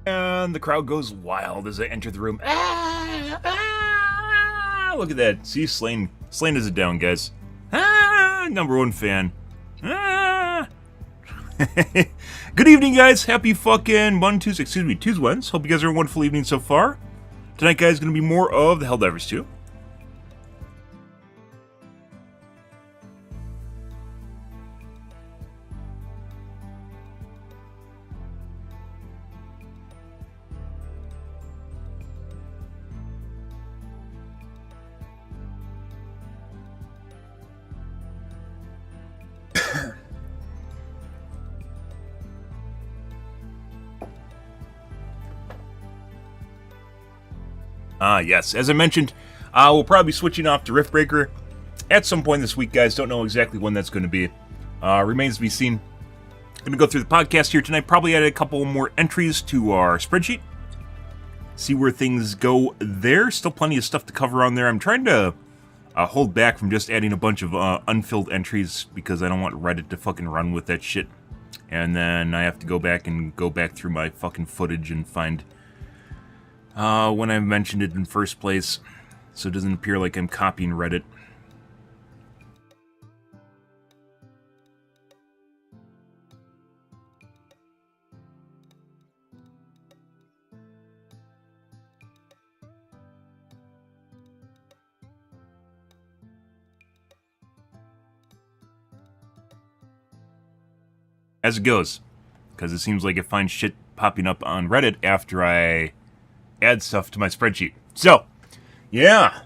And the crowd goes wild as I enter the room. Ah, ah, look at that. See, Slane is it down, guys. Ah, #1 fan. Ah. Good evening, guys. Happy fucking Tuesdays. Hope you guys are having a wonderful evening so far. Tonight, guys, is going to be more of the Helldivers 2. Yes, as I mentioned, we'll probably be switching off to Riftbreaker at some point this week, guys. Don't know exactly when that's going to be. Remains to be seen. Going to go through the podcast here tonight. Probably add a couple more entries to our spreadsheet. See where things go there. Still plenty of stuff to cover on there. I'm trying to hold back from just adding a bunch of unfilled entries because I don't want Reddit to fucking run with that shit. And then I have to go back through my fucking footage and find when I mentioned it in first place, so it doesn't appear like I'm copying Reddit. As it goes, because it seems like it finds shit popping up on Reddit after I add stuff to my spreadsheet. So, yeah.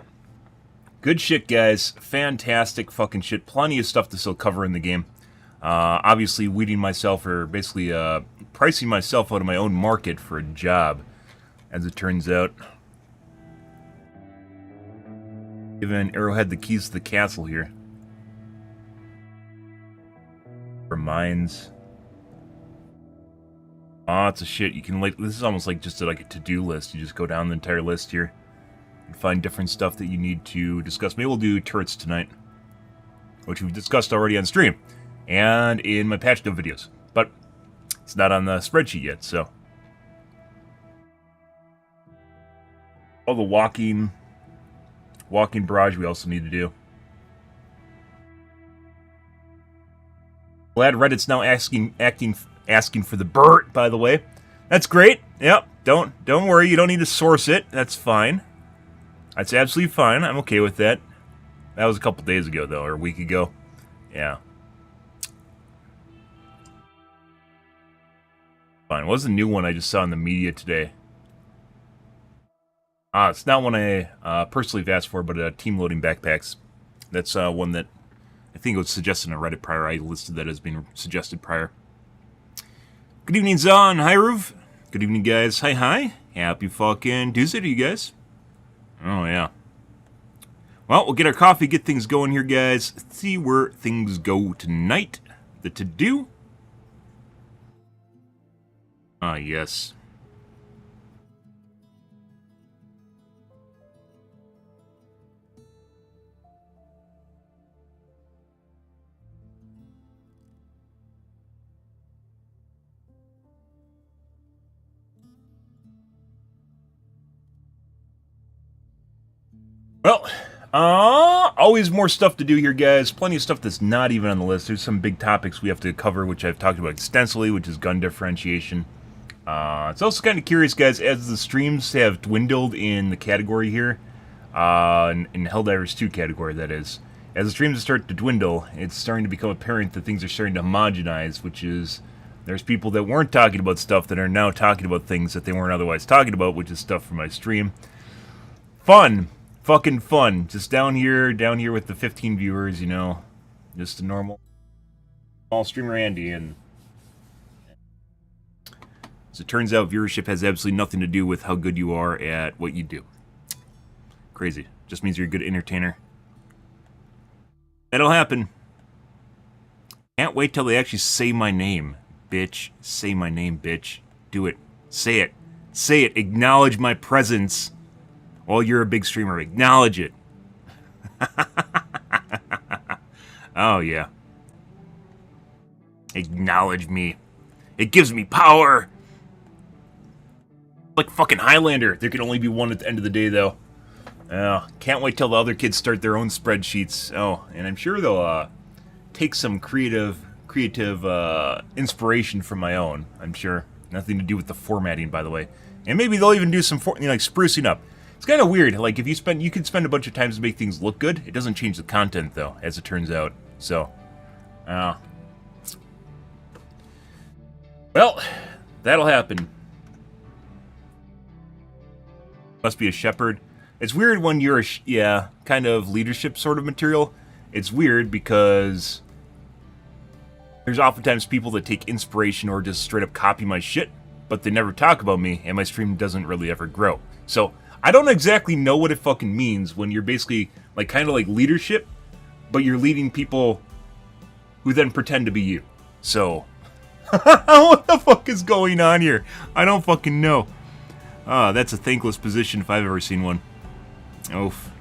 Good shit, guys. Fantastic fucking shit. Plenty of stuff to still cover in the game. Obviously, weeding myself, or basically pricing myself out of my own market for a job, as it turns out. Giving Arrowhead the keys to the castle here. For mines. Lots of shit. You can, like, this is almost like just like a to-do list. You just go down the entire list here and find different stuff that you need to discuss. Maybe we'll do turrets tonight, which we've discussed already on stream and in my patch note videos, but it's not on the spreadsheet yet. So all the walking barrage we also need to do. Glad Reddit's now asking for the BERT, by the way. That's great. Yep. Don't worry. You don't need to source it. That's fine. That's absolutely fine. I'm okay with that. That was a couple days ago, though, or a week ago. Yeah. Fine. What was the new one I just saw in the media today? It's not one I personally have asked for, but team loading backpacks. That's one that I think it was suggested on Reddit prior. I listed that as being suggested prior. Good evening, Zahn. Hi, Ruv. Good evening, guys. Hi. Happy fucking Tuesday to you guys. Oh, yeah. Well, we'll get our coffee, get things going here, guys. See where things go tonight. The to-do. Yes. Well, always more stuff to do here, guys. Plenty of stuff that's not even on the list. There's some big topics we have to cover, which I've talked about extensively, which is gun differentiation. It's also kind of curious, guys, as the streams have dwindled in the category here, in Helldivers 2 category, that is. As the streams start to dwindle, it's starting to become apparent that things are starting to homogenize, which is, there's people that weren't talking about stuff that are now talking about things that they weren't otherwise talking about, which is stuff from my stream. Fun. Fucking fun. Just down here with the 15 viewers, you know. Just a normal small streamer Andy, and as it turns out, viewership has absolutely nothing to do with how good you are at what you do. Crazy. Just means you're a good entertainer. That'll happen. Can't wait till they actually say my name, bitch. Say my name, bitch. Do it. Say it. Say it. Acknowledge my presence. Well, you're a big streamer. Acknowledge it. Oh, yeah. Acknowledge me. It gives me power. Like fucking Highlander. There can only be one at the end of the day, though. Can't wait till the other kids start their own spreadsheets. Oh, and I'm sure they'll take some creative inspiration from my own. I'm sure. Nothing to do with the formatting, by the way. And maybe they'll even do some like sprucing up. It's kind of weird. Like if you could spend a bunch of time to make things look good. It doesn't change the content though, as it turns out. So, well, that'll happen. Must be a shepherd. It's weird when you're kind of leadership sort of material. It's weird because there's oftentimes people that take inspiration or just straight up copy my shit, but they never talk about me, and my stream doesn't really ever grow. So I don't exactly know what it fucking means when you're basically like kind of like leadership, but you're leading people who then pretend to be you. So what the fuck is going on here? I don't fucking know. That's a thankless position if I've ever seen one. Oof.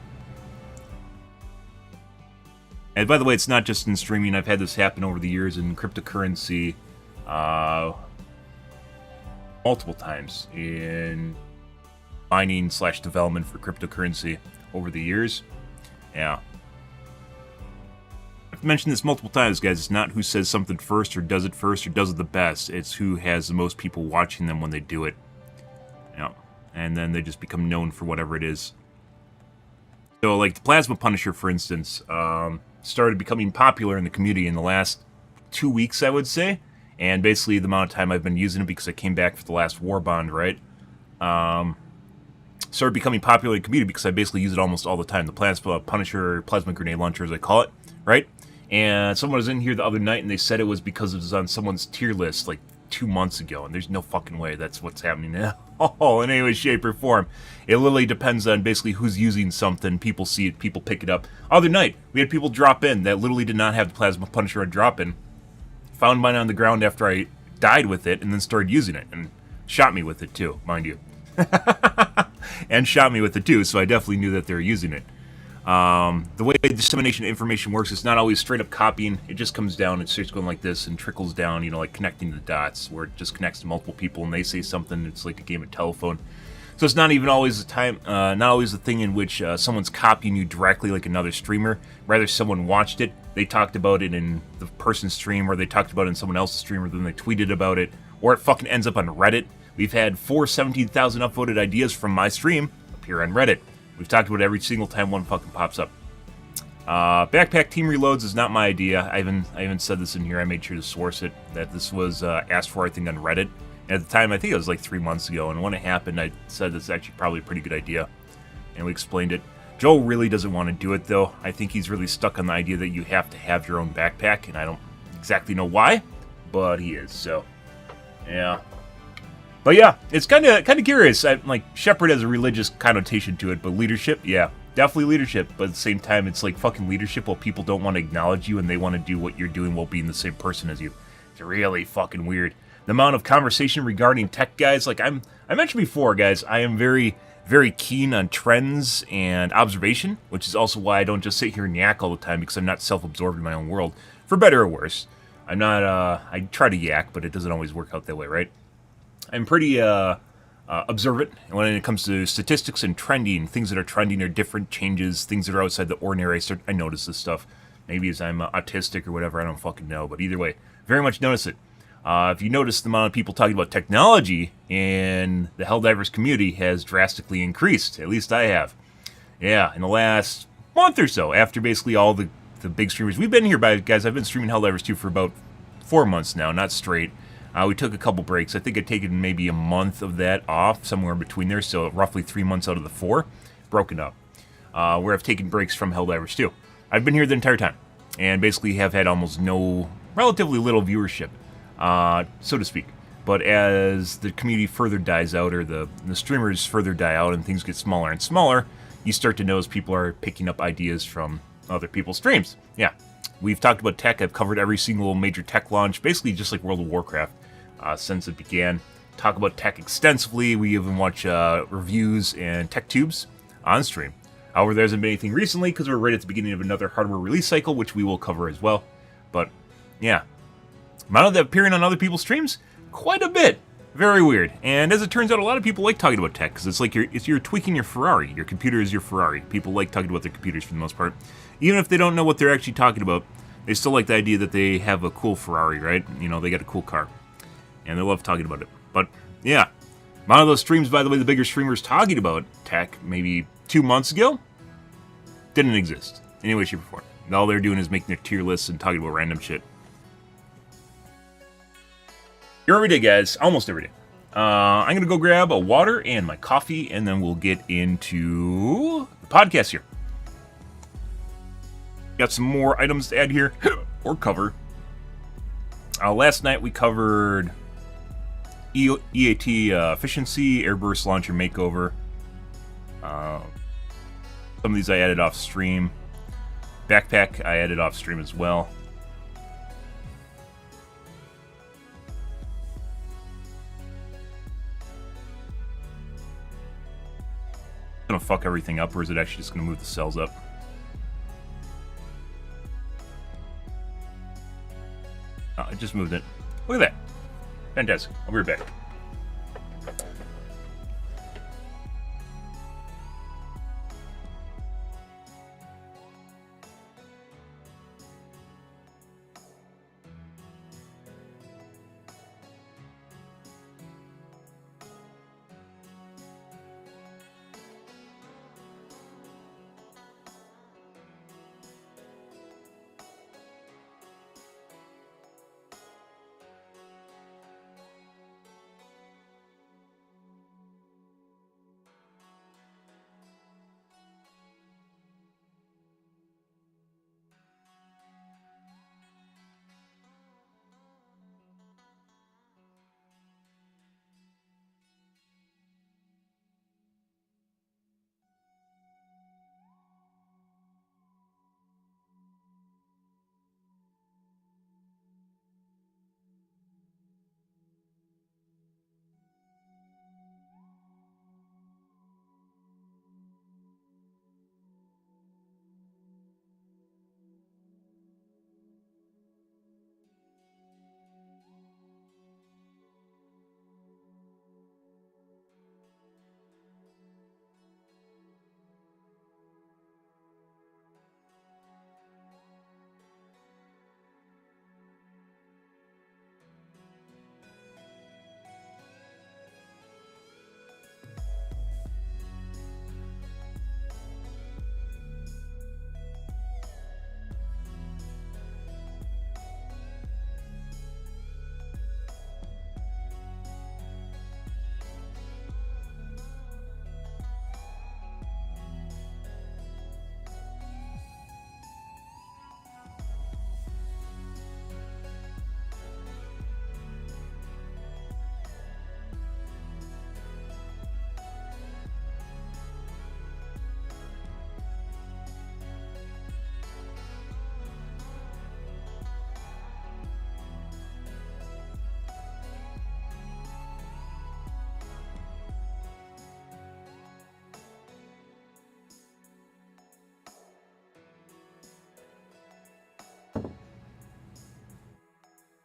And by the way, it's not just in streaming. I've had this happen over the years in cryptocurrency multiple times in mining / development for cryptocurrency over the years. Yeah. I've mentioned this multiple times, guys. It's not who says something first or does it the best. It's who has the most people watching them when they do it. Yeah. And then they just become known for whatever it is. So, like the Plasma Punisher, for instance, started becoming popular in the community in the last 2 weeks, I would say. And basically the amount of time I've been using it because I came back for the last War Bond, right? Started becoming popular in the community because I basically use it almost all the time. The Plasma Punisher, Plasma Grenade Launcher, as I call it, right? And someone was in here the other night and they said it was because it was on someone's tier list like 2 months ago. And there's no fucking way that's what's happening now. In any way, shape, or form. It literally depends on basically who's using something. People see it, people pick it up. Other night, we had people drop in that literally did not have the Plasma Punisher on drop in. Found mine on the ground after I died with it, and then started using it. And shot me with it too, mind you. And shot me with it too, so I definitely knew that they were using it. The way dissemination of information works, it's not always straight up copying. It just comes down, it starts going like this and trickles down, you know, like connecting the dots, where it just connects to multiple people and they say something. It's like a game of telephone. So it's not even always the time, not always the thing in which someone's copying you directly like another streamer. Rather, someone watched it, they talked about it in the person's stream, or they talked about it in someone else's stream, or then they tweeted about it, or it fucking ends up on Reddit. We've had 17,000 upvoted ideas from my stream appear on Reddit. We've talked about it every single time one fucking pops up. Backpack team reloads is not my idea. I even said this in here. I made sure to source it, that this was asked for, I think, on Reddit. And at the time, I think it was like 3 months ago, and when it happened, I said this is actually probably a pretty good idea. And we explained it. Joe really doesn't want to do it, though. I think he's really stuck on the idea that you have to have your own backpack, and I don't exactly know why, but he is, so, yeah. But yeah, it's kind of curious. Like, Shepherd has a religious connotation to it, but leadership, yeah, definitely leadership. But at the same time, it's like fucking leadership while people don't want to acknowledge you and they want to do what you're doing while being the same person as you. It's really fucking weird. The amount of conversation regarding tech, guys, like I mentioned before, guys, I am very, very keen on trends and observation, which is also why I don't just sit here and yak all the time, because I'm not self-absorbed in my own world, for better or worse. I'm not, I try to yak, but it doesn't always work out that way, right? I'm pretty observant when it comes to statistics and trending. Things that are trending are different changes, things that are outside the ordinary. I notice this stuff. Maybe as I'm autistic or whatever, I don't fucking know. But either way, very much notice it. If you notice, the amount of people talking about technology in the Helldivers community has drastically increased. At least I have. Yeah, in the last month or so, after basically all the big streamers. We've been here, guys. I've been streaming Helldivers 2 for about 4 months now, not straight. We took a couple breaks. I think I'd taken maybe a month of that off, somewhere in between there, so roughly 3 months out of the 4, broken up, where I've taken breaks from Helldivers 2. I've been here the entire time, and basically have had almost relatively little viewership, so to speak. But as the community further dies out, or the streamers further die out, and things get smaller and smaller, you start to notice people are picking up ideas from other people's streams. Yeah. We've talked about tech. I've covered every single major tech launch, basically just like World of Warcraft, since it began. Talk about tech extensively. We even watch reviews and tech tubes on stream. However, there hasn't been anything recently because we're right at the beginning of another hardware release cycle, which we will cover as well. But, yeah. Amount of that appearing on other people's streams? Quite a bit. Very weird. And as it turns out, a lot of people like talking about tech because it's like you're tweaking your Ferrari. Your computer is your Ferrari. People like talking about their computers for the most part. Even if they don't know what they're actually talking about, they still like the idea that they have a cool Ferrari, right? You know, they got a cool car. And they love talking about it. But, yeah. One of those streams, by the way, the bigger streamers talking about tech maybe 2 months ago didn't exist. In any way, shape, or form. All they're doing is making their tier lists and talking about random shit. Here every day, guys. Almost every day. I'm going to go grab a water and my coffee, and then we'll get into the podcast here. Got some more items to add here, or cover. Last night we covered EAT efficiency, airburst launcher makeover. Some of these I added off stream. Backpack I added off stream as well. Gonna fuck everything up, or is it actually just gonna move the cells up? Oh, I just moved it. Look at that. Fantastic. I'll be right back.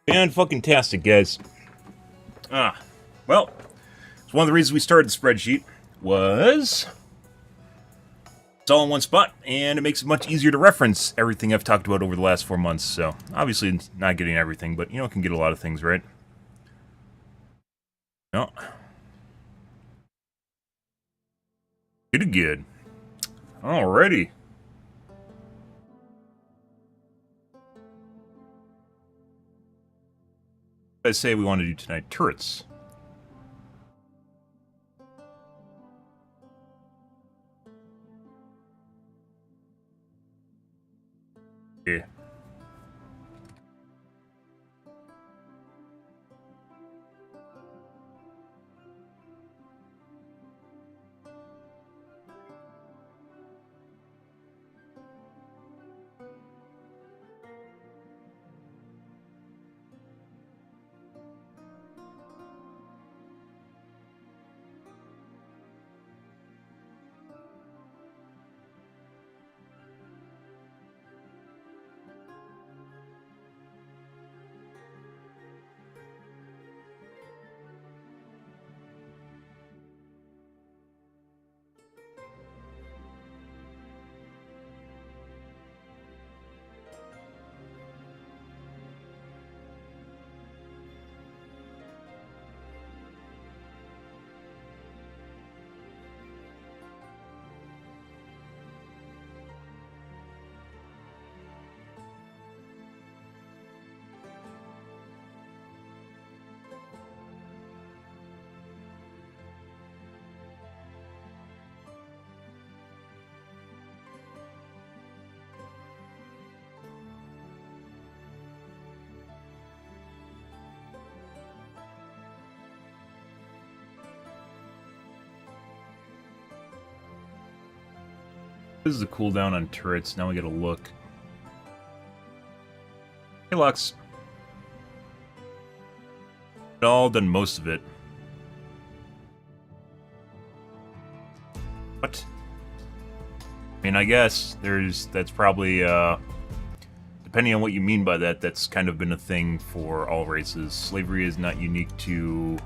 Fan-fucking-tastic, guys. Well, it's one of the reasons we started the spreadsheet was it's all in one spot, and it makes it much easier to reference everything I've talked about over the last 4 months. So, obviously, not getting everything, but, you know, it can get a lot of things, right? No. Good. Alrighty. I say we want to do tonight turrets. Yeah. This is the cooldown on turrets. Now we gotta look. Hey, Lux. All done most of it. What? I mean, I guess that's probably, depending on what you mean by that, that's kind of been a thing for all races. Slavery is not unique to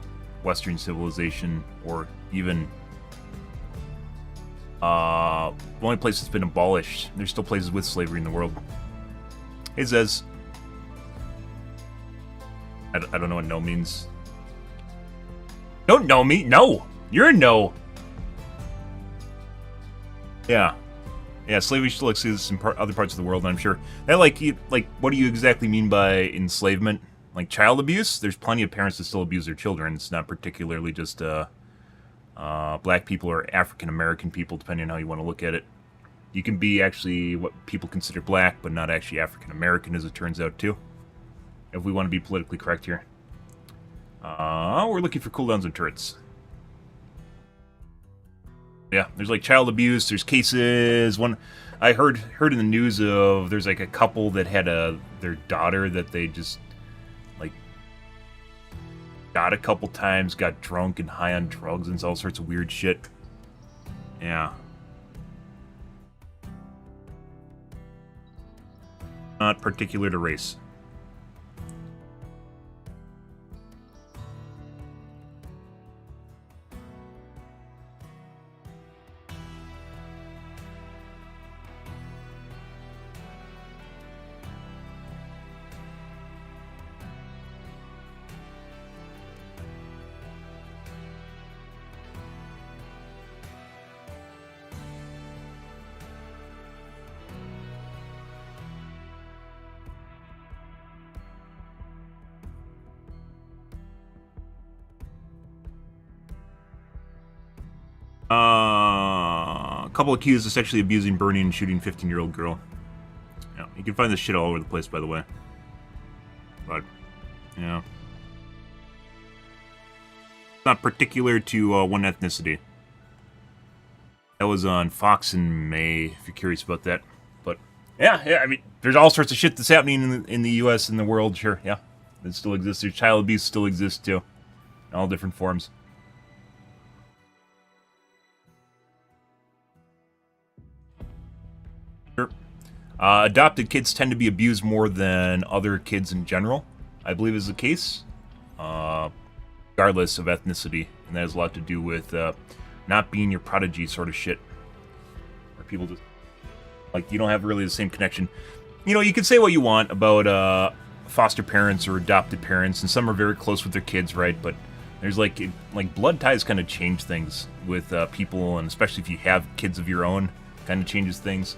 Western civilization, or even, the only place that's been abolished. There's still places with slavery in the world. Hey, Zez. I don't know what no means. Don't know me? No! You're a no! Yeah. Yeah, slavery still exists in other parts of the world, I'm sure. That, like, what do you exactly mean by enslavement? Like, child abuse? There's plenty of parents that still abuse their children. It's not particularly just, black people or African-American people, depending on how you want to look at it. You can be actually what people consider black, but not actually African-American, as it turns out, too. If we want to be politically correct here. We're looking for cooldowns and turrets. Yeah, there's like child abuse, there's cases. One I heard in the news of there's like a couple that had their daughter that they just like got a couple times, got drunk and high on drugs and all sorts of weird shit. Yeah. Not particular to race. A couple accused of sexually abusing, burning, and shooting 15-year-old girl. Yeah, you can find this shit all over the place, by the way. But, yeah. It's not particular to one ethnicity. That was on Fox in May, if you're curious about that. But, yeah, I mean, there's all sorts of shit that's happening in the U.S. and the world, sure, yeah. It still exists. There's child abuse still exists, too. In all different forms. Sure. Adopted kids tend to be abused more than other kids in general, I believe is the case. Regardless of ethnicity. And that has a lot to do with not being your prodigy sort of shit. Where people just, like, you don't have really the same connection. You know, you can say what you want about foster parents or adopted parents, and some are very close with their kids, right? But there's like blood ties kind of change things with people, and especially if you have kids of your own, kind of changes things.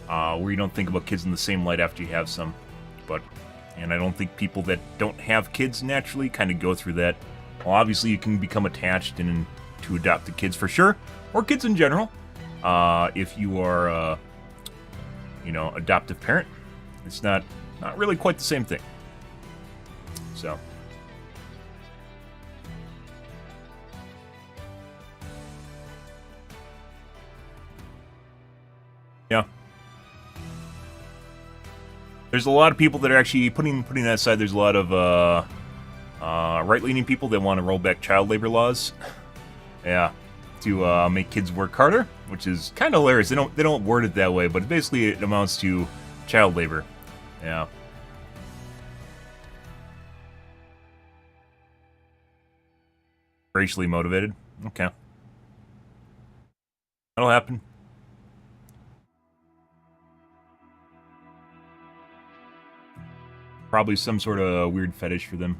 Where you don't think about kids in the same light after you have some. And I don't think people that don't have kids naturally kind of go through that. Well, obviously you can become attached to adopted kids for sure, or kids in general. If you are, adoptive parent, it's not really quite the same thing. So. Yeah. There's a lot of people that are actually putting that aside. There's a lot of right-leaning people that want to roll back child labor laws. Yeah, to make kids work harder, which is kind of hilarious. They don't word it that way, but basically it amounts to child labor. Yeah. Racially motivated. Okay. That'll happen. Probably some sort of weird fetish for them.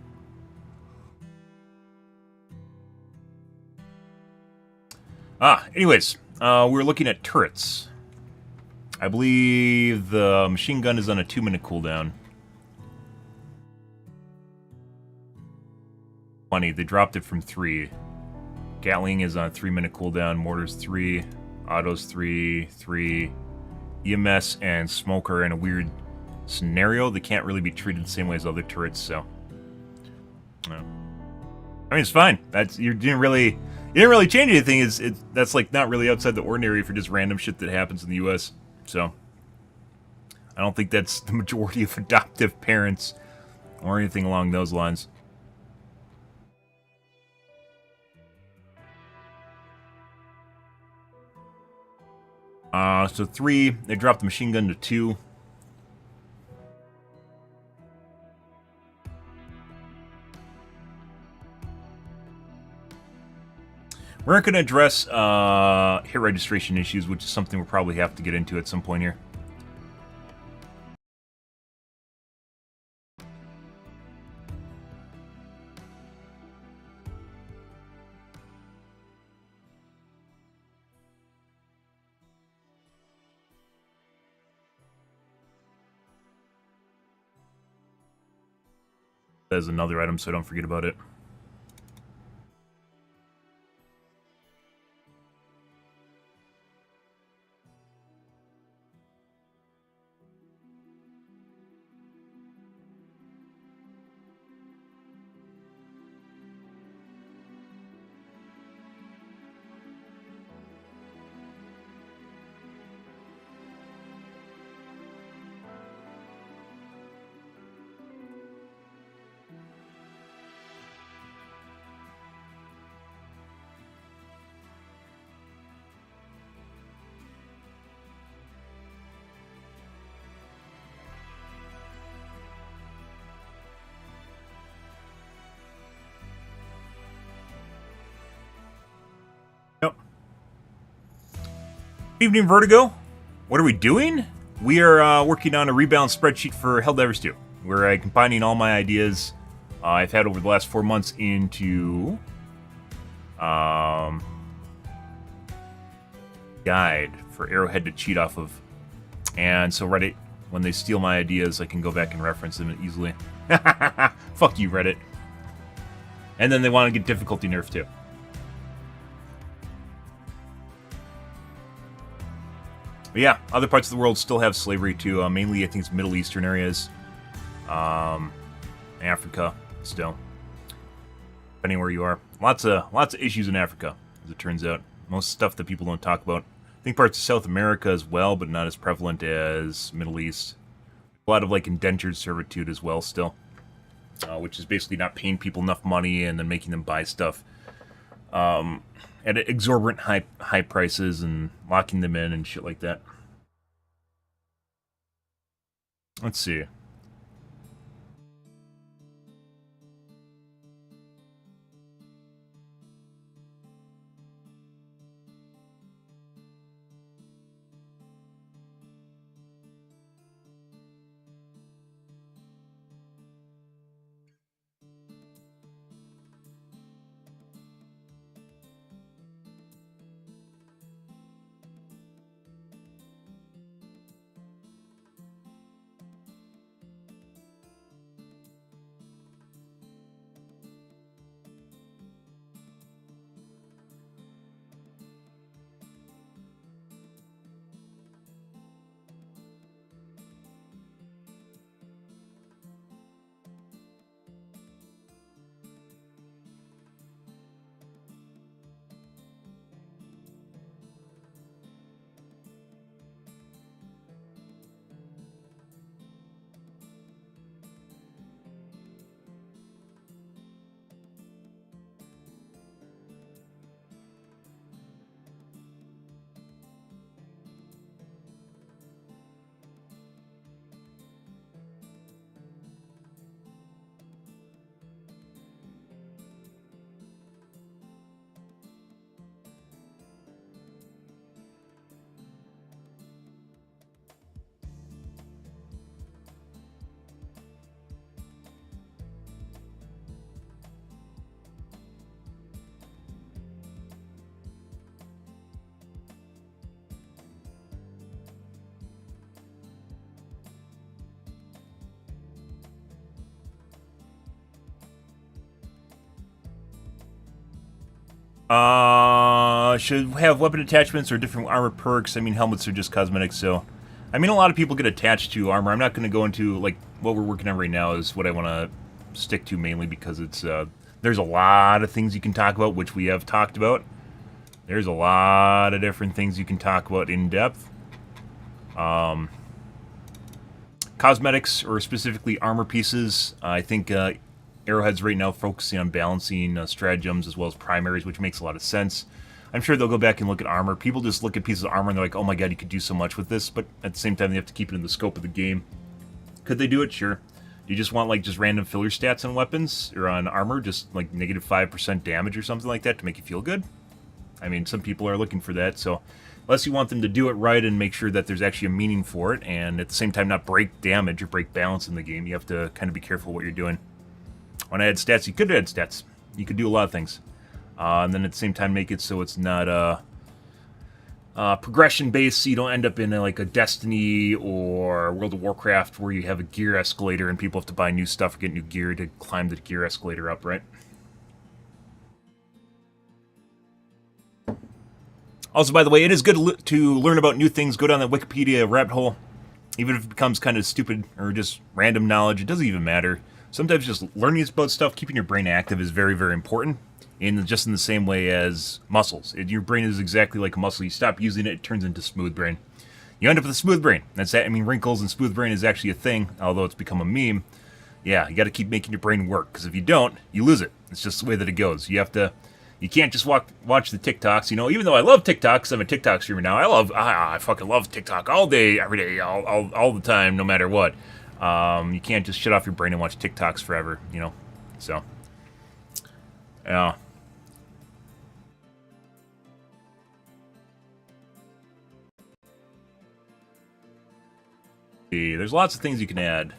Anyways, we're looking at turrets. I believe the machine gun is on a 2-minute cooldown. Funny, they dropped it from 3. Gatling is on a 3-minute cooldown, mortars 3, autos 3, EMS and smoke are in a weird scenario. They can't really be treated the same way as other turrets, so. I mean, it's fine. You didn't really didn't really change anything. That's like not really outside the ordinary for just random shit that happens in the U.S. So I don't think that's the majority of adoptive parents or anything along those lines. So 3, they dropped the machine gun to 2. We're not going to address hit registration issues, which is something we'll probably have to get into at some point here. As another item, so I don't forget about it. Evening, Vertigo. What are we doing? We are working on a rebalance spreadsheet for Helldivers 2. We're combining all my ideas I've had over the last 4 months into guide for Arrowhead to cheat off of. And so Reddit, when they steal my ideas, I can go back and reference them easily. Fuck you, Reddit. And then they want to get difficulty nerfed too. But yeah, other parts of the world still have slavery too. Mainly, I think it's Middle Eastern areas, Africa still. Depending where you are, lots of issues in Africa, as it turns out. Most stuff that people don't talk about. I think parts of South America as well, but not as prevalent as Middle East. A lot of like indentured servitude as well still, which is basically not paying people enough money and then making them buy stuff at exorbitant high prices and locking them in and shit like that. Let's see. Should have weapon attachments or different armor perks. I mean, helmets are just cosmetics, so... I mean, a lot of people get attached to armor. I'm not going to go into, like, what we're working on right now is what I want to stick to mainly because it's There's a lot of things you can talk about, which we have talked about. There's a lot of different things you can talk about in depth. Cosmetics, or specifically armor pieces, I think Arrowhead's right now focusing on balancing stratagems as well as primaries, which makes a lot of sense. I'm sure they'll go back and look at armor. People just look at pieces of armor and they're like, oh my god, you could do so much with this, but at the same time they have to keep it in the scope of the game. Could they do it? Sure. Do you just want like just random filler stats on weapons or on armor, just like negative 5% damage or something like that to make you feel good? I mean, some people are looking for that, so unless you want them to do it right and make sure that there's actually a meaning for it, and at the same time not break damage or break balance in the game, you have to kind of be careful what you're doing. When I add stats, you could add stats. You could do a lot of things. And then at the same time make it so it's not progression-based, so you don't end up in like a Destiny or World of Warcraft where you have a gear escalator and people have to buy new stuff or get new gear to climb the gear escalator up, right? Also, by the way, it is good to learn about new things. Go down that Wikipedia rabbit hole. Even if it becomes kind of stupid or just random knowledge, it doesn't even matter. Sometimes just learning about stuff, keeping your brain active is very, very important. Just in the same way as muscles. Your brain is exactly like a muscle. You stop using it, it turns into smooth brain. You end up with a smooth brain. That's that. I mean, wrinkles and smooth brain is actually a thing, although it's become a meme. Yeah, you got to keep making your brain work, because if you don't, you lose it. It's just the way that it goes. You can't just watch the TikToks. You know, even though I love TikToks, I'm a TikTok streamer now. I fucking love TikTok all day, every day, all the time, no matter what. You can't just shut off your brain and watch TikToks forever, you know. So, yeah. There's lots of things you can add.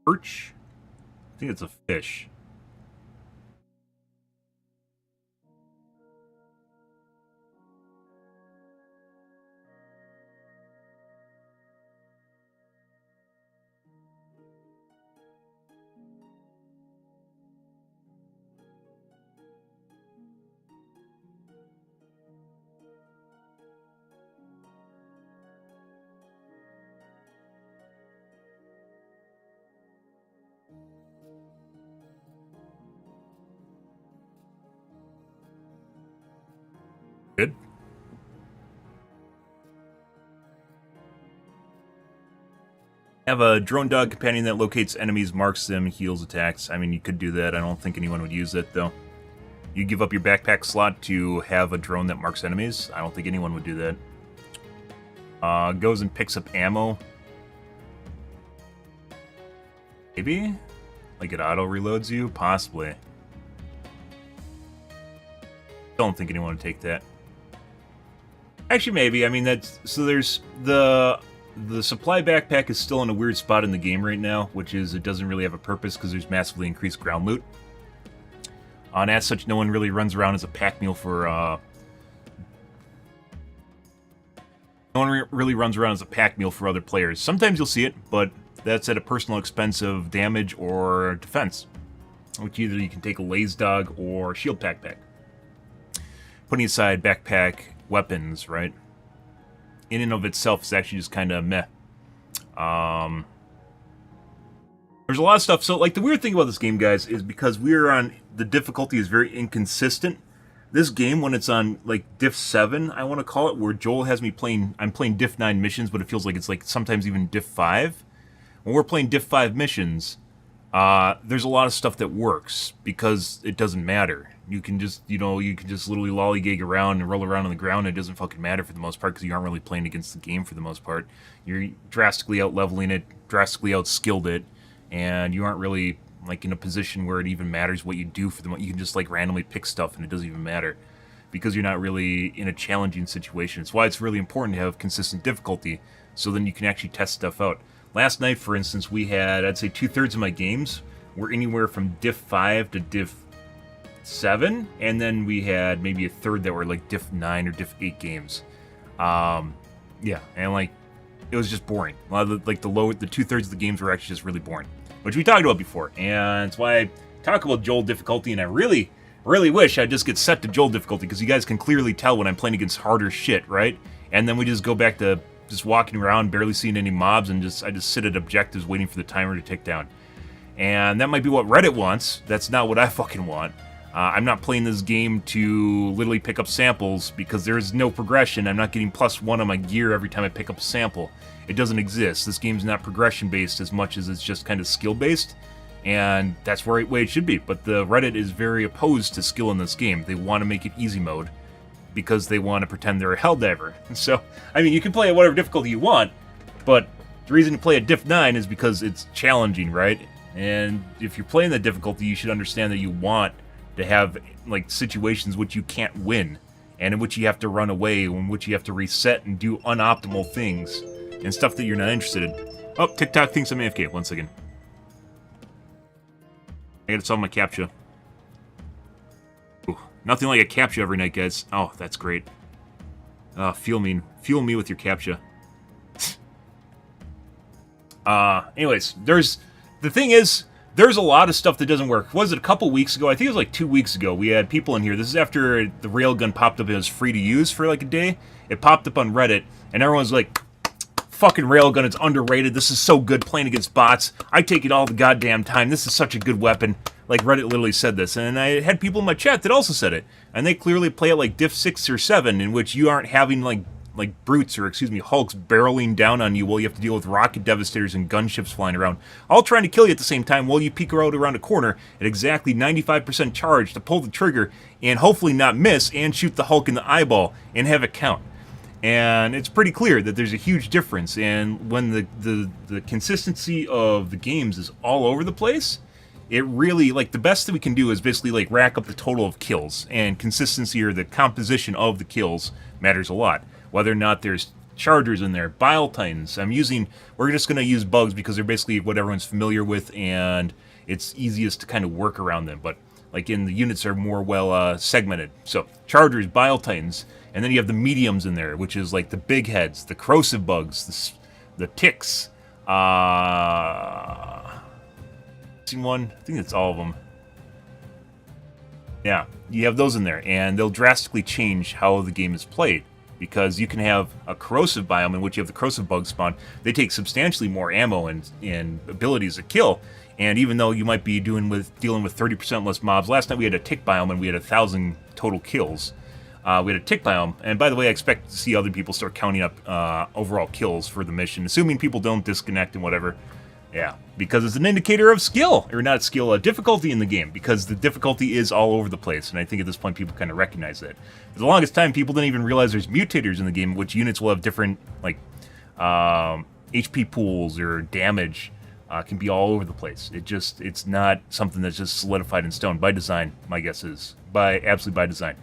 Perch? I think it's a fish. Good. Have a drone dog companion that locates enemies, marks them, heals attacks. I mean, you could do that. I don't think anyone would use it, though. You give up your backpack slot to have a drone that marks enemies. I don't think anyone would do that. Goes and picks up ammo. Maybe? Like it auto-reloads you? Possibly. Don't think anyone would take that. Actually, maybe. I mean, that's... So there's... The supply backpack is still in a weird spot in the game right now, which is it doesn't really have a purpose because there's massively increased ground loot. And as such, no one really runs around as a pack mule for... No one really runs around as a pack mule for other players. Sometimes you'll see it, but that's at a personal expense of damage or defense. Which either you can take a laze dog or shield backpack. Putting aside backpack weapons, right? In and of itself is actually just kind of meh. There's a lot of stuff. So, like, the weird thing about this game, guys, is because we're on... The difficulty is very inconsistent. This game, when it's on, like, diff 7, I want to call it, where Joel has me playing... I'm playing diff 9 missions, but it feels like it's, like, sometimes even diff 5. When we're playing diff 5 missions, there's a lot of stuff that works, because it doesn't matter. You can just, you know, you can just literally lollygag around and roll around on the ground. It doesn't fucking matter for the most part because you aren't really playing against the game for the most part. You're drastically out-leveling it, drastically out-skilled it, and you aren't really, like, in a position where it even matters what you do for them. You can just, like, randomly pick stuff and it doesn't even matter because you're not really in a challenging situation. It's why it's really important to have consistent difficulty so then you can actually test stuff out. Last night, for instance, we had, I'd say 2/3 of my games were anywhere from diff 5 to diff 7, and then we had maybe a third that were like diff 9 or diff 8 games. Yeah, and like it was just boring. A lot of the 2/3 of the games were actually just really boring, which we talked about before, and that's why I talk about Joel difficulty. And I really wish I just get set to Joel difficulty because you guys can clearly tell when I'm playing against harder shit, right? And then we just go back to just walking around, barely seeing any mobs, and I just sit at objectives waiting for the timer to tick down. And that might be what Reddit wants. That's not what I fucking want. I'm not playing this game to literally pick up samples because there is no progression. I'm not getting +1 on my gear every time I pick up a sample. It doesn't exist. This game's not progression-based as much as it's just kind of skill-based, and that's where way it should be. But the Reddit is very opposed to skill in this game. They want to make it easy mode because they want to pretend they're a Helldiver. So, I mean, you can play at whatever difficulty you want, but the reason to play at diff 9 is because it's challenging, right? And if you're playing that difficulty, you should understand that you want to have, like, situations which you can't win, and in which you have to run away, in which you have to reset and do unoptimal things, and stuff that you're not interested in. Oh, TikTok thinks I'm AFK. One second. I gotta solve my CAPTCHA. Ooh, nothing like a CAPTCHA every night, guys. Oh, that's great. Fuel me with your CAPTCHA. Anyways, the thing is, there's a lot of stuff that doesn't work. Was it a couple weeks ago? I think it was like 2 weeks ago. We had people in here. This is after the railgun popped up and it was free to use for like a day. It popped up on Reddit, and everyone's like, fucking railgun, it's underrated. This is so good playing against bots. I take it all the goddamn time. This is such a good weapon. Like, Reddit literally said this. And I had people in my chat that also said it. And they clearly play it like diff 6 or 7, in which you aren't having like brutes, or excuse me, hulks barreling down on you while you have to deal with rocket devastators and gunships flying around, all trying to kill you at the same time while you peek around a corner at exactly 95% charge to pull the trigger and hopefully not miss and shoot the Hulk in the eyeball and have it count. And it's pretty clear that there's a huge difference, and when the consistency of the games is all over the place, it really, like, the best that we can do is basically, like, rack up the total of kills, and consistency, or the composition of the kills, matters a lot. Whether or not there's chargers in there, bile titans. We're just going to use bugs because they're basically what everyone's familiar with, and it's easiest to kind of work around them. But like in the units are more well segmented. So chargers, bile titans, and then you have the mediums in there, which is like the big heads, the corrosive bugs, the ticks. Seen one? I think that's all of them. Yeah, you have those in there, and they'll drastically change how the game is played. Because you can have a corrosive biome in which you have the corrosive bugs spawn. They take substantially more ammo and abilities to kill. And even though you might be dealing with 30% less mobs, last night we had a tick biome and we had 1,000 total kills. We had a tick biome, and by the way, I expect to see other people start counting up overall kills for the mission, assuming people don't disconnect and whatever. Yeah, because it's an indicator of skill, or not skill, difficulty in the game, because the difficulty is all over the place, and I think at this point people kind of recognize that. For the longest time, people didn't even realize there's mutators in the game, which units will have different, like, HP pools or damage can be all over the place. It's not something that's just solidified in stone, by design, my guess is. Absolutely by design.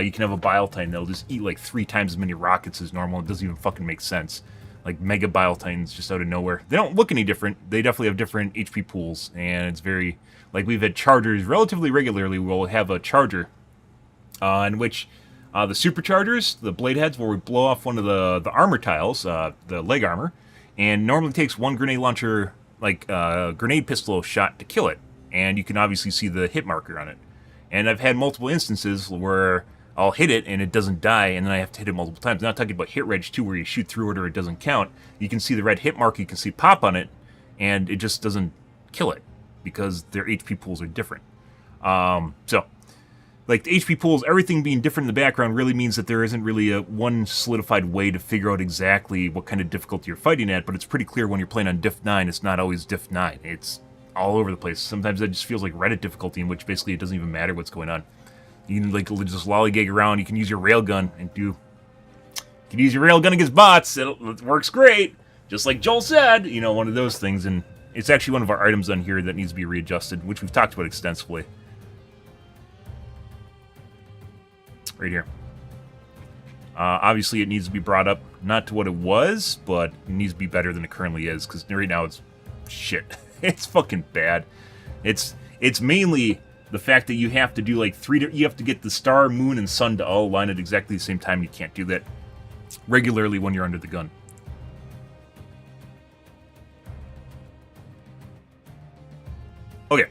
You can have a bile titan that'll just eat like 3 times as many rockets as normal. It doesn't even fucking make sense. Like mega bile titans just out of nowhere. They don't look any different. They definitely have different HP pools, and it's very like we've had chargers relatively regularly. We'll have a charger in which the superchargers, the blade heads, where we blow off one of the armor tiles, the leg armor, and normally takes one grenade launcher, like grenade pistol shot to kill it, and you can obviously see the hit marker on it. And I've had multiple instances where I'll hit it and it doesn't die, and then I have to hit it multiple times. I'm not talking about hit reg 2 where you shoot through it or it doesn't count. You can see the red hit mark, you can see pop on it, and it just doesn't kill it because their HP pools are different. So, like the HP pools, everything being different in the background really means that there isn't really a one solidified way to figure out exactly what kind of difficulty you're fighting at, but it's pretty clear when you're playing on diff 9, it's not always diff 9. It's all over the place. Sometimes it just feels like Reddit difficulty, in which basically it doesn't even matter what's going on. You can like just lollygag around. You can use your railgun and you can use your railgun against bots. It works great, just like Joel said. You know, one of those things, and it's actually one of our items on here that needs to be readjusted, which we've talked about extensively. Right here. Obviously, it needs to be brought up, not to what it was, but it needs to be better than it currently is, because right now it's shit. It's fucking bad. It's mainly the fact that you have to do like you have to get the star, moon, and sun to all align at exactly the same time. You can't do that regularly when you're under the gun. Okay.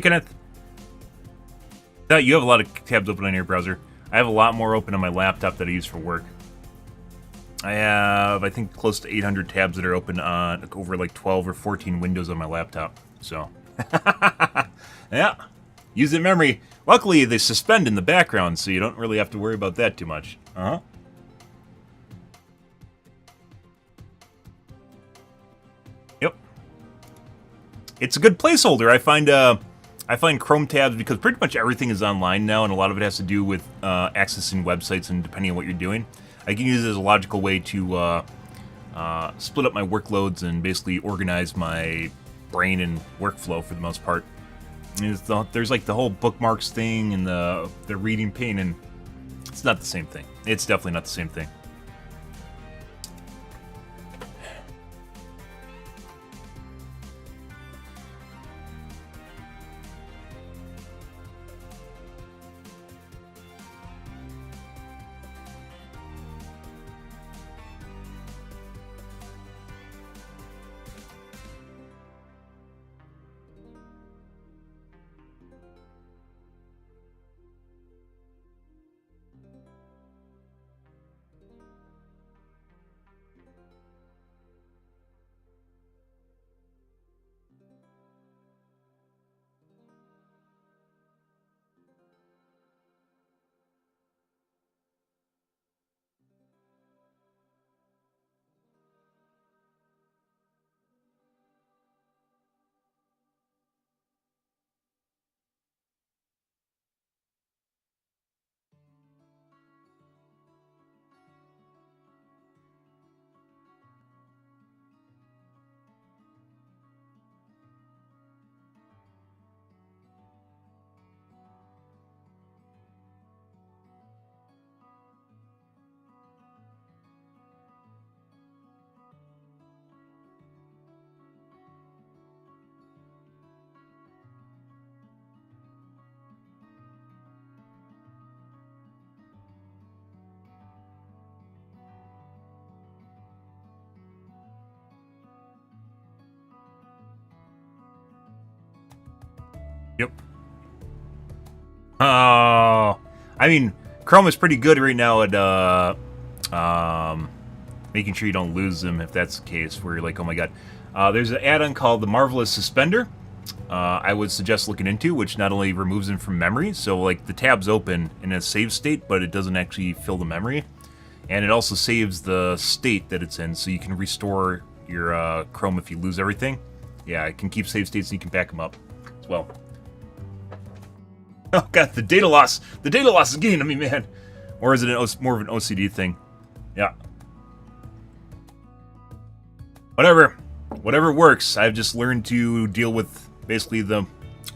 Hey, Kenneth. You have a lot of tabs open on your browser. I have a lot more open on my laptop that I use for work. I have, I think, close to 800 tabs that are open on over like 12 or 14 windows on my laptop. So, yeah, use in memory. Luckily, they suspend in the background, so you don't really have to worry about that too much. Yep. It's a good placeholder. I find Chrome tabs, because pretty much everything is online now, and a lot of it has to do with accessing websites, and depending on what you're doing, I can use it as a logical way to split up my workloads and basically organize my brain and workflow for the most part. There's like the whole bookmarks thing and the reading pane, and it's not the same thing. It's definitely not the same thing. Yep. Oh, I mean, Chrome is pretty good right now at making sure you don't lose them, if that's the case, where you're like, oh my god. There's an add-on called the Marvelous Suspender. I would suggest looking into, which not only removes them from memory, so like the tab's open in a save state, but it doesn't actually fill the memory, and it also saves the state that it's in, so you can restore your Chrome if you lose everything. Yeah, it can keep save states and you can back them up as well. Oh god, the data loss! The data loss is getting to me, man! Or is it more of an OCD thing? Yeah. Whatever works. I've just learned to deal with basically the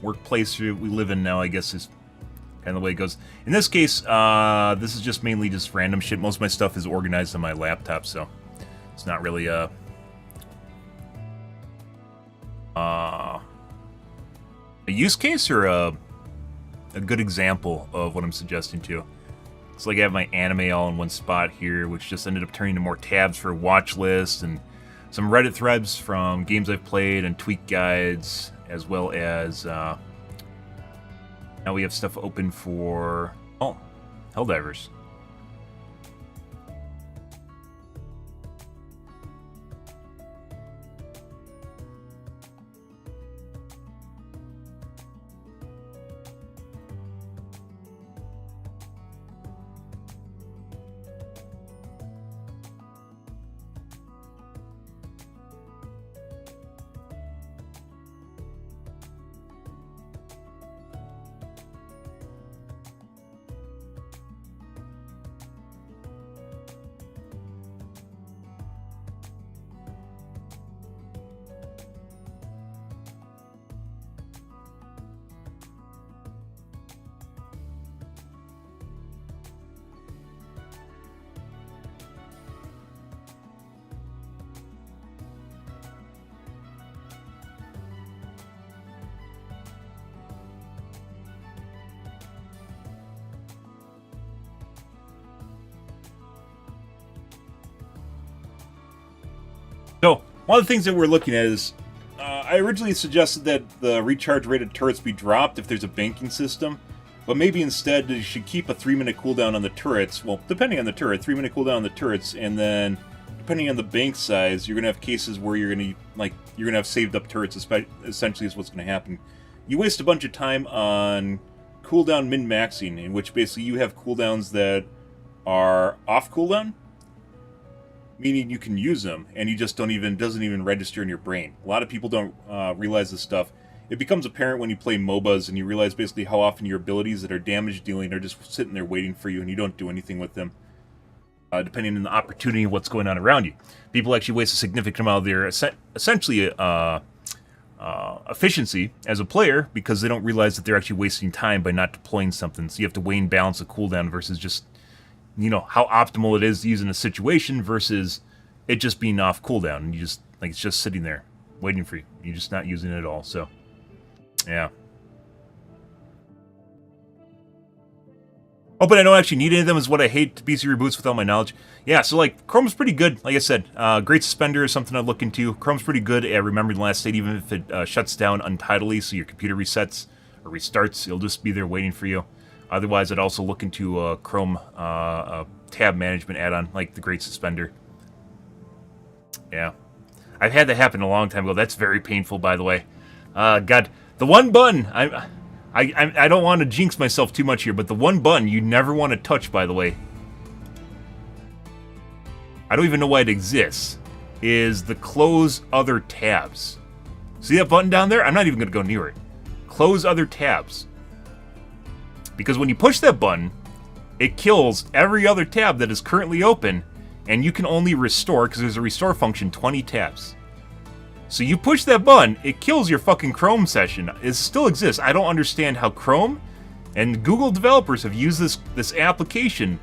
workplace we live in now, I guess, is kind of the way it goes. In this case, this is just mainly just random shit. Most of my stuff is organized on my laptop, so it's not really a use case or a good example of what I'm suggesting to. It's like I have my anime all in one spot here, which just ended up turning into more tabs for a watch list and some Reddit threads from games I've played and tweak guides, as well as now we have stuff open for Helldivers. So, one of the things that we're looking at is, I I originally suggested that the recharge rated turrets be dropped if there's a banking system, but maybe instead you should keep a 3-minute cooldown on the turrets. Well, depending on the turret, 3-minute cooldown on the turrets, and then depending on the bank size, you're gonna have cases where you're gonna have saved up turrets. Essentially, is what's gonna happen. You waste a bunch of time on cooldown min-maxing, in which basically you have cooldowns that are off cooldown, meaning you can use them, and you just doesn't even register in your brain. A lot of people don't realize this stuff. It becomes apparent when you play MOBAs, and you realize basically how often your abilities that are damage dealing are just sitting there waiting for you, and you don't do anything with them, depending on the opportunity of what's going on around you. People actually waste a significant amount of their essentially efficiency as a player because they don't realize that they're actually wasting time by not deploying something. So you have to weigh and balance the cooldown versus just, you know, how optimal it is to use in a situation versus it just being off cooldown, and you just, like, it's just sitting there waiting for you. You're just not using it at all, so yeah. Oh, but I don't actually need any of them is what I hate. PC reboots without my knowledge. Yeah, so, like, Chrome's pretty good. Like I said, Great Suspender is something I'd look into. Chrome's pretty good at remembering the last state, even if it shuts down untidily, so your computer resets or restarts. It'll just be there waiting for you. Otherwise, I'd also look into Chrome tab management add-on, like the Great Suspender. Yeah. I've had that happen a long time ago. That's very painful, by the way. God, the one button... I don't want to jinx myself too much here, but the one button you never want to touch, by the way, I don't even know why it exists, is the close other tabs. See that button down there? I'm not even going to go near it. Close other tabs. Because when you push that button, it kills every other tab that is currently open, and you can only restore, because there's a restore function, 20 tabs. So you push that button, it kills your fucking Chrome session. It still exists. I don't understand how Chrome and Google developers have used this application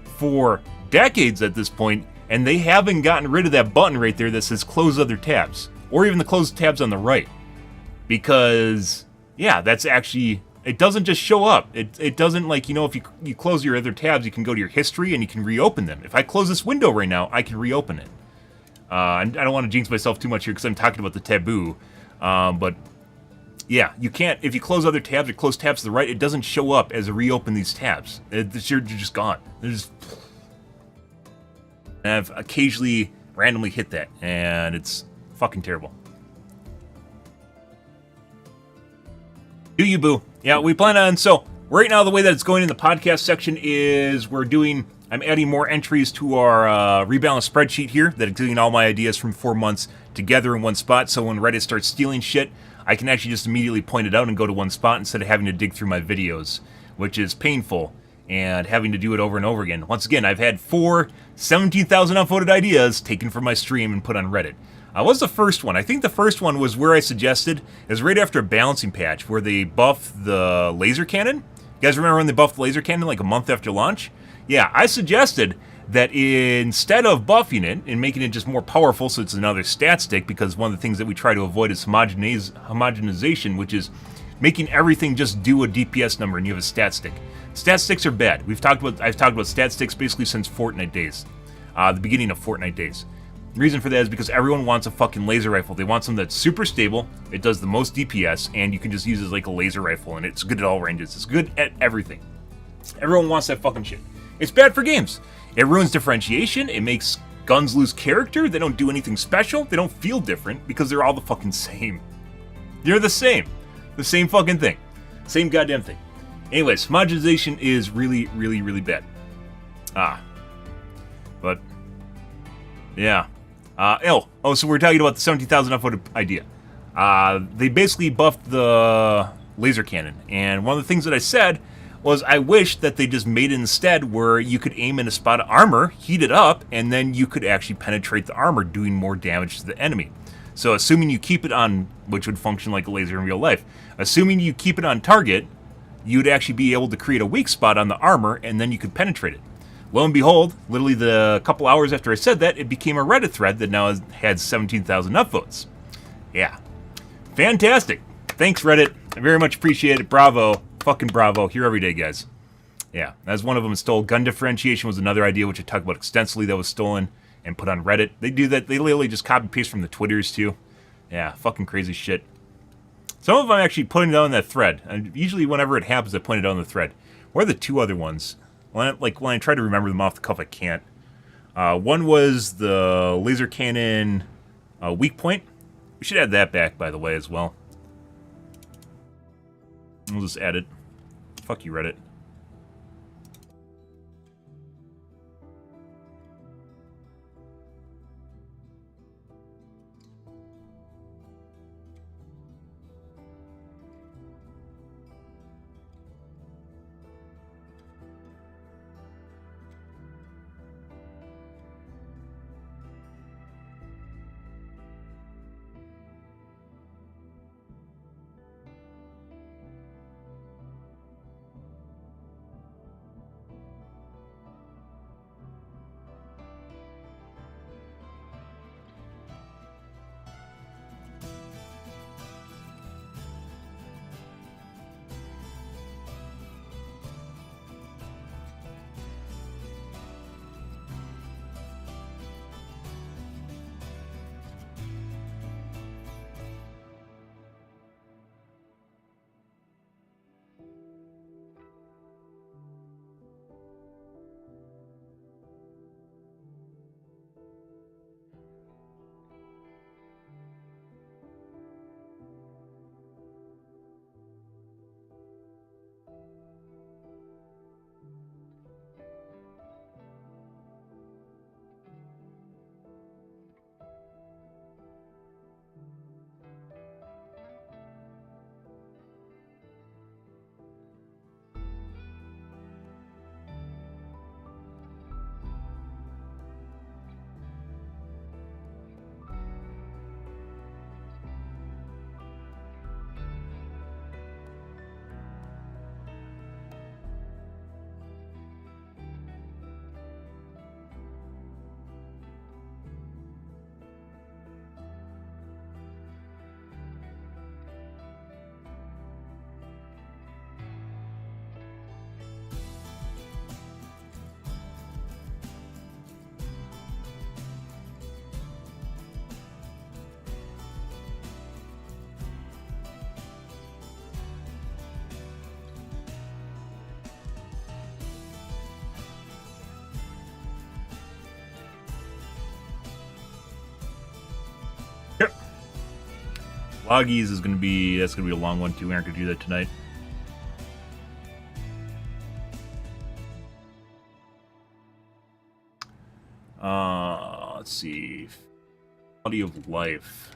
for decades at this point, and they haven't gotten rid of that button right there that says close other tabs, or even the close tabs on the right. Because, yeah, that's actually, it doesn't just show up. It doesn't, like, you know, if you close your other tabs, you can go to your history and you can reopen them. If I close this window right now, I can reopen it. I don't want to jinx myself too much here because I'm talking about the taboo, but yeah, you can't, if you close other tabs or close tabs to the right, it doesn't show up as a reopen these tabs. You're just gone. And I've occasionally randomly hit that, and it's fucking terrible. Do you, boo? Yeah, we plan on, so right now the way that it's going in the podcast section is I'm adding more entries to our rebalance spreadsheet here that including all my ideas from 4 months together in one spot, so when Reddit starts stealing shit, I can actually just immediately point it out and go to one spot instead of having to dig through my videos, which is painful, and having to do it over and over again. Once again, I've had 4 17,000 upvoted ideas taken from my stream and put on Reddit. What's the first one? I think the first one was where I suggested, it was right after a balancing patch, where they buffed the laser cannon. You guys remember when they buffed the laser cannon like a month after launch? Yeah, I suggested that instead of buffing it and making it just more powerful so it's another stat stick, because one of the things that we try to avoid is homogenization, which is making everything just do a DPS number and you have a stat stick. Stat sticks are bad. I've talked about stat sticks basically since Fortnite days, the beginning of Fortnite days. The reason for that is because everyone wants a fucking laser rifle. They want something that's super stable, it does the most DPS, and you can just use it as like a laser rifle, and it's good at all ranges. It's good at everything. Everyone wants that fucking shit. It's bad for games. It ruins differentiation. It makes guns lose character. They don't do anything special. They don't feel different because they're all the fucking same. They're the same. The same fucking thing. Same goddamn thing. Anyways, homogenization is really, really, really bad. But, yeah. So we're talking about the 17,000 upvoted idea. They basically buffed the laser cannon. And one of the things that I said was I wish that they just made it instead where you could aim in a spot of armor, heat it up, and then you could actually penetrate the armor, doing more damage to the enemy. So assuming you keep it on, which would function like a laser in real life, assuming you keep it on target, you'd actually be able to create a weak spot on the armor, and then you could penetrate it. Lo and behold, literally the couple hours after I said that, it became a Reddit thread that now had 17,000 upvotes. Yeah. Fantastic. Thanks, Reddit. I very much appreciate it. Bravo. Fucking bravo. Here every day, guys. Yeah, as one of them stole. Gun differentiation was another idea, which I talked about extensively, that was stolen and put on Reddit. They do that. They literally just copy-paste from the Twitters, too. Yeah, fucking crazy shit. Some of them I'm actually putting it on that thread. And usually whenever it happens, I point it on the thread. What are the two other ones? When I try to remember them off the cuff, I can't. One was the laser cannon weak point. We should add that back, by the way, as well. We'll just add it. Fuck you, Reddit. Loggies is gonna be a long one too. We aren't gonna do that tonight. Let's see. Quality of life.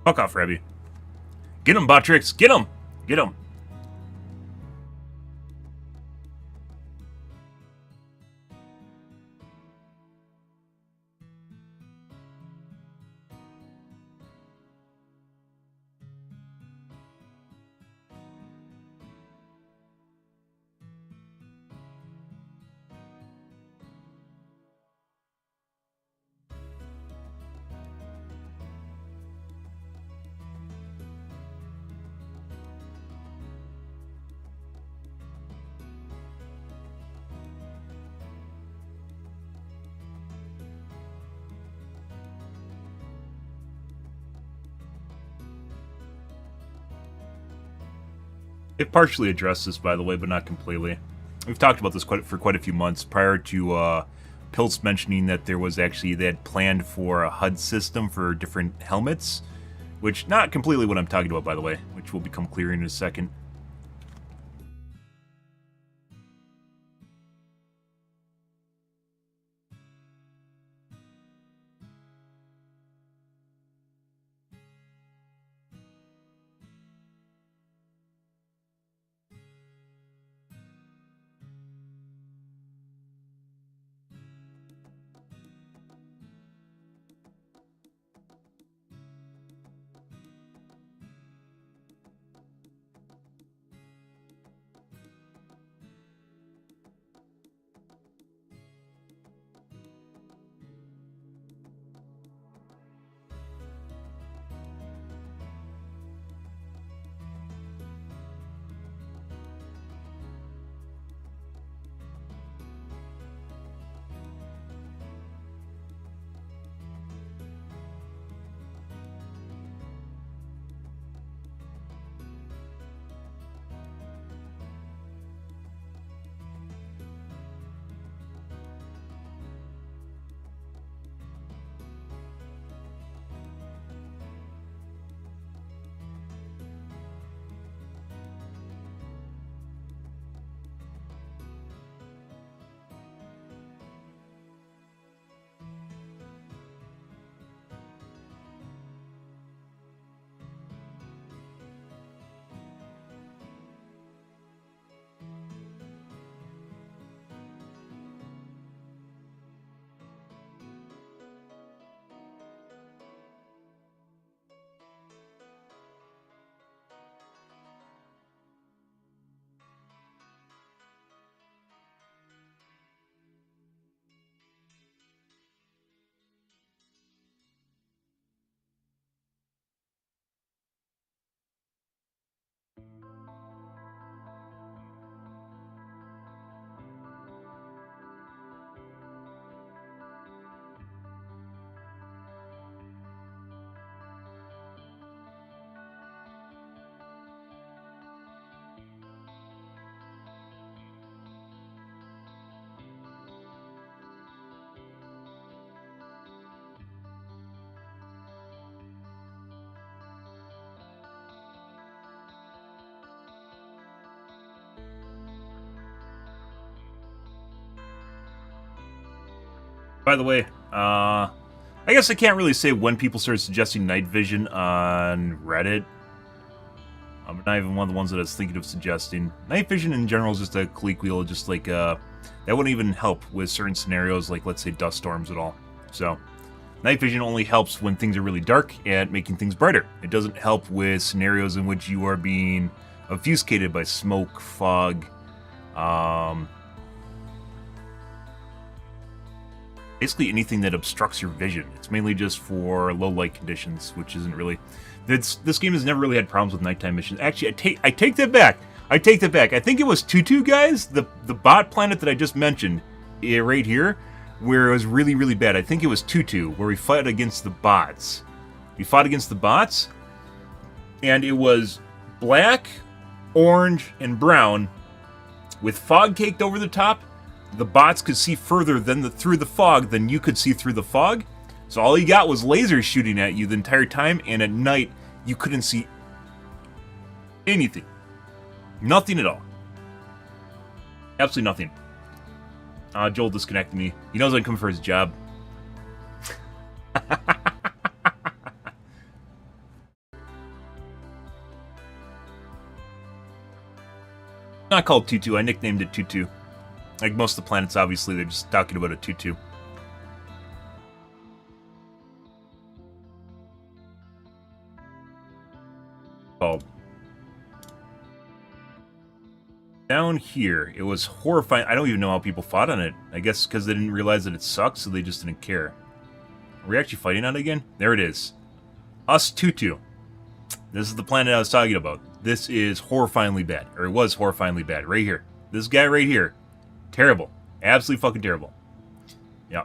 Fuck off, Rebby. Get him, Botrix. Get him. Get him. It partially addressed this, by the way, but not completely. We've talked about this for quite a few months prior to Pilz mentioning that there was actually, they had planned for a HUD system for different helmets, which, not completely what I'm talking about, by the way, which will become clear in a second. By the way, I guess I can't really say when people started suggesting night vision on Reddit. I'm not even one of the ones that I was thinking of suggesting. Night vision in general is just a clique wheel, just like, that wouldn't even help with certain scenarios, like, let's say, dust storms at all. So, night vision only helps when things are really dark and making things brighter. It doesn't help with scenarios in which you are being obfuscated by smoke, fog, basically anything that obstructs your vision. It's mainly just for low light conditions, which isn't really... This game has never really had problems with nighttime missions. Actually, I take that back. I take that back. I think it was Tutu, guys, the bot planet that I just mentioned, right here, where it was really, really bad. I think it was Tutu, where we fought against the bots. We fought against the bots, and it was black, orange, and brown, with fog caked over the top. The bots could see further through the fog than you could see through the fog. So all you got was lasers shooting at you the entire time, and at night, you couldn't see anything. Nothing at all. Absolutely nothing. Joel disconnected me. He knows I'm coming for his job. Not called Tutu, I nicknamed it Tutu. Like most of the planets, obviously, they're just talking about a Tutu. Called. Down here, it was horrifying. I don't even know how people fought on it. I guess because they didn't realize that it sucked, so they just didn't care. Are we actually fighting on it again? There it is. Us Tutu. This is the planet I was talking about. This is horrifyingly bad. Or it was horrifyingly bad. Right here. This guy right here. Terrible. Absolutely fucking terrible. Yeah.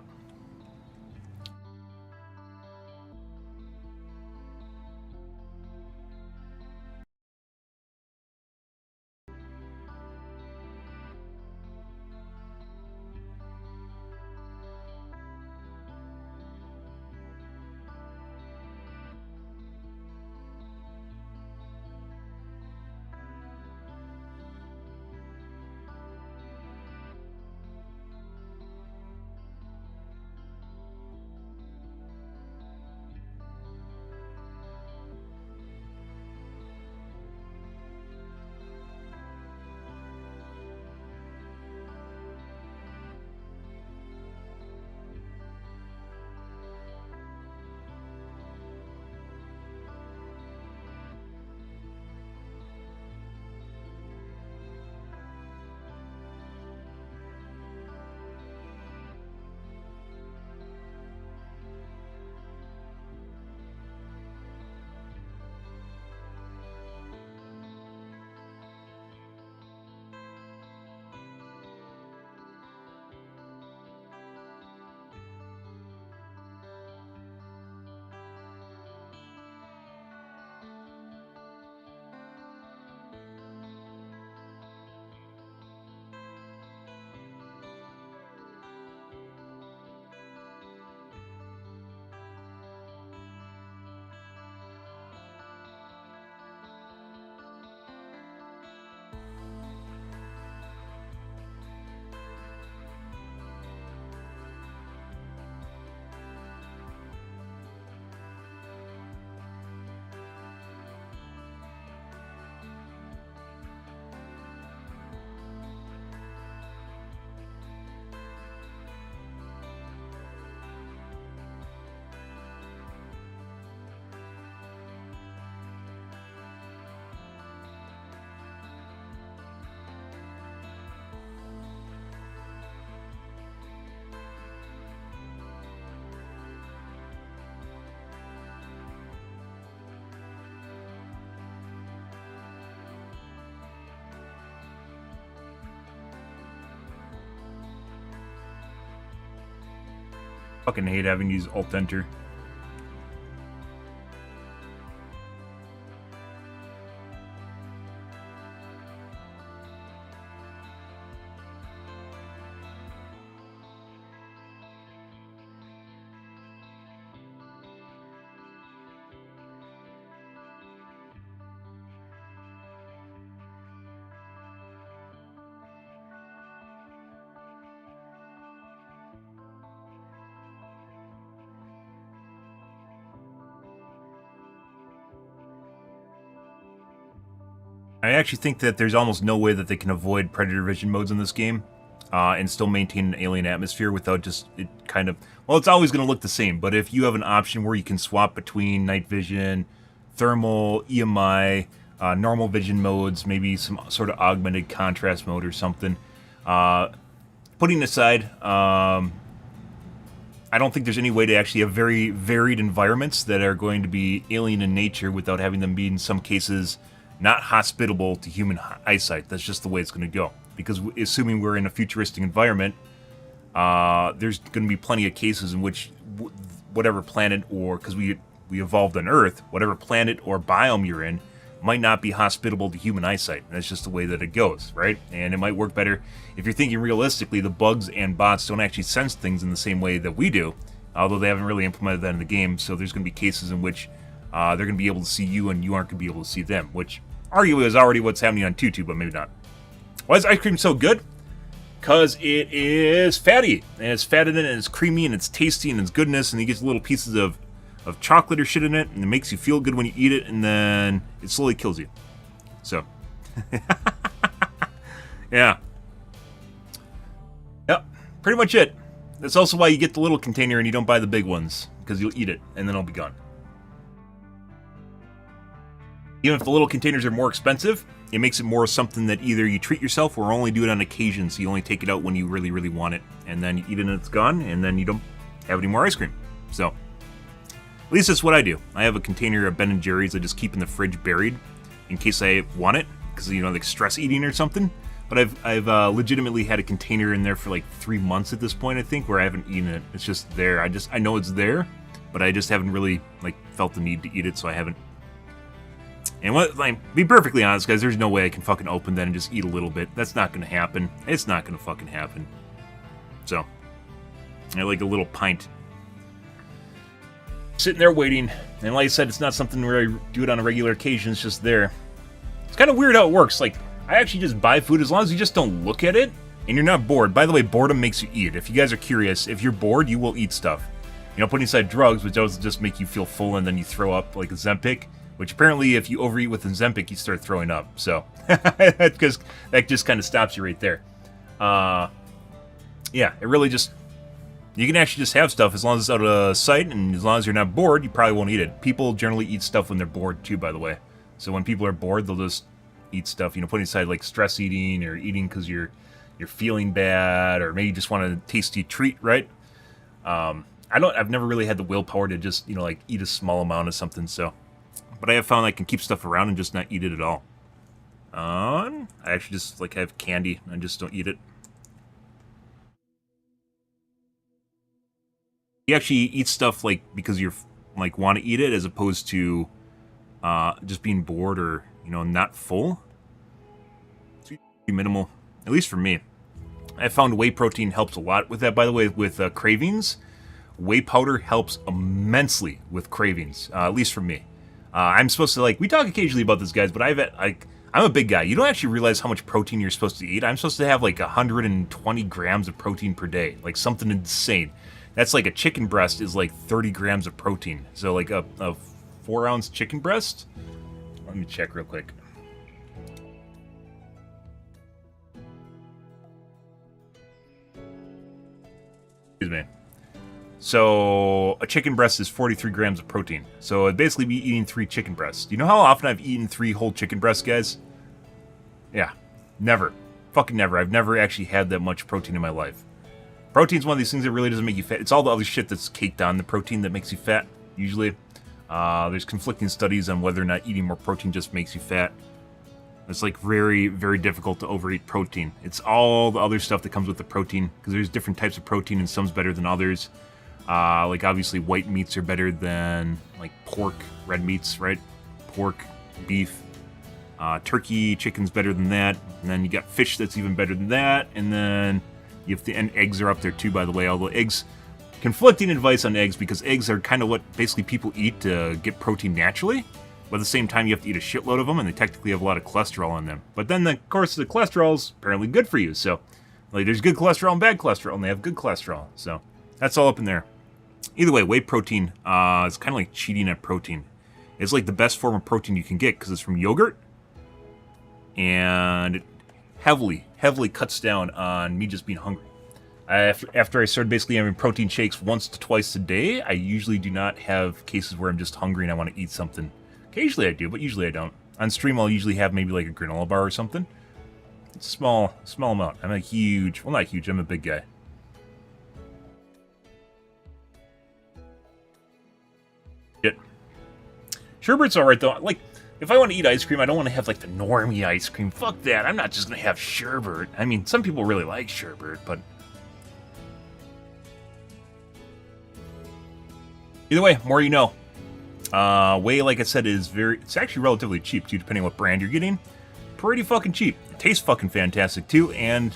Fucking hate having to use Alt-Enter. I actually think that there's almost no way that they can avoid Predator Vision modes in this game and still maintain an alien atmosphere without just it kind of... Well, it's always going to look the same, but if you have an option where you can swap between night vision, thermal, EMI, normal vision modes, maybe some sort of augmented contrast mode or something, putting aside... I don't think there's any way to actually have very varied environments that are going to be alien in nature without having them be, in some cases, not hospitable to human eyesight. That's just the way it's going to go. Because assuming we're in a futuristic environment, there's going to be plenty of cases in which whatever planet, or because we evolved on Earth, whatever planet or biome you're in might not be hospitable to human eyesight. And that's just the way that it goes, right? And it might work better if you're thinking realistically. The bugs and bots don't actually sense things in the same way that we do, although they haven't really implemented that in the game. So there's going to be cases in which they're going to be able to see you and you aren't going to be able to see them, which arguably is already what's happening on YouTube, but maybe not. Why is ice cream so good? Because it is fatty, and it's fatted in, and it's creamy, and it's tasty, and it's goodness, and you get little pieces of chocolate or shit in it, and it makes you feel good when you eat it, and then it slowly kills you. So, yeah. Yep, pretty much it. That's also why you get the little container and you don't buy the big ones, because you'll eat it, and then it'll be gone. Even if the little containers are more expensive, it makes it more something that either you treat yourself or only do it on occasion, so you only take it out when you really, really want it, and then you eat it and it's gone, and then you don't have any more ice cream. So, at least that's what I do. I have a container of Ben & Jerry's I just keep in the fridge buried in case I want it, because, you know, like stress eating or something. But I've legitimately had a container in there for like 3 months at this point, I think, where I haven't eaten it. It's just there. I know it's there, but I just haven't really like felt the need to eat it, so I haven't. And be perfectly honest, guys, there's no way I can fucking open that and just eat a little bit. That's not gonna happen. It's not gonna fucking happen. So, I like a little pint. Sitting there waiting, and like I said, it's not something where I do it on a regular occasion, it's just there. It's kind of weird how it works. Like, I actually just buy food as long as you just don't look at it, and you're not bored. By the way, boredom makes you eat. If you guys are curious, if you're bored, you will eat stuff. You know, putting aside drugs, which does just make you feel full and then you throw up, like a Ozempic. Which apparently, if you overeat with Ozempic, you start throwing up. So, because that just kind of stops you right there. Yeah, it really just... You can actually just have stuff as long as it's out of sight, and as long as you're not bored, you probably won't eat it. People generally eat stuff when they're bored, too, by the way. So when people are bored, they'll just eat stuff. You know, putting aside, like, stress eating, or eating because you're feeling bad, or maybe you just want a tasty treat, right? I've never really had the willpower to just, you know, like, eat a small amount of something, so... But I have found I can keep stuff around and just not eat it at all. I actually just like have candy and just don't eat it. You actually eat stuff like because you're like want to eat it as opposed to just being bored or, you know, not full. It's pretty minimal, at least for me. I found whey protein helps a lot with that. By the way, with cravings, whey powder helps immensely with cravings, at least for me. I'm supposed to, like, we talk occasionally about this, guys, but I'm a big guy. You don't actually realize how much protein you're supposed to eat. I'm supposed to have, like, 120 grams of protein per day. Like, something insane. That's like a chicken breast is, like, 30 grams of protein. So, like, a 4-ounce chicken breast? Let me check real quick. Excuse me. So, a chicken breast is 43 grams of protein. So, I'd basically be eating 3 chicken breasts. Do you know how often I've eaten 3 whole chicken breasts, guys? Yeah. Never. Fucking never. I've never actually had that much protein in my life. Protein's one of these things that really doesn't make you fat. It's all the other shit that's caked on the protein that makes you fat, usually. There's conflicting studies on whether or not eating more protein just makes you fat. It's like very, very difficult to overeat protein. It's all the other stuff that comes with the protein, because there's different types of protein and some's better than others. Like, obviously, white meats are better than, like, pork, red meats, right? Pork, beef, turkey, chicken's better than that. And then you got fish that's even better than that. And then you have and eggs are up there, too, by the way. Although eggs, conflicting advice on eggs, because eggs are kind of what basically people eat to get protein naturally. But at the same time, you have to eat a shitload of them, and they technically have a lot of cholesterol in them. But then, of course, the cholesterol is apparently good for you. So, like, there's good cholesterol and bad cholesterol, and they have good cholesterol. So, that's all up in there. Either way, whey protein is kind of like cheating at protein. It's like the best form of protein you can get because it's from yogurt. And it heavily cuts down on me just being hungry. After I started basically having protein shakes once to twice a day, I usually do not have cases where I'm just hungry and I want to eat something. Occasionally I do, but usually I don't. On stream, I'll usually have maybe like a granola bar or something. It's a small amount. I'm a huge, well, not huge, I'm a big guy. Shit. Sherbet's alright though. Like, if I want to eat ice cream, I don't want to have like the normie ice cream. Fuck that. I'm not just going to have sherbet. I mean, some people really like sherbet, but either way, more you know. Whey, like I said, it's actually relatively cheap, too, depending on what brand you're getting. Pretty fucking cheap. It tastes fucking fantastic, too, and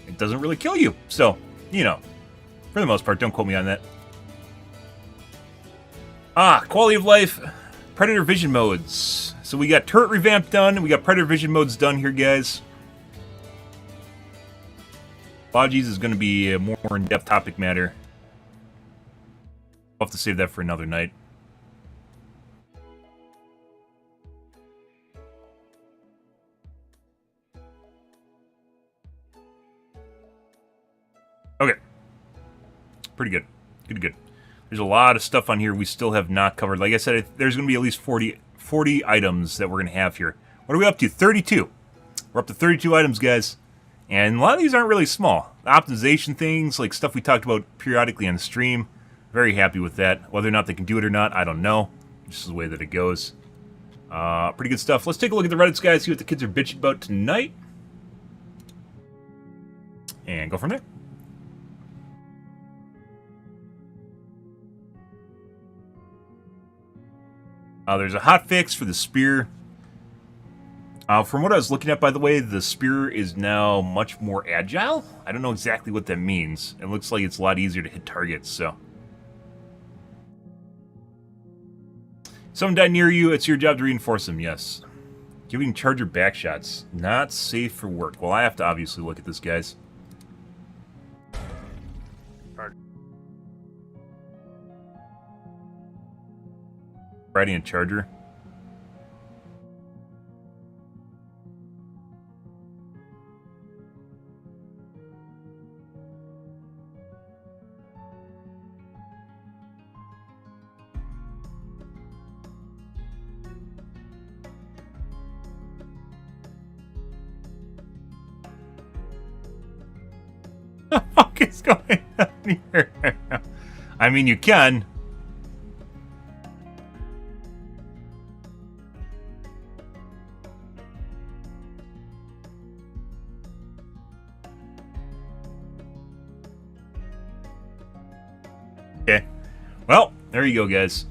it doesn't really kill you. So, you know, for the most part, don't quote me on that. Quality of life, Predator Vision modes. So we got turret revamp done, and we got Predator Vision modes done here, guys. Lodges is going to be a more in-depth topic matter. I'll have to save that for another night. Okay. Pretty good. Good. There's a lot of stuff on here we still have not covered. Like I said, there's going to be at least 40 items that we're going to have here. What are we up to? 32. We're up to 32 items, guys. And a lot of these aren't really small. Optimization things, like stuff we talked about periodically on the stream. Very happy with that. Whether or not they can do it or not, I don't know. Just the way that it goes. Pretty good stuff. Let's take a look at the Reddits, guys, see what the kids are bitching about tonight. And go from there. There's a hot fix for the spear. From what I was looking at, by the way, the spear is now much more agile. I don't know exactly what that means. It looks like it's a lot easier to hit targets, so. Someone died near you, it's your job to reinforce them, yes. Giving charger backshots. Not safe for work. Well, I have to obviously look at this, guys. Riding a charger. What the fuck is going on here? I mean, you can. Okay. Well, there you go, guys.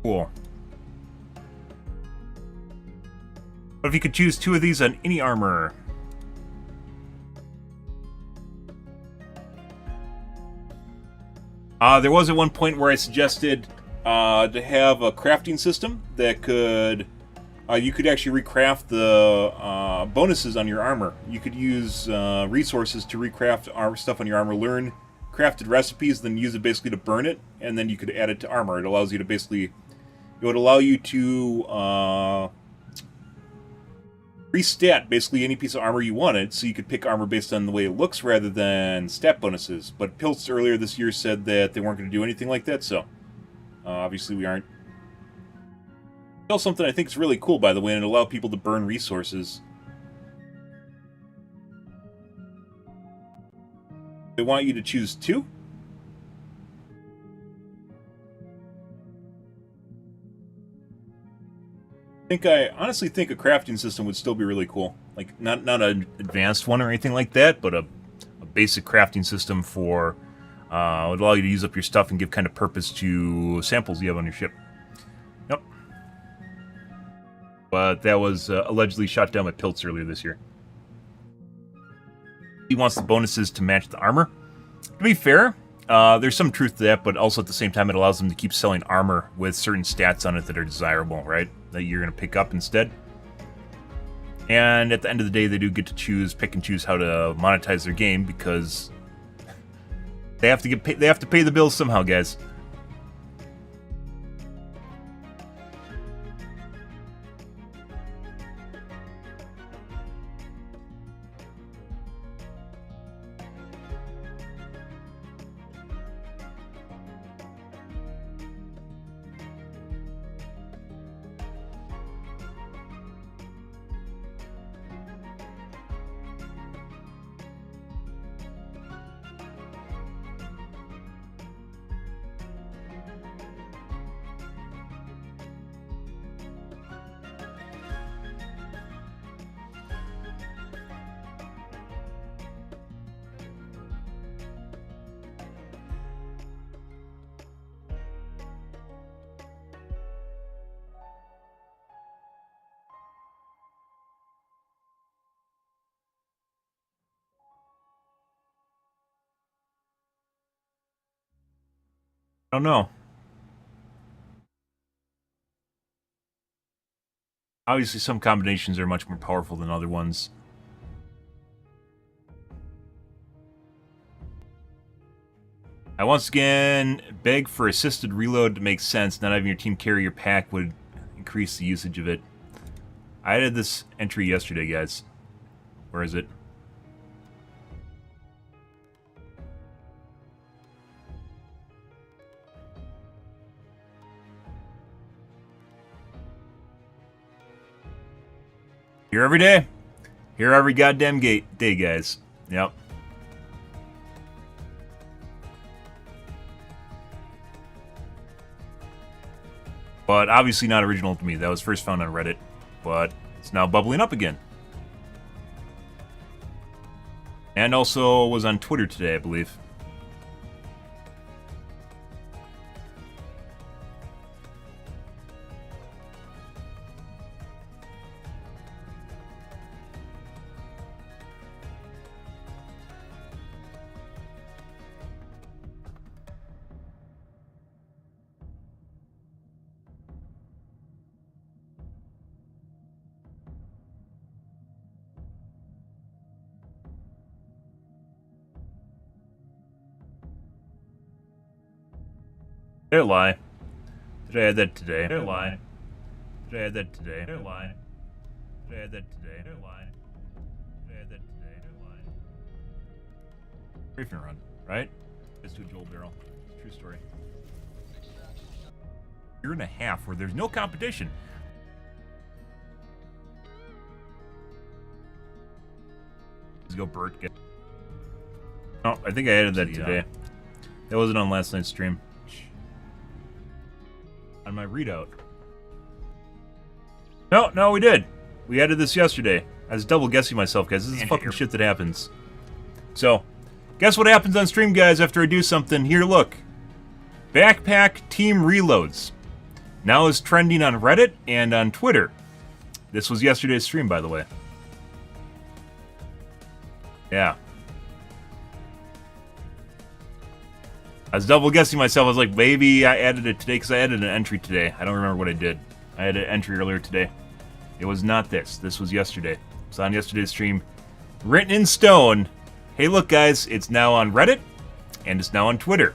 Cool. What if you could choose 2 of these on any armor? There was at one point where I suggested to have a crafting system that could... you could actually recraft the bonuses on your armor. You could use resources to recraft stuff on your armor, learn crafted recipes, then use it basically to burn it, and then you could add it to armor. It allows you to basically... It would allow you to restat basically any piece of armor you wanted, so you could pick armor based on the way it looks rather than stat bonuses. But Pilts earlier this year said that they weren't going to do anything like that, so obviously we aren't. Still something I think is really cool, by the way, and it allows people to burn resources. They want you to choose 2. I honestly think a crafting system would still be really cool. Like, not an advanced one or anything like that, but a basic crafting system for would allow you to use up your stuff and give kind of purpose to samples you have on your ship. Yep. But that was allegedly shot down by Pilts earlier this year. He wants the bonuses to match the armor. To be fair, there's some truth to that, but also at the same time it allows them to keep selling armor with certain stats on it that are desirable, right? That you're going to pick up instead. And at the end of the day, they do get to pick and choose how to monetize their game because they have to pay the bills somehow, guys. I don't know. Obviously, some combinations are much more powerful than other ones. I once again beg for assisted reload to make sense. Not having your team carry your pack would increase the usage of it. I added this entry yesterday, guys. Where is it? Here every day. Here every goddamn day, guys. Yep. But obviously not original to me. That was first found on Reddit. But it's now bubbling up again. And also was on Twitter today, I believe. Don't lie. Did I add that today? Don't lie. Did I add that today? Don't lie. Did I add that today? Don't lie. Did I add that today? Don't lie. Briefing run, right? It's to a Joel barrel. True story. Year and a half where there's no competition. Let's go, Bert. Oh, I think I added that today. That wasn't on last night's stream. On my readout. No, we did. We added this yesterday. I was double guessing myself, guys. This is fucking shit that happens. So, guess what happens on stream, guys, after I do something? Here, look. Backpack team reloads. Now is trending on Reddit and on Twitter. This was yesterday's stream, by the way. Yeah. I was double guessing myself. I was like, maybe I added it today because I added an entry today. I don't remember what I did. I had an entry earlier today. It was not this. This was yesterday. It's on yesterday's stream. Written in stone. Hey, look, guys. It's now on Reddit and it's now on Twitter.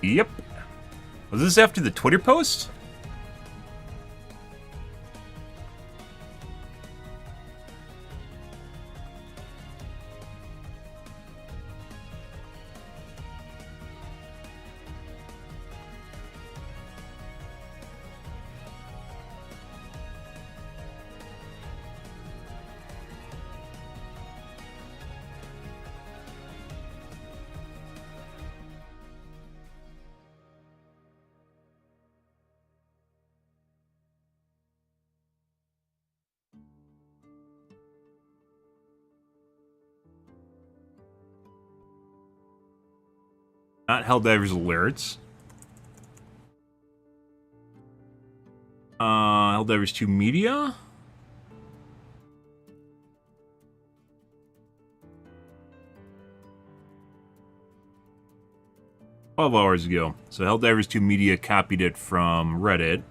Yep. Was this after the Twitter post? Not Helldivers alerts. Helldivers 2 media. $12 ago. So Helldivers 2 media copied it from Reddit.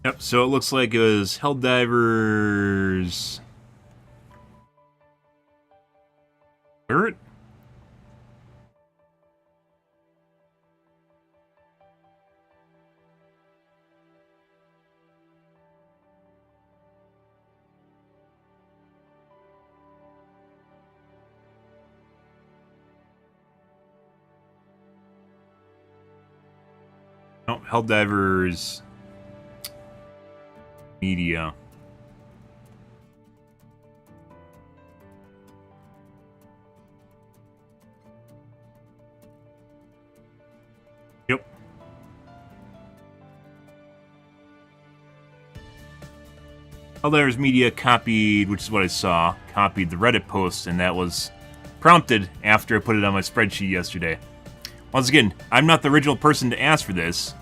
Yep, so it looks like it was Helldivers... Alert? No, Helldivers... media. Yep. Helldivers media copied, which is what I saw, copied the Reddit post, and that was prompted after I put it on my spreadsheet yesterday. Once again, I'm not the original person to ask for this.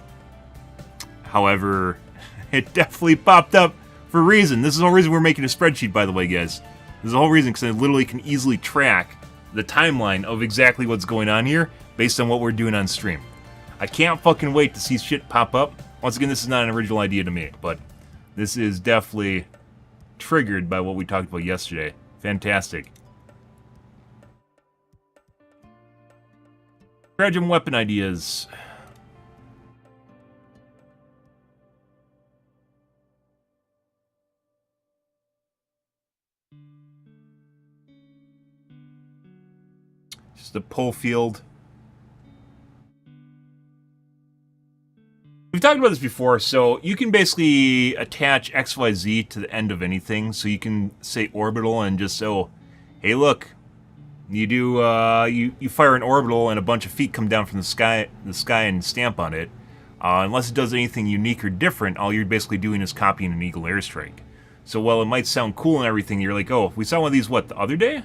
However, it definitely popped up for a reason. This is the whole reason we're making a spreadsheet, by the way, guys. This is the whole reason, because I literally can easily track the timeline of exactly what's going on here based on what we're doing on stream. I can't fucking wait to see shit pop up. Once again, this is not an original idea to me, but this is definitely triggered by what we talked about yesterday. Fantastic. Stratagem weapon ideas. The pull field. We've talked about this before, so you can basically attach XYZ to the end of anything. So you can say orbital and just say, oh, hey, look, you do you fire an orbital and a bunch of feet come down from the sky and stamp on it. Unless it does anything unique or different, all you're basically doing is copying an Eagle airstrike. So while it might sound cool and everything, you're like, oh, we saw one of these what the other day.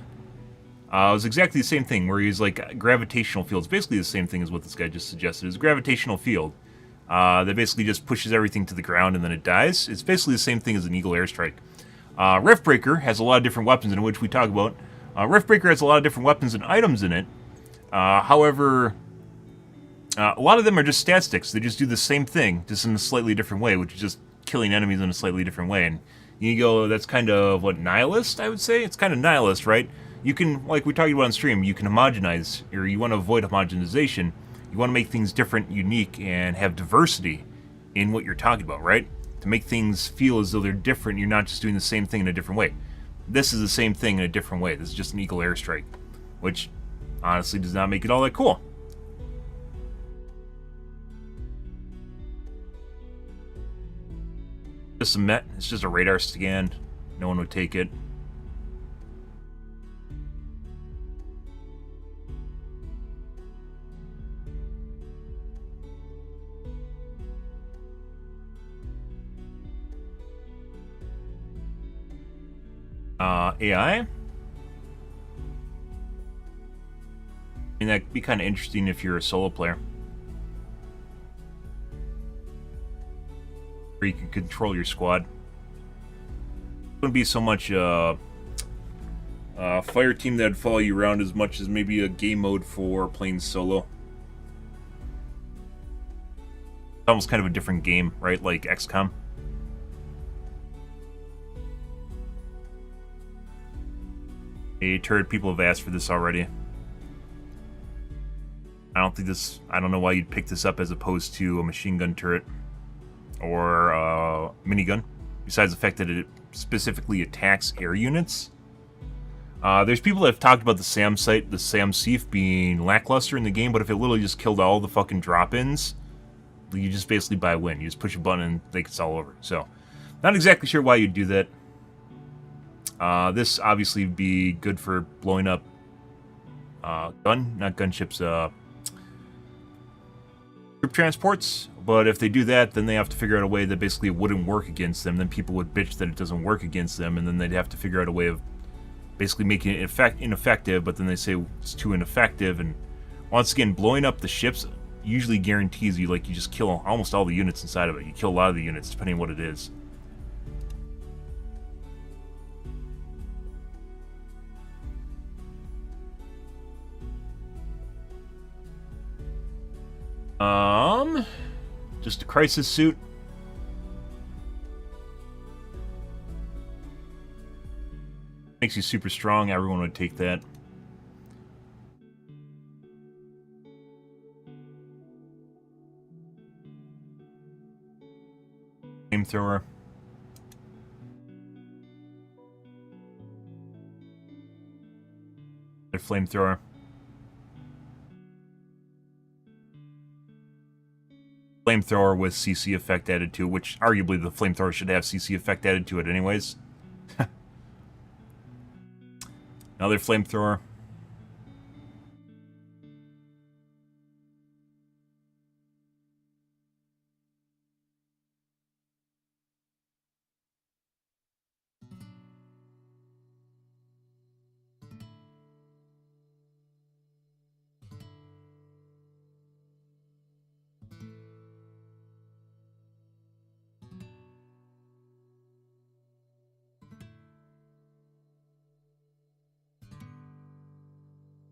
It was exactly the same thing, where he's like gravitational fields. Basically the same thing as what this guy just suggested. It's a gravitational field that basically just pushes everything to the ground and then it dies. It's basically the same thing as an Eagle airstrike. Riftbreaker has a lot of different weapons in which we talk about. Riftbreaker has a lot of different weapons and items in it. However, a lot of them are just stat sticks. They just do the same thing, just in a slightly different way, which is just killing enemies in a slightly different way. And you go, that's kind of, what, nihilist, I would say? It's kind of nihilist, right? You can, like we talked about on stream, you can homogenize, or you want to avoid homogenization. You want to make things different, unique, and have diversity in what you're talking about, right? To make things feel as though they're different, you're not just doing the same thing in a different way. This is the same thing in a different way. This is just an Eagle airstrike, which honestly does not make it all that cool. Just a Met, it's just a radar scan. No one would take it. AI? I mean, that'd be kind of interesting if you're a solo player. Or you can control your squad. It wouldn't be so much, what Fire team that'd follow you around as much as maybe a game mode for playing solo. Almost kind of a different game, right? Like XCOM. A turret, people have asked for this already. I don't know why you'd pick this up as opposed to a machine gun turret or a minigun, besides the fact that it specifically attacks air units. There's people that have talked about the SAM site, the SAM Seif being lackluster in the game, but if it literally just killed all the fucking drop-ins, you just basically buy a win. You just push a button and it's all over. So, not exactly sure why you'd do that. This obviously would be good for blowing up not gunships, troop transports, but if they do that, then they have to figure out a way that basically it wouldn't work against them. Then people would bitch that it doesn't work against them, and then they'd have to figure out a way of basically making it ineffective, but then they say it's too ineffective, and once again, blowing up the ships usually guarantees you, like, you just kill almost all the units inside of it. You kill a lot of the units, depending on what it is. Just a crisis suit. Makes you super strong. Everyone would take that. Flamethrower. Their flamethrower. Flamethrower with CC effect added to it, which arguably the flamethrower should have CC effect added to it anyways. Another flamethrower.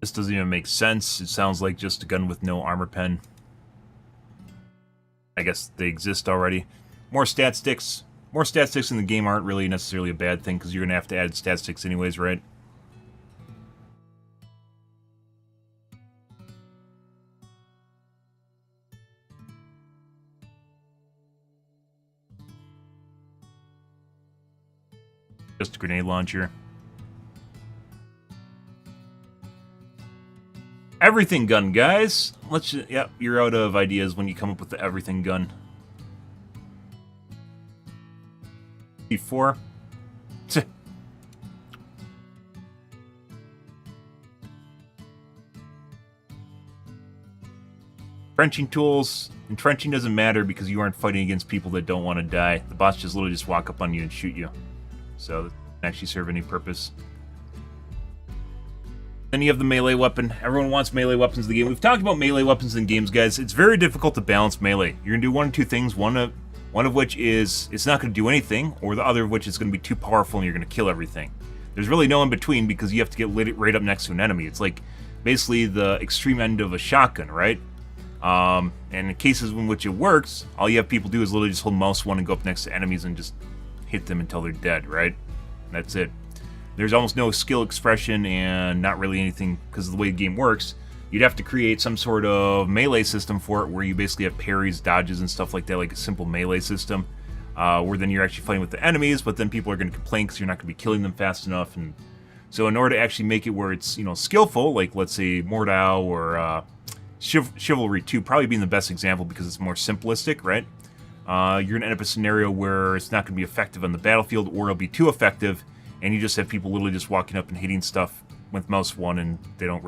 This doesn't even make sense. It sounds like just a gun with no armor pen. I guess they exist already. More stat sticks. More stat sticks in the game aren't really necessarily a bad thing, because you're going to have to add stat sticks anyways, right? Just a grenade launcher. Everything gun, guys. Yep, you're out of ideas when you come up with the everything gun. C4. Entrenching tools. Entrenching doesn't matter because you aren't fighting against people that don't want to die. The bots just literally just walk up on you and shoot you. So, it doesn't actually serve any purpose. Then you have the melee weapon. Everyone wants melee weapons in the game. We've talked about melee weapons in games, guys. It's very difficult to balance melee. You're going to do one of two things. One of which is it's not going to do anything, or the other of which is going to be too powerful and you're going to kill everything. There's really no in between because you have to get lit right up next to an enemy. It's like basically the extreme end of a shotgun, right? And in cases in which it works, all you have people do is literally just hold mouse 1 and go up next to enemies and just hit them until they're dead, right? That's it. There's almost no skill expression and not really anything because of the way the game works. You'd have to create some sort of melee system for it where you basically have parries, dodges, and stuff like that, like a simple melee system, where then you're actually fighting with the enemies, but then people are going to complain because you're not going to be killing them fast enough. And so in order to actually make it where it's, you know, skillful, like let's say Mordau or Chivalry 2 probably being the best example because it's more simplistic, right? You're going to end up in a scenario where it's not going to be effective on the battlefield, or it'll be too effective, and you just have people literally just walking up and hitting stuff with mouse 1, and they aren't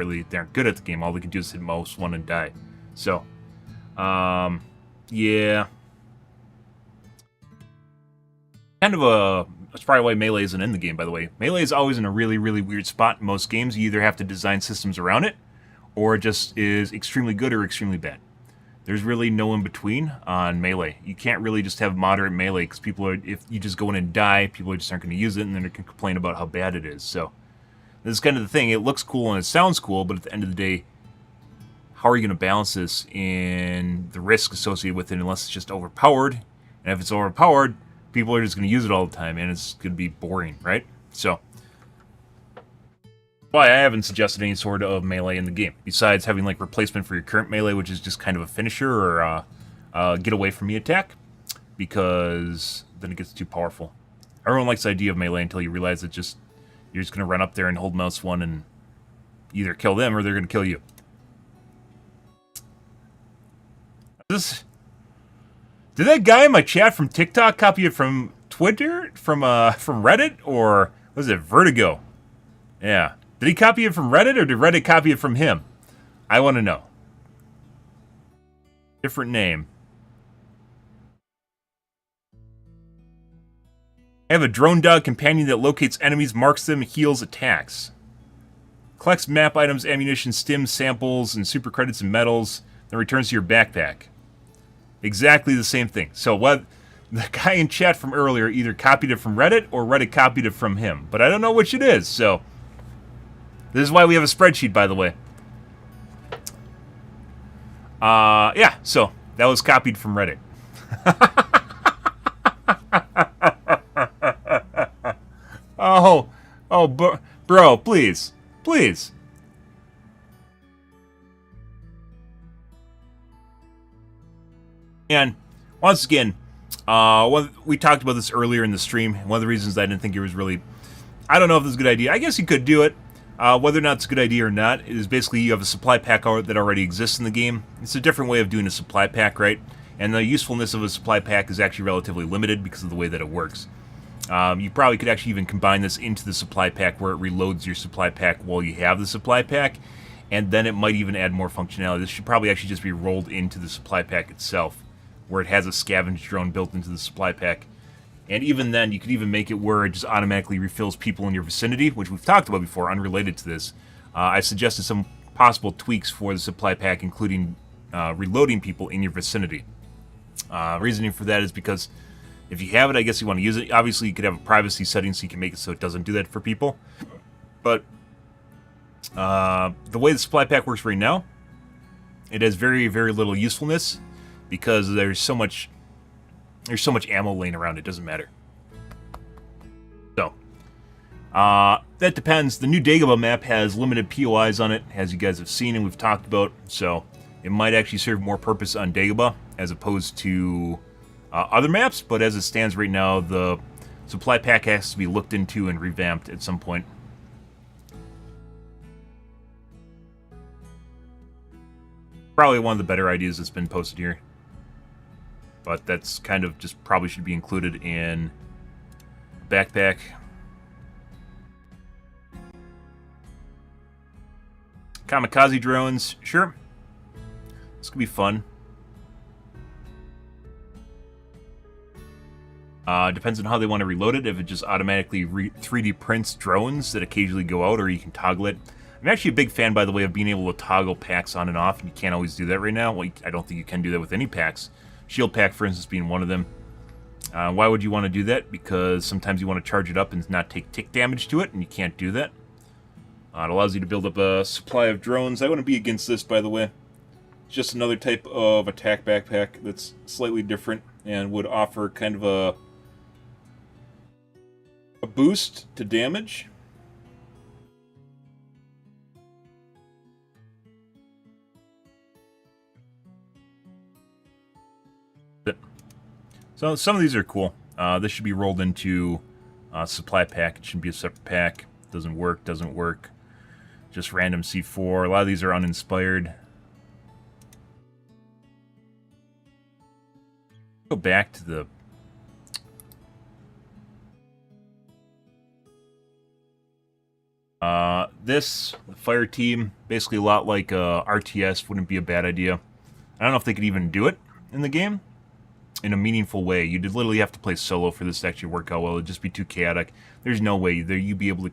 good at the game. All they can do is hit mouse 1 and die. So, yeah. That's probably why Melee isn't in the game, by the way. Melee is always in a really, really weird spot in most games. You either have to design systems around it, or it just is extremely good or extremely bad. There's really no in-between on Melee. You can't really just have moderate Melee, because if you just go in and die, people just aren't going to use it, and then they can complain about how bad it is. So, This is kind of the thing. It looks cool and it sounds cool, but at the end of the day, how are you going to balance this in the risk associated with it unless it's just overpowered? And if it's overpowered, people are just going to use it all the time, and it's going to be boring, right? So, why I haven't suggested any sort of melee in the game, besides having like replacement for your current melee, which is just kind of a finisher or get away from me attack, because then it gets too powerful. Everyone likes the idea of melee until you realize that you're just going to run up there and hold mouse 1 and either kill them or they're going to kill you. Did that guy in my chat from TikTok copy it from Twitter, from Reddit, or was it Vertigo? Yeah. Did he copy it from Reddit, or did Reddit copy it from him? I want to know. Different name. I have a drone dog companion that locates enemies, marks them, heals attacks. Collects map items, ammunition, stims, samples, and super credits and medals, then returns to your backpack. Exactly the same thing. So what the guy in chat from earlier either copied it from Reddit or Reddit copied it from him. But I don't know which it is, so this is why we have a spreadsheet, by the way. Yeah, so that was copied from Reddit. Bro, please. Please. And once again, we talked about this earlier in the stream. One of the reasons I didn't think it was really... I don't know if this is a good idea. I guess you could do it. Whether or not it's a good idea or not, it is basically you have a supply pack that already exists in the game. It's a different way of doing a supply pack, right? And the usefulness of a supply pack is actually relatively limited because of the way that it works. You probably could actually even combine this into the supply pack where it reloads your supply pack while you have the supply pack, and then it might even add more functionality. This should probably actually just be rolled into the supply pack itself, where it has a scavenge drone built into the supply pack. And even then, you could even make it where it just automatically refills people in your vicinity, which we've talked about before, unrelated to this. I suggested some possible tweaks for the supply pack, including reloading people in your vicinity. Reasoning for that is because if you have it, I guess you want to use it. Obviously, you could have a privacy setting so you can make it so it doesn't do that for people. But the way the supply pack works right now, it has very, very little usefulness because there's so much ammo laying around, it doesn't matter. So, that depends. The new Dagobah map has limited POIs on it, as you guys have seen and we've talked about, so it might actually serve more purpose on Dagobah as opposed to other maps, but as it stands right now, the supply pack has to be looked into and revamped at some point. Probably one of the better ideas that's been posted here. But that's kind of just probably should be included in backpack. Kamikaze drones, sure. This could be fun. Depends on how they want to reload it. If it just automatically 3D prints drones that occasionally go out, or you can toggle it. I'm actually a big fan, by the way, of being able to toggle packs on and off. And you can't always do that right now. Well, I don't think you can do that with any packs. Shield pack, for instance, being one of them. Why would you want to do that? Because sometimes you want to charge it up and not take tick damage to it, and you can't do that. It allows you to build up a supply of drones. I wouldn't be against this, by the way. It's just another type of attack backpack that's slightly different and would offer kind of a boost to damage. So some of these are cool. This should be rolled into supply pack. It shouldn't be a separate pack. Doesn't work. Just random C4. A lot of these are uninspired. Go back to the... the fire team, basically a lot like RTS, wouldn't be a bad idea. I don't know if they could even do it in the game in a meaningful way. You'd literally have to play solo for this to actually work out well. It'd just be too chaotic. There's no way you'd be able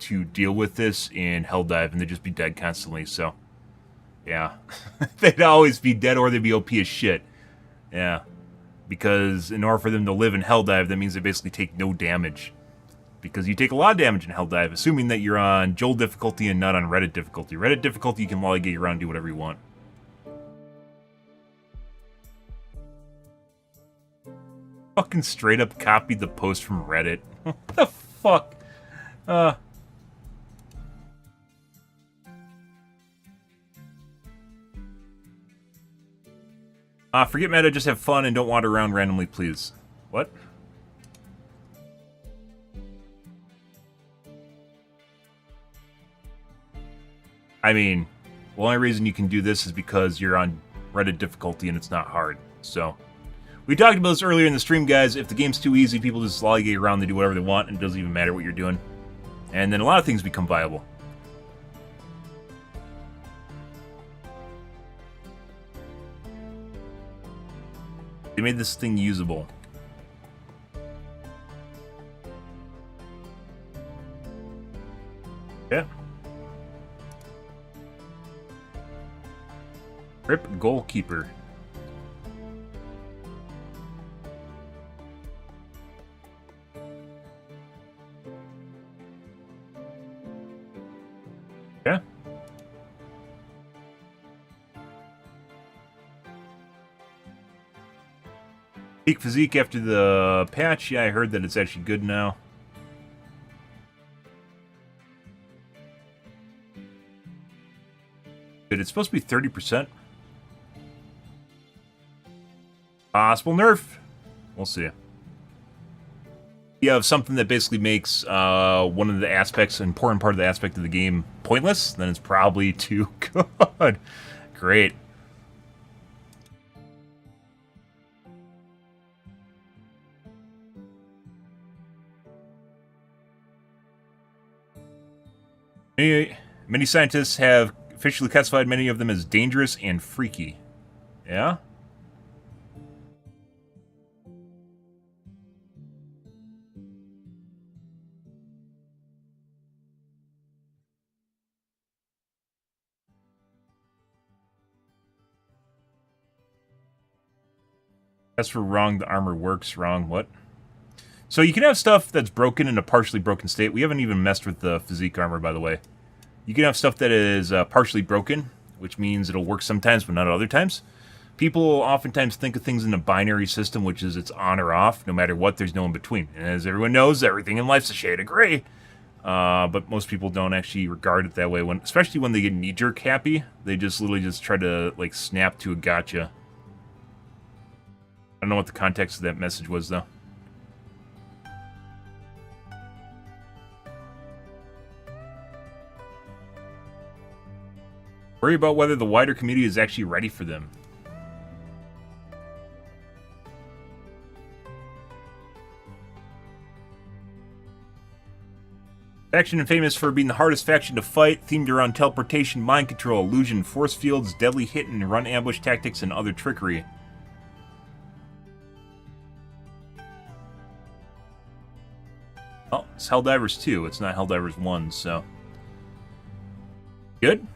to deal with this in Helldive, and they'd just be dead constantly, so... yeah. They'd always be dead, or they'd be OP as shit. Yeah. Because in order for them to live in Helldive, that means they basically take no damage. because you take a lot of damage in Helldive, assuming that you're on Joel difficulty and not on Reddit difficulty. Reddit difficulty, you can lollygate around and do whatever you want. Fucking straight up copied the post from Reddit. What the fuck? Forget meta, just have fun and don't wander around randomly, please. What? I mean, the only reason you can do this is because you're on Reddit difficulty and it's not hard. So, we talked about this earlier in the stream, guys. If the game's too easy, people just lollygate around, they do whatever they want, and it doesn't even matter what you're doing. And then a lot of things become viable. They made this thing usable. Yeah. Rip goalkeeper. Yeah. Peak physique after the patch. Yeah, I heard that it's actually good now. Good. It's supposed to be 30%. Possible nerf. We'll see. You have something that basically makes one of the aspects, an important part of the aspect of the game, pointless, then it's probably too good. Great. Many scientists have officially classified many of them as dangerous and freaky. Yeah? As for wrong, the armor works. Wrong, what? So you can have stuff that's broken in a partially broken state. We haven't even messed with the physique armor, by the way. You can have stuff that is partially broken, which means it'll work sometimes, but not other times. People oftentimes think of things in a binary system, which is it's on or off. No matter what, there's no in between. And as everyone knows, everything in life's a shade of gray. But most people don't actually regard it that way, especially when they get knee-jerk happy. They just literally just try to like snap to a gotcha. I don't know what the context of that message was, though. Worry about whether the wider community is actually ready for them. Faction and famous for being the hardest faction to fight, themed around teleportation, mind control, illusion, force fields, deadly hit and run ambush tactics, and other trickery. Oh, it's Helldivers 2. It's not Helldivers 1, so... Good?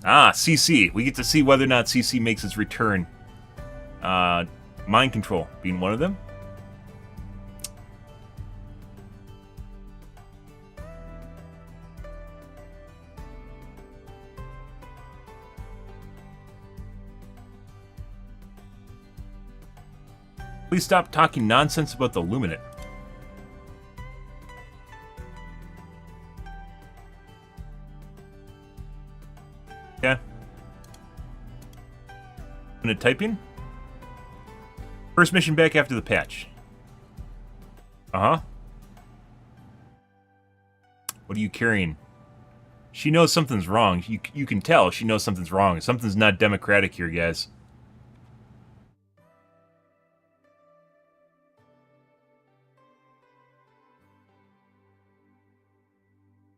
Ah, CC. We get to see whether or not CC makes its return. Mind control being one of them. Please stop talking nonsense about the Luminate. Yeah. Luminate typing. First mission back after the patch. Uh-huh. What are you carrying? She knows something's wrong. You can tell she knows something's wrong. Something's not democratic here, guys.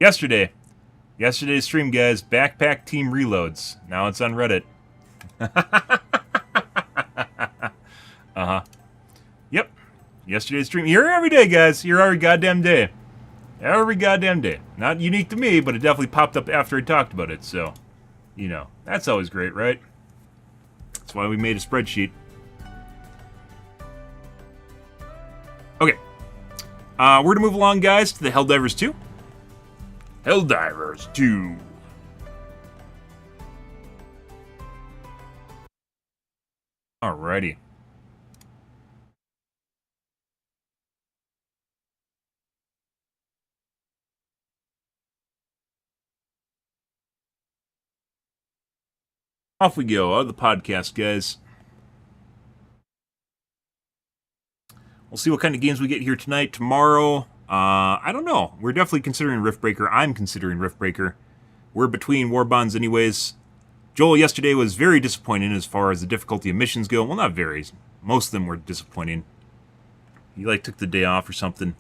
Yesterday's stream, guys. Backpack team reloads. Now it's on Reddit. Uh-huh. Yep. Yesterday's stream. You're here every day, guys. You're every goddamn day. Every goddamn day. Not unique to me, but it definitely popped up after I talked about it, so... You know. That's always great, right? That's why we made a spreadsheet. Okay. We're going to move along, guys, to the Helldivers 2. Helldivers 2. Alrighty. Off we go. Out of the podcast, guys. We'll see what kind of games we get here tonight, tomorrow. I don't know. We're definitely considering Riftbreaker. I'm considering Riftbreaker. We're between war bonds anyways. Joel yesterday was very disappointing as far as the difficulty of missions go. Well, not very. Most of them were disappointing. He, like, took the day off or something.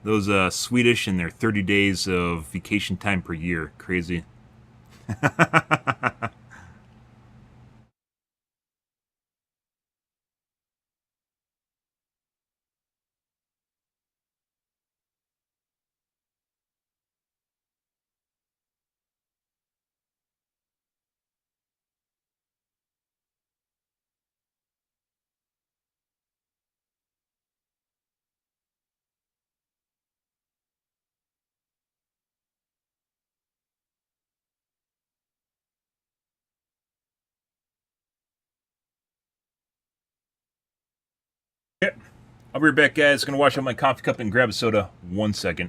Those Swedish and their 30 days of vacation time per year. Crazy. Okay. I'll be right back, guys. Gonna wash out my coffee cup and grab a soda. 1 second.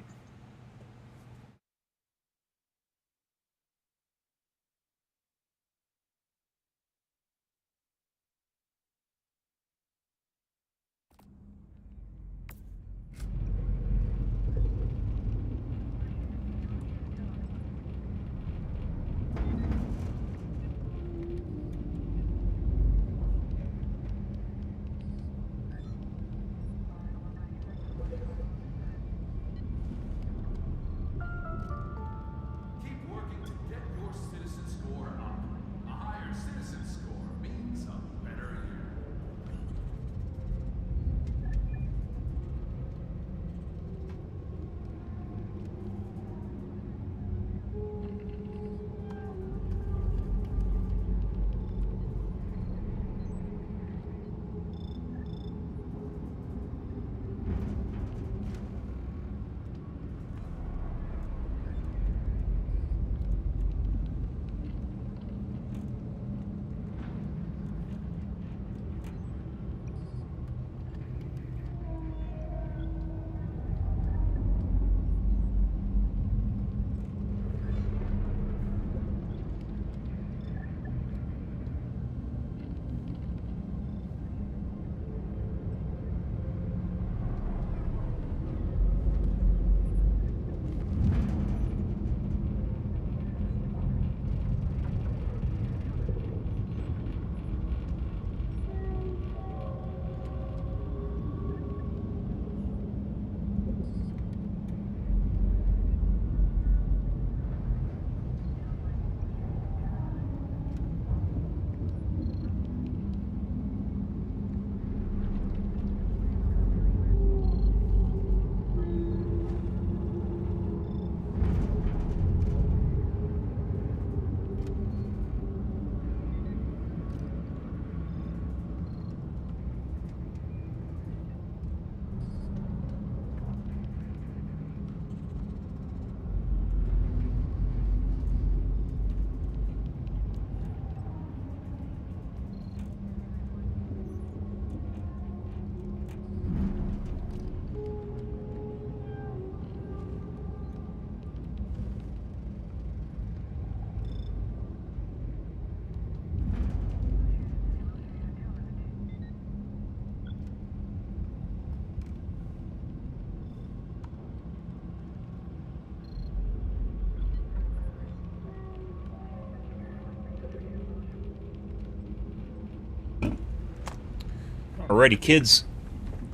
Alrighty, kids.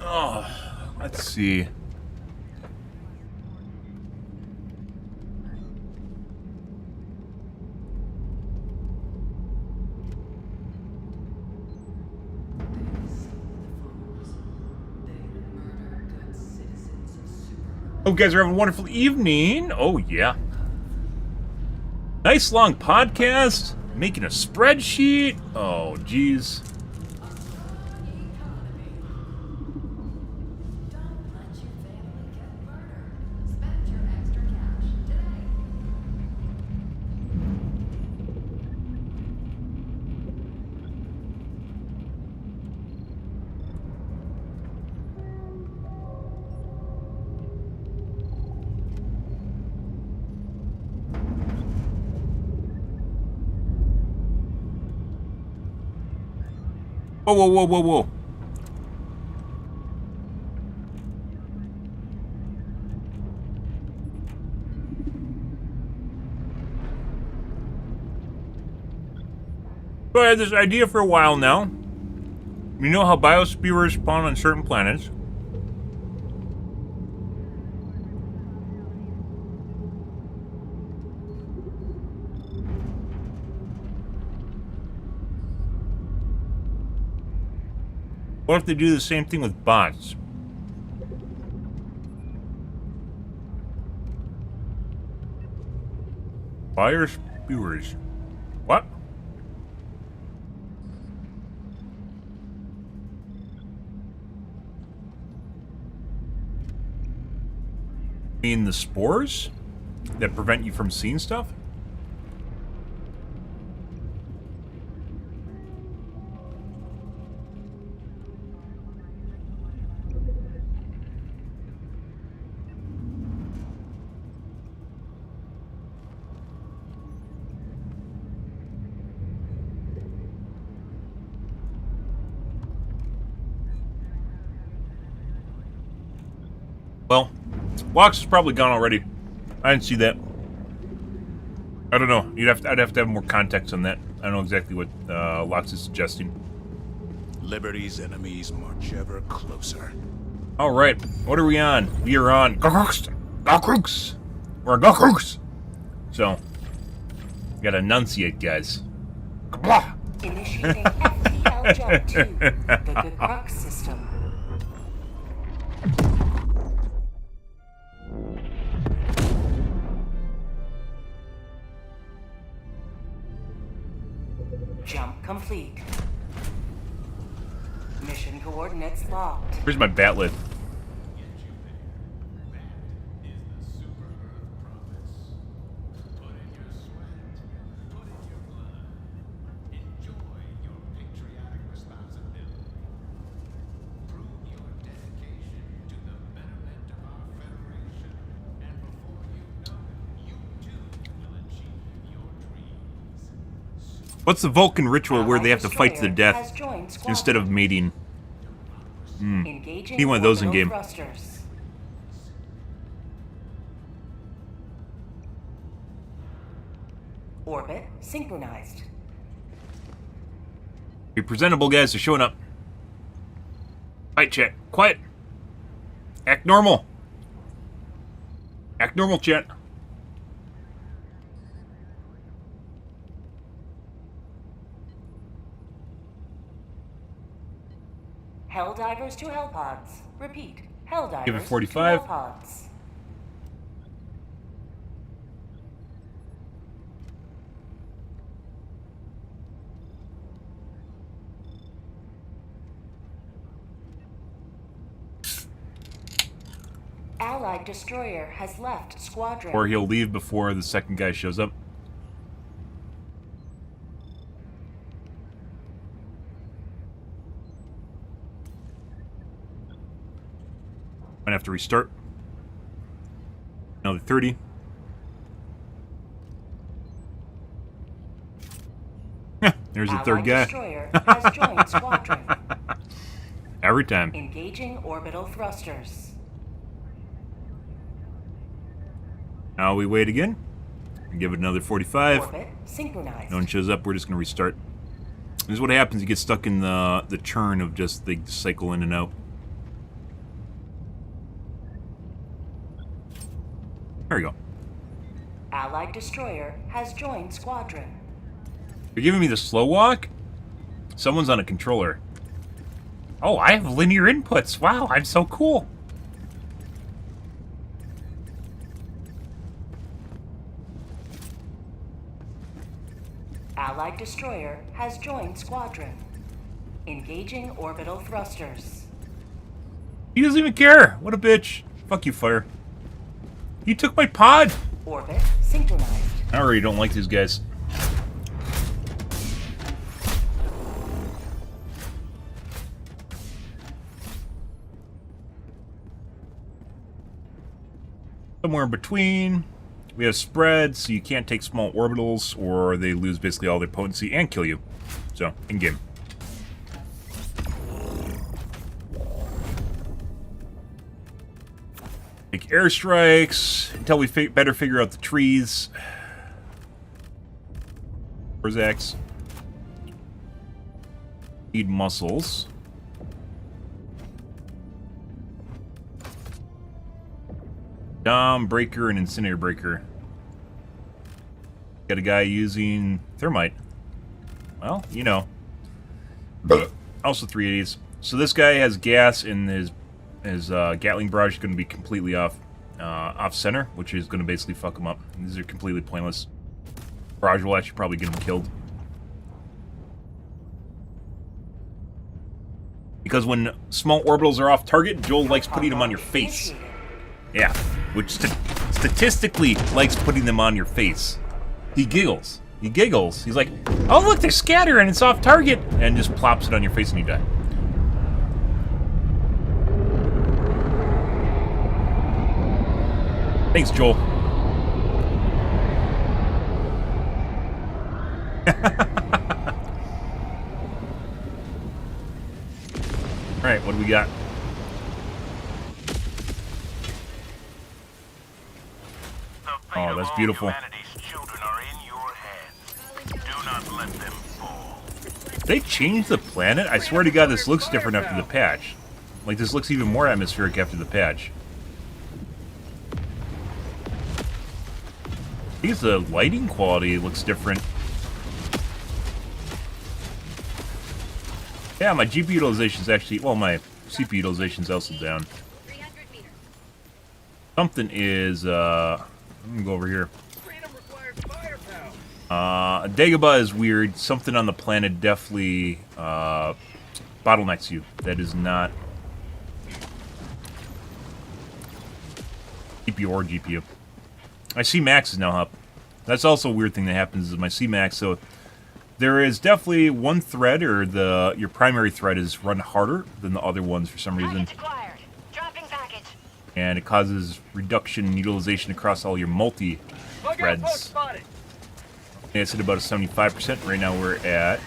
Oh, let's see. Hope you guys are having a wonderful evening. Oh, yeah. Nice long podcast. Making a spreadsheet. Oh, geez. Whoa, whoa, whoa, whoa, whoa. So I had this idea for a while now. You know how biospheres spawn on certain planets? What if they do the same thing with bots? Biospheres. What? The spores that prevent you from seeing stuff? Well, Lox is probably gone already. I didn't see that. I don't know. I'd have to have more context on that. I don't know exactly what Lox is suggesting. Liberty's enemies march ever closer. All right, what are we on? We are on Gokruks. We're on Gokruks. So, we gotta enunciate, guys. Kablah! Initiating FTL jump to the Gokruks system. Jump complete. Mission coordinates locked. Where's my batleth? What's the Vulcan ritual where they have to fight to the death instead of mating? Need one of those in game. Orbit synchronized. Be presentable, guys. They're showing up. Quiet, chat. Quiet. Act normal. Act normal, chat. Helldivers to Hellpods. Repeat. Helldivers Give it 45. to Hellpods. Allied destroyer has left squadron. Or he'll leave before the second guy shows up. Might have to restart. Another 30. There's the third guy. Destroyer has joined squadron. Every time. Engaging orbital thrusters. Now we wait again. Give it another 45. Orbit synchronized. No one shows up. We're just going to restart. This is what happens. You get stuck in the churn of just they cycle in and out. There we go. Allied destroyer has joined squadron. You're giving me the slow walk? Someone's on a controller. Oh, I have linear inputs. Wow, I'm so cool. Allied destroyer has joined squadron. Engaging orbital thrusters. He doesn't even care. What a bitch. Fuck you, fire. He took my pod. Orbit synchronized. I already don't like these guys. Somewhere in between, we have spread, so you can't take small orbitals, or they lose basically all their potency and kill you. So, in game. Make airstrikes until we better figure out the trees. Where's X? Need muscles. Dom, breaker, and incinerator breaker. Got a guy using thermite. Well, you know. Also 380s. So this guy has gas in his Gatling barrage is going to be completely off center, which is going to basically fuck him up. These are completely pointless. Barrage will actually probably get him killed. Because when small orbitals are off target, Joel likes putting them on your face. Yeah, which statistically likes putting them on your face. He giggles. He giggles. He's like, oh look, they're scatter and it's off target, and just plops it on your face and you die. Thanks, Joel. Alright, what do we got? Oh, that's beautiful. They changed the planet? I swear to God, this looks different after the patch. Like, this looks even more atmospheric after the patch. I think the lighting quality looks different. Yeah, my GPU utilization is actually... Well, my CPU utilization is also down. Something is... I'm gonna go over here. Dagobah is weird. Something on the planet definitely bottlenecks you. That is not CPU or GPU. My Cmax is now up. That's also a weird thing that happens is my Cmax. So there is definitely one thread, or your primary thread is run harder than the other ones for some reason. And it causes reduction in utilization across all your multi-threads. Okay, it's at about a 75%. Right now we're at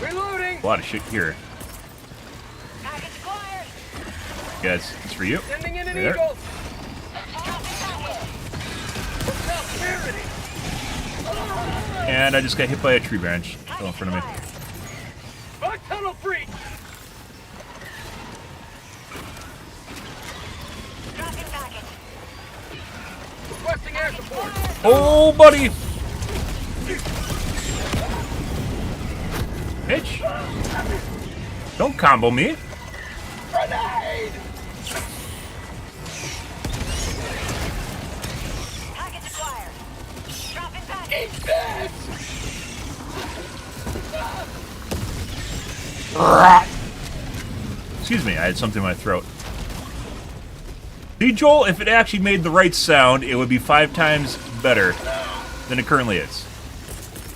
a lot of shit here. Guys, it's for you. There. And I just got hit by a tree branch. Fell in front of me. Tunnel breach. Requesting air support. Oh, buddy! Bitch! Don't combo me. Grenade. Package acquired. Dropping package. Eat this. Excuse me, I had something in my throat. See, Joel, if it actually made the right sound, it would be 5 times better than it currently is.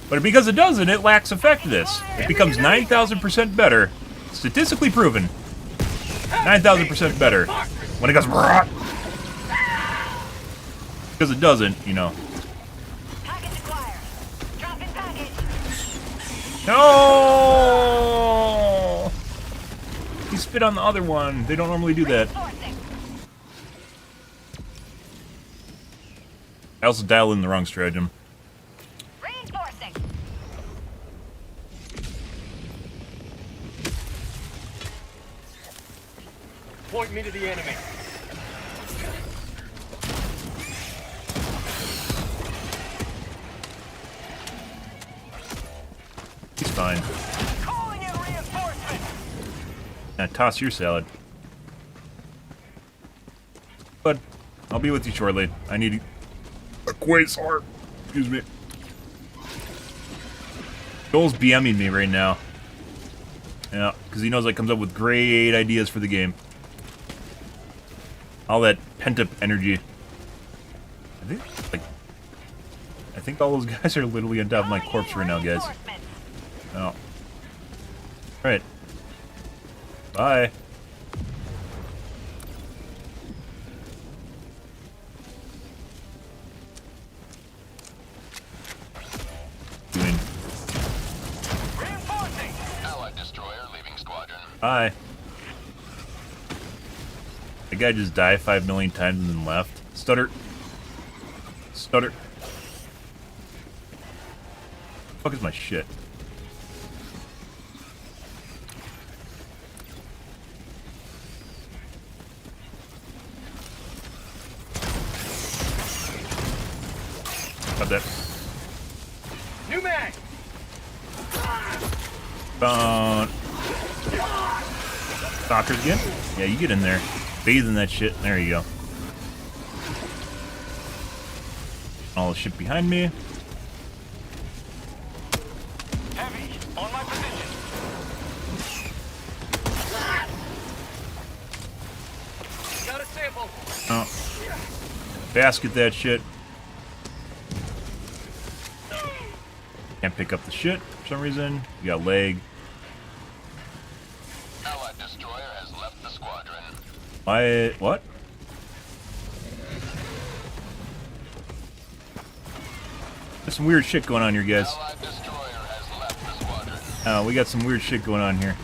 But because it doesn't, it lacks effectiveness. It becomes 9,000% better, statistically proven. 9,000% better when it goes. Because it doesn't, you know. No! He spit on the other one. They don't normally do that. I also dialed in the wrong stratagem. Reinforcing. Point me to the enemy. He's fine. Calling in reinforcement. Now toss your salad. But I'll be with you shortly. I need a quasar. Excuse me. Joel's BMing me right now. Yeah, because he knows that comes up with great ideas for the game. All that pent-up energy. I think all those guys are literally on top of my corpse right now, guys. Oh. Alright. Bye. Doing. Reinforcing. Allied destroyer leaving squadron. Bye. I guy just die 5 million times and then left? Stutter. Stutter. Fuck is my shit? Got that. New mag. Bone. Stalkers again? Yeah, you get in there. Bathe in that shit. There you go. All the shit behind me. Heavy on my position. Got a sample. Oh. Basket that shit. Can't pick up the shit for some reason. You got leg. Allied destroyer has left the squadron. What? There's some weird shit going on here, guys. Allied destroyer has left the squadron. Oh, we got some weird shit going on here.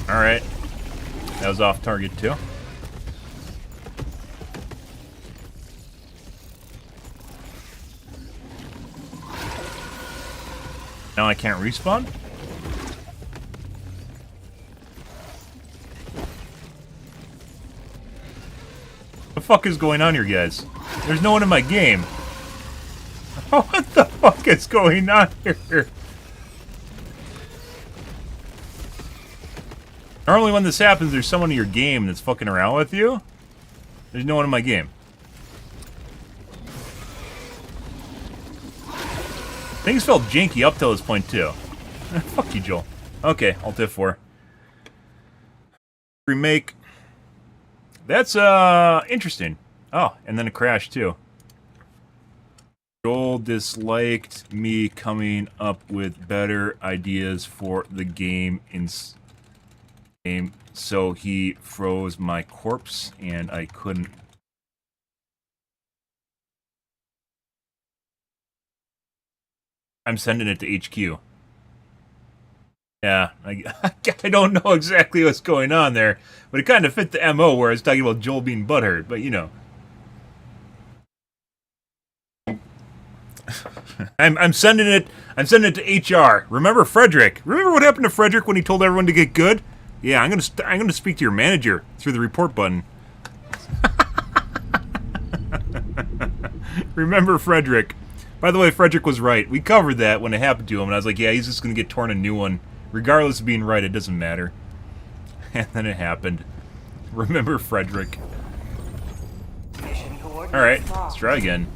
Alright. That was off target, too. Now I can't respawn? What the fuck is going on here, guys? There's no one in my game. What the fuck is going on here? Normally when this happens, there's someone in your game that's fucking around with you. There's no one in my game. Things felt janky up till this point, too. Fuck you, Joel. Okay, Alt F4. Remake. That's, interesting. Oh, and then a crash, too. Joel disliked me coming up with better ideas for the game so he froze my corpse, and I couldn't. I'm sending it to HQ. Yeah, I don't know exactly what's going on there, but it kind of fit the MO where I was talking about Joel being butthurt, but you know. I'm sending it to HR. Remember Frederick? Remember what happened to Frederick when he told everyone to get good? Yeah, I'm gonna speak to your manager through the report button. Remember Frederick? By the way, Frederick was right. We covered that when it happened to him, and I was like, yeah, he's just gonna get torn a new one. Regardless of being right, it doesn't matter. And then it happened. Remember Frederick. Alright, let's try again.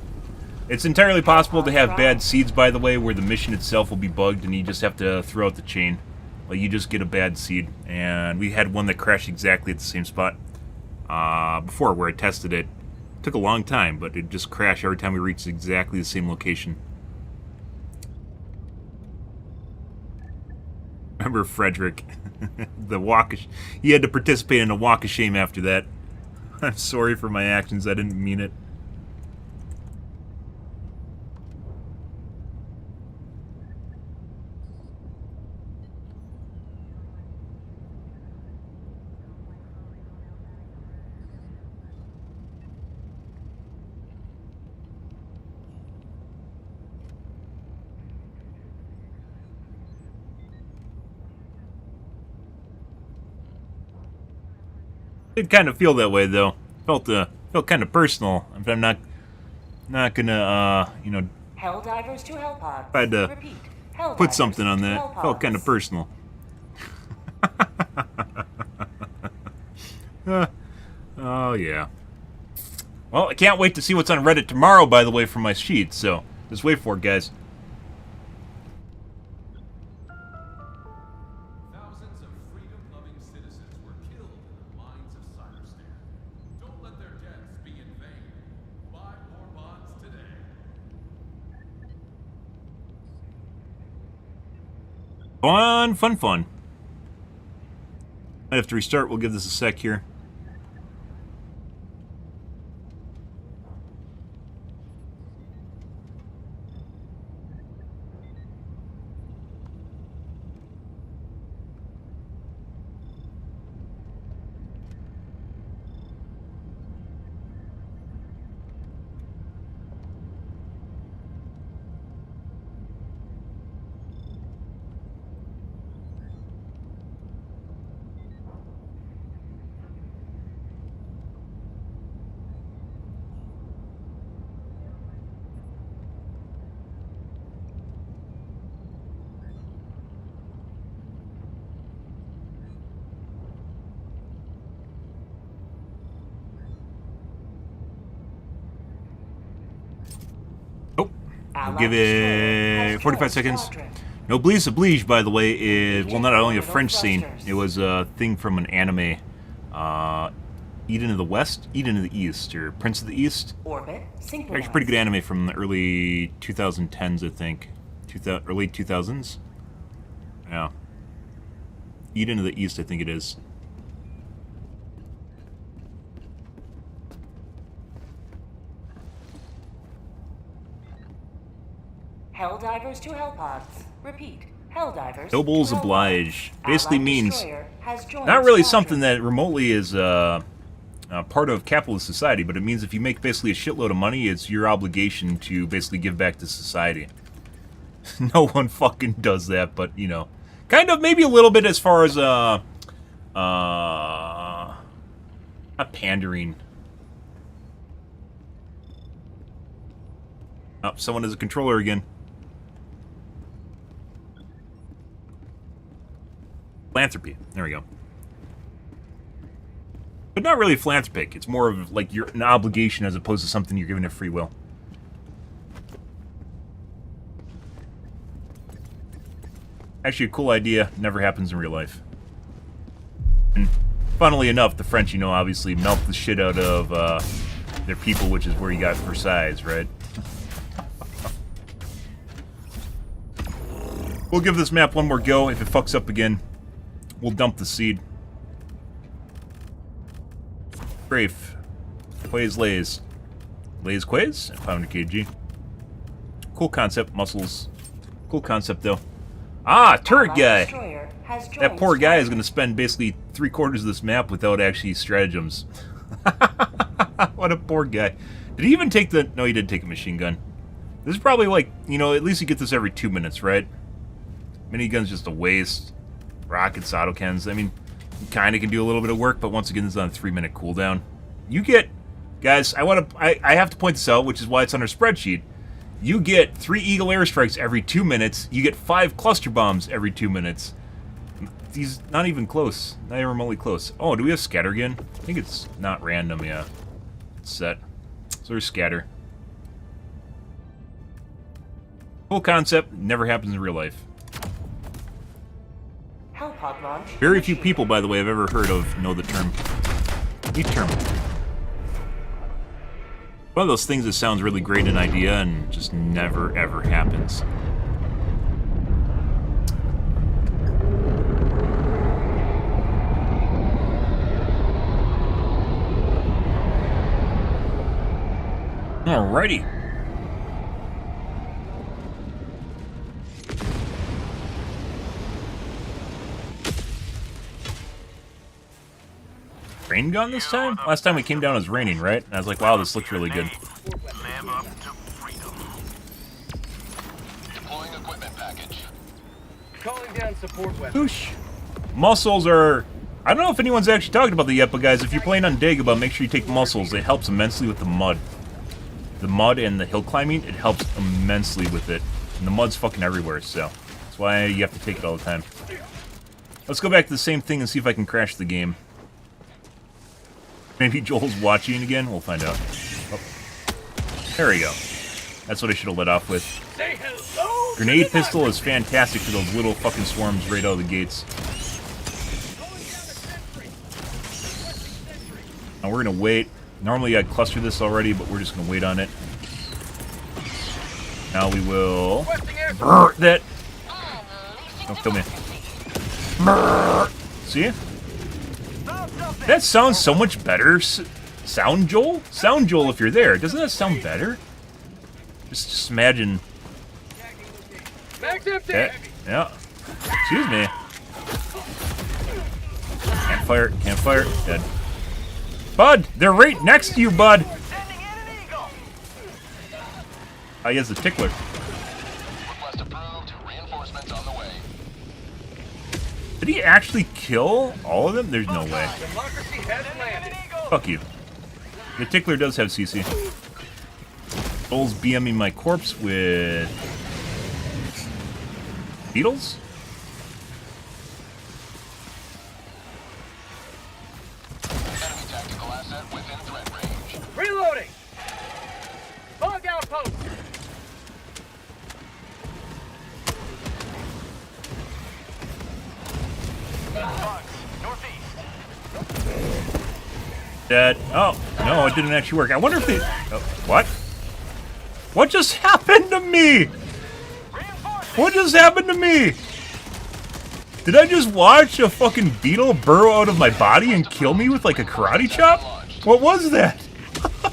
It's entirely possible to have bad seeds, by the way, where the mission itself will be bugged and you just have to throw out the chain. Like, you just get a bad seed. And we had one that crashed exactly at the same spot before, where I tested it. It took a long time, but it just crashed every time we reached exactly the same location. Remember Frederick. He had to participate in a walk of shame after that. I'm sorry for my actions, I didn't mean it. Did kind of feel that way though. Felt kind of personal. If I'm not gonna you know, Helldivers to Hellpods. if I had to Repeat. put Helldivers something on to that. Hellpods. Felt kind of personal. Oh yeah. Well, I can't wait to see what's on Reddit tomorrow, by the way, for my sheet. So just wait for it, guys. Thousands of freedom-loving citizens were killed in the mines of Cyberstan. Don't let their deaths be in vain. Buy more bonds today. Fun. Might have to restart. We'll give this a sec here. We'll give it 45 seconds. Noblesse Oblige, by the way, is, well, not only a French scene, it was a thing from an anime, Eden of the West, Eden of the East, or Prince of the East. Orbit synchronized. Actually, pretty good anime from the early 2010s, I think. Early 2000s? Yeah. Eden of the East, I think it is. Helldivers to Hellpods. Repeat. Helldivers. Nobles to Hellpods. oblige. Basically Allied means destroyer has joined not really squadron. something that remotely is part of capitalist society, but it means if you make basically a shitload of money, it's your obligation to basically give back to society. No one fucking does that, but, you know, kind of maybe a little bit as far as not pandering. Oh, someone has a controller again. Philanthropy. There we go. But not really philanthropic. It's more of like an obligation as opposed to something you're giving of free will. Actually, a cool idea. Never happens in real life. And funnily enough, the French, you know, obviously melt the shit out of their people, which is where you got Versailles, right? We'll give this map one more go. If it fucks up again, we'll dump the seed. Grafe. Quays lays. Lays quays? 500 kg. Cool concept. Muscles. Cool concept, though. Ah, turret Allied guy! destroyer has That joined poor guy is squadron. going to spend basically 3/4 of this map without actually stratagems. What a poor guy. Did he even take the... No, he did take a machine gun. This is probably like, you know, at least you get this every 2 minutes, right? Minigun's just a waste. Rockets, autocans. I mean, you kind of can do a little bit of work, but once again, it's on a 3-minute cooldown. You get... Guys, I have to point this out, which is why it's on our spreadsheet. You get 3 Eagle airstrikes every 2 minutes. You get 5 cluster bombs every 2 minutes. These not even close. Not even remotely close. Oh, do we have scatter again? I think it's not random, yeah. It's set. So there's scatter. Cool concept. Never happens in real life. Hellpod launch. Very few people, by the way, I've ever heard of know the term. Neat term. One of those things that sounds really great in idea and just never, ever happens. Alrighty. Rain gun this time? Last time we came down it was raining, right? And I was like, wow, this looks really good. Live up to freedom. Deploying equipment package. Calling down support weapons. Whoosh. Muscles are... I don't know if anyone's actually talked about that yet, but guys, if you're playing on Dagobah, make sure you take muscles. It helps immensely with the mud. The mud and the hill climbing, it helps immensely with it. And the mud's fucking everywhere, so that's why you have to take it all the time. Let's go back to the same thing and see if I can crash the game. Maybe Joel's watching again? We'll find out. Oh. There we go. That's what I should have let off with. Say hello. Grenade pistol is fantastic for those little fucking swarms right out of the gates. Now we're gonna wait. Normally I'd cluster this already, but we're just gonna wait on it. Now we will... Brrr, that... Don't kill me. Brrr. See? That sounds so much better. Sound Joel? Sound Joel if you're there. Doesn't that sound better? Just imagine... Mag's empty. Yeah. Excuse me. Can't fire. Can't fire. Dead. Bud! They're right next to you, bud! Sending in an eagle. Oh, he has a tickler. Request approved. Reinforcements on the way. Did he actually kill all of them? There's no way. Democracy has landed. Fuck you. The tickler does have CC. Bull's BMing my corpse with... beetles? Enemy tactical asset within threat range. Reloading. Bug outpost. Dead. Oh, no, it didn't actually work. I wonder if they... Oh, what? What just happened to me? What just happened to me? Did I just watch a fucking beetle burrow out of my body and kill me with like a karate chop? What was that?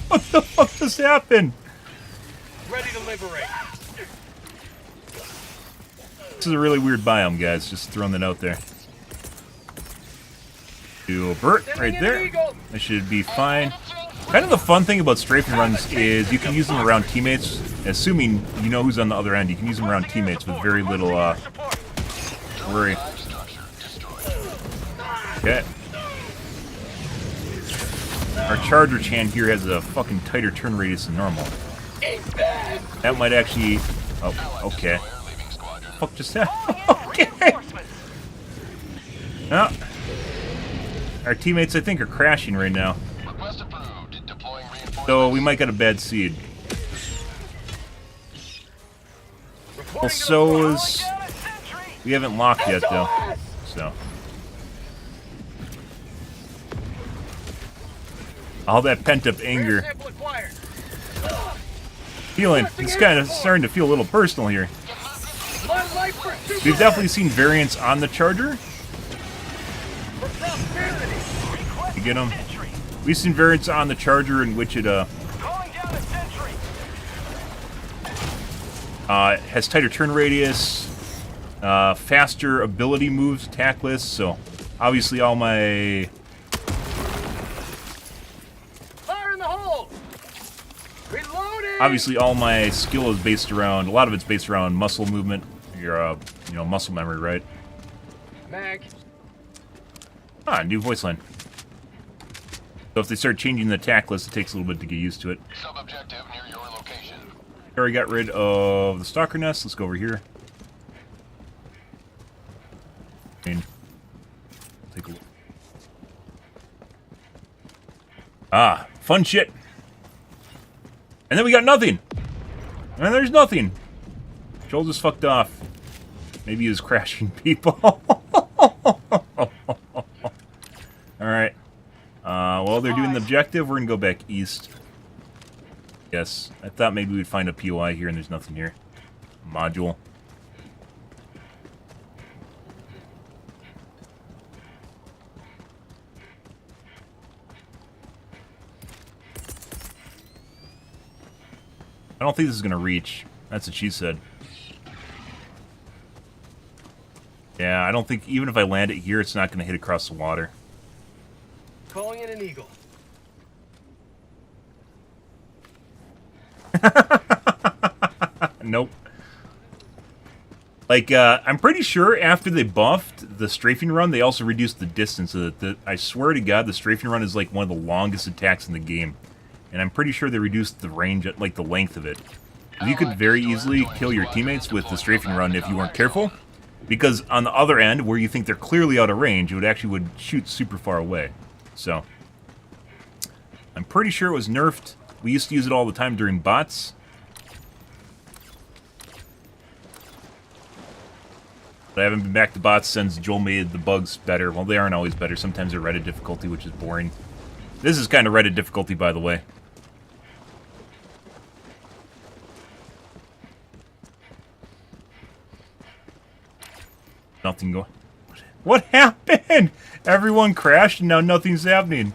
What the fuck just happened? Ready to liberate. This is a really weird biome, guys. Just throwing that out there. Do a Burt right there. That should be fine. Kind of the fun thing about strafing runs is you can use them around teammates, assuming you know who's on the other end. You can use them around teammates with very little worry. Okay. Our charger chan here has a fucking tighter turn radius than normal. That might actually... Oh, okay. Fuck just happened? Okay. Well, our teammates, I think, are crashing right now. So we might get a bad seed. Well, so is... We haven't locked yet, though. So... All that pent-up anger. Feeling... It's kind of starting to feel a little personal here. We've definitely seen variants on the charger. You get them? We've seen variants on the charger in which it has tighter turn radius, faster ability moves, attack list. So obviously all my skill is based around, a lot of it's based around muscle movement, your muscle memory, right? Mag. Ah, new voice line. So if they start changing the attack list, it takes a little bit to get used to it. Sub-objective near your location. We already got rid of the stalker nest. Let's go over here. Take a look. Ah, fun shit. And then we got nothing. And there's nothing. Joel just fucked off. Maybe he was crashing people. Alright. While they're doing the objective, we're gonna go back east. Yes, I thought maybe we'd find a POI here, and there's nothing here. Module. I don't think this is gonna reach. That's what she said. Yeah, I don't think, even if I land it here, it's not gonna hit across the water. Calling in an eagle. Nope. Like, I'm pretty sure after they buffed the strafing run, they also reduced the distance of it. I swear to God, the strafing run is like one of the longest attacks in the game. And I'm pretty sure they reduced the range, like the length of it. You could very easily kill your teammates with the strafing run if you weren't careful. Because on the other end, where you think they're clearly out of range, it would shoot super far away. So, I'm pretty sure it was nerfed. We used to use it all the time during bots. But I haven't been back to bots since Joel made the bugs better. Well, they aren't always better. Sometimes they're Reddit difficulty, which is boring. This is kind of Reddit difficulty, by the way. Nothing going... What happened? Everyone crashed and now nothing's happening.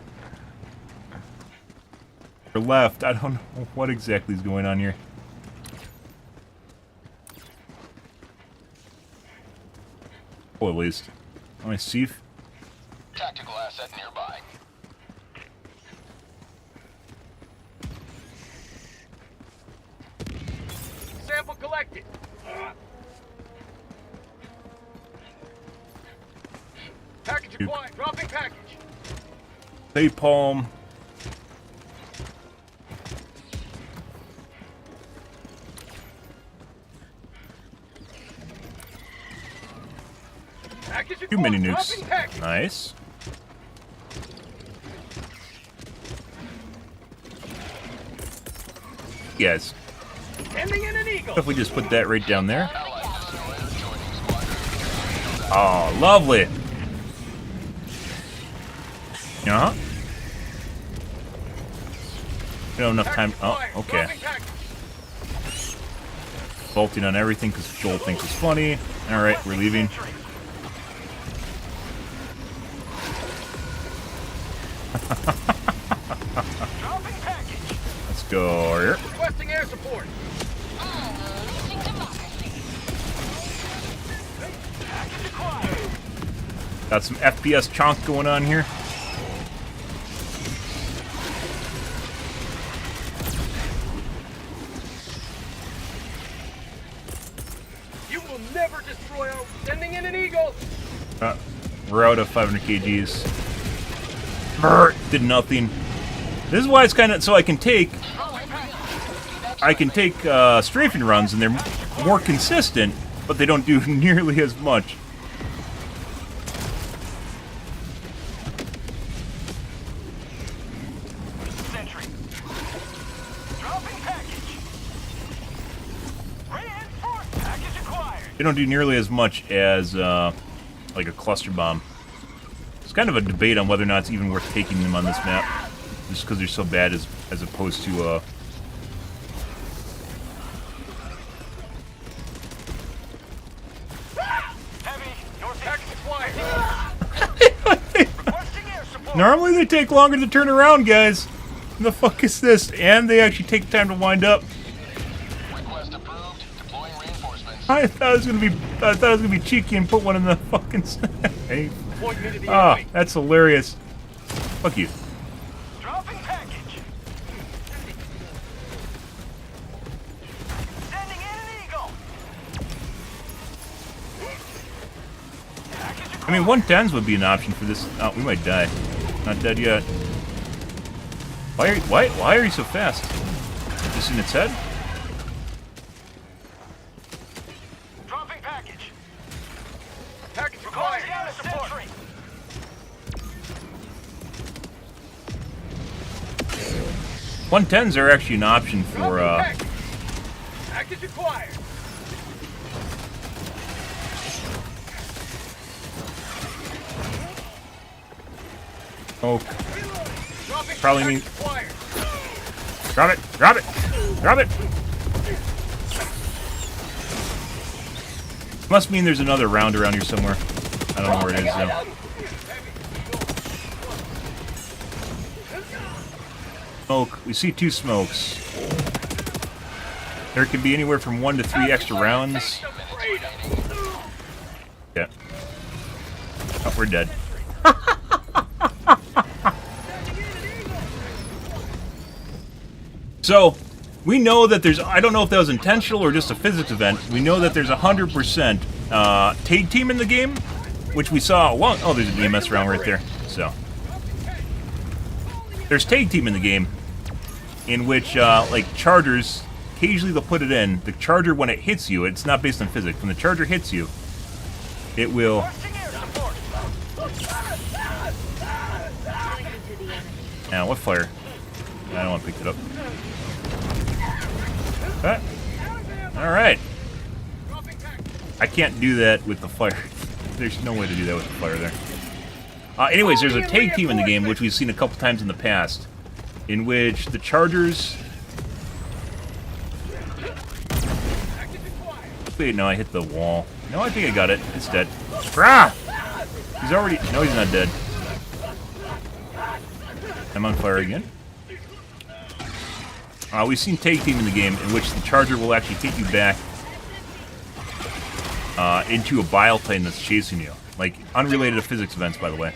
Or left. I don't know what exactly is going on here. Oh, at least. Am I safe? Tactical asset nearby. Sample collected. Package acquired. Dropping package. Hey, Palm. Package Too many acquired. nukes. Dropping package. Nice. Yes. Sending in an eagle. If we just put that right down there. Oh, lovely. Uh-huh. We don't have enough time. Oh, okay. Dropping package. Bolting on everything because Joel thinks it's funny. Alright, we're leaving. Dropping package. Let's go here. Requesting air support. Unleashing democracy. Package acquired. Got some FPS chonk going on here. You will never destroy our... Sending in an eagle. We're out of 500 kgs. Brr, did nothing. This is why it's kind of so I can take strafing runs and they're more consistent, but they don't do nearly as much. Sentry. Dropping package. Reinforced package acquired. They don't do nearly as much as like a cluster bomb. It's kind of a debate on whether or not it's even worth taking them on this map, just because they're so bad as opposed to Heavy. North package acquired. Requesting air support. Normally they take longer to turn around, guys. What the fuck is this? And they actually take time to wind up. Request approved. Deploying reinforcements. I thought it was gonna be cheeky and put one in the fucking. Hey. Point me to the Ah, enemy. that's hilarious. Fuck you. Dropping package. Sending in an eagle. Package I mean, 110s would be an option for this. Oh, we might die. Not dead yet. Why are you so fast? Just in its head? Dropping package. Package required. Air support. 110s are actually an option for Package. Package acquired. oh, Dropping Probably package mean- acquired. drop it, drop it, drop it. Must mean there's another round around here somewhere. I don't know where it is though. Smoke. We see 2 smokes. There can be anywhere from 1 to 3 extra rounds. Yeah. Oh, we're dead. So, we know that there's, I don't know if that was intentional or just a physics event, we know that there's 100% tag team in the game, which we saw a long, oh, there's an EMS round right there, so. There's tag team in the game, in which, like, chargers, occasionally they'll put it in, the charger when it hits you, it's not based on physics, when the charger hits you, it will... Now, what fire? I don't want to pick it up. Okay. Alright. I can't do that with the fire. There's no way to do that with the fire there. Anyways, there's a tag team in the game, which we've seen a couple times in the past, in which the chargers... Wait, no, I hit the wall. No, I think I got it. It's dead. Rah! He's already... No, he's not dead. I'm on fire again. We've seen tag team in the game in which the charger will actually take you back into a bile plane that's chasing you. Like, unrelated to physics events, by the way.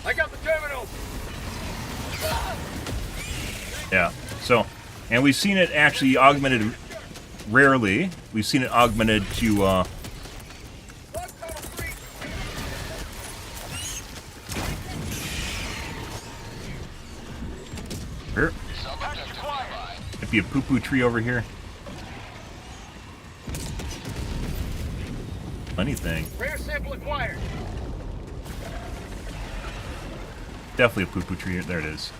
I got the terminal. Yeah, so, and we've seen it actually augmented rarely. We've seen it augmented to, here. Might be a poo-poo tree over here. Anything. Rare sample acquired. Definitely a poo-poo tree. There it is.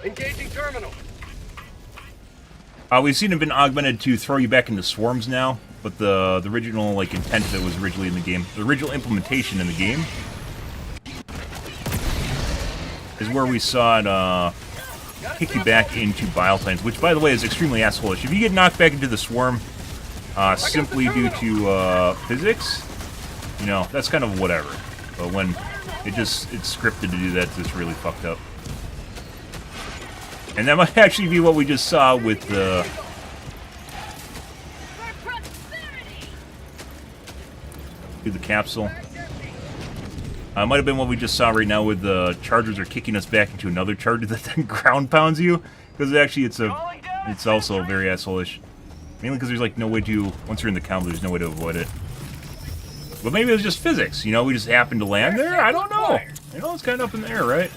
Engaging terminal. We've seen it been augmented to throw you back into swarms now, but the original like intent that was originally in the game, the original implementation in the game, is where we saw it kick you back into bile planes, which by the way is extremely asshole-ish. If you get knocked back into the swarm simply due to physics, you know, that's kind of whatever. But when it's scripted to do that, it's really fucked up. And that might actually be what we just saw with the... through the capsule. Might have been what we just saw right now with the chargers are kicking us back into another charger that then ground pounds you. Because actually it's also very asshole-ish. Mainly because there's like no way to... once you're in the combo, there's no way to avoid it. But maybe it was just physics, you know? We just happened to land there? I don't know. You know, it's kind of up in the air, right?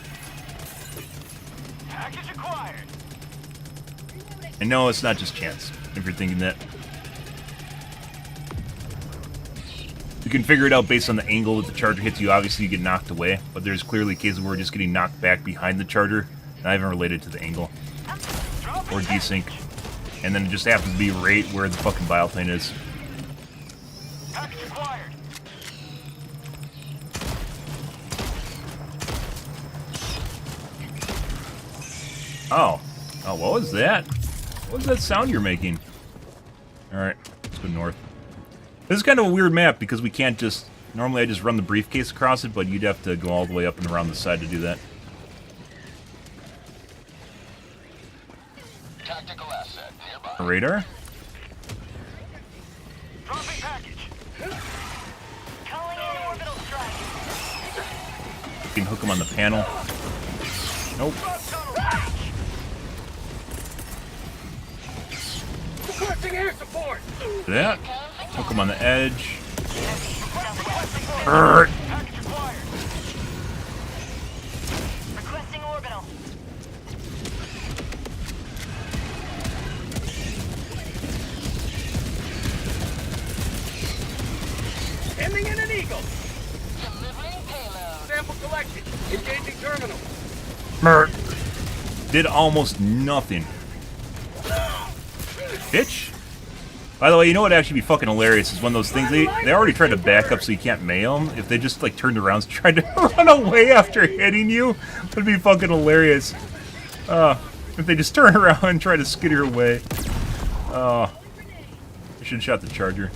And no, it's not just chance, if you're thinking that. You can figure it out based on the angle that the charger hits you. Obviously, you get knocked away, but there's clearly cases where we're just getting knocked back behind the charger, not even related to the angle. Or desync. And then it just happens to be right where the fucking bioplane is. Oh. Oh, what was that? What was that sound you're making? Alright, let's go north. This is kind of a weird map because we can't just... normally I just run the briefcase across it, but you'd have to go all the way up and around the side to do that. Tactical asset nearby. A radar? Dropping package. Calling in orbital strike. You can hook them on the panel. Nope. Requesting air support. Do that. Hook them on the edge. Package acquired. Requesting orbital. Sending in an eagle. Delivering payload. Sample collection. Engaging terminal. Did almost nothing. Bitch. By the way, you know what would actually be fucking hilarious is one of those things, they already tried to back up so you can't mail them. If they just like turned around and tried to run away after hitting you, it would be fucking hilarious. If they just turn around and try to skitter away. I should have shot the charger.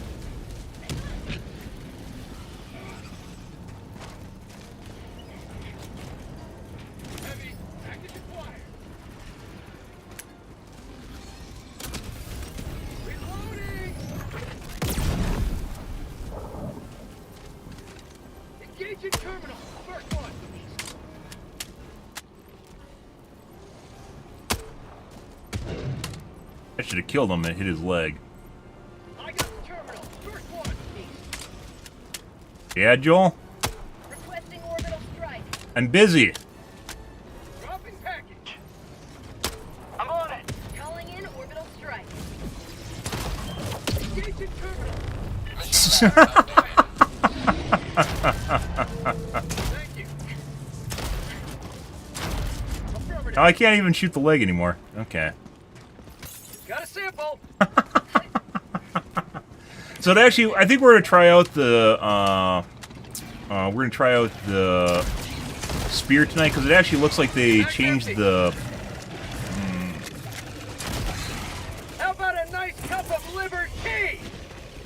Heavy. Package acquired. Reloading. Engaging terminal. First one. I should have killed him and hit his leg. I got the terminal. First one. Yeah, Joel? Requesting orbital strike. I'm busy. Dropping package. I'm on it. Calling in orbital strike. Engaging terminal. Thank you. Affirmative. Oh, I can't even shoot the leg anymore. Okay. Got a sample. So to actually, I think we're gonna try out the spear tonight because it actually looks like they changed the. How about a nice cup of liver tea?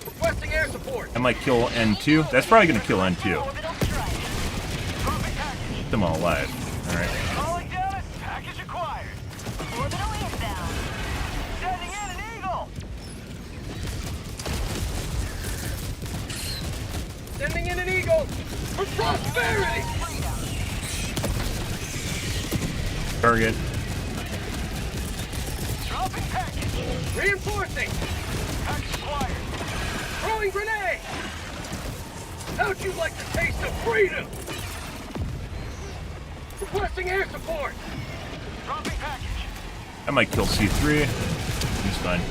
Requesting air support. That might kill N2. That's probably gonna kill N2. Orbital strike. Dropping package. Keep them all alive. All right. Calling down. Package acquired. Orbital inbound. Sending in an eagle. Sending in an eagle. For prosperity. Target. Dropping package. Reinforcing. Package acquired. Throwing grenade. How'd you like the taste of freedom? Requesting air support. Dropping package. That might kill C3. He's fine.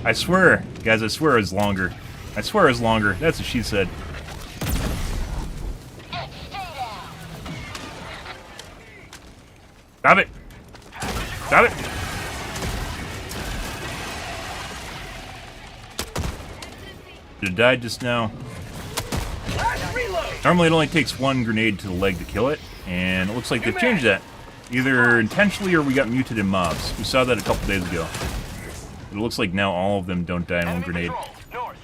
I swear, guys. I swear it's longer. I swear it's longer. That's what she said. Stop it. Got it. Should have died just now. Normally it only takes one grenade to the leg to kill it, and it looks like they've changed that. Either intentionally or we got muted in mobs. We saw that a couple days ago. It looks like now all of them don't die in one grenade. North.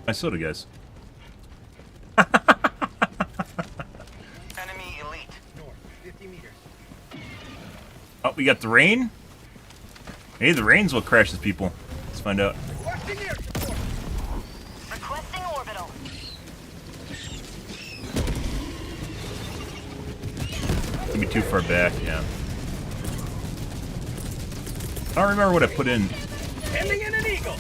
My soda, guys. Enemy elite. North, 50 meters. Oh, we got the rain? Hey, the rain's what crashes people. Let's find out. Requesting air support. Requesting orbital. Could be too far back, yeah. I don't remember what I put in. Sending in an eagle.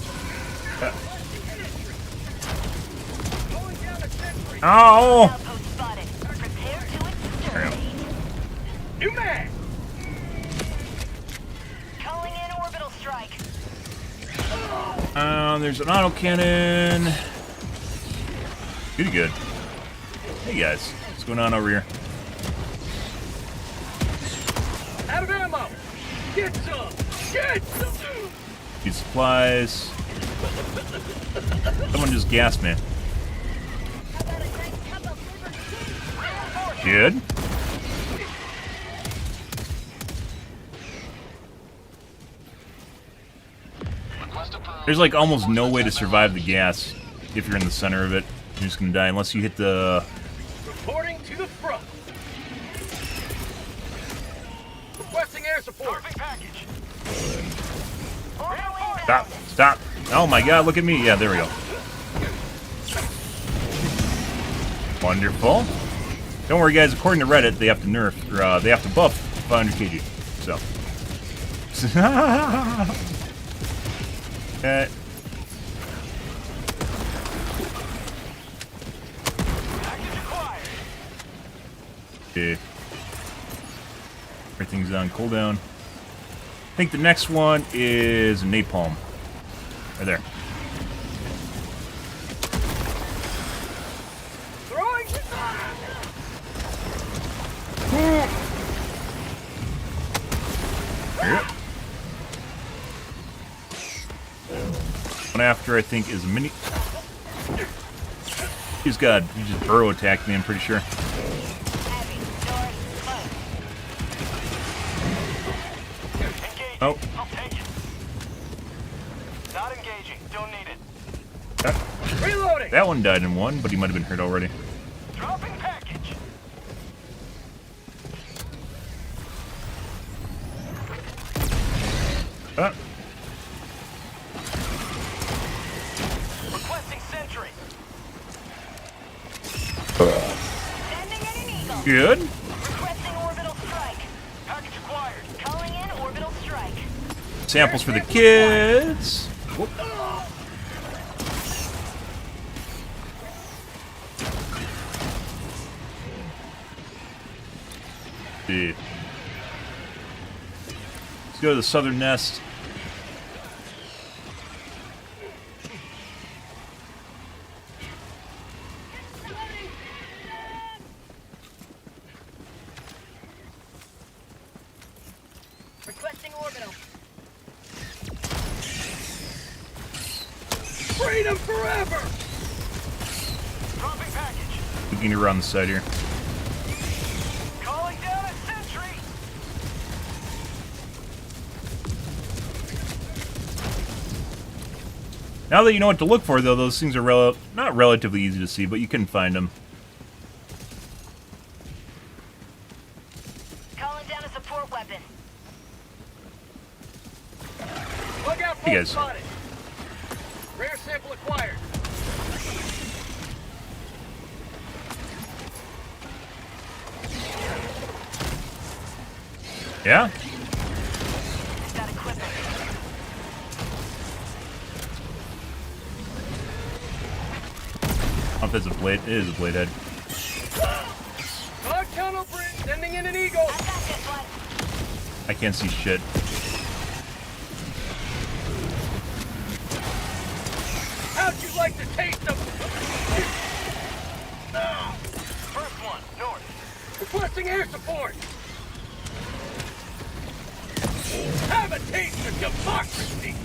Going down a sentry. Oh! Outpost spotted. Prepare to exterminate. New mag. Calling in orbital strike. There's an autocannon. Pretty good. Hey guys, what's going on over here? Out of ammo. Get some. Get some. Need supplies. Someone just gassed me. Good. There's like almost no way to survive the gas if you're in the center of it. You're just gonna die unless you hit the... Reporting to the front. Requesting air support. Package. Stop! Stop! Oh my god, look at me! Yeah, there we go. Wonderful. Don't worry guys, according to Reddit, they have to nerf, or they have to buff 500 kg. So. Okay. Okay. Everything's on cooldown. I think the next one is napalm. Right there. Throwing. Yep. One after I think is a mini. He just burrow attacked me, I'm pretty sure. Oh. I'll take it. Not engaging. Don't need it. That, Reloading. that one died in one, but he might have been hurt already. Dropping package. Ah. Requesting sentry. Sending in an eagle. Good. Requesting orbital strike. Package acquired. Calling in orbital strike. Samples for the kids. Whoop. Yeah. Let's go to the southern nest. Requesting orbital. Freedom forever. Dropping package. Looking around the side here. Calling down a sentry. Now that you know what to look for, though, those things are not relatively easy to see, but you can find them. Calling down a support weapon. Look out, Hey, guys. spotted. Rare sample acquired. Yeah? Got equipment. I don't know if that's a blade. It is a blade head. Dog tunnel bridge. Sending in an eagle. I got this one. I can't see shit. Requesting air support! Have a taste of democracy!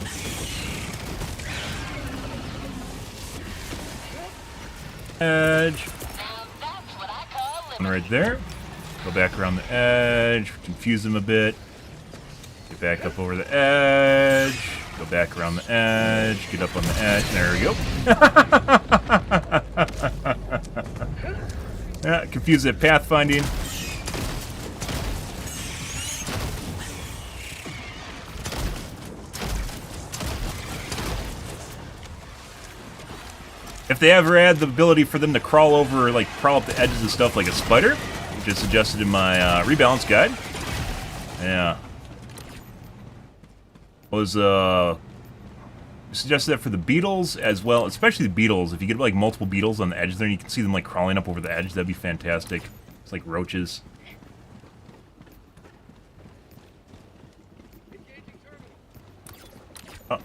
Edge. That's what I call One right there. Go back around the edge. Confuse them a bit. Get back up over the edge. Go back around the edge. Get up on the edge. There we go. Yeah, confuse that pathfinding. If they ever had the ability for them to crawl over, like crawl up the edges of stuff like a spider, which is suggested in my rebalance guide. Yeah. Was suggested that for the beetles as well, especially the beetles. If you get like multiple beetles on the edge there, and you can see them like crawling up over the edge. That'd be fantastic. It's like roaches. Oh.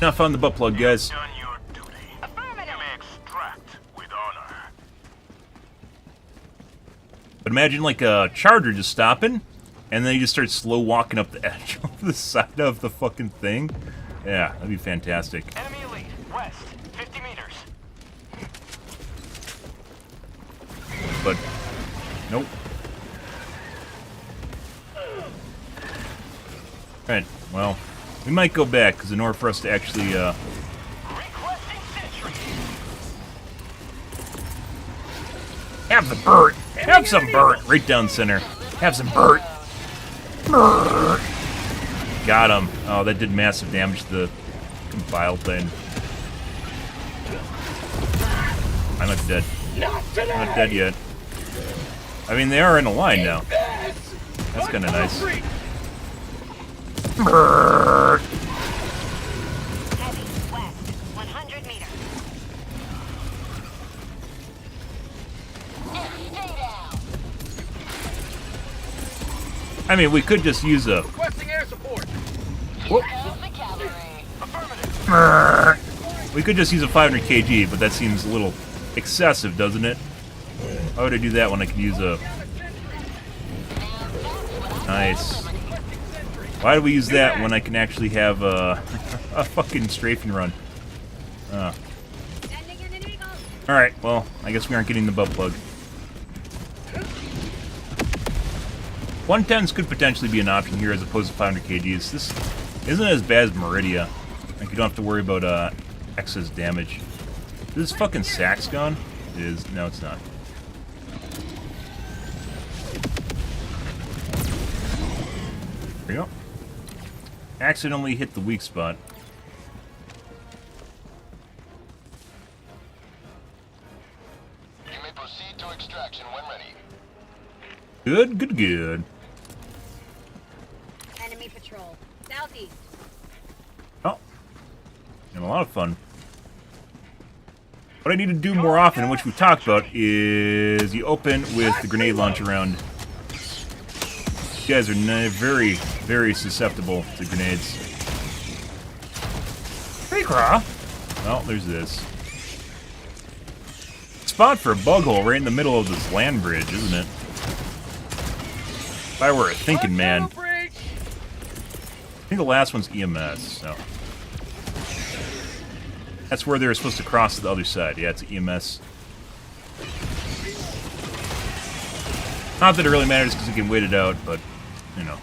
Not found the butt plug, guys. Done your duty. You may extract with honor. But imagine like a charger just stopping, and then you just start slow walking up the edge of the side of the fucking thing. Yeah, that'd be fantastic. Enemy elite, west, 50 meters. But nope. Alright, well, we might go back, because in order for us to actually, Requesting sentry. have the Burt! Have some Burt! Right down center. Have some Burt! Burt! Got him. Oh, that did massive damage to the compile thing. I'm not dead. I'm not dead yet. I mean, they are in a line now. That's kind of nice. Burt! Heavy west, 100 meters. Stay down. I mean, we could just use a... Requesting air support. Here comes the cavalry. Affirmative. Burt! We could just use a 500 kg, but that seems a little excessive, doesn't it? Why would I do that when I could use a... Nice. Why do we use that when I can actually have a fucking strafing run? Sending in an eagle. Alright, well, I guess we aren't getting the butt plug. 110s could potentially be an option here as opposed to 500 kgs. This isn't as bad as Meridia. Like, you don't have to worry about excess damage. Is this fucking Sax gone? It is. No, it's not. There you go. Accidentally hit the weak spot. You may proceed to extraction when ready. Good, good, good. Enemy patrol, southeast. Oh. And a lot of fun. What I need to do more often, which we've talked about, is you open with the grenade launcher round. You guys are very, very susceptible to grenades. Hey, Craw! Well, there's this. Spot for a bug hole right in the middle of this land bridge, isn't it? If I were a thinking man. I think the last one's EMS, so. That's where they were supposed to cross to the other side. Yeah, it's EMS. Not that it really matters because you can wait it out, but, you know.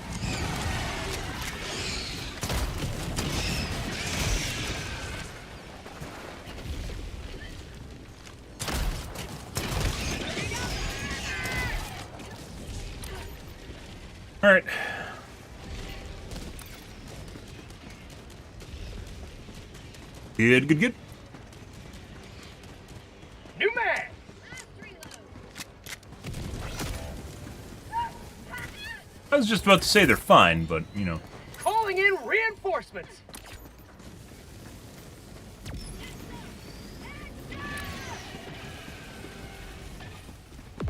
Alright. Good, good, good. New man. I was just about to say they're fine, but, you know. Calling in reinforcements.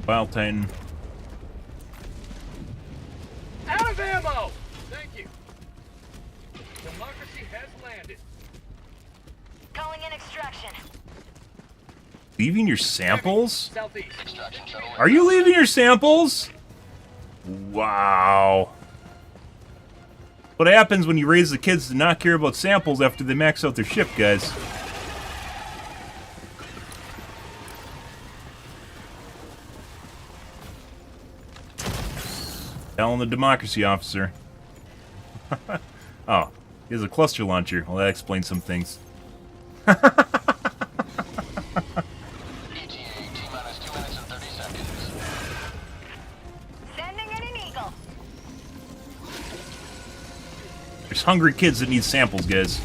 Wild Titan. Out of ammo. Thank you. Democracy has landed. Calling in extraction. Leaving your samples? Southeast. Extraction shuttle. Are you leaving your samples? Wow. What happens when you raise the kids to not care about samples after they max out their ship, guys? Telling the democracy officer. Oh, he has a cluster launcher. Well, that explains some things. ETA, T-minus 2 minutes and 30 seconds. Sending in an eagle. There's hungry kids that need samples, guys.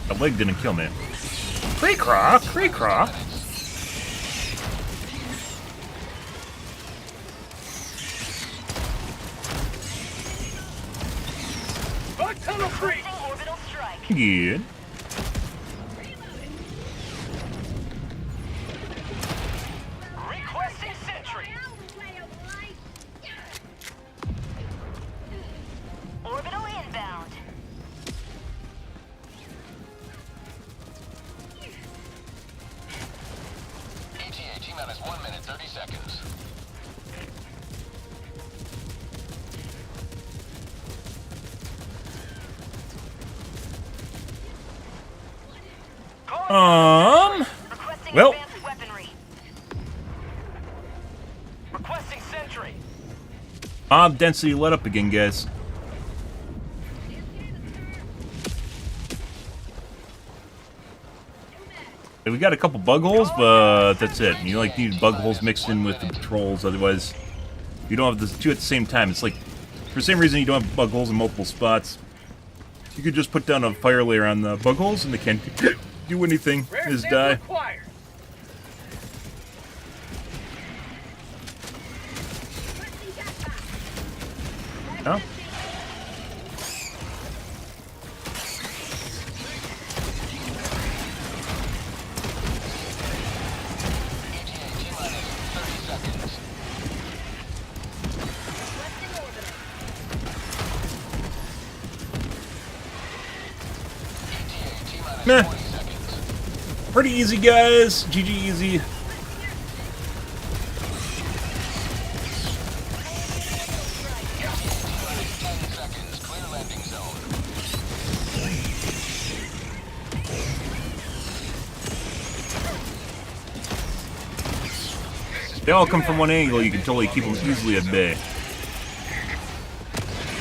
That leg didn't kill me. Cray-craw, cray-craw. Bug tunnel free. Using orbital strike. Good. Requesting sentry. Orbital inbound. ETA, T-minus 1 minute, 30 seconds. Requesting Well. advanced weaponry. Requesting sentry. Mob density let up again, guys. We got a couple bug holes, but that's it. You like need bug holes mixed in with the patrols, otherwise you don't have the two at the same time. It's like, for the same reason you don't have bug holes in multiple spots. You could just put down a fire layer on the bug holes and they can't do anything. They Rare just sample die. acquired. Huh? ETA, T-minus 30 seconds. Requesting orbital. ETA, T-minus Meh. 20 seconds. Pretty easy, guys. GG easy. T-minus 10 seconds. Clear landing zone. They all come from one angle. You can totally keep them easily at bay.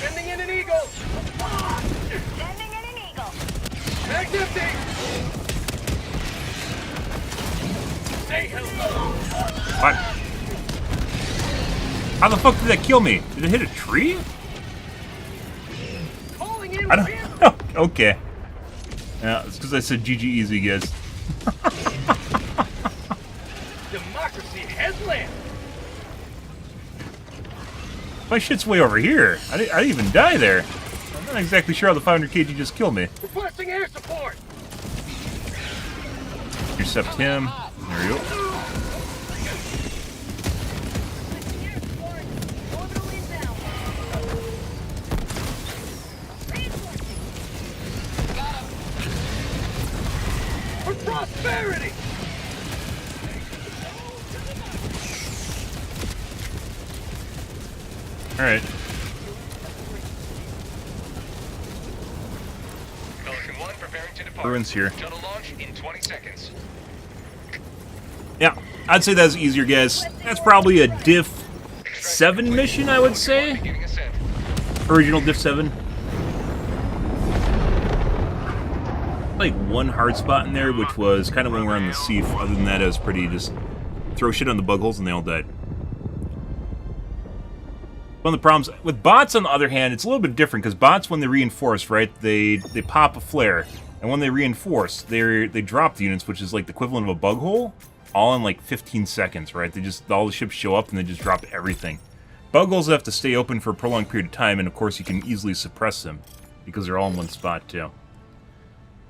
Sending in an eagle. Sending in an eagle. Magnific. Say hello. What? How the fuck did that kill me? Did it hit a tree? Calling in I don't reinforcements. know. Okay. Yeah, it's because I said GG easy, guys. Democracy has landed. My shit's way over here. I didn't even die there. I'm not exactly sure how the 500 kg just killed me. Requesting air support. Intercept him. There we go. Orbital inbound. For prosperity. Alright. Pelican 1 preparing to depart. Bruin's here. Shuttle launch in 20 seconds. Yeah, I'd say that's easier, guys. That's probably a diff 7 mission, I would say. Beginning ascent. Original diff 7. Like one hard spot in there, which was kind of when we were on the Seaf. Other than that, it was pretty just throw shit on the bug holes and they all died. One of the problems with bots, on the other hand, it's a little bit different because bots, when they reinforce, right, they pop a flare, and when they reinforce, they drop the units, which is like the equivalent of a bug hole, all in like 15 seconds, right? They just all the ships show up and they just drop everything. Bug holes have to stay open for a prolonged period of time, and of course you can easily suppress them because they're all in one spot too.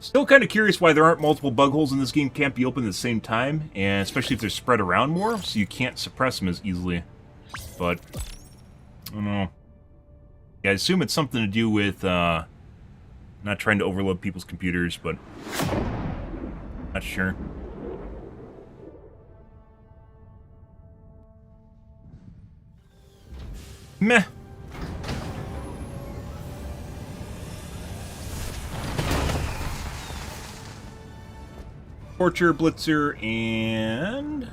Still kind of curious why there aren't multiple bug holes in this game, can't be open at the same time, and especially if they're spread around more, so you can't suppress them as easily. But, I don't know. Yeah, I assume it's something to do with, not trying to overload people's computers, but not sure. Meh. Torture, Blitzer, and...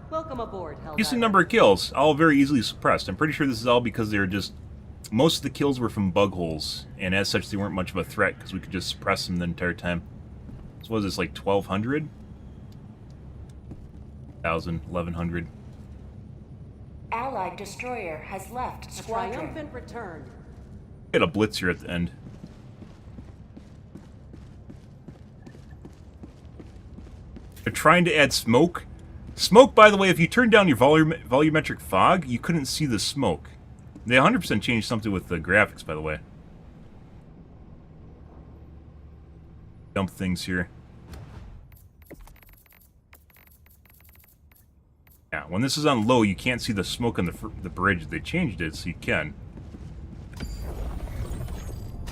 Welcome aboard, Helldivers. decent number of kills, all very easily suppressed. I'm pretty sure this is all because they were just... most of the kills were from bug holes, and as such they weren't much of a threat because we could just suppress them the entire time. So what was this, like 1,200? 1,000, 1,100. Allied destroyer has left A squadron. triumphant return. Get a Blitzer at the end. They're trying to add smoke. Smoke, by the way, if you turn down your volumetric fog, you couldn't see the smoke. They 100% changed something with the graphics, by the way. Dump things here. Yeah, when this is on low, you can't see the smoke on the bridge. They changed it so you can.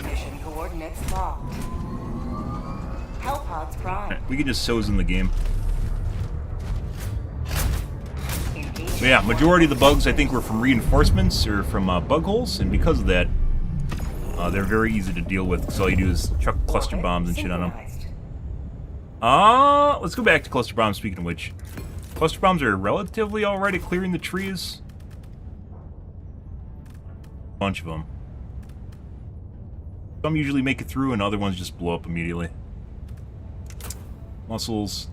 Mission coordinates locked. Hellpods prime. We can just soz in the game. Engaging So yeah, majority of the bugs I think were from reinforcements or from bug holes, and because of that, they're very easy to deal with because all you do is chuck cluster orbit bombs and shit on them. synchronized. Let's go back to cluster bombs, speaking of which. Cluster bombs are relatively alright at clearing the trees. Bunch of them. Some usually make it through and other ones just blow up immediately. Muscles.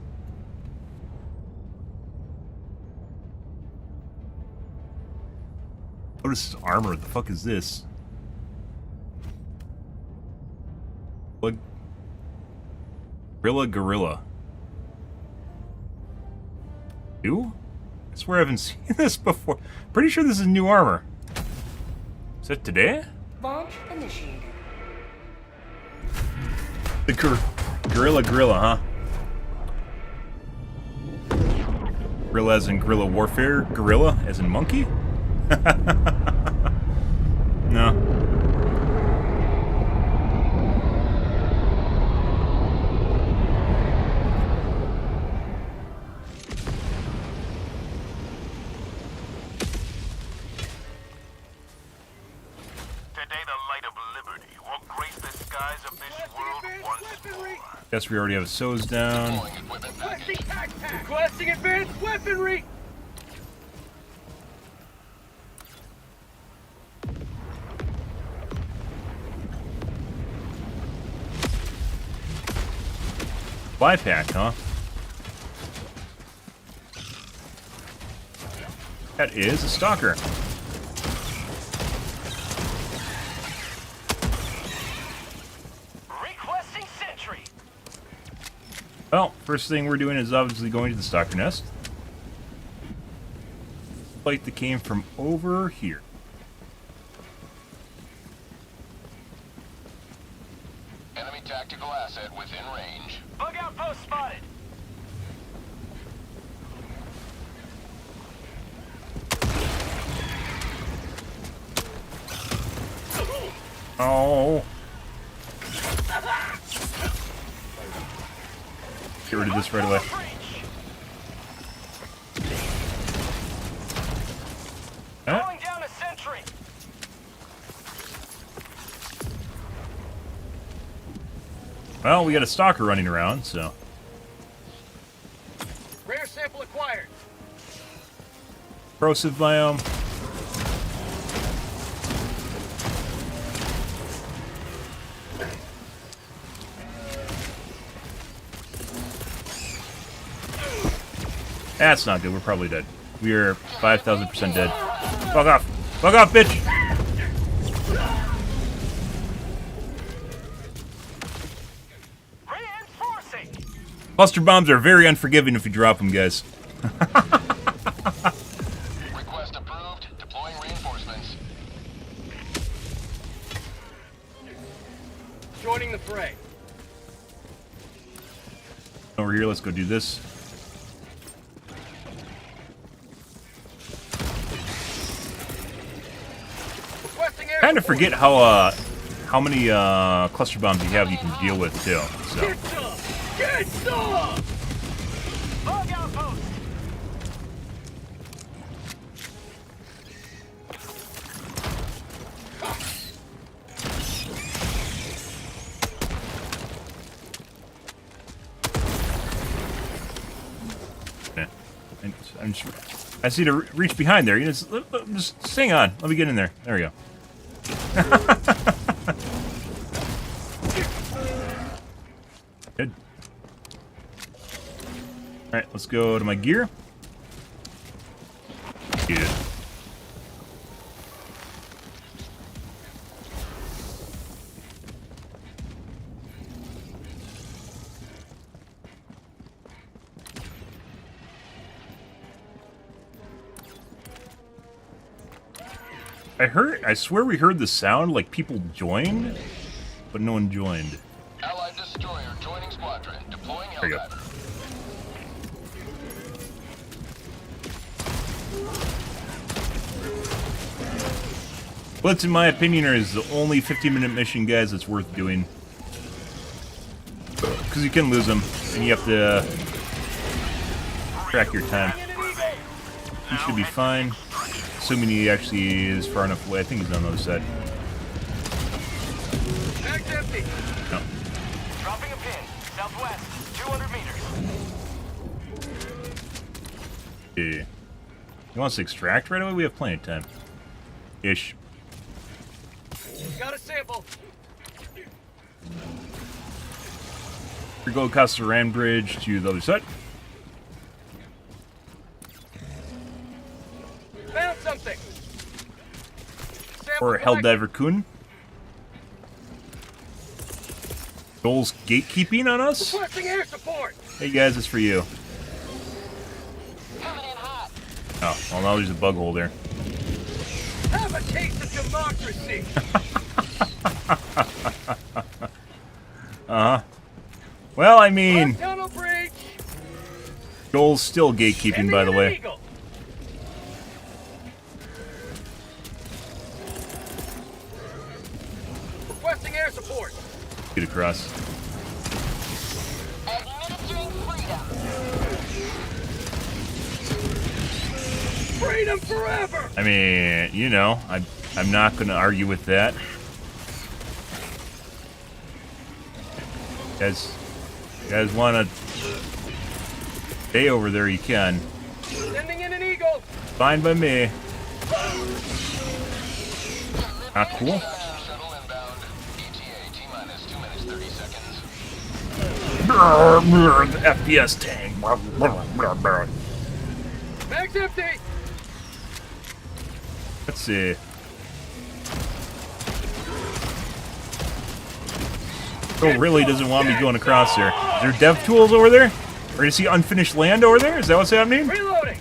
Notice his armor. The fuck is this? What? Gorilla. New? I swear I haven't seen this before. Pretty sure this is new armor. Is that today? Launch initiated. The Gorilla, huh? Gorilla as in guerrilla warfare? Gorilla as in monkey? No. Today the light of liberty will grace the skies of this world once more. Guess we already have So's down. Deploying equipment package. Requesting backpack. Requesting advanced weaponry. Fly pack, huh? That is a stalker. Requesting sentry. Well, first thing we're doing is obviously going to the stalker nest. Light that came from over here. Enemy tactical asset within range. Bug outpost spotted. Oh. Get rid of this right away. Huh? Going down a sentry. Well, we got a stalker running around, so. Rare sample acquired. Corrosive biome. That's not good. We're probably dead. We are 5,000% dead. Fuck off. Fuck off, bitch! Reinforcing. Cluster bombs are very unforgiving if you drop them, guys. Request approved. Deploying reinforcements. Over here, let's go do this. Requesting air Kind of support. forget how many cluster bombs you have you can deal with too. So Get some! Get some! Bug outpost! yeah. I just need to reach behind there. You know, just hang on. Let me get in there. There we go. Good. All right, let's go to my gear. Good. I swear we heard the sound like people joined, but no one joined. Allied destroyer joining squadron. Deploying There you go. Helldivers. Blitz, in my opinion, is the only 15-minute mission, guys, that's worth doing. Because you can lose them, and you have to track your time. You should be fine, assuming he actually is far enough away. I think he's on the other side. Bag's empty. No. Dropping a pin. Southwest. 200 meters. Yeah. He wants to extract right away? We have plenty of time. Ish. Got a sample. We go across the Ram Bridge to the other side. Found something. Sample Or collected. Helldiver Kun. Joel's gatekeeping on us? Requesting air support. Hey guys, it's for you. Coming in hot. Oh, well now there's a bug hole there. Have a taste of democracy. Well, I mean, Tunnel breach. Joel's still gatekeeping, by the way. Eagle. Requesting air support. Get across. Administering freedom. Freedom forever. I mean, you know, I'm not going to argue with that. You guys want to stay over there, you can. Sending in an eagle. Fine by me. Not cool. Shuttle inbound. ETA T-minus 2 minutes 30 seconds. The FPS tank. Bag's empty. Let's see. Joel really doesn't want me going across there. Is there dev tools over there? Or is he unfinished land over there? Is that what's happening? Reloading.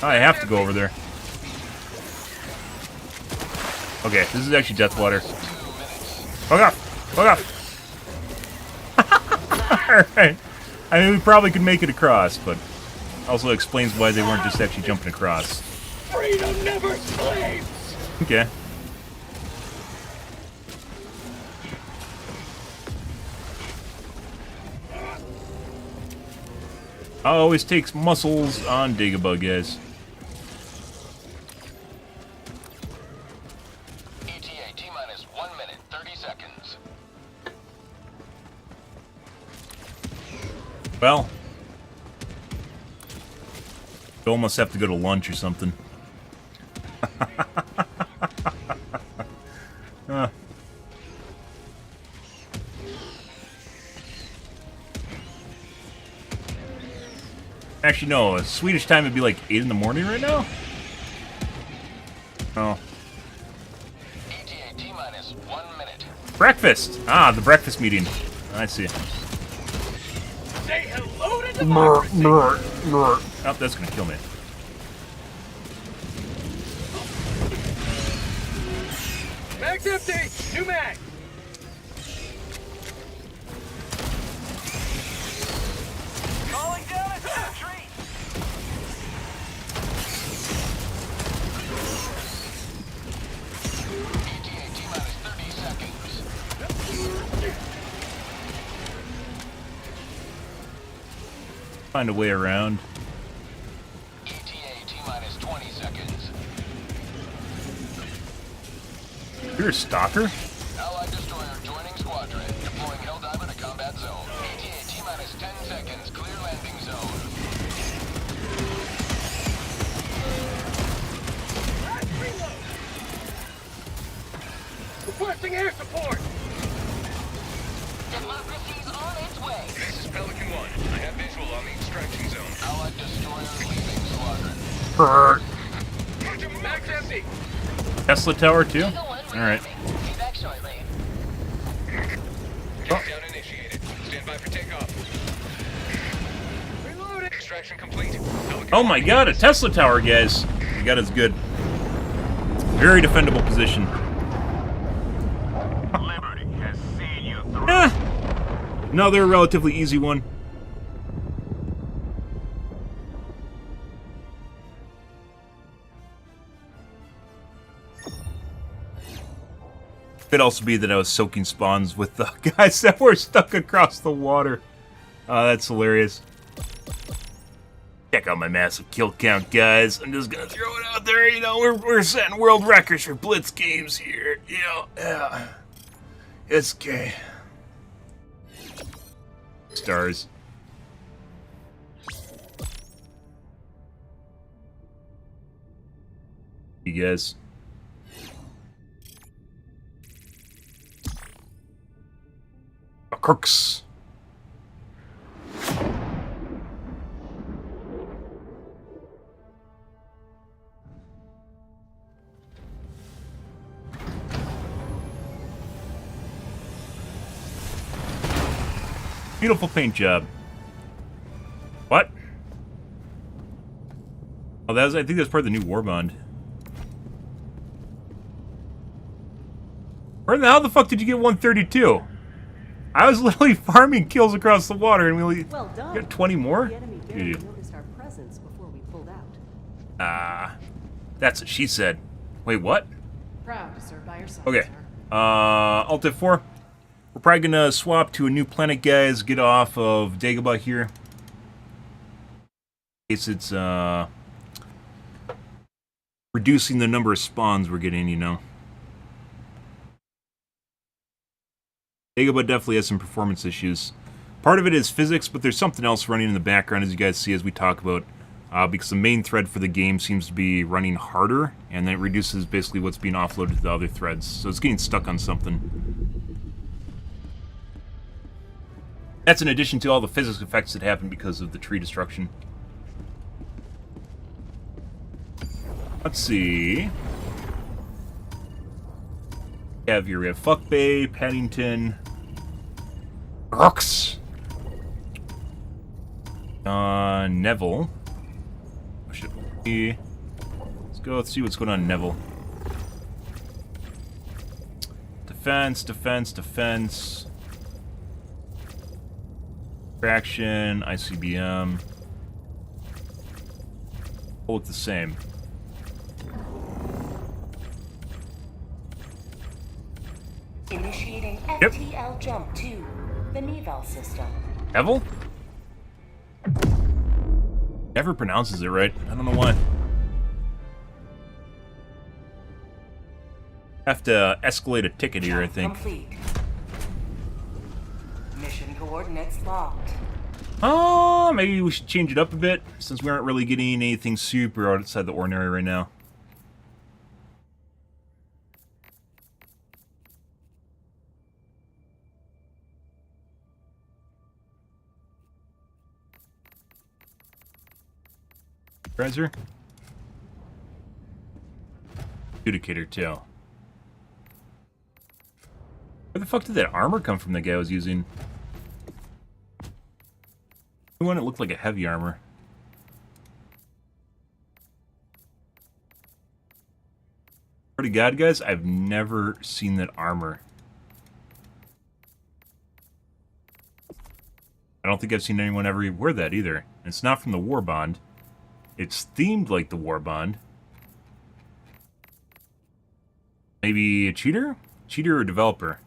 I have to go over there. Okay, this is actually death water. Fuck off! Fuck off! Alright. I mean, we probably could make it across, but also explains why they weren't just actually jumping across. Freedom never sleeps. Okay. Always takes muscles on Dagobah, guys. ETA T-minus 1 minute 30 seconds. Well, Joel must have to go to lunch or something. Actually, no. Swedish time would be like 8 in the morning right now. Oh, ETA T-minus 1 minute. breakfast. Ah, the breakfast meeting. I see. Say hello to democracy. Oh, that's gonna kill me. Bag's empty. New mag. Find a way around. ETA T-minus 20 seconds. You're a stalker? Allied destroyer joining squadron. Deploying Helldiver to combat zone. ETA T-minus 10 seconds. Clear landing zone. Last reload! Requesting air support! Democracy's on its way. This is Pelican 1. I have visual on the extraction zone. Allied destroyer leaving squadron. Max empty! Tesla Tower too? Eagle 1 Alright. reloading. Be back shortly. Countdown initiated. Stand by for takeoff. Reloading! Extraction complete. Pelican Oh my god, a Tesla Tower, guys. You got us good. Very defendable position. Liberty has seen you through. Another relatively easy one. Could also be that I was soaking spawns with the guys that were stuck across the water. That's hilarious. Check out my massive kill count, guys. I'm just gonna throw it out there. You know, we're setting world records for Blitz games here. You know, yeah. It's okay. Stars. You guys. Crooks. Beautiful paint job. What? Oh, I think that's part of the new war bond. Where the fuck did you get 132? I was literally farming kills across the water, and we only Well done. got 20 more? The enemy barely Dude. noticed our presence before we pulled out. That's what she said. Wait, what? Proud to serve by your side, Okay. sir. Alt F4. We're probably gonna swap to a new planet, guys. Get off of Dagobah here. In case it's, reducing the number of spawns we're getting, you know. Dagobah definitely has some performance issues. Part of it is physics, but there's something else running in the background, as you guys see as we talk about. Because the main thread for the game seems to be running harder, and then it reduces basically what's being offloaded to the other threads. So it's getting stuck on something. That's in addition to all the physics effects that happen because of the tree destruction. Let's see. We have Fuck Bay, Paddington, Brooks, Neville. Let's go. Let's see what's going on in Neville. Defense, defense, defense. Traction, ICBM. All look the same. Initiating Yep. FTL jump to the Neval system. Neville? Never pronounces it right. I don't know why. Have to escalate a ticket here, I think. Complete. Mission coordinates locked. Oh, maybe we should change it up a bit, since we aren't really getting anything super outside the ordinary right now. Treasure? Adjudicator, too. Where the fuck did that armor come from the guy was using? The one that looked like a heavy armor. Pretty god, guys, I've never seen that armor. I don't think I've seen anyone ever wear that either. And it's not from the War Bond. It's themed like the War Bond. Maybe a cheater? Cheater or developer?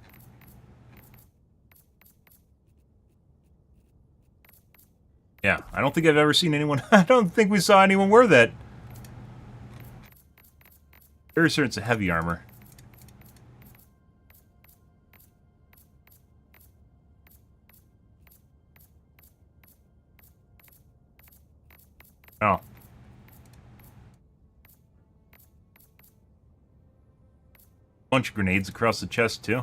Yeah, I don't think I've ever seen anyone... I don't think we saw anyone wear that. Very certain it's a heavy armor. Oh. Bunch of grenades across the chest, too.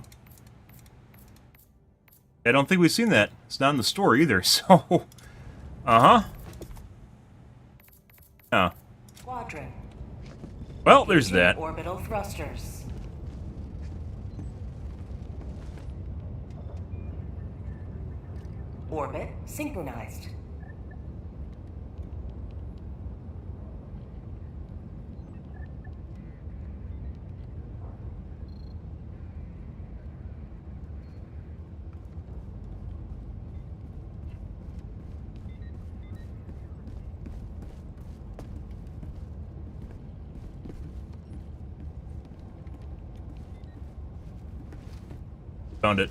I don't think we've seen that. It's not in the store either, so... Uh-huh. Oh. Squadron. Well, there's that. Orbital thrusters. Orbit synchronized. Found it.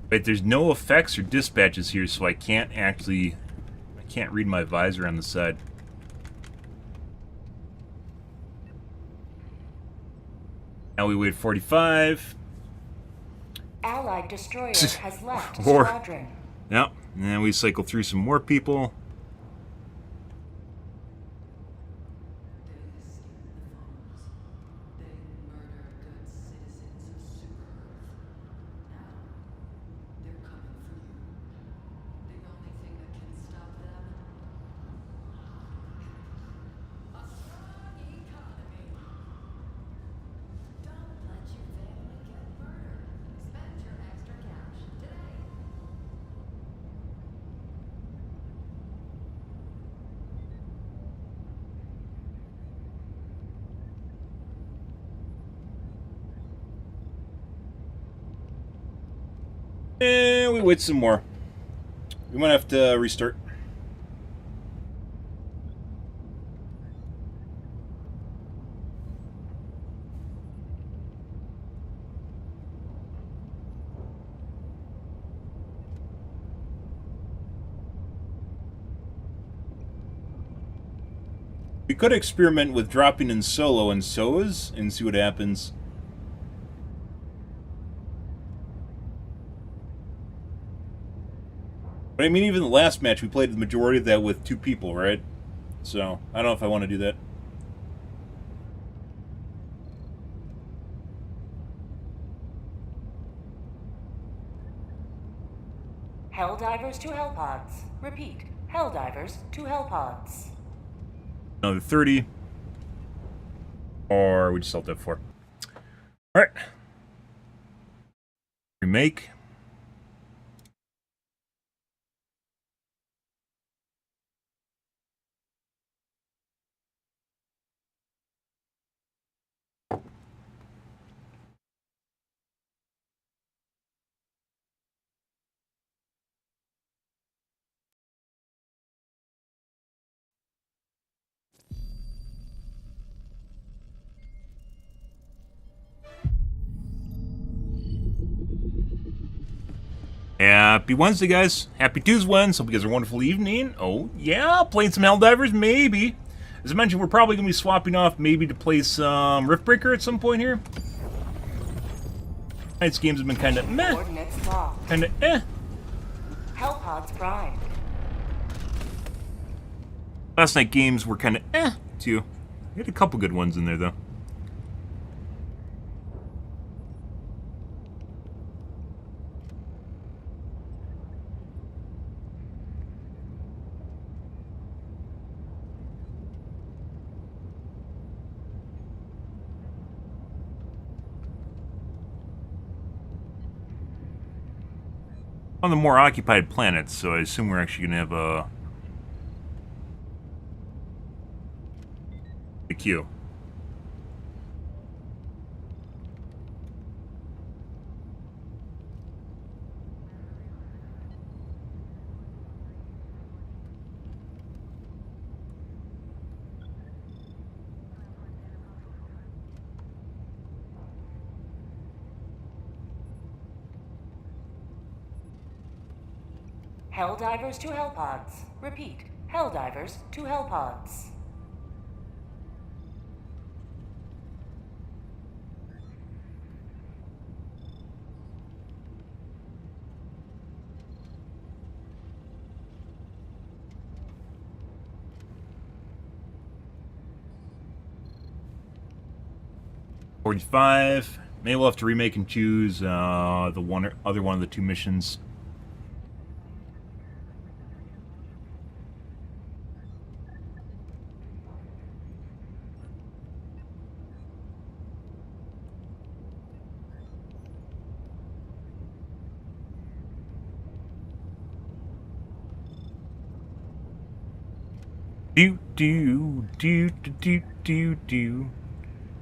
Wait, there's no effects or dispatches here, so I can't actually... I can't read my visor on the side. Now we wait 45. Allied destroyer has left Or- squadron. Yep, and then we cycle through some more people. And we wait some more. We might have to restart. We could experiment with dropping in solo and SOAs and see what happens. But I mean, even the last match, we played the majority of that with 2 people, right? So, I don't know if I want to do that. Helldivers to Hellpods. Repeat. Helldivers to Hellpods. Another 30. Or we just alt F4. Alright. Remake. Happy Wednesday, guys. Happy Tuesday. Hope you guys are a wonderful evening. Oh, yeah, playing some Helldivers, maybe. As I mentioned, we're probably going to be swapping off maybe to play some Riftbreaker at some point here. Tonight's games have been kind of meh. Coordinates locked. Kind of Hellpods primed. Last night games were kind of too. We had a couple good ones in there, though. On the more occupied planets, so I assume we're actually going to have a queue. Helldivers to Hellpods. Repeat, Helldivers to Hellpods. $45. Maybe we'll have to remake and choose the other one of the two missions. Do do do do do do.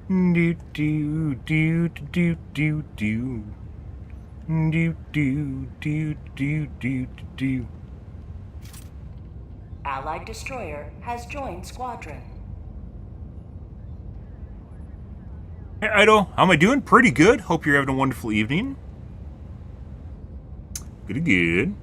Do do do do do do do do do do do do. Allied destroyer has joined squadron. Hey Ido, how am I doing? Pretty good. Hope you're having a wonderful evening. Good.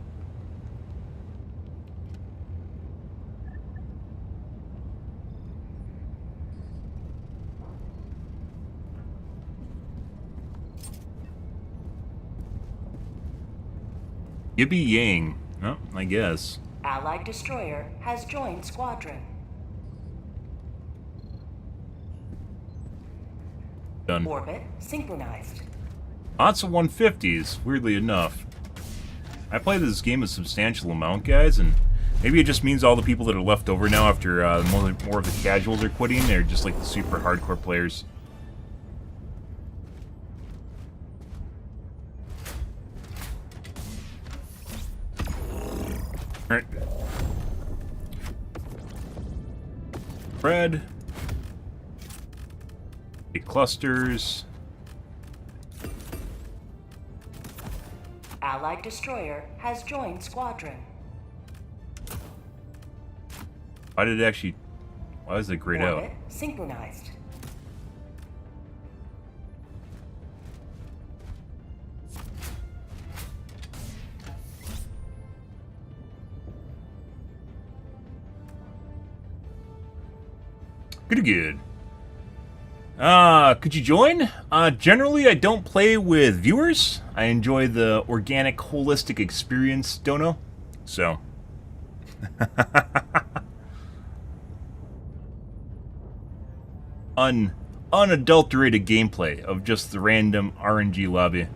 Yippee yang. Oh, I guess. Allied destroyer has joined squadron. Done. Orbit synchronized. Lots of 150s, weirdly enough. I play this game a substantial amount, guys, and maybe it just means all the people that are left over now after more of the casuals are quitting, they're just like the super hardcore players. Alright. Red. Big clusters. Allied destroyer has joined squadron. Why did it actually... Why is it grayed out? Orbit synchronized. Good. Could you join? Generally, I don't play with viewers. I enjoy the organic, holistic experience, Dono. So. Unadulterated gameplay of just the random RNG lobby.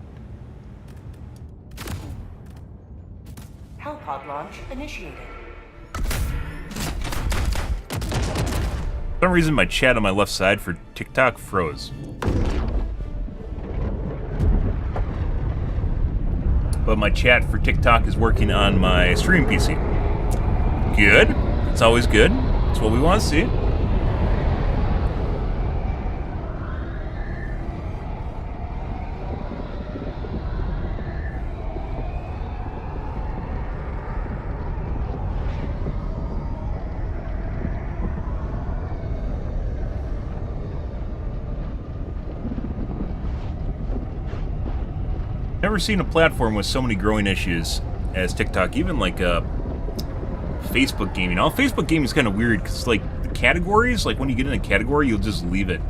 Hellpod launch initiated. For some reason, my chat on my left side for TikTok froze. But my chat for TikTok is working on my streaming PC. Good. It's always good. It's what we want to see. Never seen a platform with so many growing issues as TikTok, even like Facebook gaming. Now, Facebook gaming is kind of weird because, like, the categories, like when you get in a category, you'll just leave it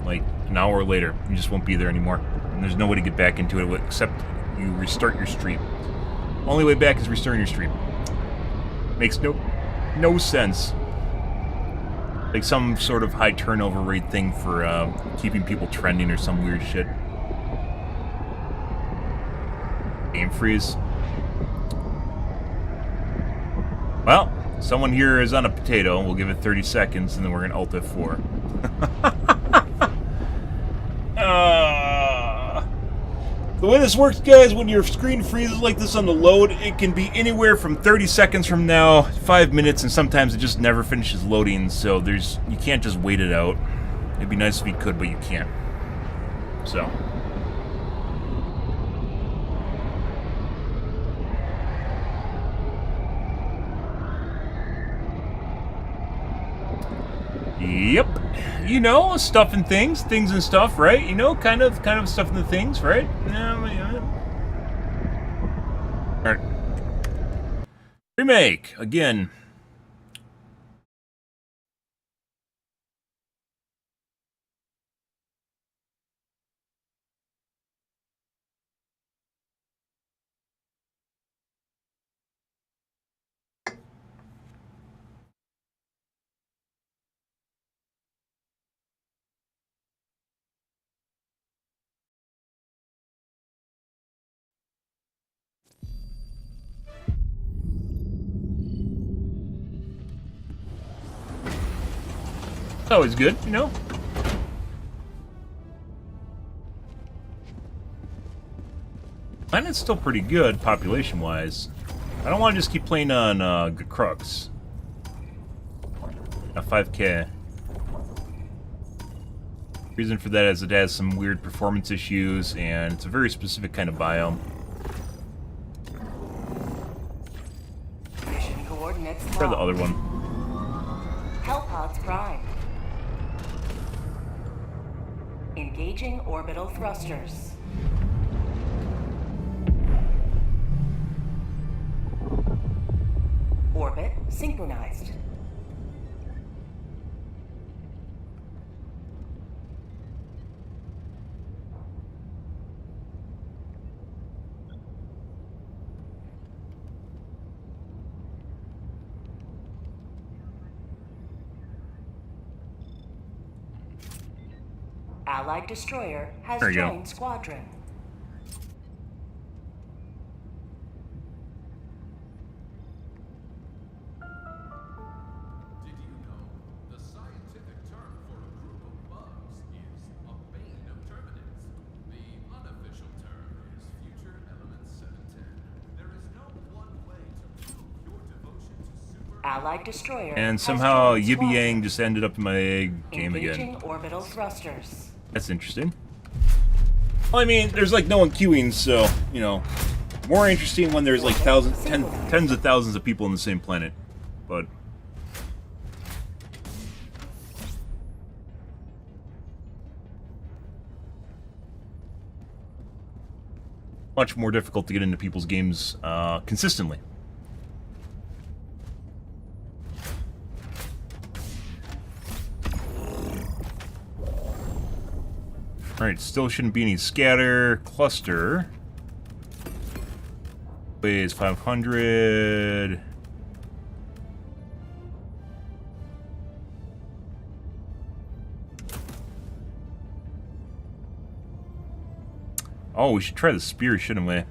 like an hour later. You just won't be there anymore. And there's no way to get back into it except you restart your stream. Only way back is restarting your stream. Makes no sense. Like some sort of high turnover rate thing for keeping people trending or some weird shit. Game freeze. Well, someone here is on a potato. We'll give it 30 seconds, and then we're going to Alt F4. The way this works, guys, when your screen freezes like this on the load, it can be anywhere from 30 seconds from now, 5 minutes, and sometimes it just never finishes loading, so you can't just wait it out. It'd be nice if you could, but you can't. So... Yep, you know, stuff and things and stuff, right? You know, kind of stuff and the things, right? Alright. Remake again. It's always good, you know. Planet's still pretty good population-wise. I don't want to just keep playing on Crux. 5K. Reason for that is it has some weird performance issues, and it's a very specific kind of biome. Mission coordinates Try the other one. Hellpods prime. Engaging orbital thrusters. Orbit synchronized. Allied destroyer has There you go. joined squadron. Did you know the scientific term for a group of bugs is a bane of terminus? The unofficial term is future element 710. There is no one way to prove your devotion to super. Allied destroyer And has somehow joined Yibi squadron. Yang just ended up in my game Engaging again. orbital thrusters. That's interesting. Well, I mean, there's like no one queuing, so, you know, more interesting when there's like tens of thousands of people on the same planet. But much more difficult to get into people's games consistently. Alright, still shouldn't be any scatter. Cluster. Weighs 500. Oh, we should try the spear, shouldn't we?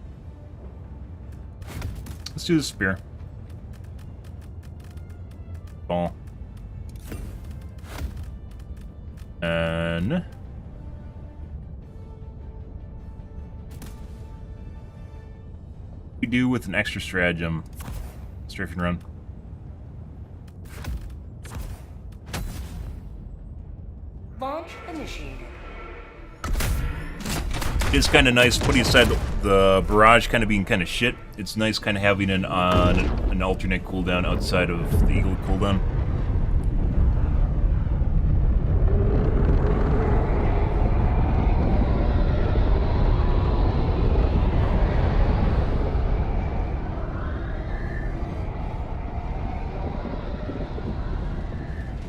Let's do the spear. Ball. And we do with an extra stratagem. Strafe and run. Launch initiated. It's kind of nice putting aside the barrage kind of being kind of shit. It's nice kind of having an alternate cooldown outside of the Eagle cooldown.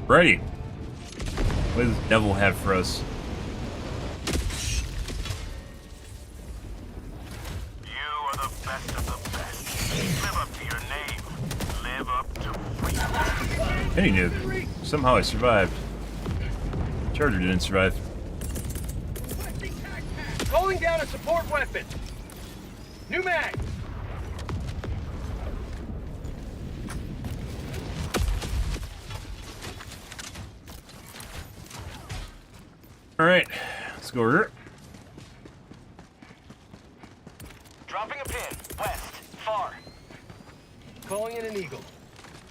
Righty. What does the devil have for us? You are the best of the best. Live up to your name. Live up to freedom. Any noob. Somehow I survived. Charger didn't survive. Calling down a support weapon. New mag. Alright, let's go over here. Dropping a pin. West. Far. Calling in an eagle.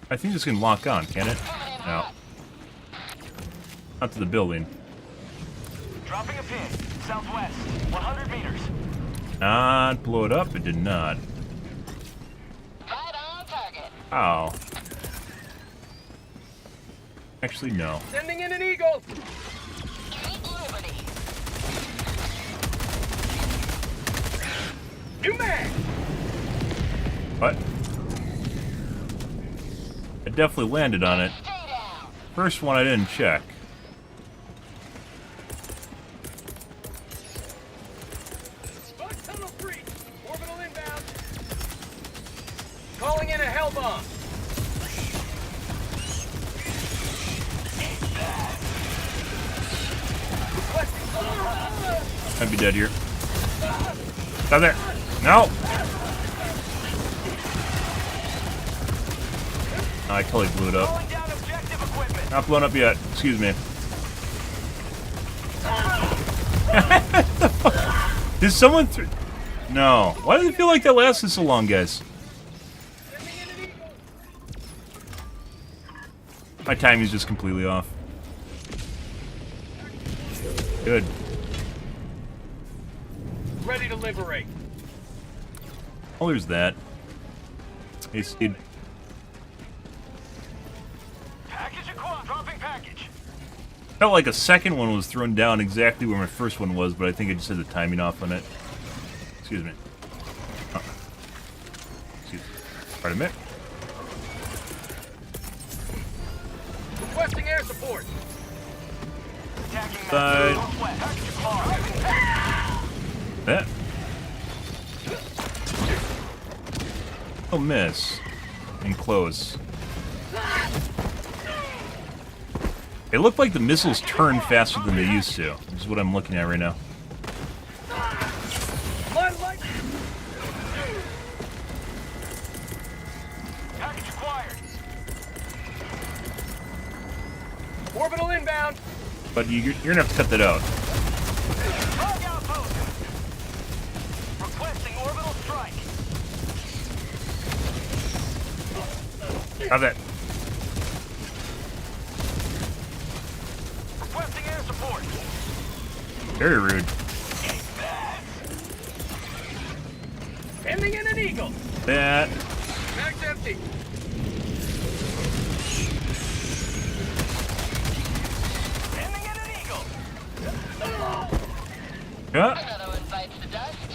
I think this can lock on, can it? No. Not to the building. Dropping a pin. Southwest. 100 meters. Not blow it up, it did not. Right on target. Ow. Actually, no. Sending in an eagle. Keep liberty. New mag. What? definitely landed on it. First one I didn't check. Spot tunnel breach. Orbital inbound. Calling in a hell bomb. I'd be dead here. Stop there. No. I totally blew it up. Calling down objective equipment. Not blown up yet. Excuse me. Did someone No. Why did it feel like that lasted so long, guys? My timing's just completely off. Good. Ready to liberate. Oh, there's that. Hey, Steve. Package acquired. Dropping package. Felt like a second one was thrown down exactly where my first one was, but I think I just had the timing off on it. Excuse me. Oh. Excuse me. Pardon me. Requesting air support. Attacking Side. northwest. Package acquired. That. Oh, miss. And close. It looked like the missiles turn faster than they used to, which is what I'm looking at right now. Package acquired. Orbital inbound. But you're gonna have to cut that out. Frog outpost. Requesting orbital strike. How's that? Requesting air support. Very rude. Ending in an eagle. That. Mag's empty. Ending in an eagle. Yeah. Another one bites the dust.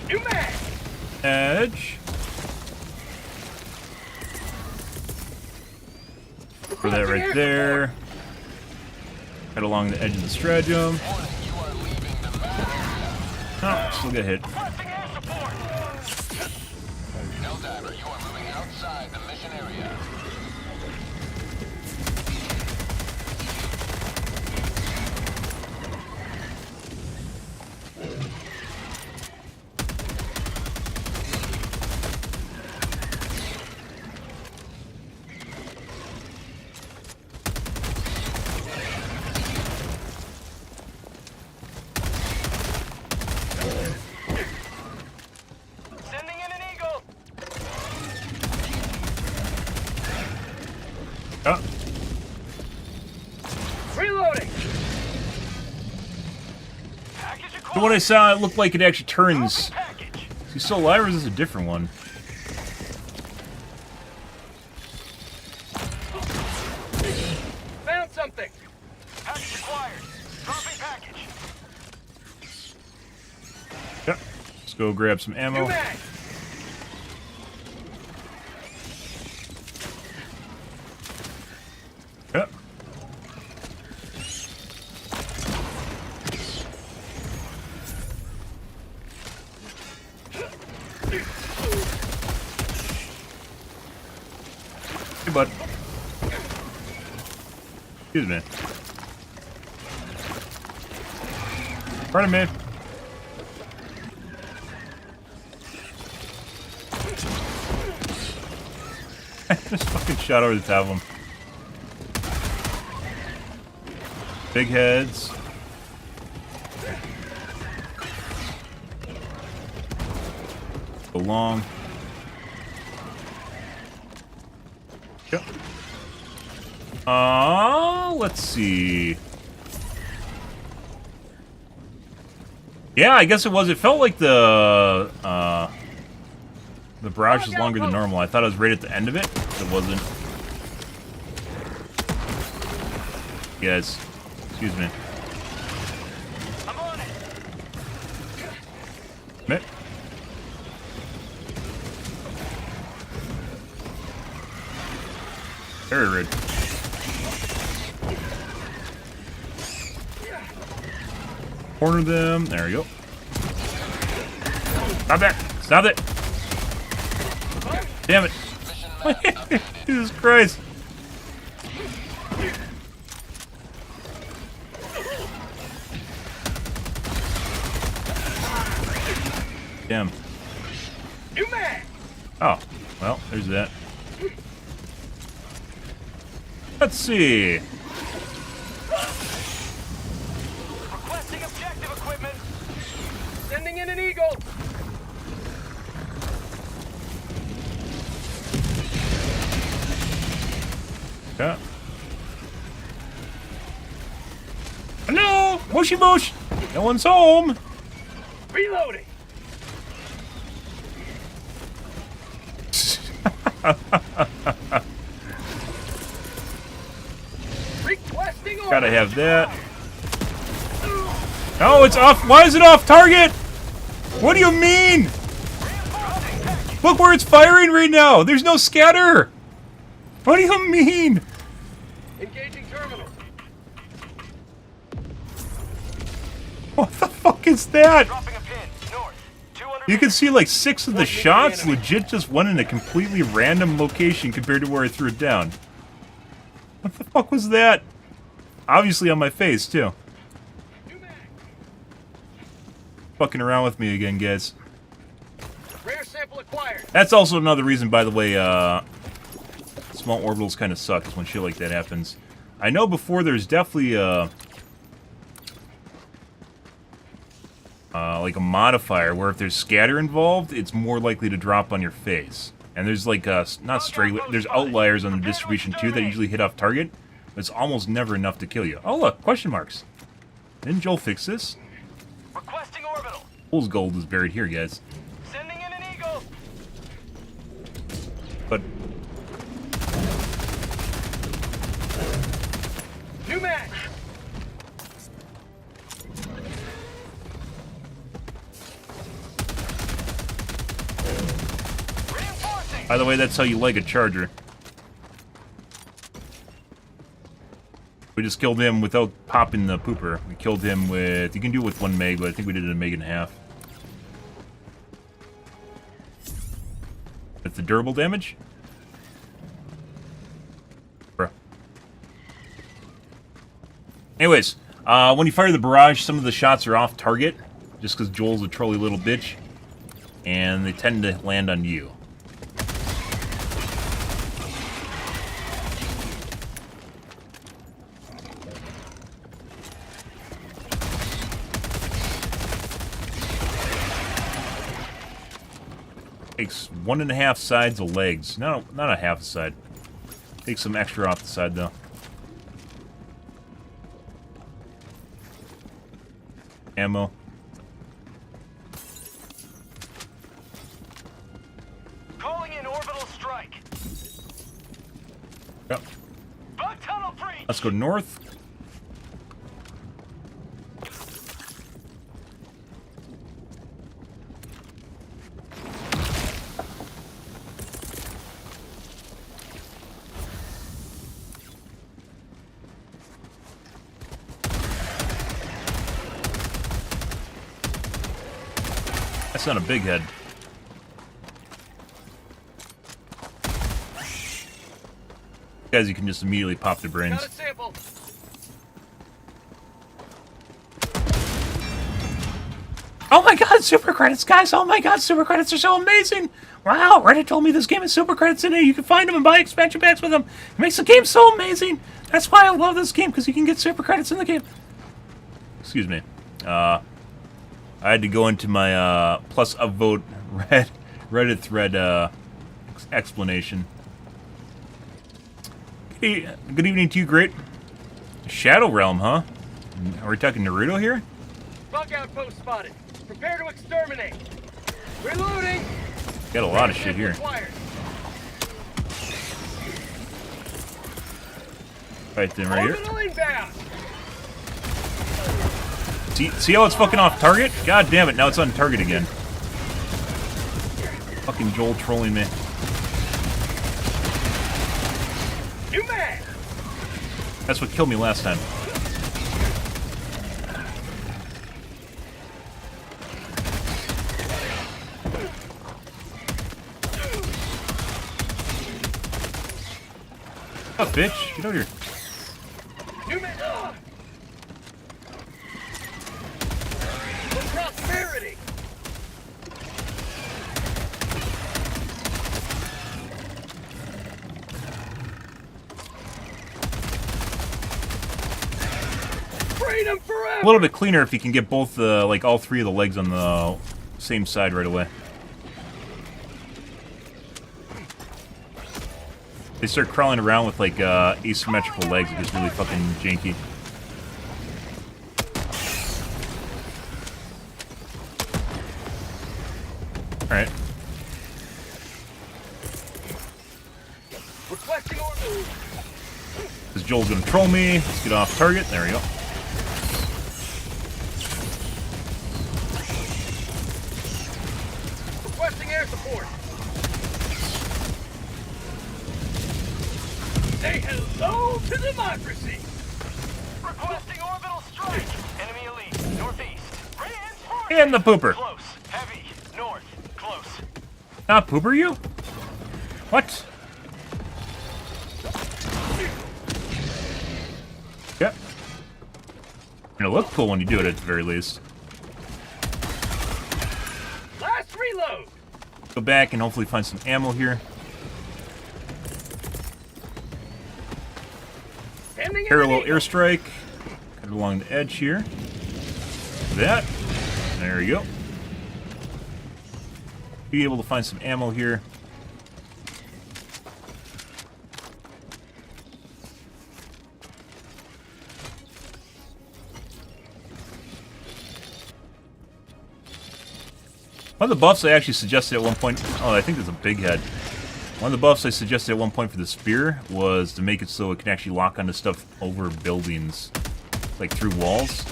New mag. Edge. Throw that right there. Right along the edge of the stratagem. Warning, you are leaving the map. Oh, still got hit. Requesting air support. Helldiver, you are moving outside the mission area. Sending in an eagle. Oh, Reloading. Package acquired. so what I saw, it looked like it actually turns. Package. Is he still alive or is this a different one? Found something. Package acquired. Dropping package. Yep. Let's go grab some New ammo. mag. Yep. Hey, bud. Excuse me. Pardon me. Just fucking shot over the top of him. Big heads. Go long. Yep. Let's see. Yeah, I guess it was. It felt like the barrage is longer than normal. I thought it was right at the end of it. It wasn't. Guys, excuse me. I'm on it. Mitt. Very rude. Corner them. There we go. Stop that! Stop it! Damn it! Jesus Christ! Damn. New mag! Oh, well, there's that. Let's see. Requesting objective equipment. Sending in an eagle. Yeah. Hello, Mushy Bush. No one's home. Reloading. Requesting order. Gotta have that. No, it's off. Why is it off target? What do you mean? Look where it's firing right now. There's no scatter. What do you mean? Engaging terminal. What the fuck is that? Dropping a pin. North. 200 You can see like 6 of the shots legit just went in a completely random location compared to where I threw it down. What the fuck was that? Obviously on my face, too. Fucking around with me again, guys. Rare sample acquired. That's also another reason, by the way, small orbitals kind of suck, is when shit like that happens. I know before there's definitely, like a modifier where if there's scatter involved, it's more likely to drop on your face. And there's like, not straight, there's outliers on the distribution too that usually hit off target, but it's almost never enough to kill you. Oh look, question marks. Didn't Joel fix this? Requesting orbital. Fool's gold is buried here, guys. Sending in an eagle. But New match. Reinforcing. by the way, that's how you leg a charger. We just killed him without popping the pooper. We killed him with... You can do it with 1 meg, but I think we did it a meg and a half. That's the durable damage? Bruh. Anyways, when you fire the barrage, some of the shots are off target, just because Joel's a trolly little bitch, and they tend to land on you. Takes 1.5 sides of legs. No, not a half a side. Takes some extra off the side, though. Ammo. Calling in orbital strike. Yep. Bug tunnel breach. Let's go north. That's not a big head. Guys, you can just immediately pop their brains. Got a sample. Oh my god, super credits, guys! Oh my god, super credits are so amazing! Wow, Reddit told me this game has super credits in it. You can find them and buy expansion packs with them. It makes the game so amazing! That's why I love this game, because you can get super credits in the game. Excuse me. I had to go into my plus upvote Reddit thread explanation. Hey, good evening to you, Great. Shadow Realm, huh? Are we talking Naruto here? Bug outpost spotted. Prepare to exterminate. Reloading. Got a lot of shit here. Right then, right here. Orbital inbound. See how it's fucking off target? God damn it, now it's on target again. Fucking Joel trolling me. New man! That's what killed me last time. What up, bitch? Get over here. New man! Prosperity! Freedom forever! A little bit cleaner if you can get both the, like, all three of the legs on the same side right away. They start crawling around with, like, asymmetrical legs. It gets really fucking janky. Alright. Requesting order. Because Joel's gonna troll me. Let's get off target. There we go. Requesting air support. Say hello to democracy. Requesting orbital strike. Enemy elite. Northeast. Reinforcement. And the pooper. Close. Heavy. North. Close. Not pooper you? What? Yep. It'll look cool when you do it at the very least. Last reload. Go back and hopefully find some ammo here. Sending Parallel an airstrike. Cut it along the edge here. That. There we go. Be able to find some ammo here. One of the buffs I actually suggested at one point... Oh, I think there's a big head. One of the buffs I suggested at one point for the spear was to make it so it can actually lock onto stuff over buildings. Like through walls.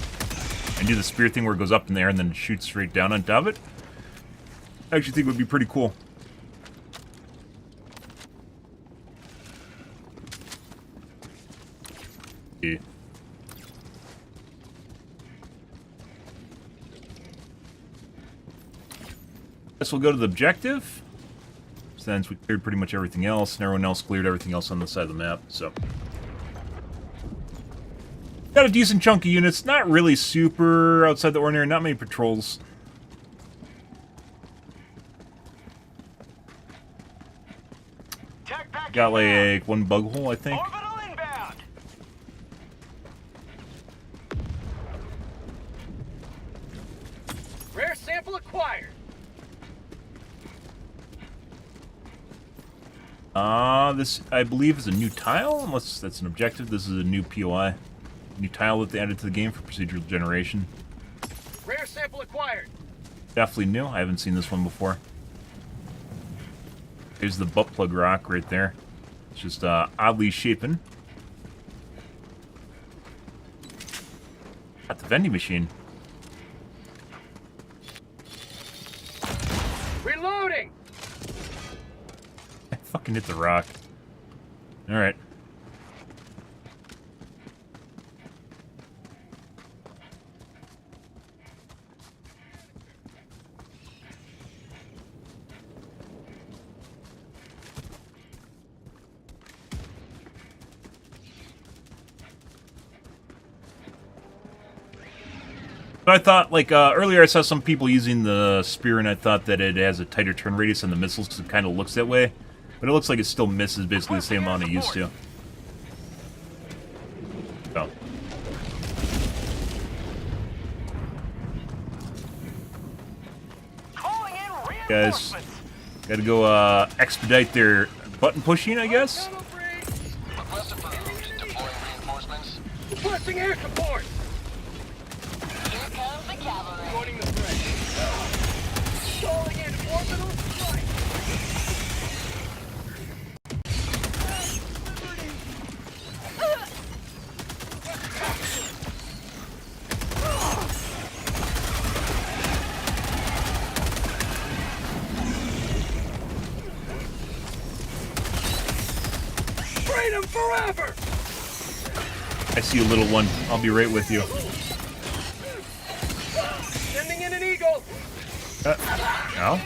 And do the spear thing where it goes up in the air and then shoots straight down on top of it. I actually think it would be pretty cool. Yeah. Guess we'll go to the objective. Since we cleared pretty much everything else, and everyone else cleared everything else on the side of the map, so. Got a decent chunk of units, not really super outside the ordinary, not many patrols. Got like one bug hole, I think. Orbital inbound. rare sample acquired. This, I believe, is a new tile, unless that's an objective. This is a new POI. New tile that they added to the game for procedural generation. Rare sample acquired. Definitely new. I haven't seen this one before. Here's the butt plug rock right there. It's just oddly shapen. Got the vending machine. Reloading. I fucking hit the rock. Alright. So I thought, like, earlier I saw some people using the spear, and I thought that it has a tighter turn radius on the missiles because it kind of looks that way. But it looks like it still misses basically the same amount it used to. So. Guys, gotta go expedite their button pushing, I guess? Request approved. Deploying reinforcements. Requesting air support. Here comes the cavalry. Joining the threat. Calling in orbital strike. Freedom Forever! I see you, little one. I'll be right with you. Sending in an eagle! Ow.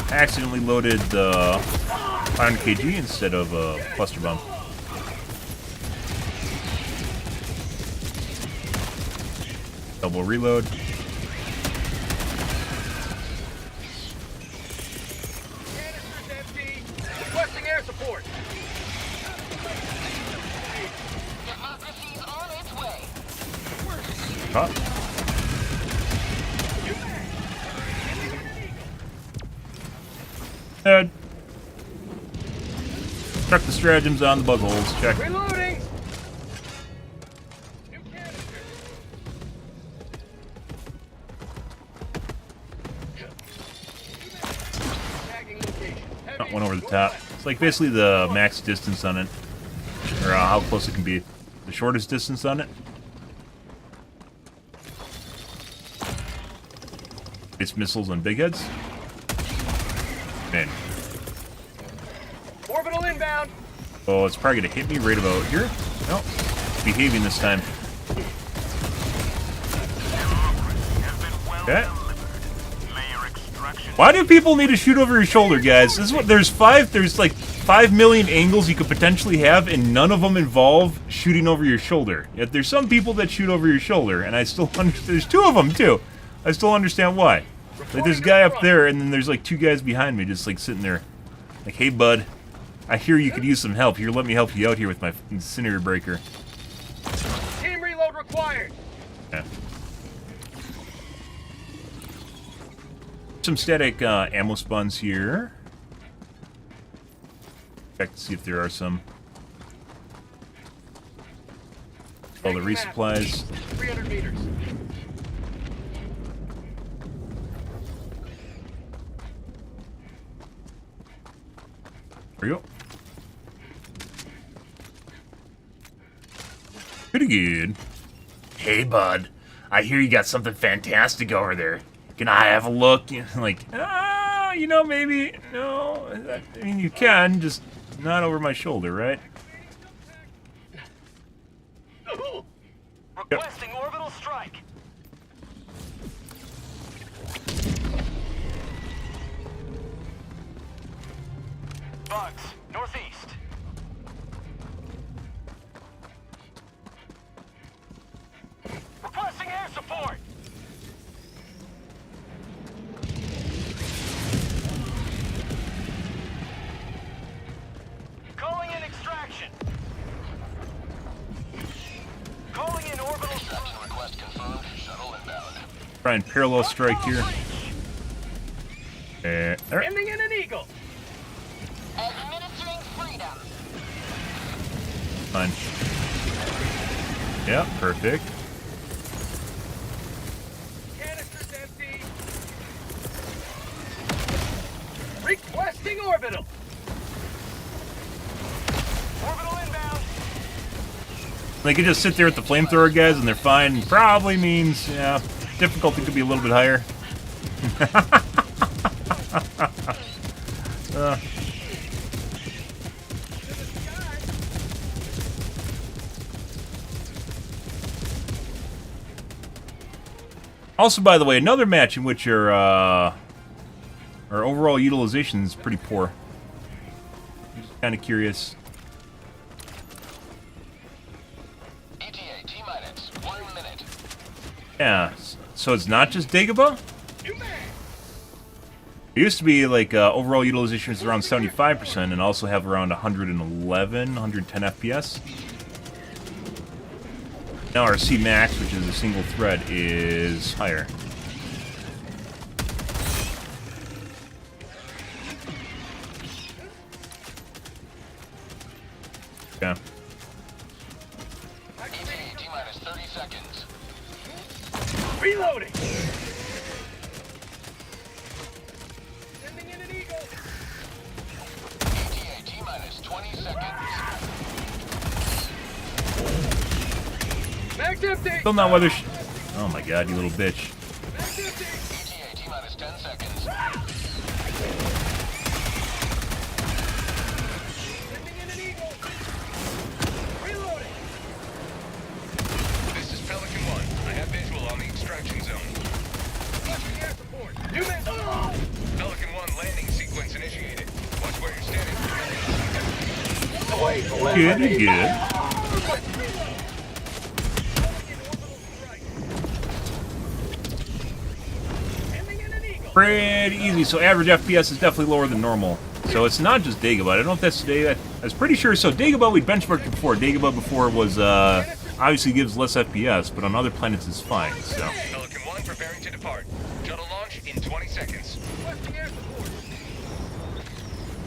I accidentally loaded the 500 kg instead of a cluster bomb. Double reload. Canister's empty. Requesting air support. Democracy's on its way. Huh? Dead. Check the stratagems on the bug holes. Check. Reloading! New canister. Tagging location. Not one over the top. It's like basically the max distance on it. Or how close it can be. The shortest distance on it. It's missiles on big heads. Man. Orbital inbound. Oh, it's probably gonna hit me right about here. No. Behaving this time. Okay. Why do people need to shoot over your shoulder, guys? This is what there's like 5 million angles you could potentially have, and none of them involve shooting over your shoulder. Yet there's some people that shoot over your shoulder, and I still understand. There's 2 of them too. I still understand why. Like there's a guy up there, and then there's like 2 guys behind me, just like sitting there, like, "Hey, bud, I hear you could use some help. Here, let me help you out here with my incinerator breaker." Team reload required. Yeah. Some static ammo spawns here. Check to see if there are some. All the resupplies. 300 meters. There we go. Pretty good. Hey, bud. I hear you got something fantastic over there. Can I have a look? Like, you know, maybe. No. I mean, you can, just not over my shoulder, right? Requesting orbital strike. Bugs, northeast. Requesting air support. Calling in extraction. Calling in orbital Extraction request confirmed. Shuttle inbound. Try and parallel strike here. There. Ending in an eagle. Administering freedom. Fine. Yeah, perfect. Canister's empty. Requesting orbital. orbital inbound. They could just sit there with the flamethrower guys and they're fine. Probably means, yeah, difficulty could be a little bit higher. Also, by the way, another match in which our overall utilization is pretty poor. I'm just kind of curious. ETA T-minus 1 minute. Yeah, so it's not just Dagobah? It used to be like overall utilization is around 75% and also have around 111, 110 FPS. Now our C max, which is a single thread, is higher. Yeah. ETA T-minus 30 seconds. Reloading. Sending in an eagle. ETA T-minus 20 seconds. Mag's empty. Still not whether. Oh my god, you little bitch. Mag's empty. ETA T-minus 10 seconds. Sending in an eagle. Reloading. This is Pelican 1. I have visual on the extraction zone. Requesting air support. New men. Oh! Pelican 1 landing sequence initiated. Watch where you're standing. Good, good. Pretty easy. So average FPS is definitely lower than normal. So it's not just Dagobah. I don't know if that's today. I was pretty sure. So Dagobah, we benchmarked it before. Dagobah before was obviously gives less FPS, but on other planets it's fine. So. Pelican 1 preparing to depart. Shuttle launch in 20 seconds.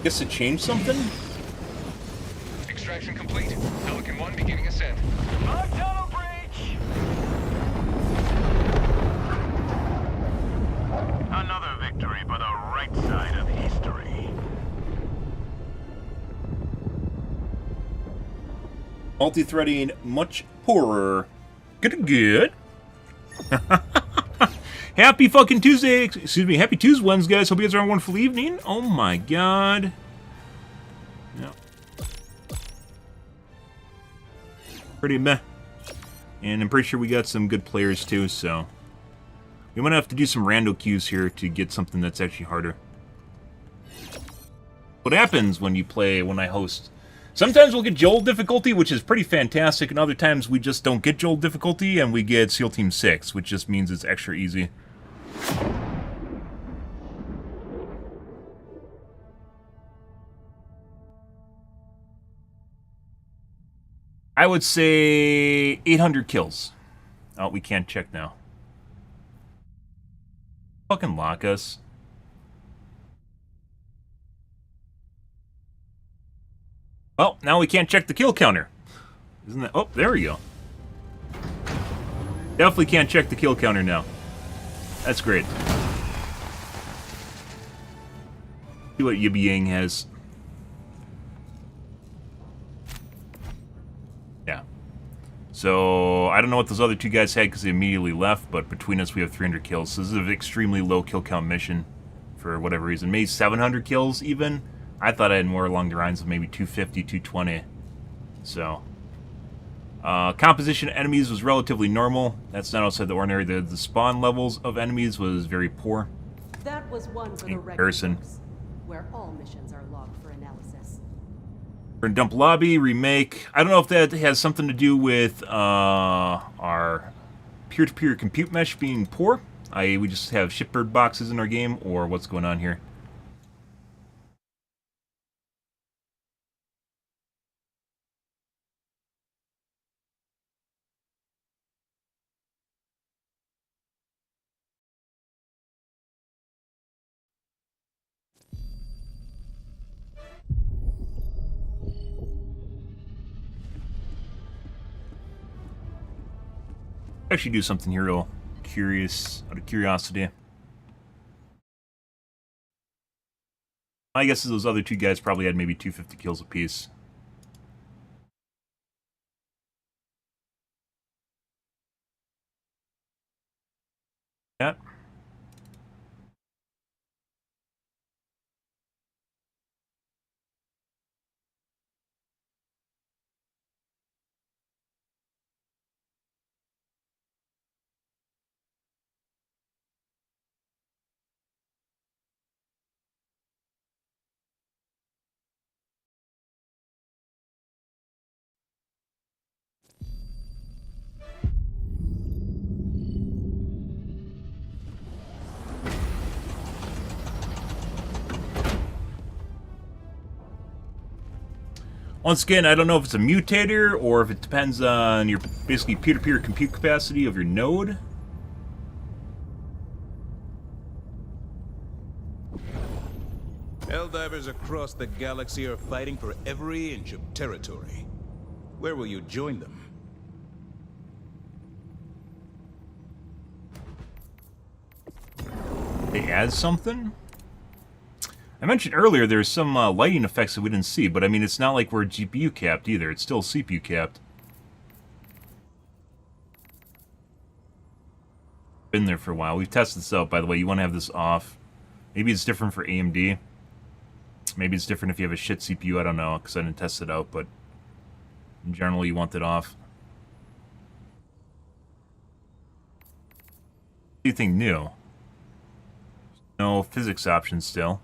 Guess it changed something. Extraction complete. Pelican 1 beginning ascent. Tunnel breach! Another victory for the right side of history. Multi-threading much poorer. Good, good. Happy fucking Tuesday. Excuse me. Happy Tuesday, Wednesday, guys. Hope you guys are having a wonderful evening. Oh my god. Yeah. Pretty meh. And I'm pretty sure we got some good players too, so we might have to do some rando queues here to get something that's actually harder. What happens when you play, when I host? Sometimes we'll get Joel difficulty, which is pretty fantastic, and other times we just don't get Joel difficulty, and we get SEAL Team 6, which just means it's extra easy. I would say 800 kills. Oh, we can't check now. Fucking lock us. Well, now we can't check the kill counter. Isn't that... Oh, there we go. Definitely can't check the kill counter now. That's great. See what Yibi Yang has. Yeah. So, I don't know what those other two guys had because they immediately left, but between us we have 300 kills. So this is an extremely low kill count mission for whatever reason. Maybe 700 kills even. I thought I had more along the lines of maybe 250, 220. So, composition of enemies was relatively normal. That's not outside the ordinary. The spawn levels of enemies was very poor. That was one for the regular comparison. folks, where all missions are logged for analysis. We're in Dump Lobby, remake. I don't know if that has something to do with our peer-to-peer compute mesh being poor. We just have shipbird boxes in our game, or what's going on here. Actually do something here real curious, out of curiosity. My guess is those other two guys probably had maybe 250 kills apiece. Yeah. Once again, I don't know if it's a mutator or if it depends on your basically peer-to-peer compute capacity of your node. Helldivers across the galaxy are fighting for every inch of territory. Where will you join them? They add something? I mentioned earlier there's some lighting effects that we didn't see, but I mean, it's not like we're GPU capped either. It's still CPU capped. Been there for a while. We've tested this out, by the way. You want to have this off. Maybe it's different for AMD. Maybe it's different if you have a shit CPU. I don't know, because I didn't test it out, but in general, you want it off. Anything new? No physics options still.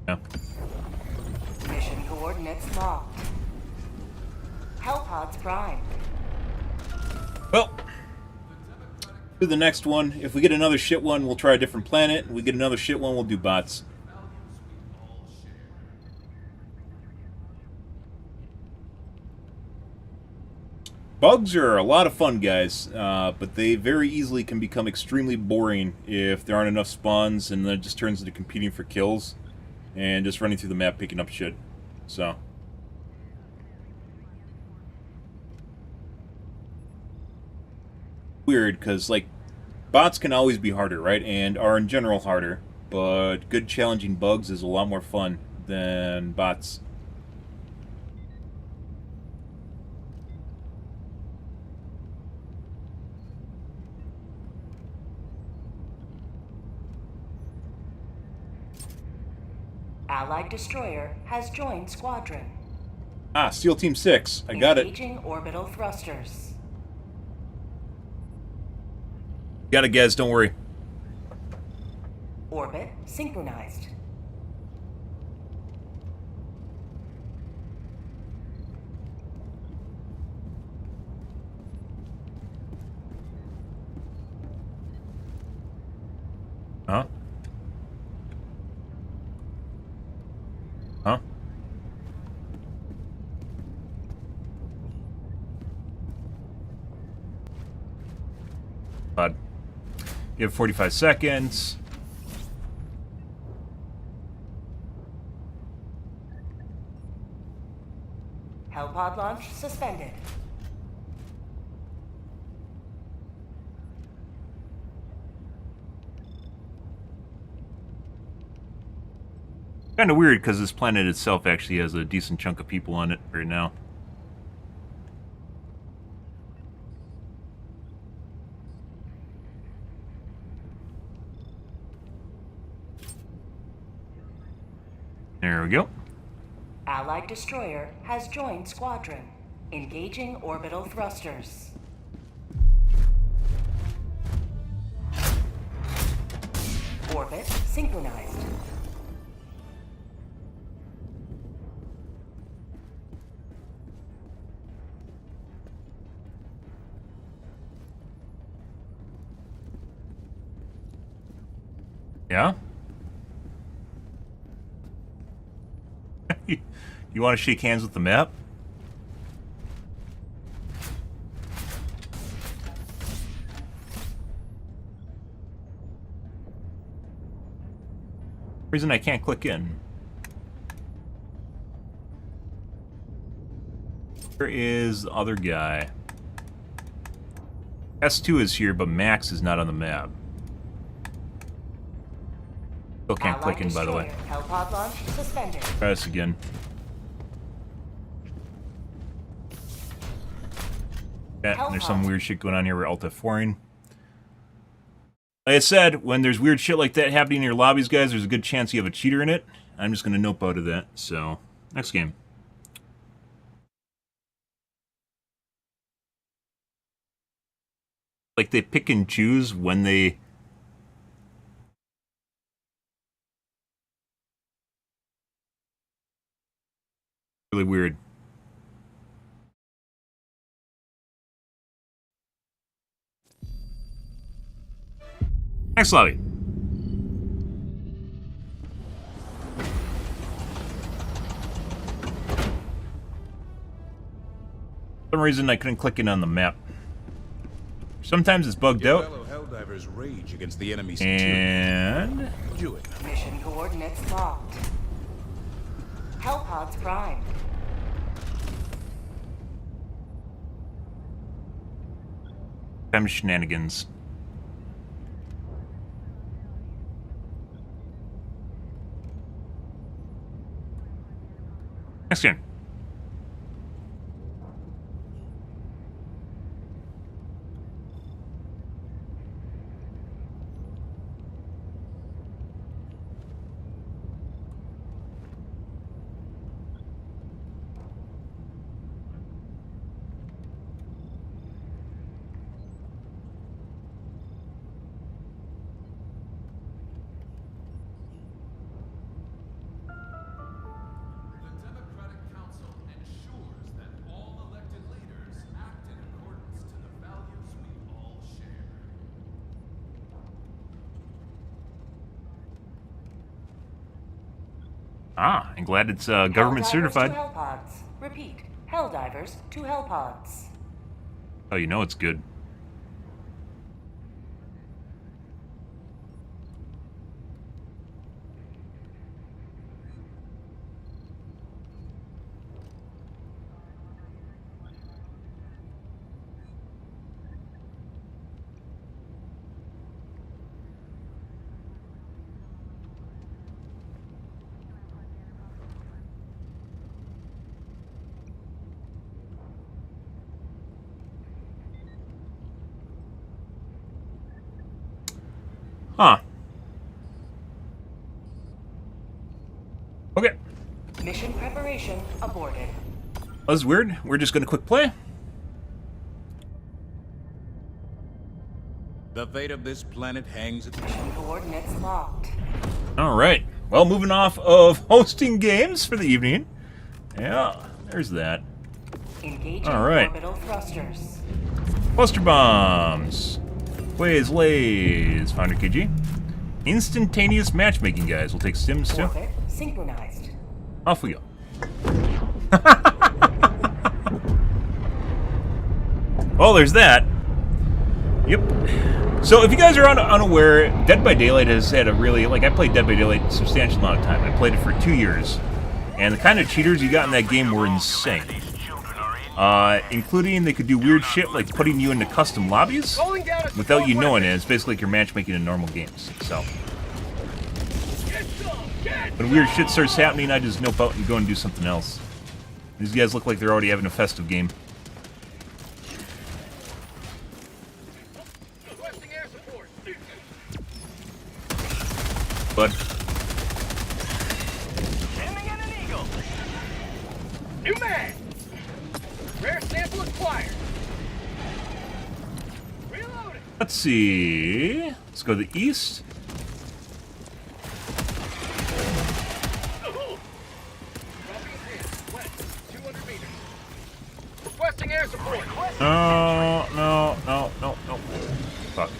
Yeah. Mission coordinates locked. Hellpods primed. Well, do the next one. If we get another shit one, we'll try a different planet. If we get another shit one, we'll do bots. Bugs are a lot of fun, guys, but they very easily can become extremely boring if there aren't enough spawns, and then it just turns into competing for kills and just running through the map picking up shit. So weird, because like bots can always be harder, right? And are in general harder, but good challenging bugs is a lot more fun than bots. Allied destroyer has joined squadron. Ah, SEAL Team 6. I got it. Engaging orbital thrusters. Got it, guys. Don't worry. Orbit synchronized. Huh? Huh? God. You have 45 seconds. Hellpod launch suspended. Kind of weird because this planet itself actually has a decent chunk of people on it right now. There we go. Allied destroyer has joined squadron. Engaging orbital thrusters. Orbit synchronized. Yeah? You want to shake hands with the map? Reason I can't click in. Where is the other guy? S2 is here, but Max is not on the map. Still can't click in, by the way. Hellpod launch suspended. Try this again. Yeah, there's some weird shit going on here. We're Alt F4ing. Like I said, when there's weird shit like that happening in your lobbies, guys, there's a good chance you have a cheater in it. I'm just going to nope out of that. So, next game. Like they pick and choose when they... Really weird. Next lobby. For some reason I couldn't click in on the map. Sometimes it's bugged out. Fellow Helldivers rage against the enemy's And do it. Mission coordinates locked. Hellpods primed. time shenanigans. Next game. Ah, I'm glad it's government Helldivers certified. to Hellpods. Repeat. Helldivers to Hellpods. Oh, you know it's good. Huh. Okay. Mission preparation aborted. That was weird. We're just gonna quick play. The fate of this planet hangs at Mission coordinates locked. Alright. Well, moving off of hosting games for the evening. Yeah, there's that. Engaging Alright. orbital thrusters. Cluster bombs. Ways, lays. Founder KG. Instantaneous matchmaking, guys. We'll take Sims too. Orbit synchronized. Off we go. Well, there's that. Yep. So if you guys are unaware, Dead by Daylight has had a really, like, I played Dead by Daylight a substantial amount of time. I played it for 2 years. And the kind of cheaters you got in that game were insane. Including they could do weird shit like putting you into custom lobbies without you knowing it. It's basically like you're matchmaking in normal games. So when weird shit starts happening, I just nope out and go and do something else. These guys look like they're already having a festive game. But Sending in an eagle. New mag. Rare sample acquired. Reloading. let's see. Let's go to the east. West, 200 meters. Requesting air support. No. Fuck.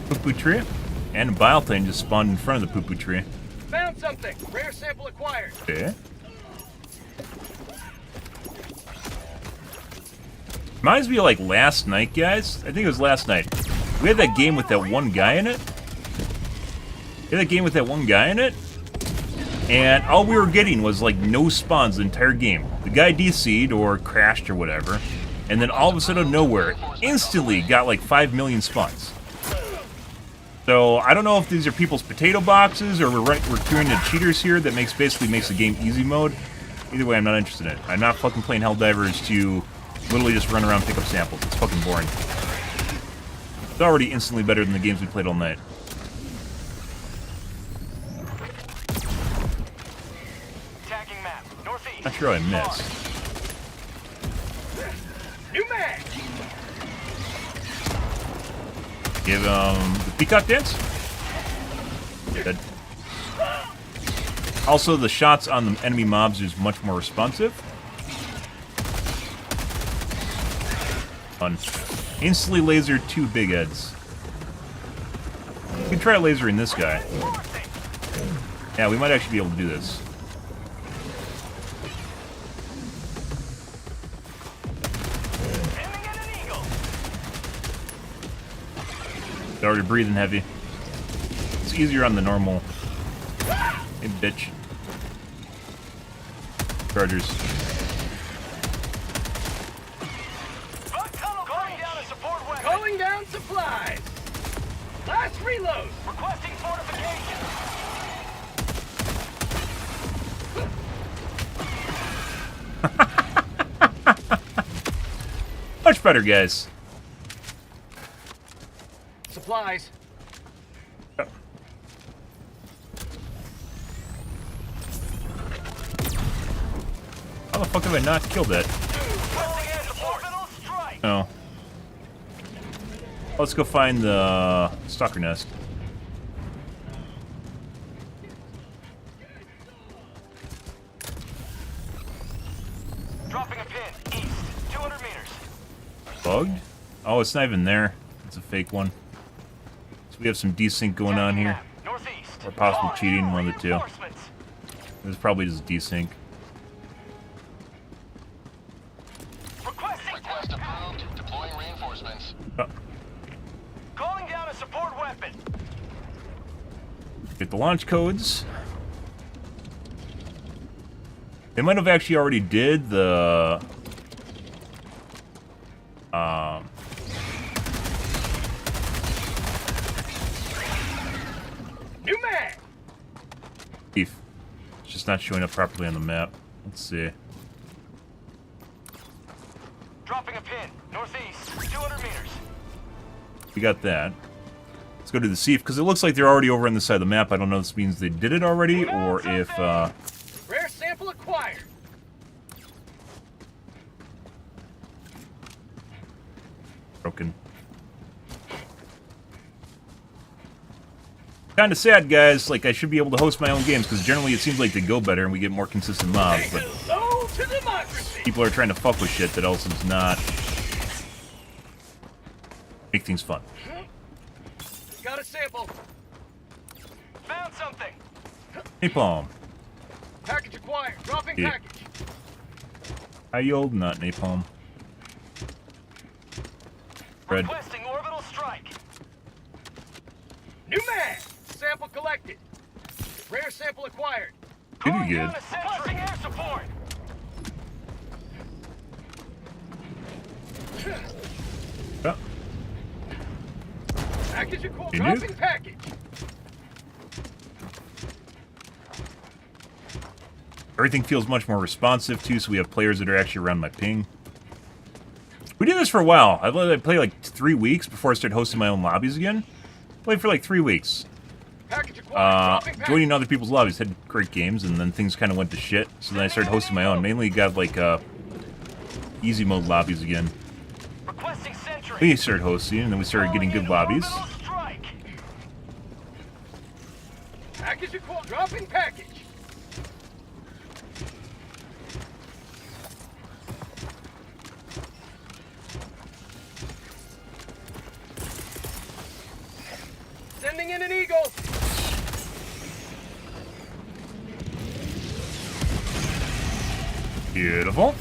Poo-poo tree. And a bile thing just spawned in front of the poo-poo tree. Found something. Rare sample acquired. Okay. Reminds me of like last night, guys. I think it was last night. We had that game with that one guy in it. And all we were getting was like no spawns the entire game. The guy DC'd or crashed or whatever. And then all of a sudden out of nowhere, instantly got like 5 million spawns. So I don't know if these are people's potato boxes or we're curing the cheaters here that basically makes the game easy mode. Either way, I'm not interested in it. I'm not fucking playing Helldivers to literally just run around and pick up samples. It's fucking boring. It's already instantly better than the games we played all night. Tagging map. Northeast. Not sure I missed. New mag. Give the peacock dance. Good. Also, the shots on the enemy mobs is much more responsive. Fun. Instantly laser 2 big heads. We can try lasering this guy. Yeah, we might actually be able to do this. They're already breathing heavy. It's easier on the normal. Hey, bitch. Chargers. Calling down supplies. Last reload. Requesting fortification. Much better, guys. Supplies. How the fuck have I not killed that? No. Let's go find the stalker nest. Dropping a pin. East. 200 meters. Bugged? Oh, it's not even there. It's a fake one. So we have some desync going on here. Northeast. Or possible cheating, one of the two. Reinforcements. It's probably just desync. Request approved. Deploying reinforcements. Oh, calling down a support weapon. get the launch codes. They might have actually already did the... New mag! Diff. It's just not showing up properly on the map. Let's see. Dropping a pin. Northeast. 200 meters. We got that. Let's go to the Thief, because it looks like they're already over on this side of the map. I don't know if this means they did it already, or if, Rare sample acquired. broken. Kinda sad, guys. Like, I should be able to host my own games, because generally it seems like they go better and we get more consistent mobs, but Hello to democracy. people are trying to fuck with shit that else is not. Make things fun. Got a sample. Found something. Napalm. Package acquired. Dropping Yeah. package. How you old nut, Napalm? Red. Requesting orbital strike. New mag. Sample collected. Rare sample acquired. Pretty Calling good. down a sentry. Requesting air support. Oh, Package acquired. You knew? Dropping package. everything feels much more responsive, too, so we have players that are actually around my ping. We did this for a while. I played like 3 weeks before I started hosting my own lobbies again. Played for like 3 weeks. Package acquired. Dropping package. Joining other people's lobbies, had great games, and then things kind of went to shit. So then I started hosting my own. Mainly got like easy mode lobbies again. Requesting sentry. We started hosting, and then we started getting good lobbies. Orbital strike. Package acquired. Dropping package. Sending in an eagle. Beautiful.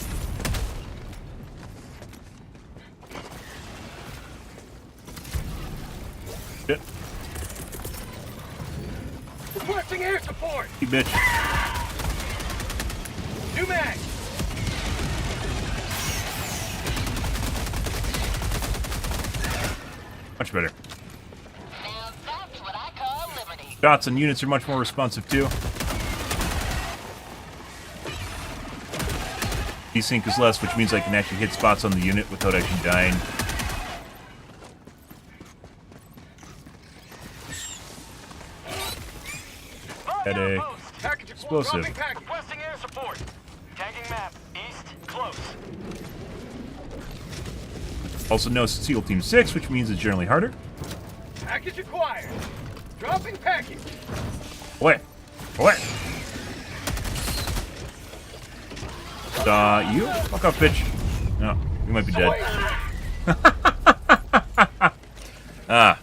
Shit. Requesting air support. You bitch. New mag. Much better. Now that's what I call liberty. Shots and units are much more responsive, too. Desync is less, which means I can actually hit spots on the unit without actually dying. Headache. Package Explosive. Dropping package. Requesting air support. Tagging map. East. Close. Also no SEAL Team 6, which means it's generally harder. Package acquired. Dropping package. Away. Away. You? Fuck off, bitch. No, you might be dead. Ah.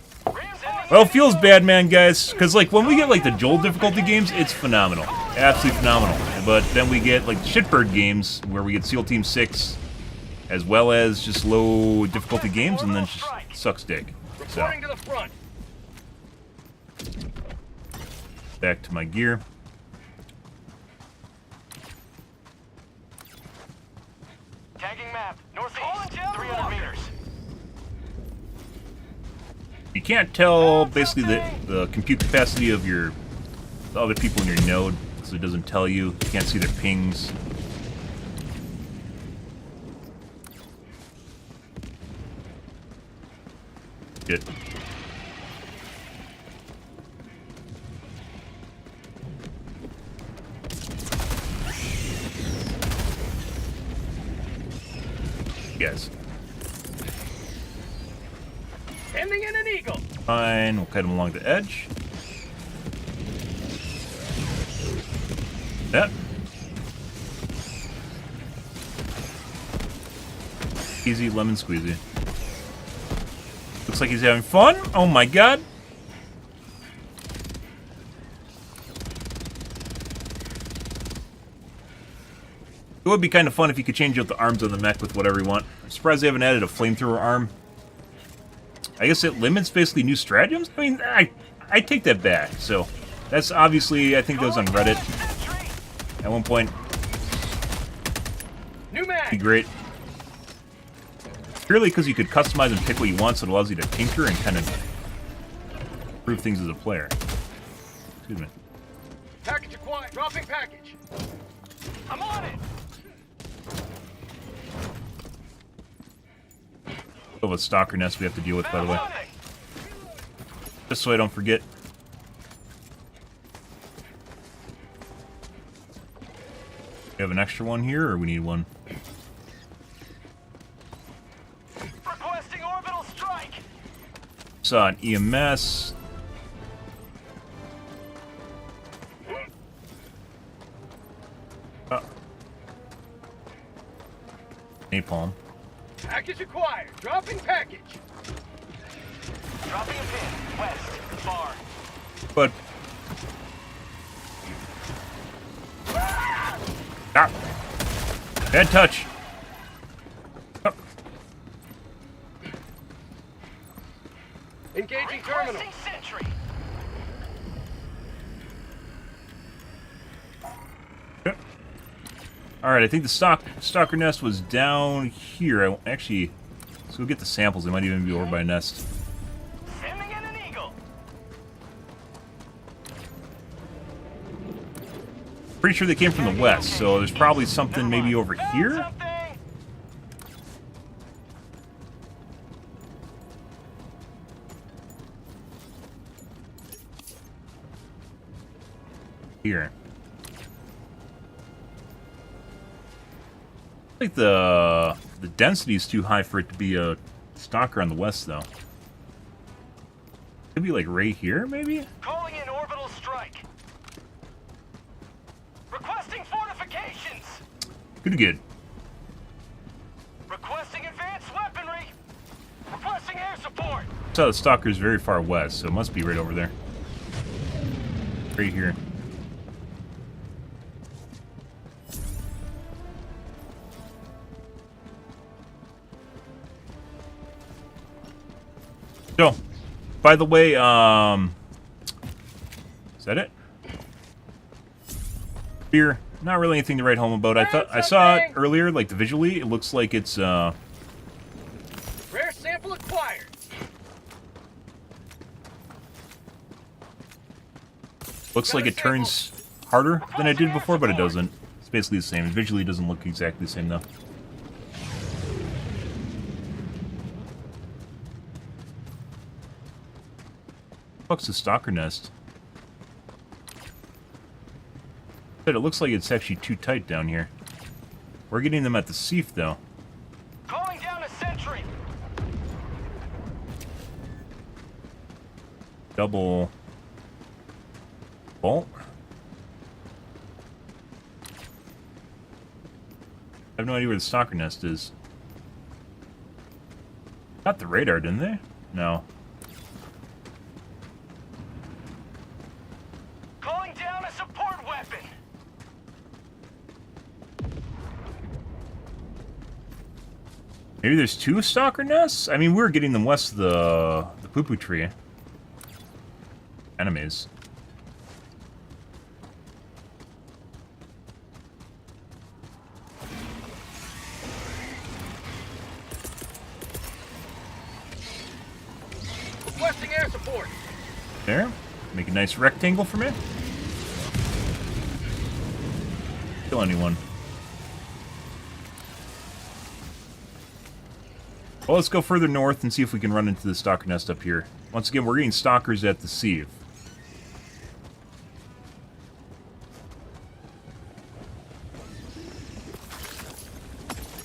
Well, it feels bad, man, guys. Because, like, when we get, like, the Joel difficulty games, it's phenomenal. Absolutely phenomenal. But then we get, like, shitbird games, where we get SEAL Team 6, as well as just low difficulty games, and then just sucks dick. So, Reporting to the front. back to my gear. Tagging map. Northeast. 300 meters. You can't tell, basically, the compute capacity of the other people in your node, so it doesn't tell you. You can't see their pings. Shit. Yes. Sending in an eagle. Fine, we'll cut him along the edge. Yep. Easy lemon squeezy. Looks like he's having fun. Oh my god. It would be kind of fun if you could change out the arms on the mech with whatever you want. I'm surprised they haven't added a flamethrower arm. I guess it limits basically new stratagems? I mean, I take that back. So, that's obviously, I think that was on Reddit at one point. New mag. Be great. Purely because you could customize and pick what you want, so it allows you to tinker and kind of improve things as a player. Excuse me. Package acquired. Dropping package. I'm on it. Of a stalker nest we have to deal with, by the way. On it. Just so I don't forget. We have an extra one here, or we need one? Requesting orbital strike. Saw an EMS. Napalm. Package acquired. Dropping package. Dropping a pin. West. Far. But... Ah! Bad touch! Oh. Engaging terminal. Requesting sentry. Alright, I think the stalker nest was down here. Actually, let's go get the samples. They might even be over by a nest. Sending in an eagle. Pretty sure they came from the west, so there's probably something maybe over here? Something. Here. I think the density is too high for it to be a stalker on the west, though. Could be like right here, maybe? Calling in orbital strike. Requesting fortifications. Good. Requesting advanced weaponry. Requesting air support. So the stalker's very far west, so it must be right over there. Right here. So, by the way, is that it? Beer. Not really anything to write home about. I saw it earlier, like visually, it looks like it's Rare sample acquired. looks like it turns harder than it did before, but it doesn't. It's basically the same. It visually doesn't look exactly the same though. Fuck's the stalker nest? But it looks like it's actually too tight down here. We're getting them at the Seaf though. Calling down a sentry. Double bolt. I have no idea where the stalker nest is. Got the radar, didn't they? No. Calling down a support weapon. Maybe there's two stalker nests? I mean, we were getting them west of the poo-poo tree. Enemies. Requesting air support. There. Make a nice rectangle for me. Kill anyone. Well, let's go further north and see if we can run into the stalker nest up here. Once again, we're getting stalkers at the Seaf.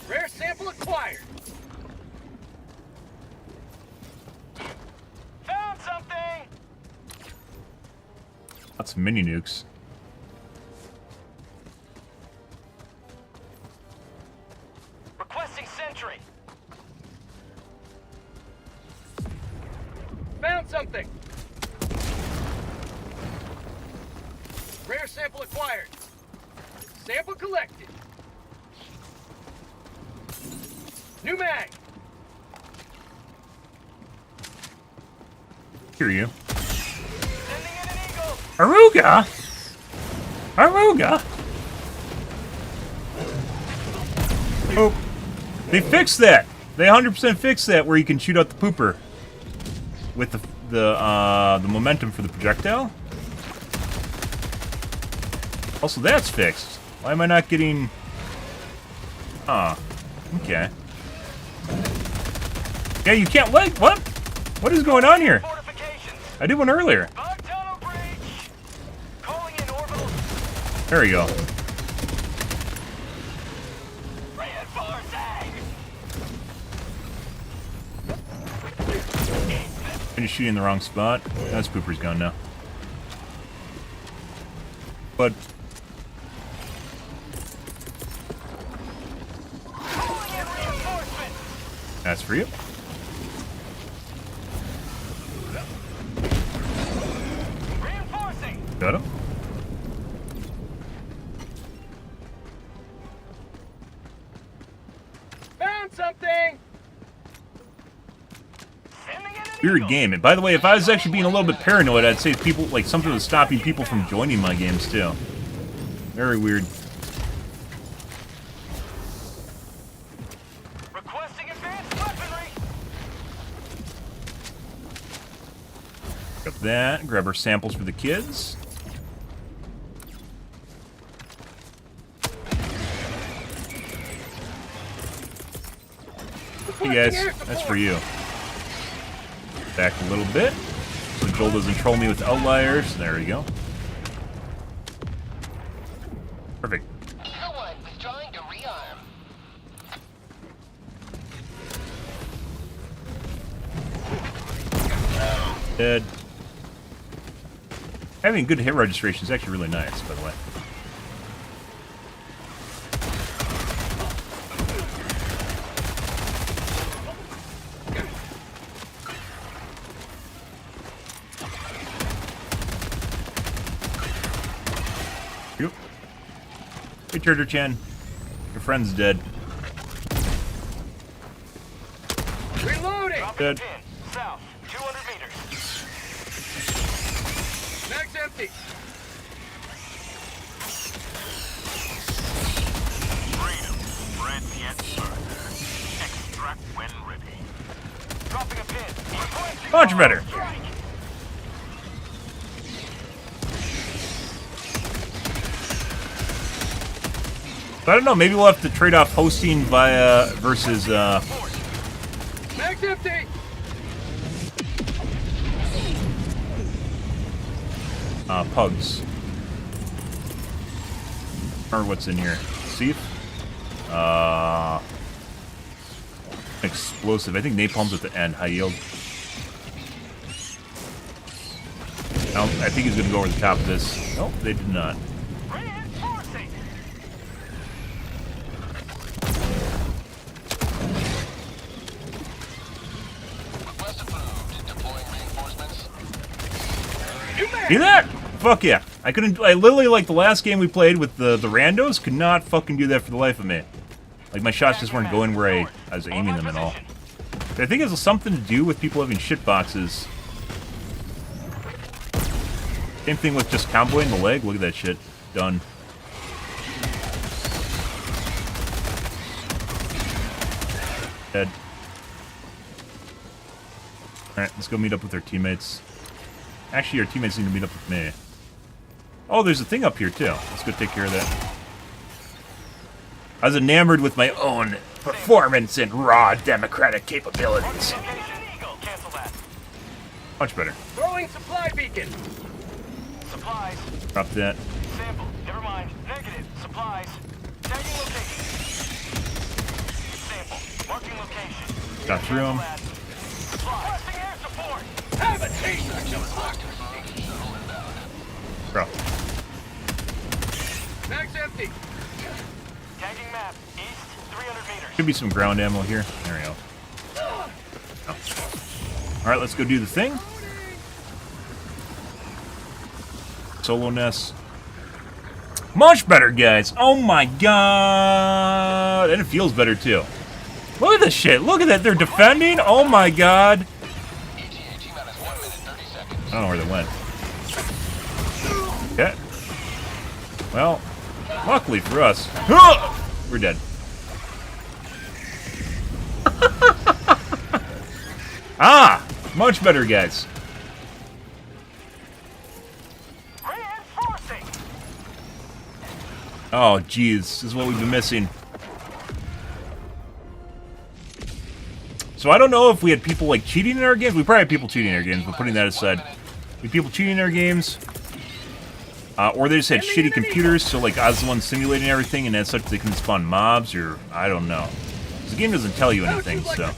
Rare sample acquired. Found something. Lots of mini nukes. Requesting sentry. Found something. Rare sample acquired. Sample collected. New mag. Hear you. Sending in an eagle. Aruga! Aruga! Oh, they fixed that. They 100% fixed that where you can shoot out the pooper with the momentum for the projectile. Also, that's fixed. Why am I not getting? Ah, okay. Yeah, you can't like what? What is going on here? Fortifications. I did one earlier. Bug tunnel breach. Calling in orbital. There we go. Reinforcing. I'm just shooting in the wrong spot. That's pooper's gone now. But Calling in reinforcements. that's for you. Reinforcing. Got him. Found something. Sending in an Weird eagle. game. And by the way, if I was actually being a little bit paranoid, I'd say people like something was stopping people from joining my games too. Very weird. Requesting advanced weaponry. Pick up that. Grab our samples for the kids. Hey guys, that's for you. Back a little bit, so Joel doesn't troll me with outliers. There we go. Perfect. No one withdrawing to rearm. Dead. Having good hit registration is actually really nice, by the way. Yep. Hey, Turtle-chan. Your friend's dead. Reloading. Dropping Dead. pin. South. 200 meters. Mag's empty. Freedom. Spread yet further. Extract when ready. Dropping a pin. Requesting Much better. strike. I don't know, maybe we'll have to trade off hosting via versus Mag's empty. pugs. Or what's in here? Seif? Explosive. I think napalm's at the end. High yield. I think he's gonna go over the top of this. Nope, they did not. Reinforcing. Request approved. Deploying reinforcements. New mag. See that? Fuck yeah. I literally, like the last game we played with the randos, could not fucking do that for the life of me. Like my shots just weren't going where I was aiming them at all. I think it has something to do with people having shit boxes. Same thing with just comboing the leg. Look at that shit. Done. Dead. Alright, let's go meet up with our teammates. Actually, our teammates need to meet up with me. Oh, there's a thing up here, too. Let's go take care of that. I was enamored with my own performance and raw democratic capabilities. Location eagle. Cancel that. Much better. Throwing supply beacon. Supplies. Drop that. Sample. Never mind. Negative. Supplies. Tagging location. Sample. Marking location. Got through them. Supplies. Requesting air support. Have a taste. Bro. Mag's empty. Tagging map. East. 300 meters. Should be some ground ammo here. There we go. Oh. Alright, let's go do the thing. Solo nest. Much better, guys. Oh my god. And it feels better, too. Look at this shit. Look at that. They're defending. Oh my god. ETA T-minus 1 minute, 30 seconds. I don't know where they went. Okay. Well, luckily for us, we're dead. Ah! Much better, guys. Reinforcing. Oh, jeez. This is what we've been missing. So I don't know if we had people, like, cheating in our games. We probably had people cheating in our games, but putting that aside. We had people cheating in our games. Or they just had shitty computers, so, like, I was the one simulating everything, and as such, they couldn't spawn mobs, or I don't know. The game doesn't tell you anything, so...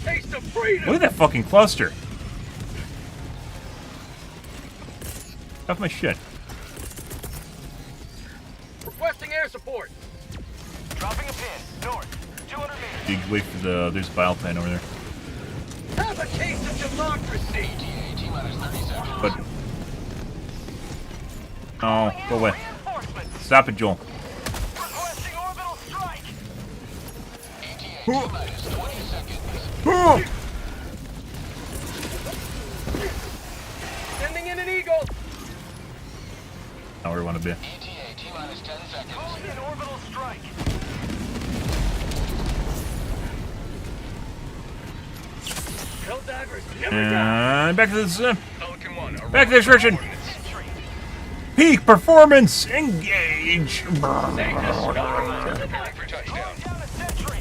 Look at that fucking cluster. Off my shit. Requesting air support. Dropping a pin. North. 200 meters. You wait for the... There's Bioplan over there. Have a taste of democracy. ETA T-minus 30 seconds. But... Oh, go away. Reinforcements. Stop it, Joel. Requesting orbital strike. ETA T-minus 20 seconds. Sending in an eagle. Not where we want to be. ETA T-minus 10 seconds. Calling in orbital strike. Helldivers never die. And back to this... Pelican 1, back to the description. Peak performance. Engage. Calling for touchdown. Down a sentry.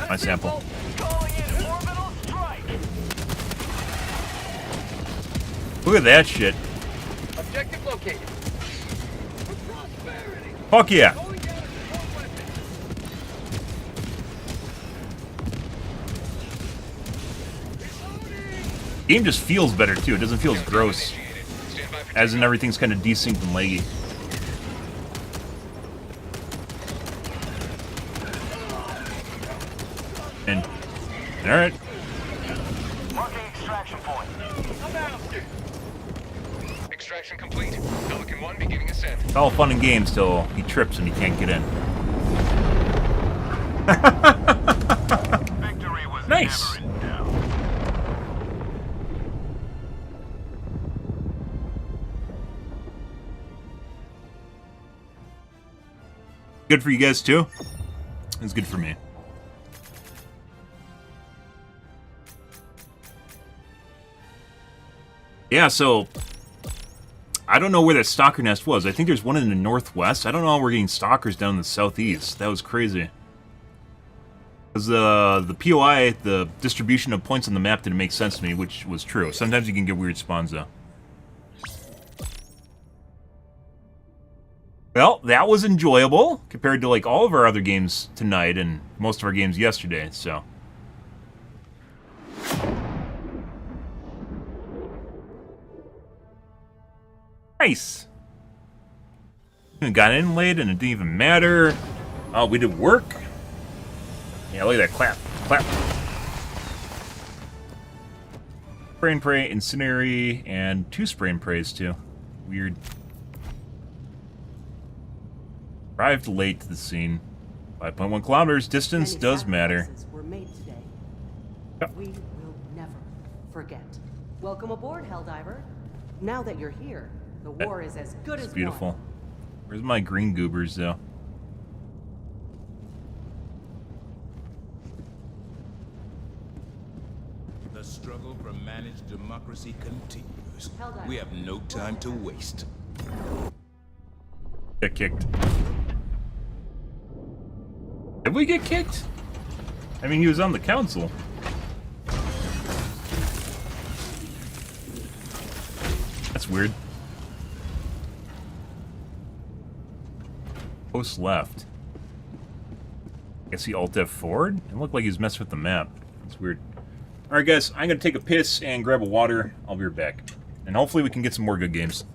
My sample. Calling in orbital strike. Look at that shit. Objective located. For prosperity. Fuck yeah. Going down a support weapon. Game just feels better too. It doesn't feel as gross. Initiated. Stand by for As in everything's kind of desynced and laggy. And alright. Marking extraction point. I'm out. extraction complete. Pelican 1 beginning ascent. It's all fun and games till he trips and he can't get in. Victory was Nice. never in doubt. Good for you guys too? It's good for me. Yeah, so I don't know where that stalker nest was. I think there's one in the northwest. I don't know how we're getting stalkers down in the southeast. That was crazy. Because the POI, the distribution of points on the map didn't make sense to me, which was true. Sometimes you can get weird spawns, though. Well, that was enjoyable compared to, like, all of our other games tonight and most of our games yesterday, so... Nice! Got in late and it didn't even matter. Oh, we did work? Yeah, look at that. Clap. Clap. Spray and pray, incendiary, and 2 spray and prays, too. Weird. Arrived late to the scene. 5.1 kilometers. Distance Many does matter. sacrifices were made today. Yep. We will never forget. Welcome aboard, Helldiver. Now that you're here, the war is as good It's as beautiful. won. Where's my green goobers, though? The struggle for managed democracy continues. Helldiver. We have no time to waste. Get kicked. Did we get kicked? I mean, he was on the council. That's weird. Post left. Guess he alt F forward? It looked like he was messing with the map. That's weird. Alright guys, I'm gonna take a piss and grab a water. I'll be right back. And hopefully we can get some more good games.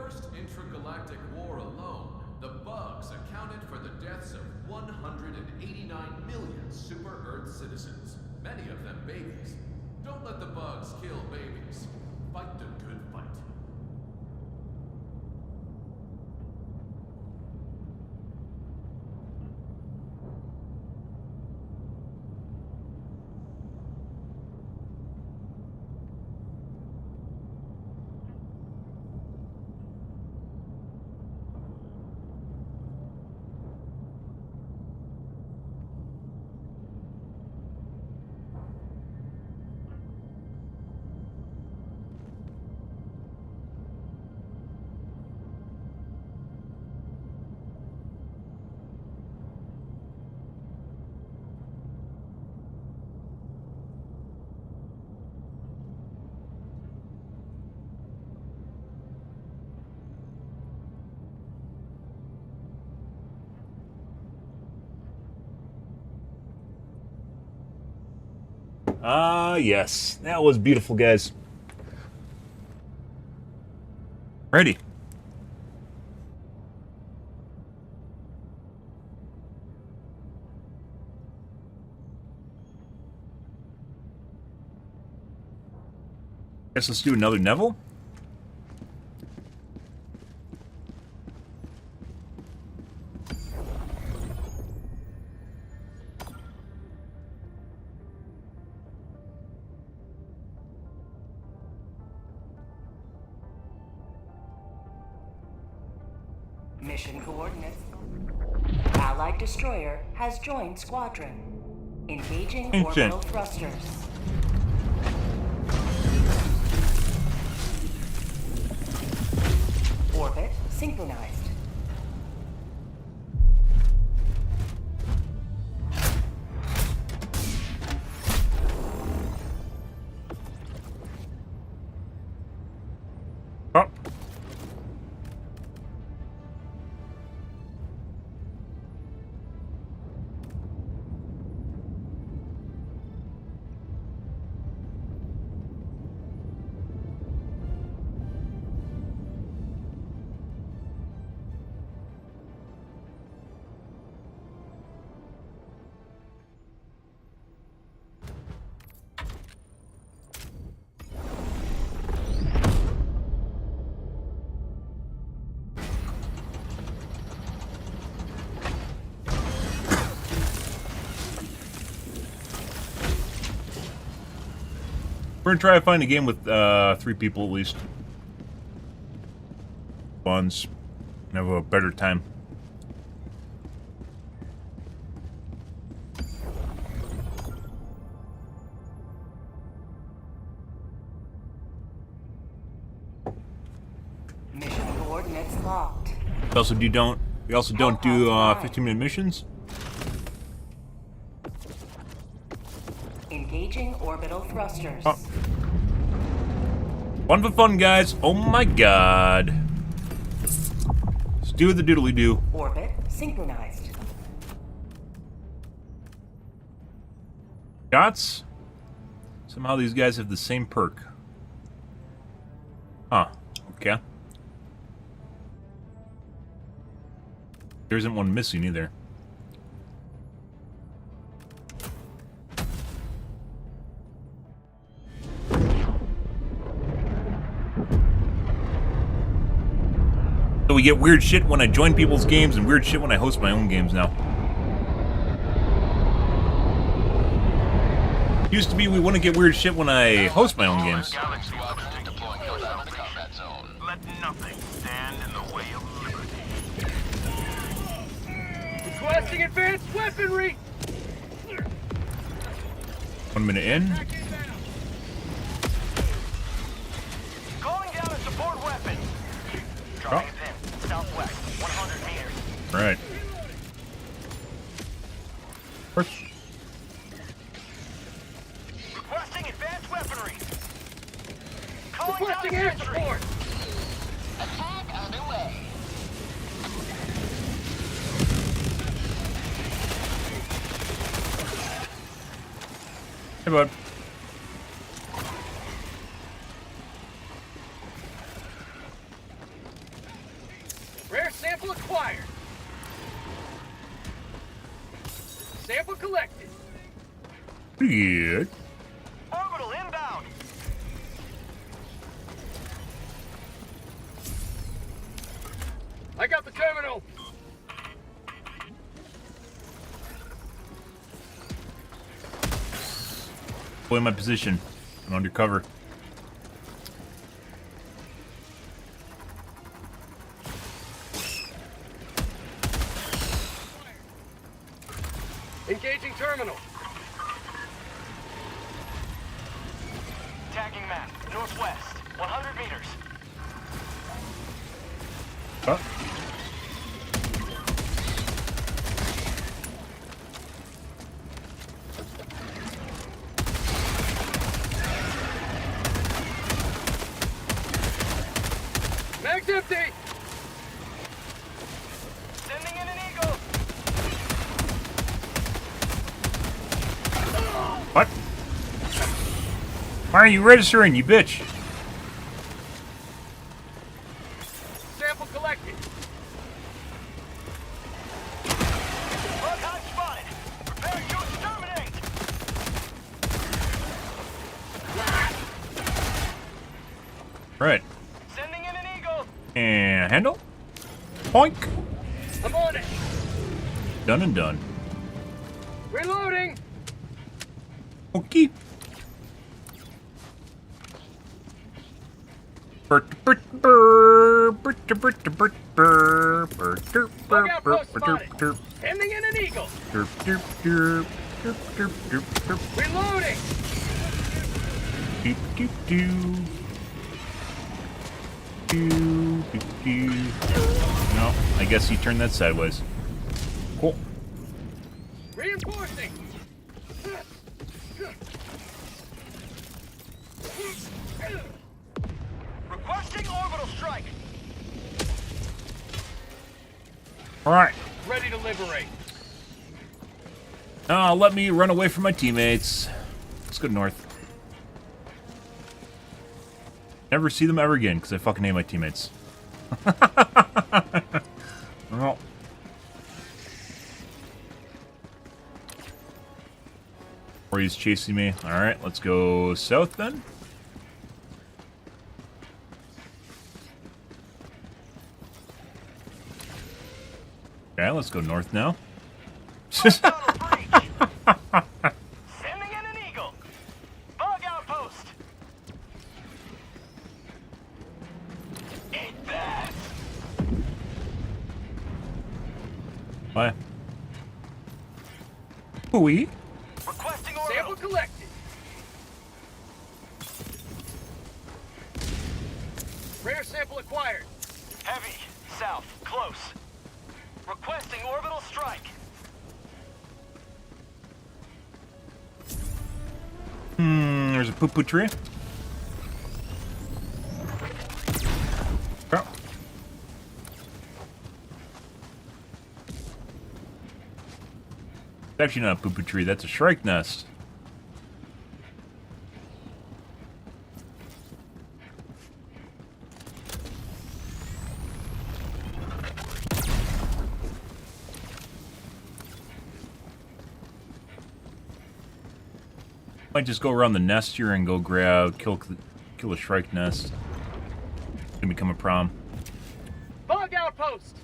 first intragalactic war alone, the bugs accounted for the deaths of 189 million super Earth citizens, many of them babies. Don't let the bugs kill babies. Fight the good fight. Ah, yes. That was beautiful, guys. Ready. Guess let's do another Neville. Mission coordinates. Allied destroyer has joined squadron. Engaging orbital thrusters. Orbit synchronized. Oh. We're gonna try to find a game with 3 people at least. Funds. Have a better time. Mission coordinates locked. We also don't do 15-minute missions. Engaging orbital thrusters. Oh. Fun for fun, guys. Oh my god. Let's do the doodly do. Orbit synchronized. Shots? Somehow these guys have the same perk. Huh. Okay. There isn't one missing either. So we get weird shit when I join people's games and weird shit when I host my own games now. Used to be we wouldn't get weird shit when I host my own games. Let nothing stand in the way of liberty. Requesting advanced weaponry! 1 minute in. Calling down a support weapon. Drawing in. Southwest, 100 meters. Right. Requesting advanced weaponry. Calling Requesting down air sentry. support! Attack underway. Hey, bud. Rare sample acquired. Sample collected. Good. Orbital inbound. I got the terminal. Boy, my position. I'm undercover. Engaging terminal. Tagging map. Northwest. 100 meters. Oh. Mag's empty. Sending in an eagle. What? Why are you registering, you bitch? Sample collected. Bug hunt spotted. Prepare to exterminate. Right. Sending in an eagle. And handle. Poink. I'm on it. Done and done. Reloading. Okay. Bug outpost spotted. Sending in an eagle. Reloading. No, I guess you turned that sideways. Cool. Reinforcing. Requesting orbital strike. Alright. Ready to liberate. Let me run away from my teammates. Let's go north. Never see them ever again, because I fucking hate my teammates. Well. Or he's chasing me. Alright, let's go south then. Okay, let's go north now. Sending in an eagle. Bug outpost. Eat that. Bye. Oui. Requesting Sample orbital. collected. Rare sample acquired. Heavy. South. Close. Requesting orbital strike. There's a poo-poo tree. Oh. It's actually not a poo-poo tree, that's a shrike nest. Might just go around the nest here and go kill the shrike nest. It's gonna become a problem. Bug outpost.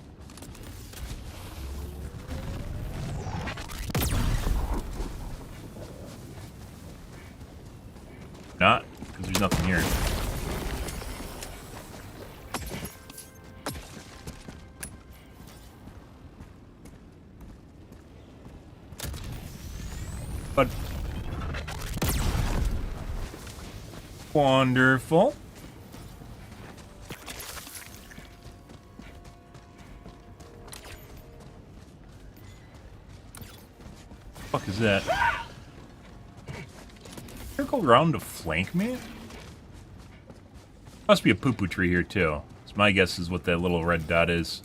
Not, because there's nothing here. But wonderful. What the fuck is that? They're going around to flank me? Must be a poo-poo tree here too. So my guess is what that little red dot is.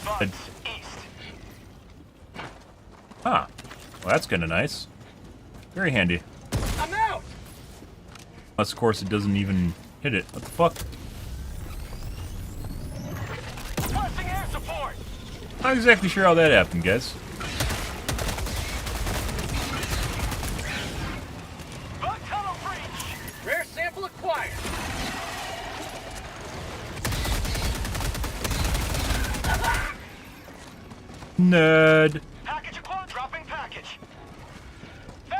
Bugs east. Huh. Well, that's kind of nice. Very handy. I'm out. Unless, of course, it doesn't even hit it. What the fuck? Requesting air support. Not exactly sure how that happened, guys. Bug tunnel breach. Rare sample acquired. Nerd. Package acquired. Dropping package.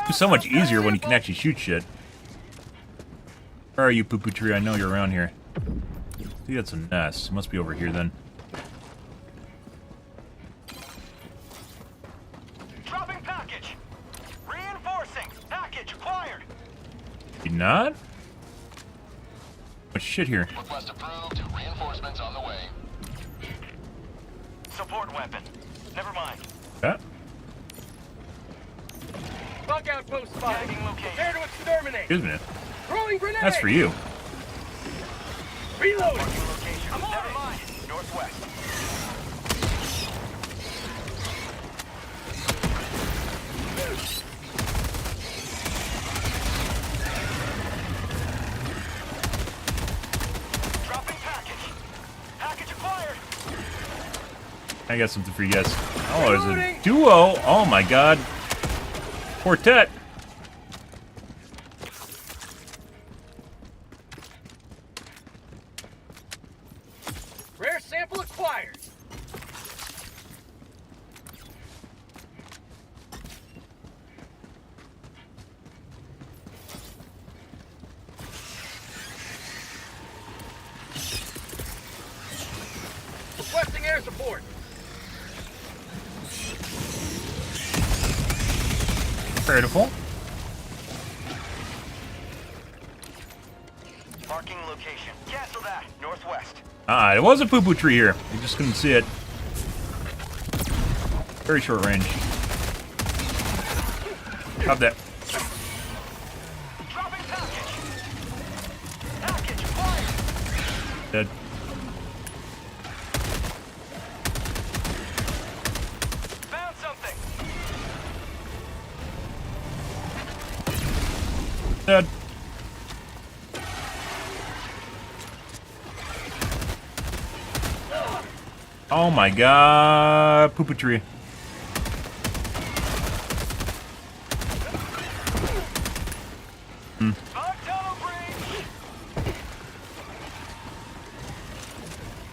It's so much easier when you can actually shoot shit. Where are you, poo-poo tree? I know you're around here. I think that's a nest. It must be over here then. Dropping package. Reinforcing. Package acquired. Did not? What shit here? Request approved. Reinforcements on the way. Support weapon. Never mind. Yeah. Bug outpost spotted. Tagging location. Prepare to exterminate. Excuse me. Throwing grenade. That's for you. Reloading. Marking location. Never mind. Northwest. Dropping package. Package acquired. I got something for you guys. Oh, there's a duo. Oh my god. Quartet. Rare sample acquired. Requesting air support. Beautiful. Marking location. Cancel that. Northwest. Ah, it was a poo-poo tree here. You just couldn't see it. Very short range. Stop that. Dropping package. Package acquired. Dead. Found something. Dead. Oh my god. Poo-poo tree. Bug tunnel breach.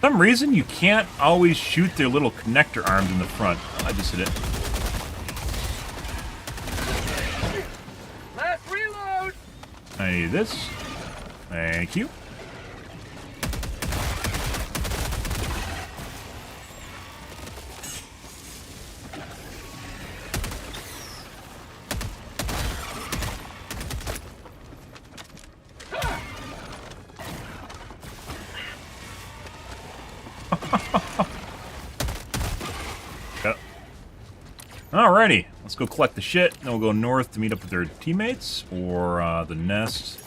For some reason, you can't always shoot their little connector arms in the front. I just hit it. Last reload. I need this. Thank you. Yep. Alrighty, let's go collect the shit. Then we'll go north to meet up with their teammates or the nest.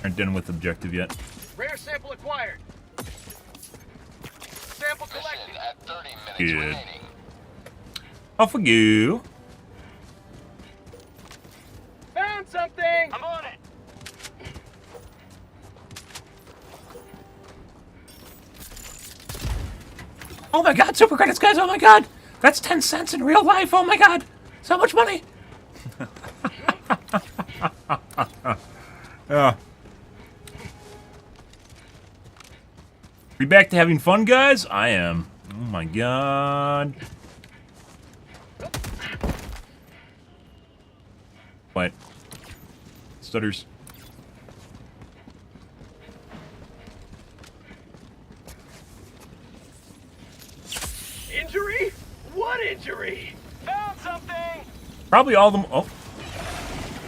Aren't done with objective yet. Rare sample acquired. Sample Mission collected. at 30 minutes Good. remaining. Off we go. Found something. I'm on it. Oh my god, super credits, guys! Oh my god! That's 10 cents in real life! Oh my god! So much money! Yeah. We back to having fun, guys? I am. Oh my god. What? Stutters. Injury? What injury? Found something. Probably all the... Oh.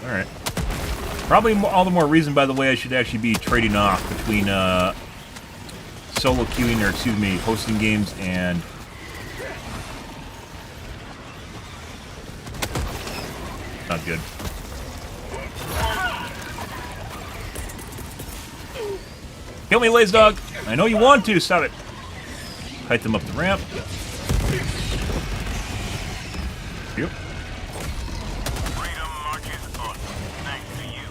Alright. Probably all the more reason, by the way, I should actually be trading off between solo queuing, or excuse me, hosting games and... Not good. Kill me, Lazy Dog! I know you want to, stop it! Kite them up the ramp. Yep. Freedom marches on. Thanks to you.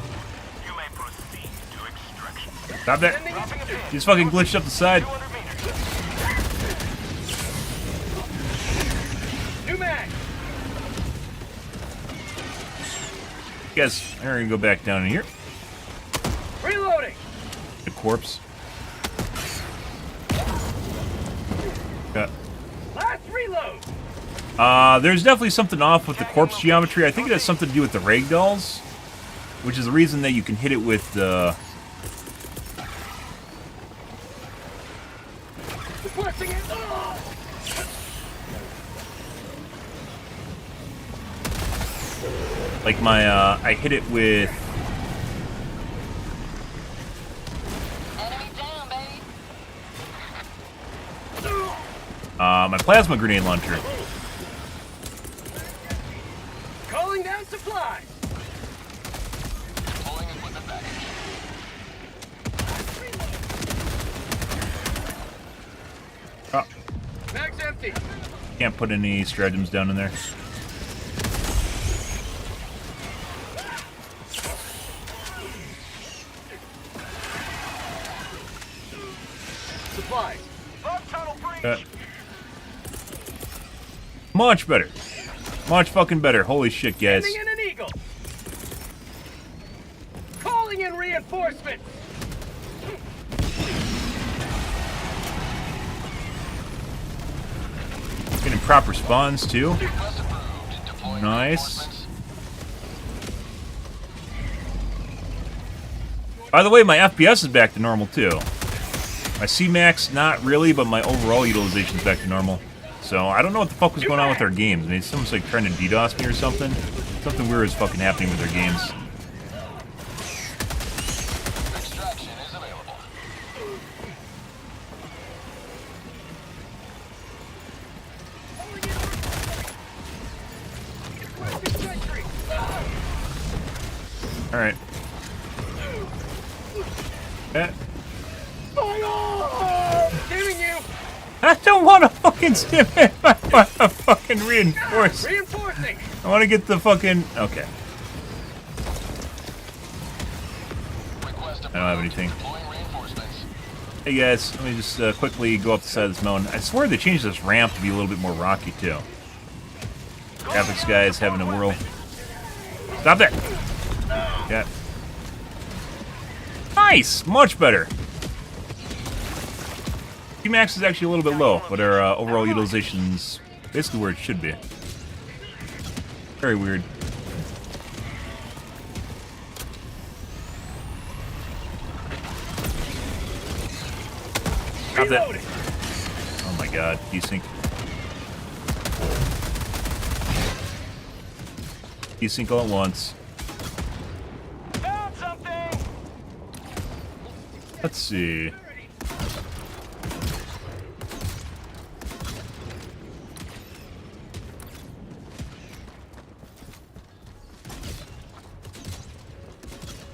Stop that. He's fucking glitched up the side. 200 meters. New mag. Guess I'm gonna go back down in here. Reloading. The corpse. Got. Last reload. There's definitely something off with the corpse geometry. I think it has something to do with the ragdolls, which is the reason that you can hit it with the. Requesting it. Oh. Like my, I hit it with. Enemy down, baby. My plasma grenade launcher. Calling down supplies. Deploying equipment package. Oh, Mag's empty. can't put any stratagems down in there. Supplies. Bug tunnel breach. Much better. Much fucking better. Holy shit, guys. Sending in an eagle. Calling in reinforcements. Getting proper spawns, too. Request approved. Deploying Nice. reinforcements. By the way, my FPS is back to normal, too. My C-Max, not really, but my overall utilization is back to normal. So, I don't know what the fuck was going on with our games. I mean, someone's like trying to DDoS me or something. Something weird is fucking happening with their games. Extraction is available. Alright. Giving you. I don't want to fucking stim it. I want to fucking reinforce. Reinforcing. I want to get the fucking... Okay. Request approved. I don't have anything. Deploying reinforcements. Hey guys, let me just quickly go up the side of this mountain. I swear they changed this ramp to be a little bit more rocky, too. Graphics guys having a whirl. Stop there! Yeah. Nice! Much better! T-Max is actually a little bit low, but our overall utilization's basically where it should be. Very weird. Stop that. Oh my god, desync. Desync all at once. Found something. Let's see.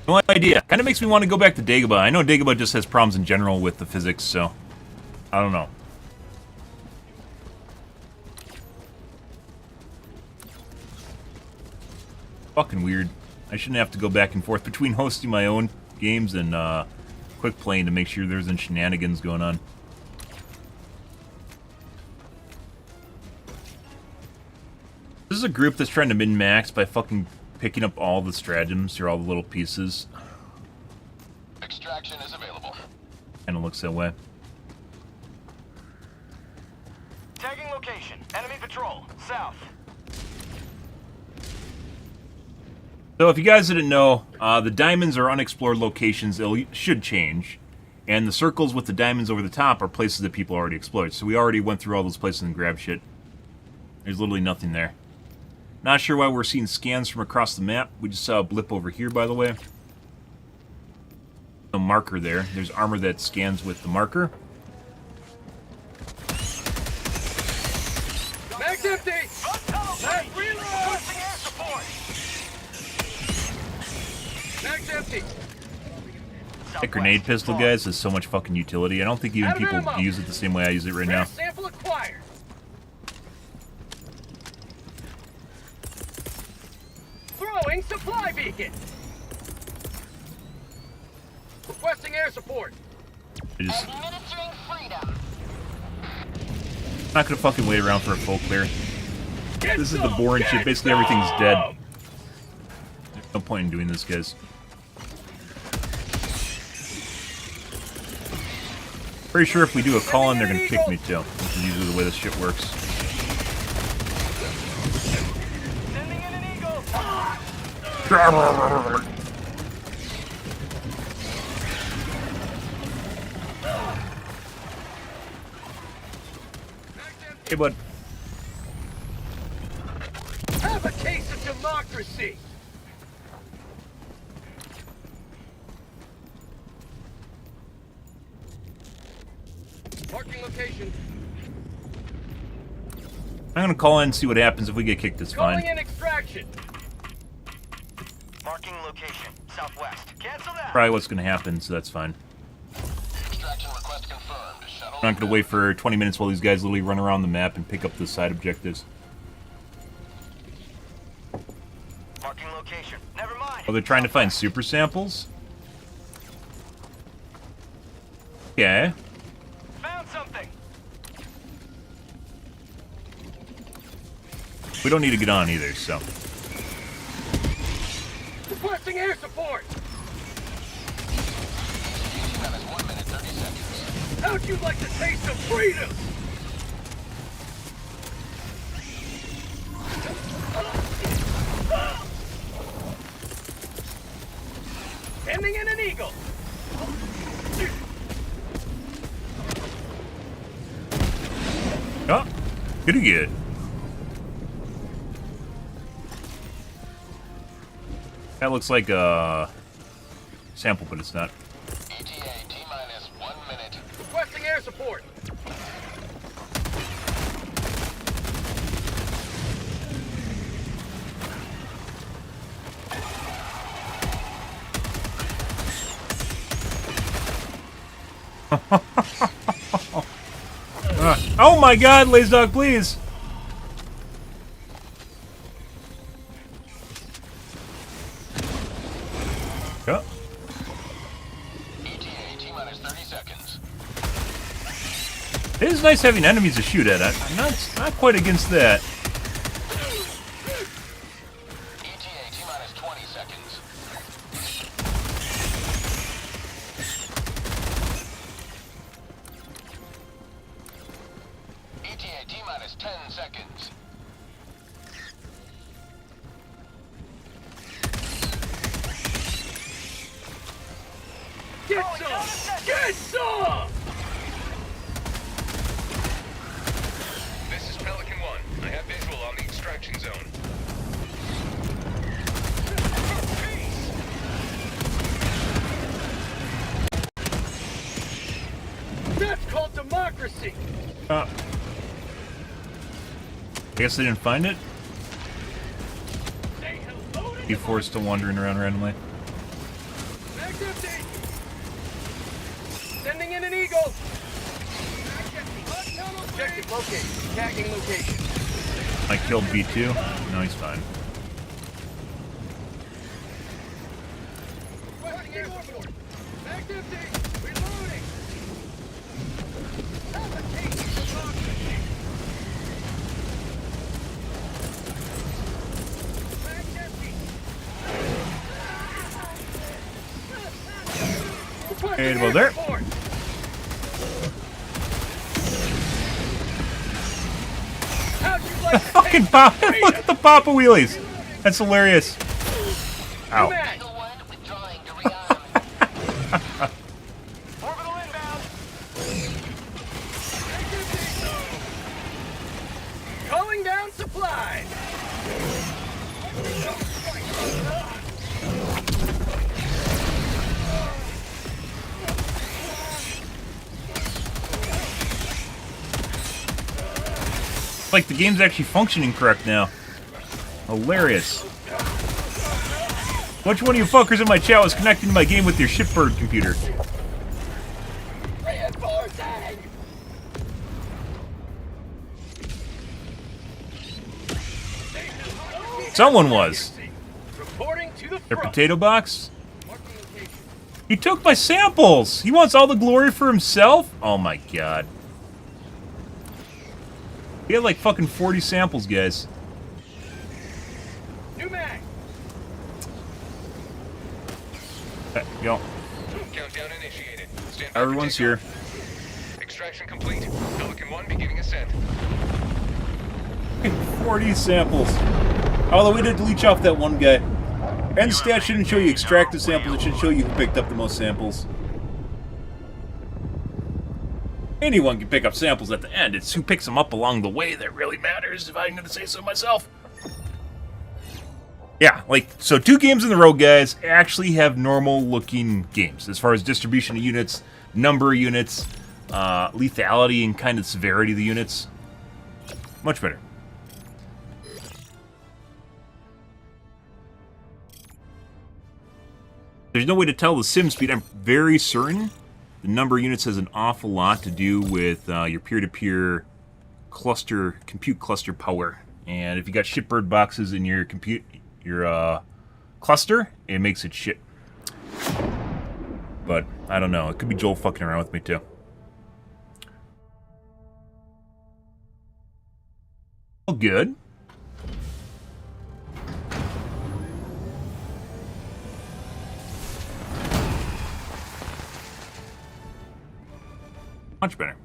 No idea. Kind of makes me want to go back to Dagobah. I know Dagobah just has problems in general with the physics, so I don't know. Fucking weird. I shouldn't have to go back and forth between hosting my own games and quick playing to make sure there's no shenanigans going on. This is a group that's trying to min-max by fucking picking up all the stratagems or all the little pieces. Extraction is available. Kinda looks that way. Tagging location. Enemy patrol. South. So if you guys didn't know, the diamonds are unexplored locations. It should change. And the circles with the diamonds over the top are places that people already explored. So we already went through all those places and grabbed shit. There's literally nothing there. Not sure why we're seeing scans from across the map. We just saw a blip over here, by the way. A marker there. There's armor that scans with the marker. Mag's empty. Last reload. Requesting air support. Mag's empty. That grenade pistol, guys, has so much fucking utility. I don't think even people use it the same way I use it right now. Sample acquired. Throwing supply beacon. Requesting air support. I just Administering freedom. not gonna fucking wait around for a full clear. Get This is the some, boring get shit. Basically, everything's dead. some! There's no point in doing this, guys. Pretty sure if we do a call-in, they're gonna kick me too. Which is usually the way this shit works. Sending in an eagle. Hey, bud. Have a taste of democracy. Marking location. I'm gonna call in and see what happens. If we get kicked, it's Calling fine. in extraction. Marking location. Southwest. Cancel that. Probably what's gonna happen, so that's fine. Extraction request confirmed. Shuttle. I'm not gonna wait for 20 minutes while these guys literally run around the map and pick up the side objectives. Marking location. Never mind. Oh, they're trying to find super samples? Okay. Found something. We don't need to get on either, so. Requesting air support. Minus 1 minute 30 seconds. How'd you like the taste of freedom? Sending in an eagle. Oh, pretty good. That looks like a sample, but it's not. ETA T-minus 1 minute. Requesting air support. Oh my god, Lazdog, please! Oh. ETA T-minus 30 seconds. It is nice having enemies to shoot at. I'm not quite against that. ETA T-minus 20 seconds. ETA T-minus 10 seconds. Get some! Get some! This is Pelican 1. I have visual on the extraction zone. That's called democracy! I guess they didn't find it? Say hello to You forced to wandering around randomly. Mag's empty! Sending in an eagle! Objective located. Tagging location. I killed B2. No, he's fine. Requesting air support. Mag's empty! Reloading! Have a taste of democracy! Mag's empty! Requesting Hey, well, air there. support. How'd you like to Fucking taste pop! the Look at the Papa Wheelies! That's hilarious. Ow. Mag. Eagle 1 withdrawing to rearm. Orbital inbound. Calling down supplies. Like the game's actually functioning correct now. Hilarious. Which one of you fuckers in my chat was connecting to my game with your shitbird computer? Reinforcing. Someone was. Reporting to the Their front. potato box? Marking location. He took my samples! He wants all the glory for himself? Oh my god. He had like fucking 40 samples, guys. New mag. Yo. Countdown initiated. Stand by for Everyone's here. takeoff. Extraction complete. Pelican 1 beginning ascent. 40 samples. Although we did leech off that one guy. End stat shouldn't show you extracted samples, it should show you who picked up the most samples. Anyone can pick up samples at the end. It's who picks them up along the way that really matters, if I'm going to say so myself. Yeah, like, so 2 games in a row, guys, actually have normal-looking games. As far as distribution of units, number of units, lethality, and kind of severity of the units. Much better. There's no way to tell the sim speed. I'm very certain the number of units has an awful lot to do with your peer-to-peer cluster, compute cluster power. And if you got shitbird boxes in your cluster, it makes it shit. But I don't know. It could be Joel fucking around with me too. All good. Much better.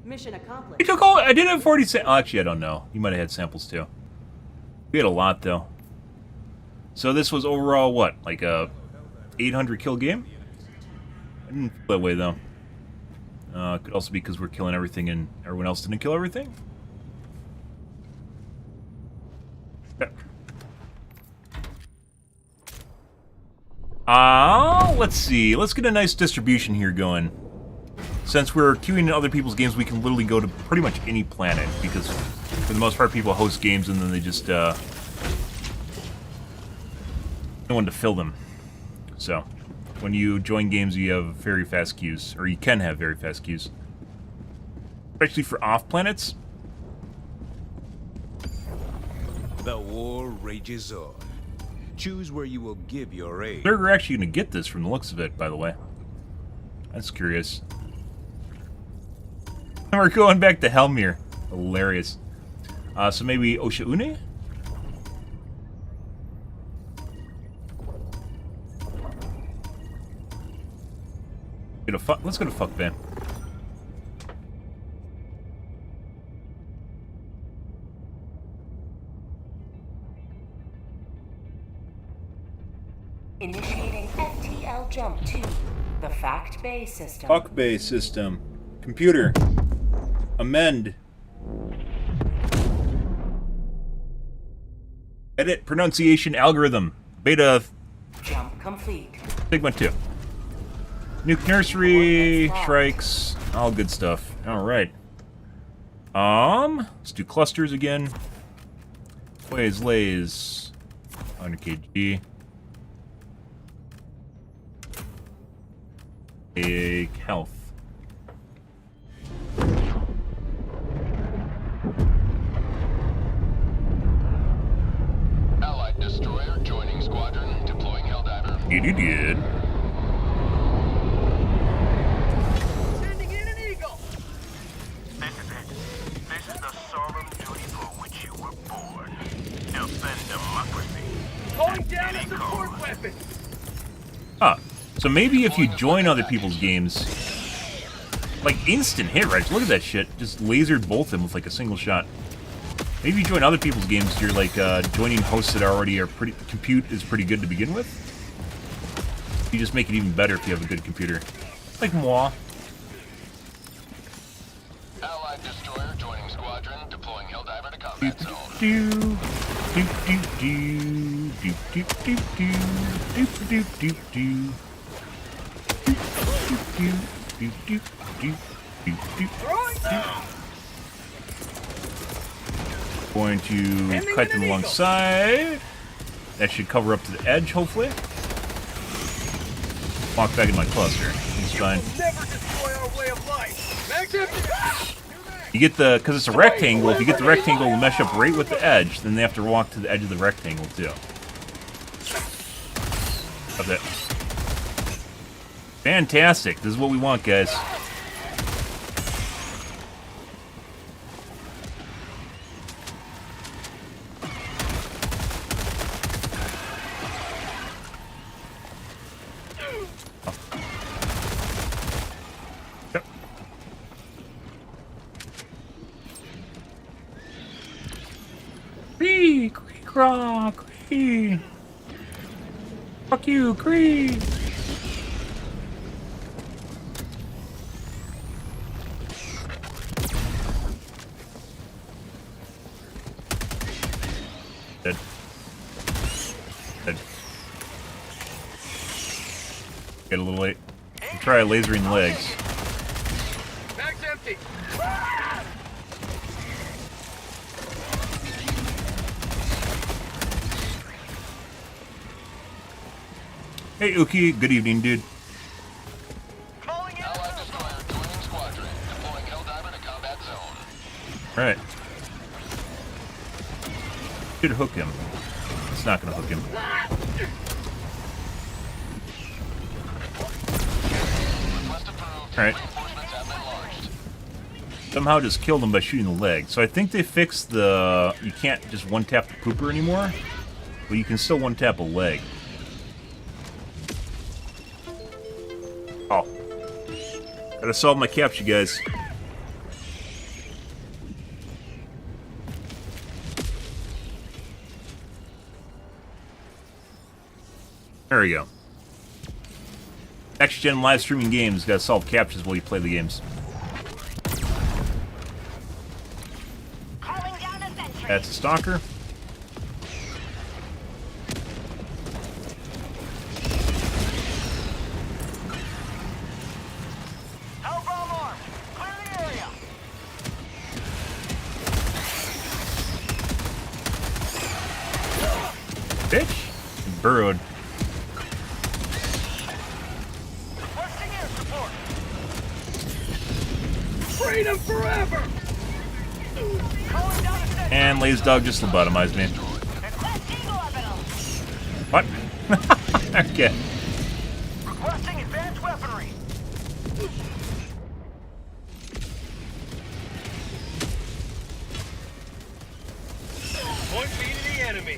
Mission accomplished. He took all. I did have 40 samples. Oh, actually, I don't know. You might have had samples too. We had a lot though. So this was overall what, like a 800 kill game? I didn't feel that way though. It could also be because we're killing everything and everyone else didn't kill everything. Yeah. Let's see. Let's get a nice distribution here going. Since we're queuing in other people's games, we can literally go to pretty much any planet, because for the most part people host games and then they just no one to fill them. So when you join games, you have very fast queues, or you can have very fast queues, especially for off planets. The war rages on. Choose where you will give your aid. We're actually going to get this from the looks of it, by the way. That's curious. And we're going back to Helmir. Hilarious. So maybe Oshaune? Let's go to Fuck Van. Initiating FTL jump to the Fact Bay system. Fuck Bay system. Computer. Amend. Edit pronunciation algorithm. Beta. Jump complete. Sigma 2. Nuke nursery. Shrikes. All good stuff. Alright. Let's do clusters again. Plays lays. 100 kg. Take health. Allied destroyer joining squadron, deploying Helldiver. You did. Sending in an eagle. This is it. This is the solemn duty for which you were born. Defend democracy. Calling down a support weapon. Ah, so maybe if you join other people's games, like instant hit, right? Look at that shit. Just lasered both of them with like a single shot. Maybe you join other people's games, you're like joining hosts that already are pretty, compute is pretty good to begin with. You just make it even better if you have a good computer. Like moi. Allied destroyer joining squadron, deploying Helldiver to combat zone. Do do do do do do do do do do Going to cut them alongside. That should cover up to the edge, hopefully. Walk back in my cluster. It's fine. Never destroy our way of life. Max empty. You get the, because it's a rectangle, if you get the rectangle to mesh up right with the edge, then they have to walk to the edge of the rectangle too. Love that. Fantastic. This is what we want, guys. Cree. Fuck you, Cree. Dead. Dead. Get a little late. We'll try lasering legs. Bag's empty. Hey, Uki. Good evening, dude. Calling in. Allied destroyer joining squadron. Deploying Helldiver to combat zone. Alright. Should hook him. It's not gonna hook him. Request approved. Alright. Reinforcements have been launched. Somehow just killed him by shooting the leg. So I think they fixed the... You can't just one-tap the pooper anymore. But you can still one-tap a leg. Oh. Gotta solve my capture, guys. There we go. Next-gen live streaming games. Gotta solve captures while you play the games. Calling down a sentry. That's a stalker. Hellbomb armed. Clear the area. Bitch. Burrowed. Requesting air support. Freedom forever! Calling down a sentry. And Lazy Dog just lobotomized me. Requesting orbital. What? Okay. Requesting advanced weaponry. Point me to the enemy.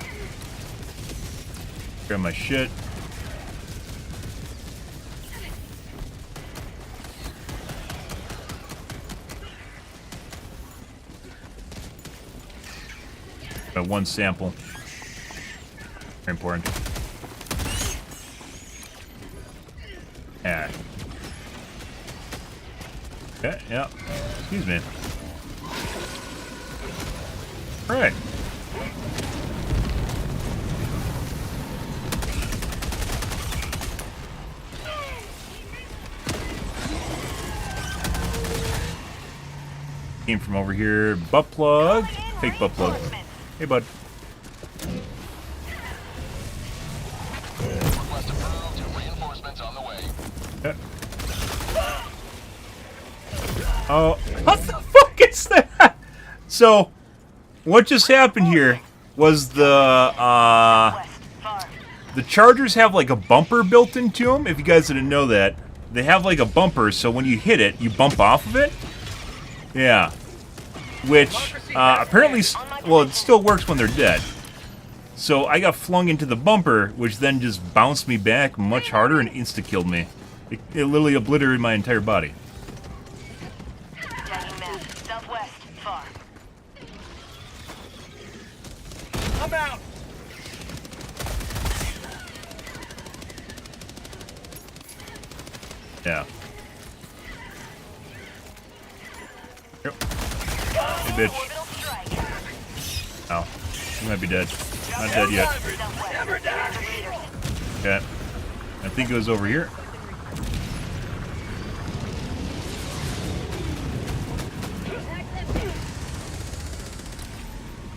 Grab my shit. Got one sample. Very important. Yeah. Okay, yeah. Excuse me. Alright. Came from over here. Butt plug. Fake butt plug. Hey, bud. Request approved. Reinforcements on the way. Yeah. Oh, what the fuck is that? So, what just happened here was the Chargers have like a bumper built into them. If you guys didn't know that, they have like a bumper, so when you hit it, you bump off of it. Yeah. Which, apparently, well, it still works when they're dead. So I got flung into the bumper, which then just bounced me back much harder and insta-killed me. It literally obliterated my entire body. Tagging map. Southwest. Far. I'm out. Yeah. Yep. Hey, bitch. Orbital strike. Ow. You might be dead. Not dead yet. Never die. Okay. I think it was over here.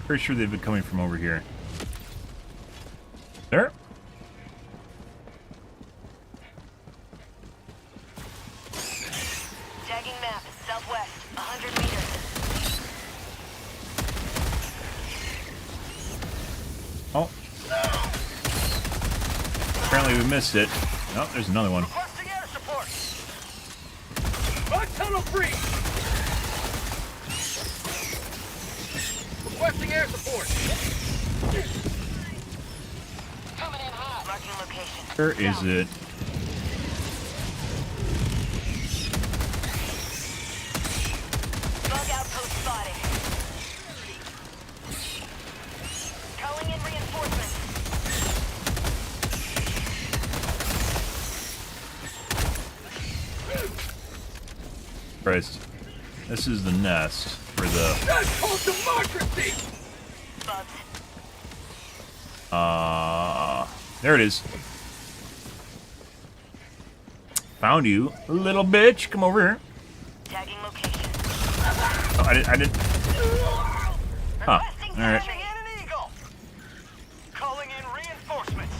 Pretty sure they've been coming from over here. There. Tagging map. Southwest. 100 meters. Oh. Apparently we missed it. Oh, there's another one. Requesting air support. Tunnel free. Requesting air support. Coming in hot. Marking location. Where is it? Bug outpost spotted. Calling in reinforcements. Christ. This is the nest for the... That's called democracy! Bugs. There it is. Found you, little bitch. Come over here. Tagging location. Oh, I didn't. Huh. Requesting All right. sentry. And an eagle! Calling in reinforcements.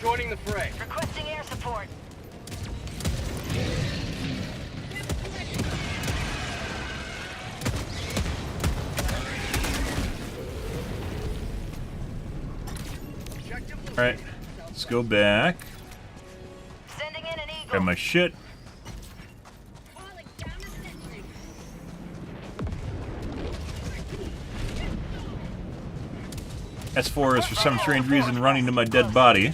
Joining the fray. Requesting air support. All right. Let's go back. Sending in an eagle. Grab my shit. Calling down a sentry. S4 is for some strange reason running to my dead body.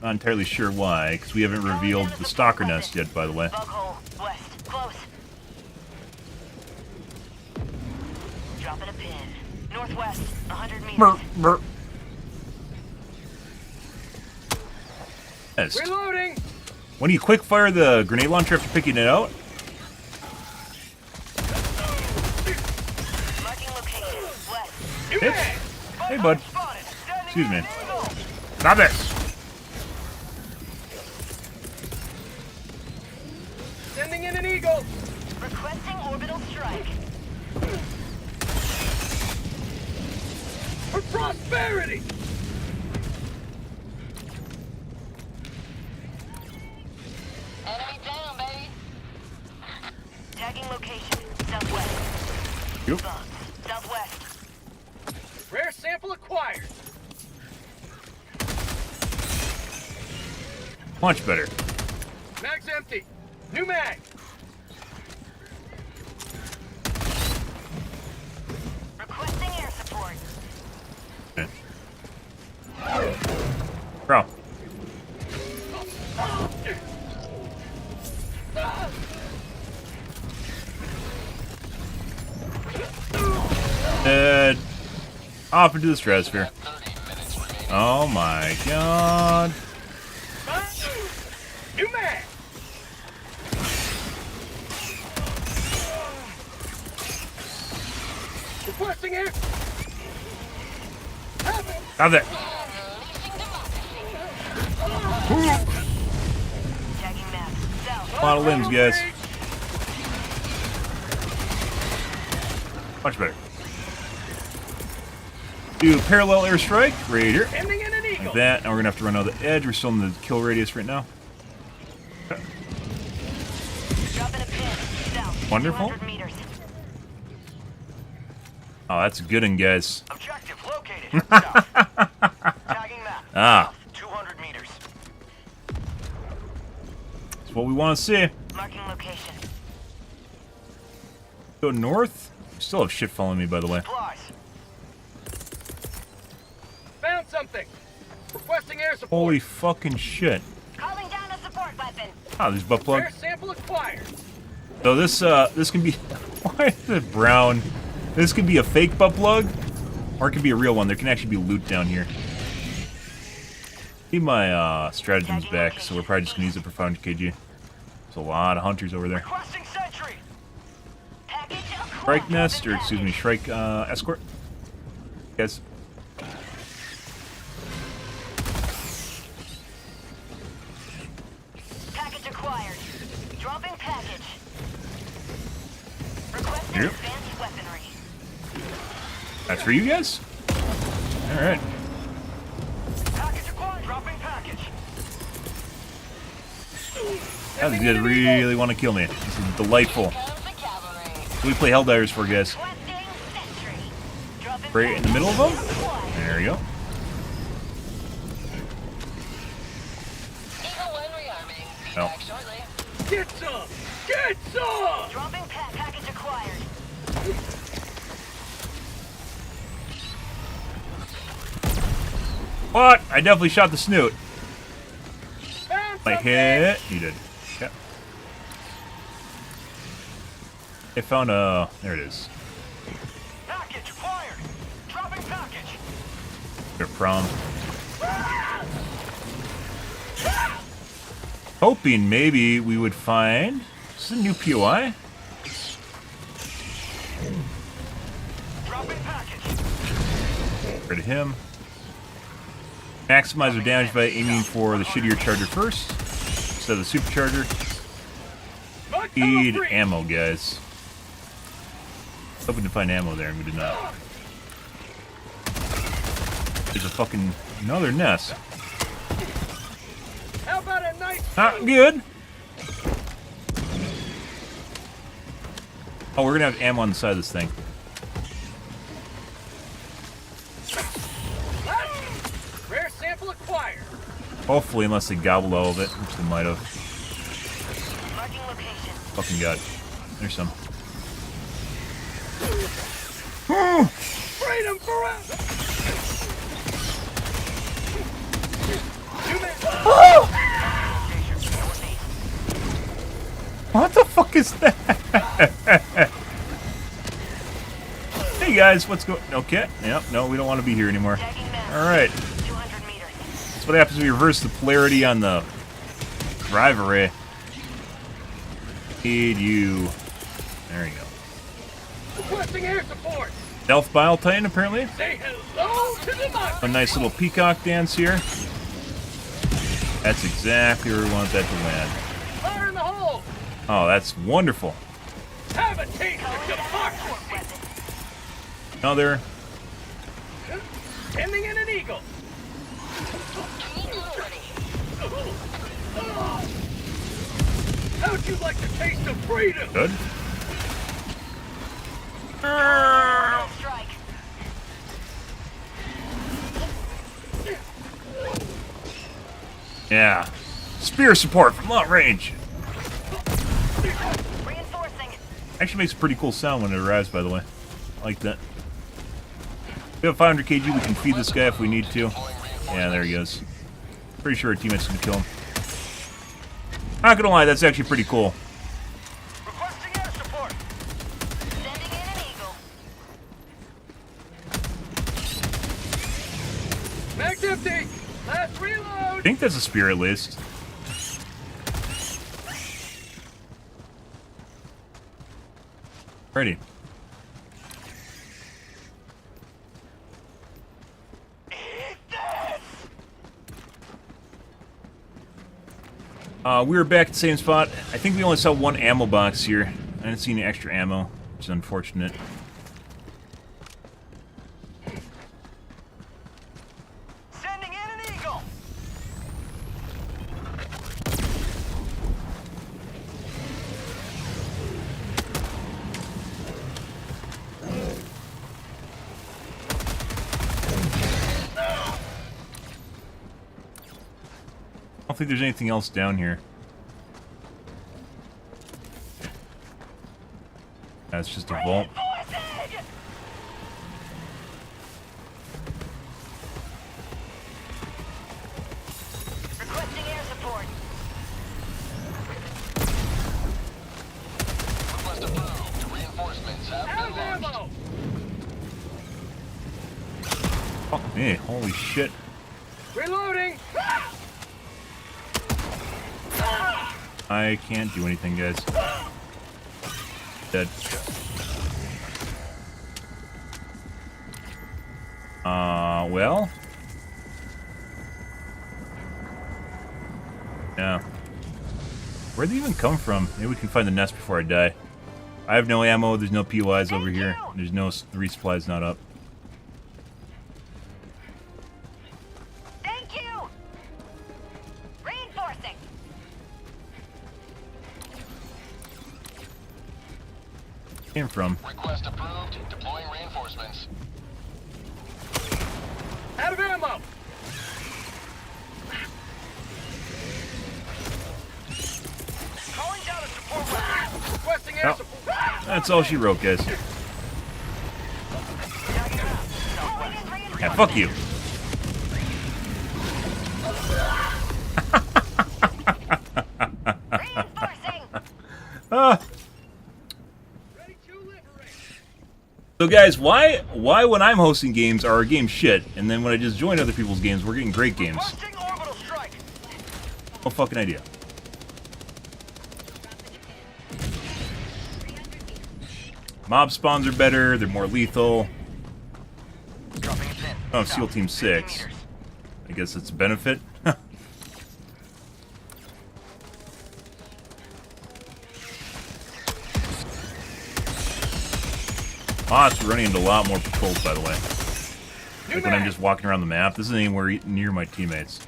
Not entirely sure why, because we haven't revealed the stalker nest yet, by the way. Bug hole. West. Close. Dropping a pin. Northwest. 100 meters. Nest. Reloading! When you quick fire the grenade launcher after picking it out, Marking location. West. Hey, hey bud. Excuse me. Stop this. Sending in an eagle! Requesting orbital strike. For prosperity! Enemy down, baby. Tagging location. Southwest. Yep. Bugs. Southwest. Rare sample acquired. Much better. Mag's empty. New mag. Requesting air support. Bro. Dead. Off into the stratosphere. Oh my god. New mag. Requesting air. Stop that. Tagging map. South. A lot of limbs, guys. Much better. Do parallel airstrike right here. Ending in an eagle. Like that. Now we're gonna have to run out the edge. We're still in the kill radius right now. Dropping a pin. South. Wonderful. 200 meters. Oh, that's a good one, guys. Objective located. South. Tagging map. Ah, 200 meters. that's what we want to see. Marking location. Go north. Still have shit following me, by the way. Supplies. Found something. Requesting air support. Holy fucking shit. Calling down a support weapon. Ah, there's butt plug. Rare sample acquired. So this can be. Why is it brown? This could be a fake butt plug, or it could be a real one. There can actually be loot down here. Need my stratagems back, so we're probably just gonna use it for 500 kg. There's a lot of hunters over there. Requesting sentry. Package acquired. Shrike nest, or excuse me, Shrike escort. Yes. Package acquired. Dropping package. Requesting Yep. advanced weaponry. That's for you guys? Alright. Package acquired. Dropping package. Now these guys really want to kill me. This is delightful. What do we play Helldivers for, guys? Right in the middle of them? There you go. No. Get some! Get some! Dropping package acquired. What? I definitely shot the snoot. Found I something! hit. You did. Okay. I found a. There it is. Package acquired. Dropping package. They're prom. Hoping maybe we would find. This is a new POI. Dropping package. Get rid of him. Maximize their damage by aiming for the shittier charger first instead of the supercharger. Need ammo, guys. Hoping to find ammo there, and we did not. There's a fucking another nest. How about a nice Not good. Oh, we're gonna have ammo on the side of this thing. rare sample acquired? Hopefully, unless they gobbled all of it, which they might have. Marking location. Fucking god. There's some. Freedom forever! What the fuck is that? Hey guys, what's going? Okay. Yep. No, we don't want to be here anymore. All right. 200 meters. That's what happens when you reverse the polarity on the drive array. Need you. There you go. Requesting air support! Stealth Bile Titan, apparently. Say hello to democracy! A nice little peacock dance here. That's exactly where we want that to land. Fire in the hole! Oh, that's wonderful. Have a taste of democracy! Another. Sending in an eagle! How'd you like the taste of freedom? Good. Strike. Yeah. Spear support from long range. Reinforcing. Actually makes a pretty cool sound when it arrives, by the way. I like that. We have 500 kg. We can feed this guy if we need to. Yeah, there he goes. Pretty sure our teammates can kill him. Not gonna lie, that's actually pretty cool. Requesting air support. Sending in an eagle. Mag's empty! Last I reload! think that's a spear at least. Ready. We were back at the same spot. I think we only saw one ammo box here. I didn't see any extra ammo, which is unfortunate. Sending in an eagle. I don't think there's anything else down here. That's just a vault. Requesting air support. Request approved. Reinforcements have Out of been launched. ammo! Fuck me, holy shit. Reloading! I can't do anything, guys. Dead. Well. Yeah. Where'd they even come from? Maybe we can find the nest before I die. I have no ammo, there's no POIs over here. There's no resupplies not up. Thank you. Reinforcing. Came from. Request approved. Deploying reinforcements. Out of ammo! Calling down a support weapon. Requesting air Oh. support. That's all she wrote, guys. Yeah, fuck you. Reinforcing. Ah. Ready to liberate. So guys, why when I'm hosting games are our games shit, and then when I just join other people's games, we're getting great games? Requesting orbital strike. No fucking idea. Mob spawns are better, they're more lethal. Dropping a pin. Oh, SEAL Team 6. I guess it's a benefit. Ah, it's running into a lot more patrols, by the way. Like when I'm just walking around the map. This isn't anywhere near my teammates.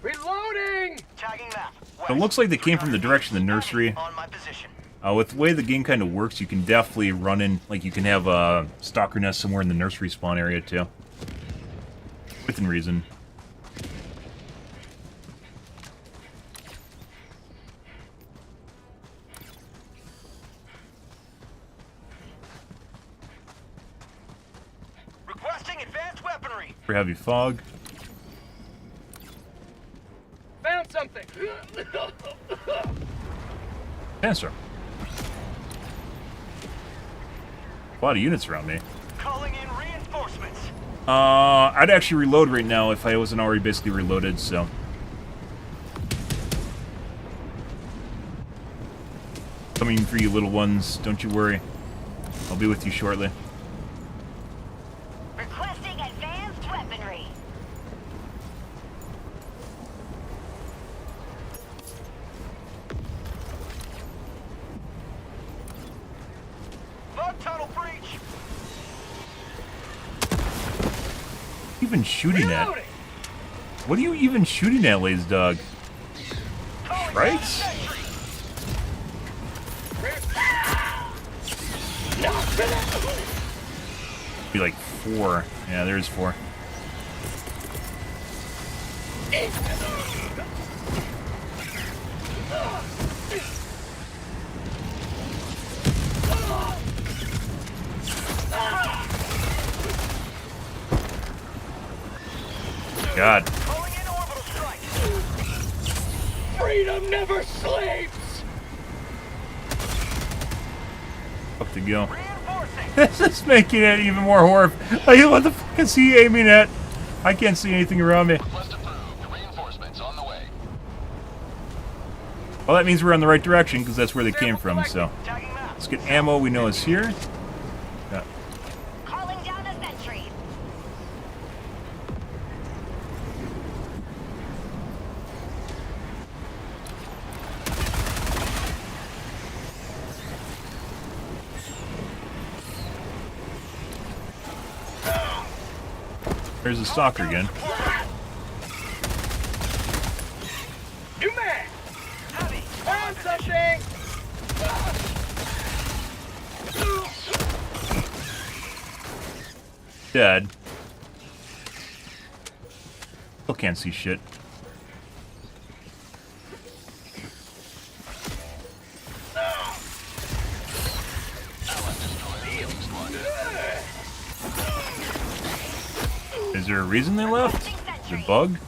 Reloading! Tagging map. So it looks like they came from the direction of the nursery. On my position. With the way the game kind of works, you can definitely run in, like you can have a stalker nest somewhere in the nursery spawn area too. Within reason. Requesting advanced weaponry. For heavy fog. Found something! Cancer. A lot of units around me. Calling in reinforcements. I'd actually reload right now if I wasn't already basically reloaded, so. Coming for you little ones, don't you worry. I'll be with you shortly. Requesting advanced weaponry. Bug tunnel breach. Even shooting at? Reloading! What are you even shooting at, Lazy Dog? Calling Right? down sentry. Be like 4. Yeah, there's 4. God. Calling in orbital strike. Freedom never sleeps! Up to go. Reinforcing. This is making it even more horrible. Like, what the fuck is he aiming at? I can't see anything around me. Request approved. Reinforcements on the way. Well, that means we're on the right direction, because that's where they came from, so. Tagging map. Let's get ammo we know is here. Yeah. Calling down a sentry. There's the stalker again. New man! Heavy. Found something! Dead. Still can't see shit. Is there a reason they left? Is it a bug?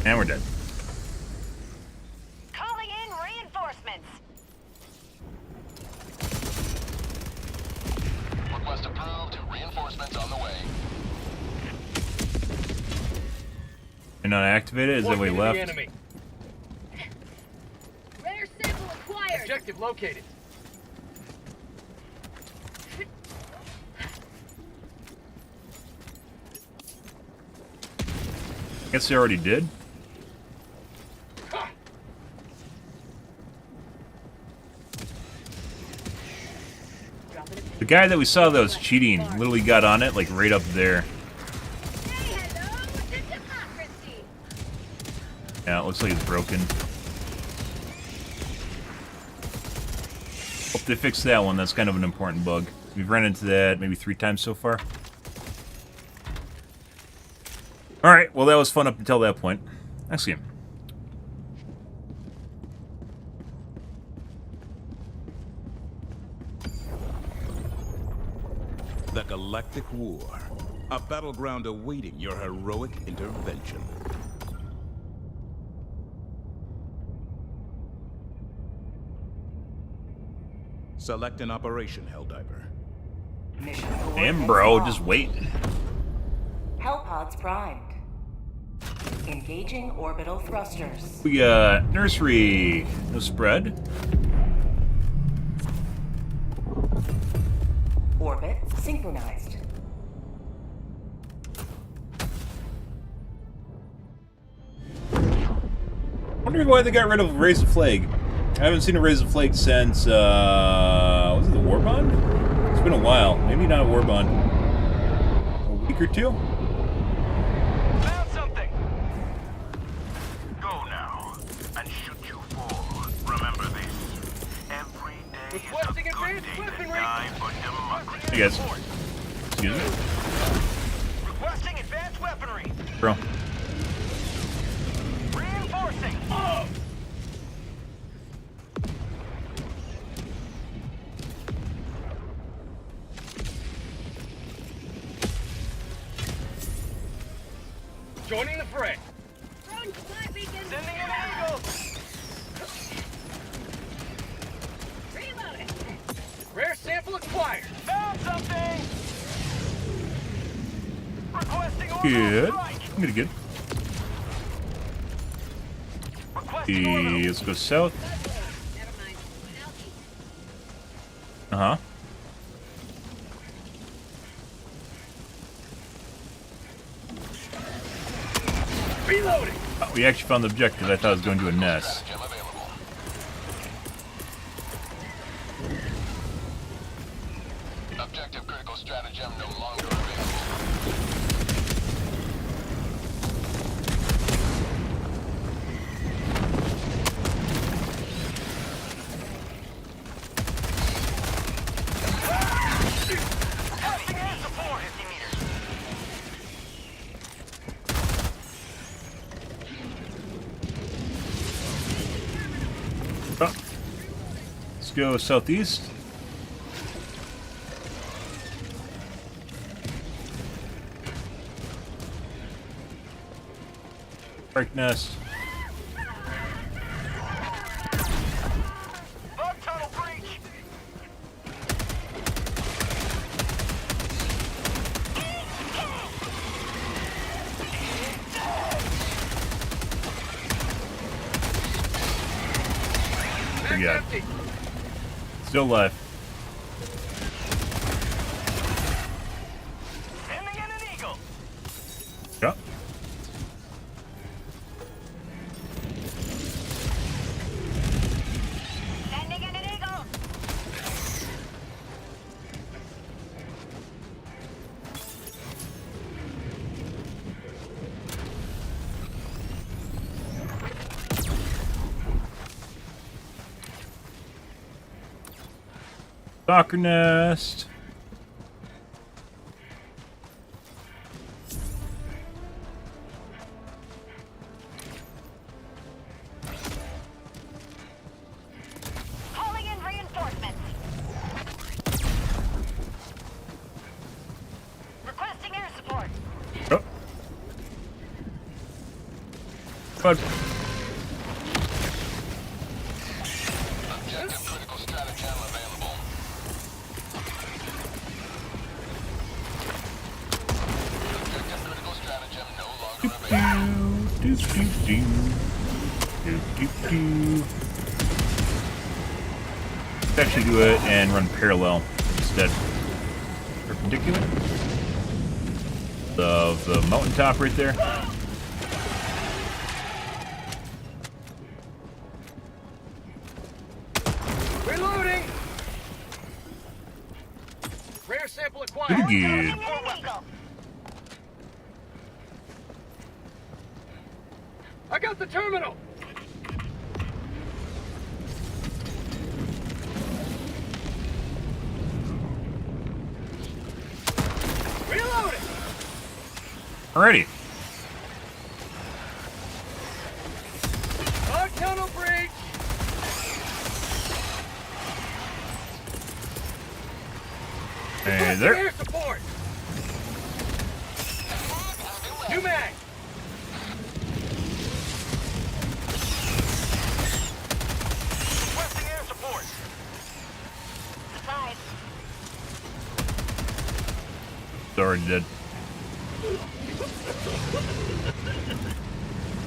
And we're dead. Calling in reinforcements. Request approved. Reinforcements on the way. And not activated? Is that way Walking into the left? enemy. Rare sample acquired. Objective located. Guess they already did. The guy that we saw that was cheating literally got on it, like right up there. Say hello to democracy. Yeah, it looks like it's broken. Hope they fixed that one. That's kind of an important bug. We've run into that maybe 3 times so far. Alright, well that was fun up until that point. Next game. The Galactic War. A battleground awaiting your heroic intervention. Select an operation, Helldiver. Mission Damn, coordinates bro, locked. just wait. Hellpods primed. Engaging orbital thrusters. We got nursery. No spread. Orbit synchronized. Wondering why they got rid of Raise the Flag. I haven't seen a Raise the Flag since, was it the War Bond? It's been a while. Maybe not a War Bond. A week or 2? Found something. Go now and shoot you fall. Remember this. Every day is a Requesting good advanced day to weaponry. die for democracy. Hey guys. Excuse me? Requesting advanced weaponry. Bro. Reinforcing. Joining the fray. Drone supply beacon. Sending an eagle. Reloading. Rare sample acquired. Found something. Requesting orbital Good. strike. I'm gonna good. Requesting orbital. Let's go south. Never mind. Algae. Uh-huh. Reloading. Oh, we actually found the objective. I thought it was going to a nest. Gem available. Objective critical stratagem no longer available. Passing air support. 50 meters. Oh. Let's go southeast. Park nest. Bug tunnel breach. We got Empty. still alive. Sending in an eagle. Yep. Sending in an eagle. Soccer nest. Calling in reinforcements. Requesting air support. Oh. Bud. Objective critical stratagem available. Objective critical stratagem no longer available. Do, do, do. Do, do, do. Let's actually do it and run parallel instead. Perpendicular. Of the mountaintop right there. Reloading. Rare sample acquired. Pretty good. Sending in an eagle. I got out the terminal! Reloading! Alrighty. Our tunnel breach! Hey there. Air support! New mag! Requesting air support. Supplies. It's already dead.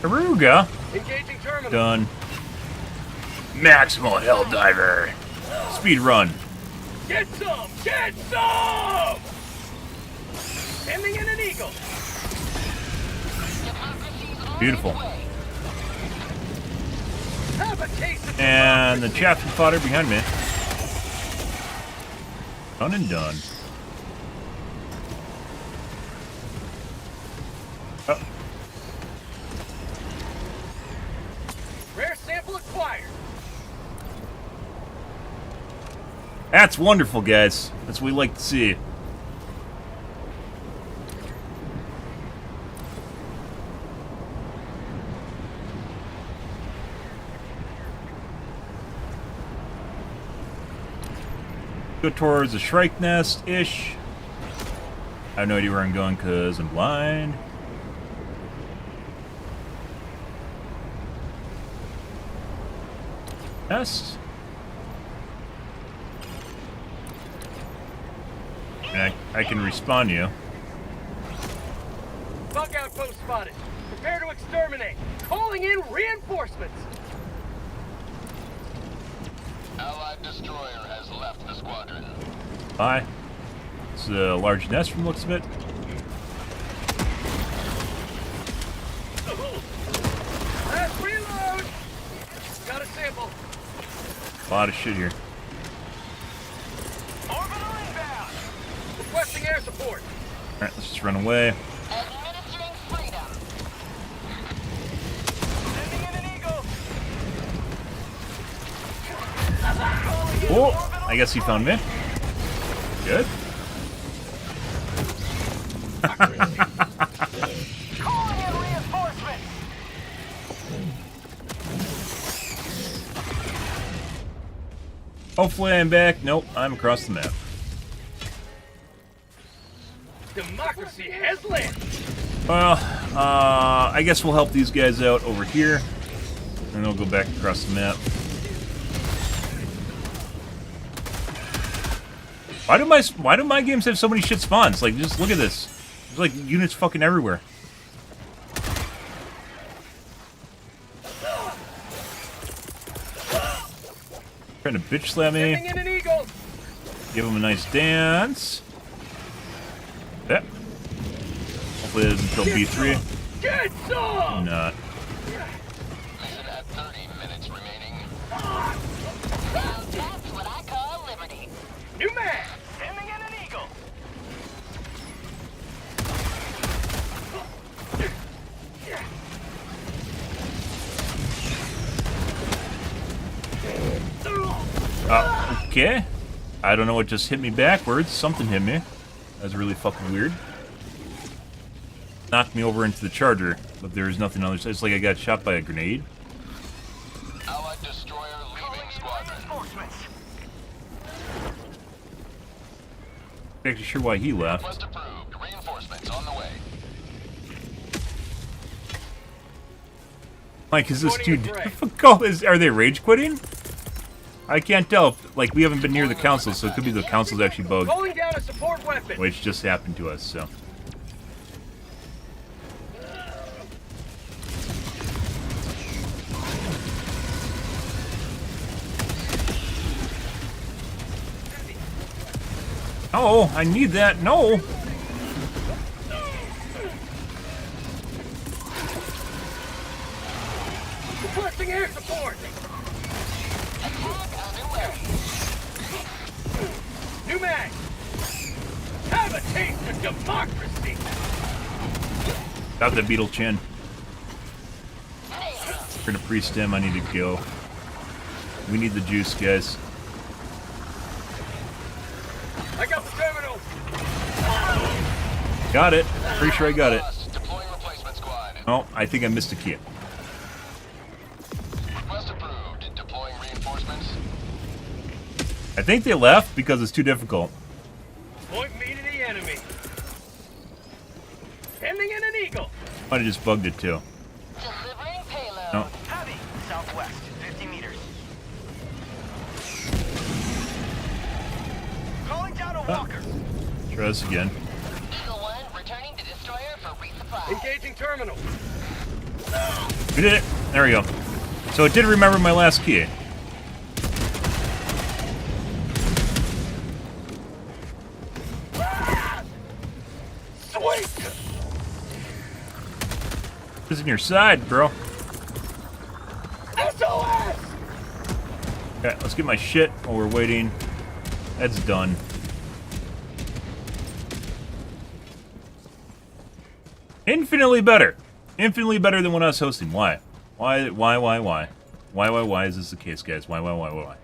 Aruga. Engaging terminal. Done. Maximal Helldiver. Speed run. Get some! Get some! Sending in an eagle. Beautiful. Have a taste of And the chaff and fodder behind me. Done and done. Oh, rare sample acquired. that's wonderful, guys. That's what we like to see. Go towards the Shrike Nest-ish. I have no idea where I'm going because I'm blind. Nest. And I can respawn you. Bug outpost spotted. Prepare to exterminate. Calling in reinforcements. Allied destroyer has left the squadron. Bye. It's a large nest from the looks of it. Last reload. Got a sample. A lot of shit here. Orbital inbound. Requesting air support. Alright, let's just run away. Administering freedom. Sending in an eagle. Oh, I guess he found me. Good. Calling in reinforcements. Hopefully I'm back. Nope, I'm across the map. Democracy has landed. Well, I guess we'll help these guys out over here. And they'll go back across the map. Why do my games have so many shit spawns? Like, just look at this. There's like units fucking everywhere. Trying to bitch slap me. Sending in an eagle. Give him a nice dance. Yep. Hopefully it doesn't kill B3. Get some. Not. Mission at 30 minutes remaining. Well, that's what I call liberty. New man. Sending in an eagle. Okay. I don't know what just hit me backwards. Something hit me. That was really fucking weird. Knocked me over into the charger, but there was nothing on the other side. It's like I got shot by a grenade. Allied destroyer leaving squadron. Reinforcements. Not actually sure why he left. Request approved. Reinforcements on the way. Like, is this dude... Are they rage quitting? I can't tell. If, like, we haven't been near the council, so it could be the council's actually bugged. Calling down a support weapon. Which just happened to us, so... Oh, I need that. No! Requesting air support. New mag. Have a taste of democracy. Got the beetle chin. Nailed We're gonna pre-stim. I need to go. We need the juice, guys. I got the terminal. Got it. Pretty sure I got it. Deploying replacement squad. Oh, I think I missed a key. Request approved. Deploying reinforcements. I think they left because it's too difficult. Point me to the enemy. Sending in an eagle. Might have just bugged it too. Delivering payload. No. Heavy, southwest, 50 meters. Calling down a walker. Try this again. Eagle 1 returning to destroyer for resupply. Engaging terminal. We did it. There we go. So it did remember my last key. Sweet. Who's in your side, bro? SOS. Okay, let's get my shit while we're waiting. That's done. Infinitely better. Infinitely better than when I was hosting. Why? Why is this the case, guys? Why?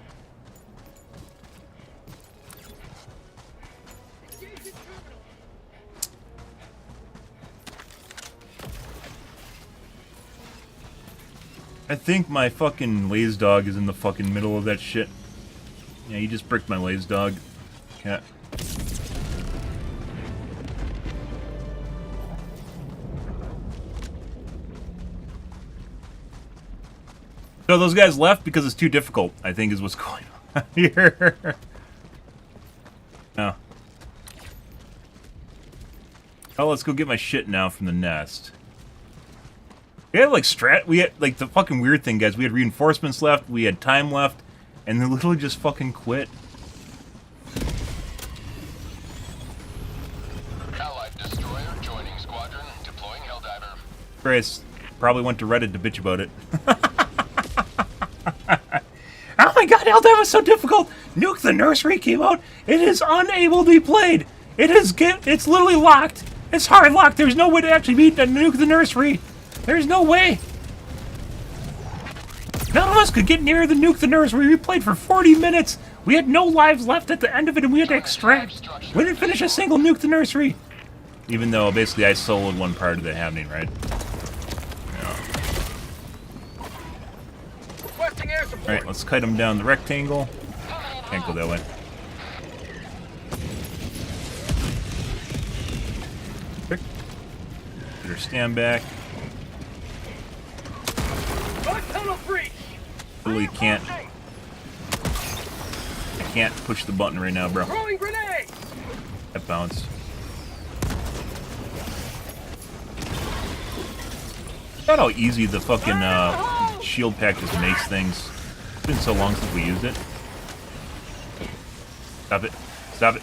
I think my fucking laze dog is in the fucking middle of that shit. Yeah, you just bricked my laze dog. Cat. So those guys left because it's too difficult, I think is what's going on here. No. Oh, let's go get my shit now from the nest. We had we had like the fucking weird thing, guys. We had reinforcements left, we had time left, and they literally just fucking quit. Allied destroyer joining squadron. Deploying Helldiver. Chris probably went to Reddit to bitch about it. Oh my god, Helldivers was so difficult! Nuke the Nursery came out. It is unable to be played. It's literally locked. It's hard locked. There's no way to actually beat and Nuke the Nursery. There's no way. None of us could get near the Nuke the Nursery. We played for 40 minutes. We had no lives left at the end of it, and we had to extract. We didn't finish a single Nuke the Nursery. Even though, basically, I soloed one part of it happening, right? Requesting air support. Alright, let's kite them down the rectangle. Can't go that way. Quick. Get her stand back. Tunnel breach. Really can't. I can't push the button right now, bro. Throwing grenade. That bounced. Look how easy the fucking shield pack just makes things. It's been so long since we used it. Stop it. Stop it.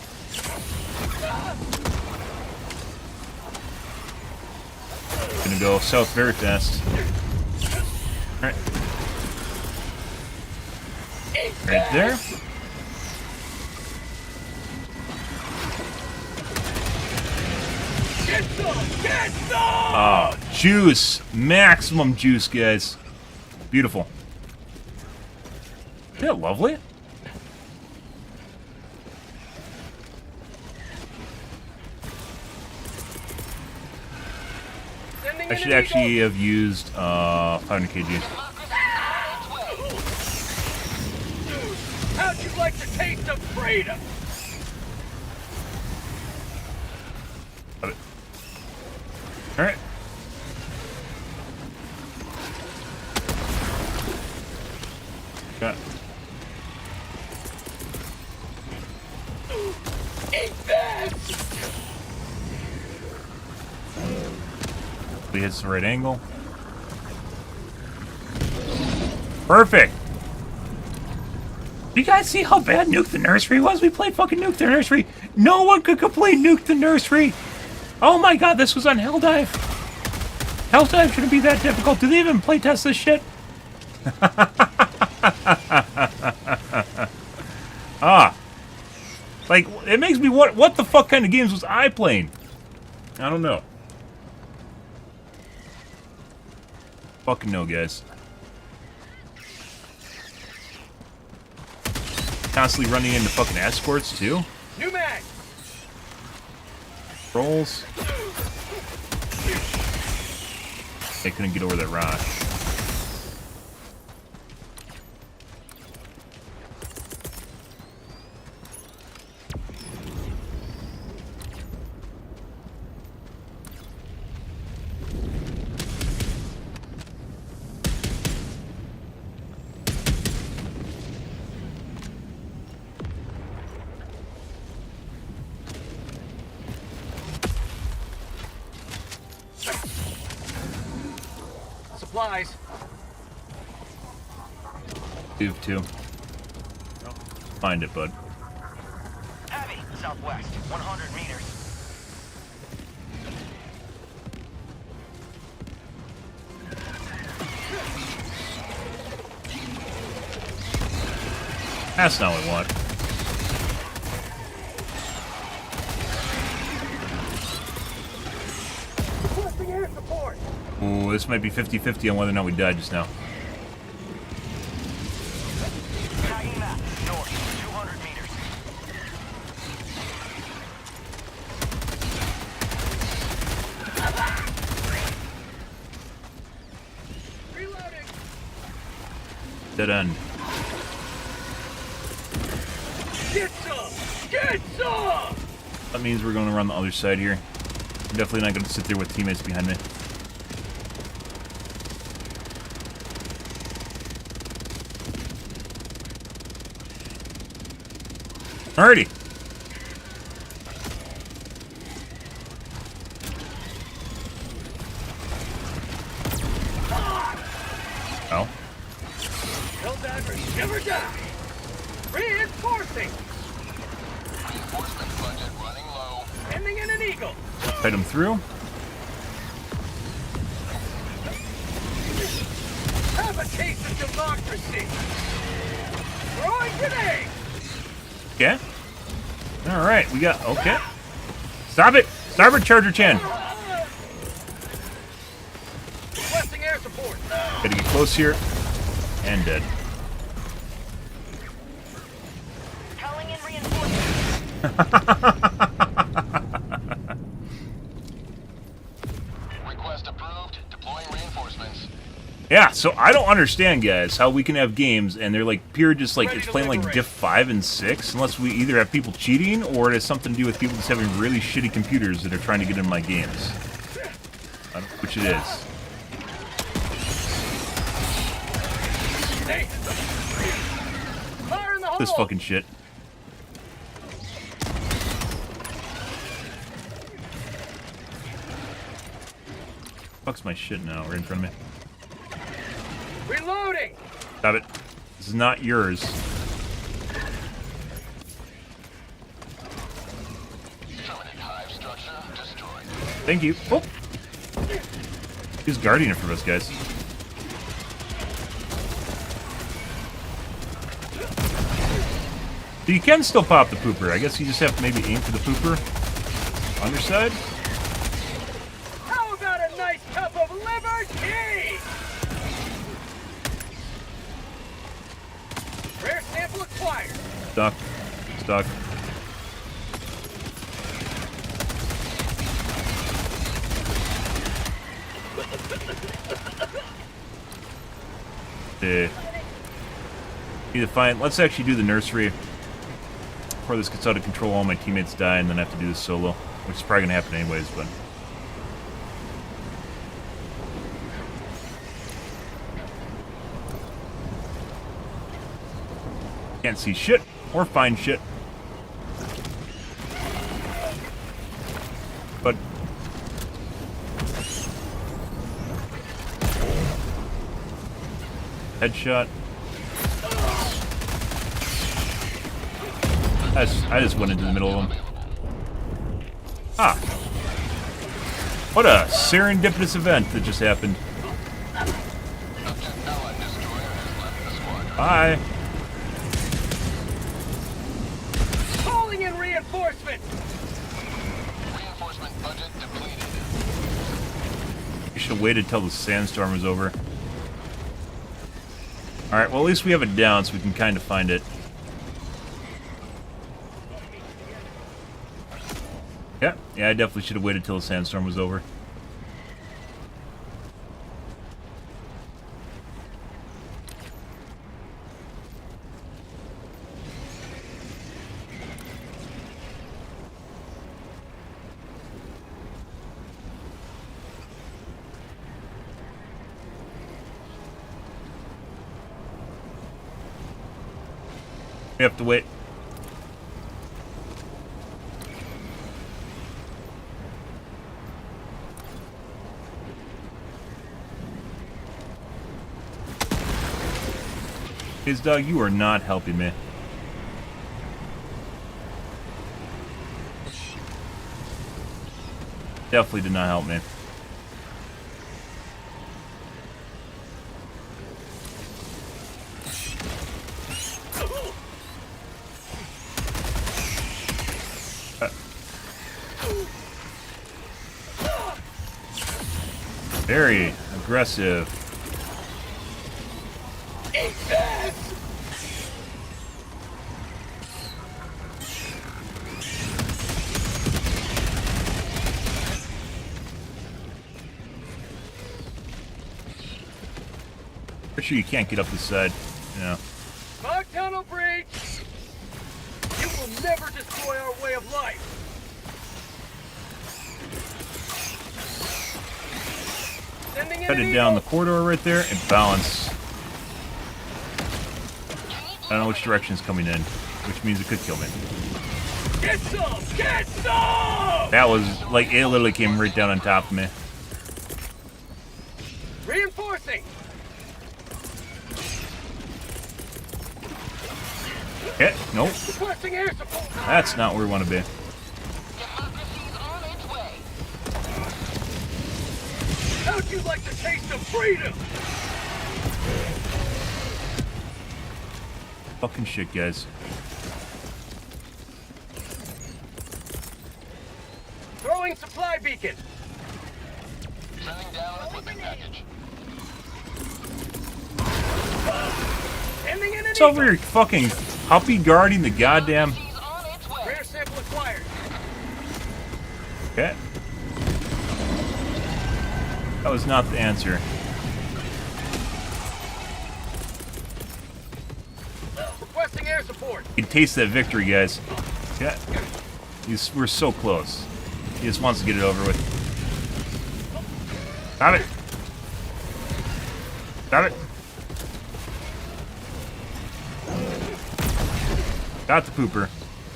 Gonna go south very fast. Alright. Right there. Get some! Get some! Oh, juice! Maximum juice, guys. Beautiful. Isn't that lovely? I should actually have used 500 kg. How'd you like the taste of freedom? Love it. Alright. Got it. Eat this! He hits the right angle. Perfect! You guys see how bad Nuke the Nursery was? We played fucking Nuke the Nursery. No one could complete Nuke the Nursery. Oh my god, this was on Helldive. Helldive shouldn't be that difficult. Do they even playtest this shit? Like, it makes me what the fuck kind of games was I playing? I don't know. Fucking no, guys. Constantly running into fucking escorts, too. New mag. Rolls. They couldn't get over that rock. Supplies. Div 2. Find it, bud. Heavy, southwest, 100 meters. That's not what I want. Requesting air support. Ooh, this might be 50-50 on whether or not we died just now. Tagging map, north, 200 meters. Reloading. Dead end. Get some. Get some. That means we're going to run the other side here. I'm definitely not going to sit there with teammates behind me. Alrighty. Oh. Helldivers never die. Reinforcing. Reinforcement budget running low. Ending in an eagle. Fight him through. Have a taste of democracy. Throwing grenade. Okay. Alright, we got... Okay. Stop it! Starboard Charger Chan! Requesting air support. Gotta get close here. And dead. Calling in reinforcements. Request approved. Deploying reinforcements. Yeah, so I don't understand, guys, how we can have games and they're like pure just like, Ready it's to playing like liberate. diff 5 and 6, unless we either have people cheating or it has something to do with people just having really shitty computers that are trying to get in my games. I don't know which it is. Hey. Fire in the hole. This fucking shit. Fuck's my shit now, right in front of me. Reloading. Stop it. This is not yours. Permanent hive structure destroyed. Thank you. Oh! He's guarding it for us, guys. So you can still pop the pooper. I guess you just have to maybe aim for the pooper. Underside? How about a nice cup of liberty? Rare sample acquired. Stuck. Stuck. Need to find. Let's actually do the nursery before this gets out of control. All my teammates die, and then I have to do this solo, which is probably gonna happen anyways. But can't see shit or find shit. But headshot. I just went into the middle of them. Ah. What a serendipitous event that just happened. Bye. Calling in reinforcement. Reinforcement budget depleted. You should have waited till the sandstorm was over. Alright, well at least we have it down so we can kind of find it. definitely should have waited till the sandstorm was over. We have to wait. His dog, you are not helping me. Definitely did not help me. Very aggressive. Pretty sure you can't get up this side. Yeah. Fog tunnel breach! You will never destroy our way of life! Sending in Headed down the corridor right there and balance. I don't know which direction is coming in, which means it could kill me. Get some! Get some! That was like, it literally came right down on top of me. Reinforcing! Hit? Nope. Requesting air support! That's not where we want to be. Democracy's on its way. How'd you like the taste of freedom? Fucking shit, guys. Throwing supply beacon! Sending down equipment package. Sending in an It's over here fucking puppy guarding the goddamn... She's on its way. Rare sample acquired. Okay. That was not the answer. Requesting air support. You can taste that victory, guys. Yeah. We're so close. He just wants to get it over with. Stop it! Stop it! Got the pooper.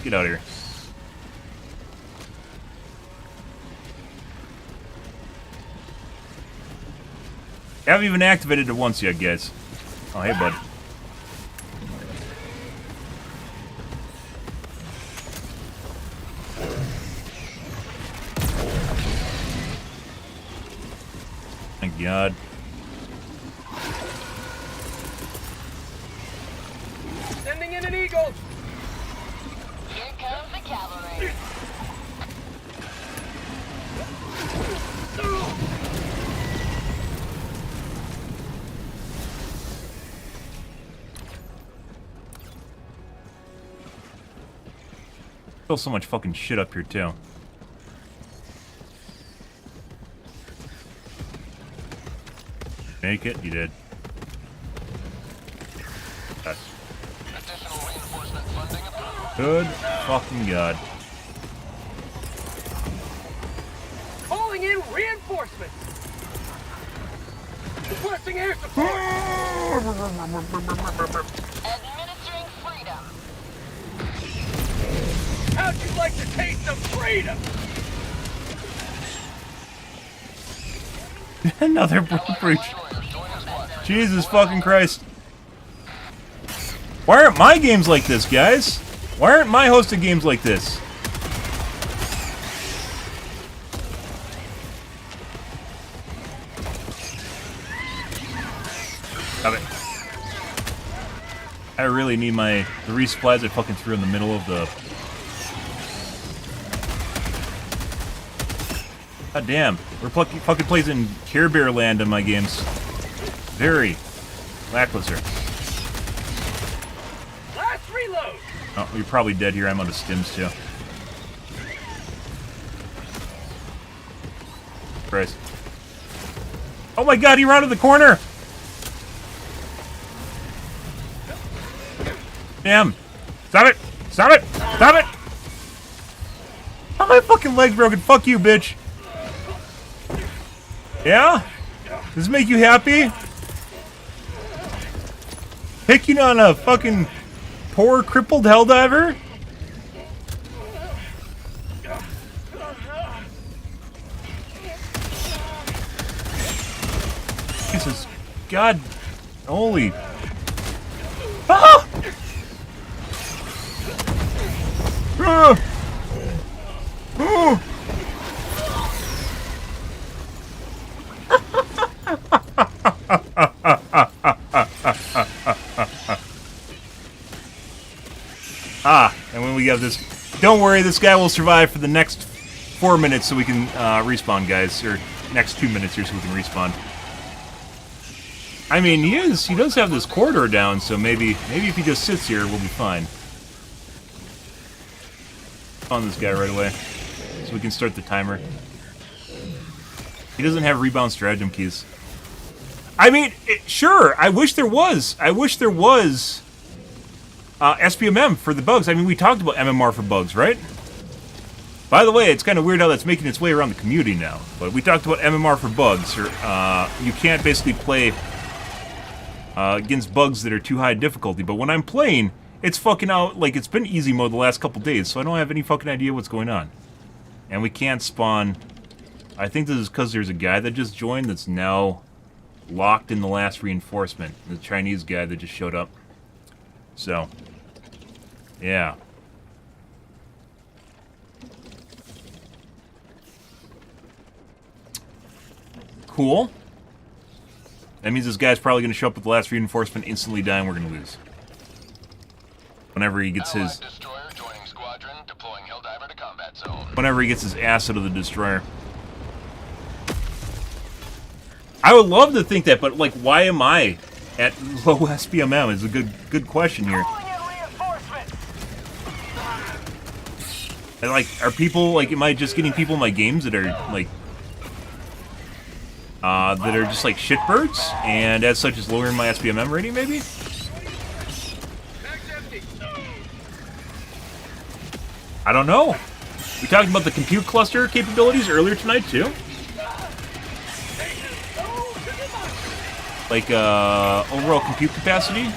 Get out of here. Haven't even activated it once yet, guys. Oh, hey, bud. Thank God. Sending in an eagle. Here comes the cavalry. Still so much fucking shit up here, too. Make it? You did. Yes. Additional reinforcement funding approved. Good fucking God. Calling in reinforcements. Requesting air support. Administering freedom. How'd you like the taste of freedom? Another breach. Jesus fucking Christ. Why aren't my games like this, guys? Why aren't my hosted games like this? Stop it. I really need the resupplies I fucking threw in the middle of the... God damn. We're fucking plays in Care Bear land in my games. Very lackluster. Last reload. Oh, you're probably dead here. I'm out of stims too. Christ. Oh my god, he rounded the corner! Damn. Stop it! Stop it! Stop it! Oh, my fucking leg's broken. Fuck you, bitch. Yeah? Does this make you happy? Picking on a fucking poor, crippled Helldiver? Jesus. God. Holy. Ah! Ah! Oh! And when we have this... Don't worry, this guy will survive for the next 4 minutes so we can respawn, guys. Or next 2 minutes here so we can respawn. I mean, he does have this corridor down, so maybe if he just sits here, we'll be fine. On this guy right away, so we can start the timer. He doesn't have rebound stratagem keys. I mean, sure, I wish there was. I wish there was SPMM for the bugs. I mean, we talked about MMR for bugs, right? By the way, it's kind of weird how that's making its way around the community now. But we talked about MMR for bugs. Or, you can't basically play against bugs that are too high difficulty. But when I'm playing, it's fucking out, like, it's been easy mode the last couple days, so I don't have any fucking idea what's going on. And we can't spawn... I think this is because there's a guy that just joined that's now locked in the last reinforcement. The Chinese guy that just showed up. So, yeah. Cool. That means this guy's probably going to show up with the last reinforcement, instantly die, and we're going to lose. Whenever he gets his... Destroyer joining squadron, deploying Helldiver to combat zone. Whenever he gets his ass out of the destroyer. I would love to think that, but, like, why am I at low SPMM is a good question here. And, like, are people, like, am I just getting people in my games that are, like... that are just, like, shitbirds? And as such is lowering my SPMM rating, maybe? I don't know. We talked about the compute cluster capabilities earlier tonight, too. Like, overall compute capacity.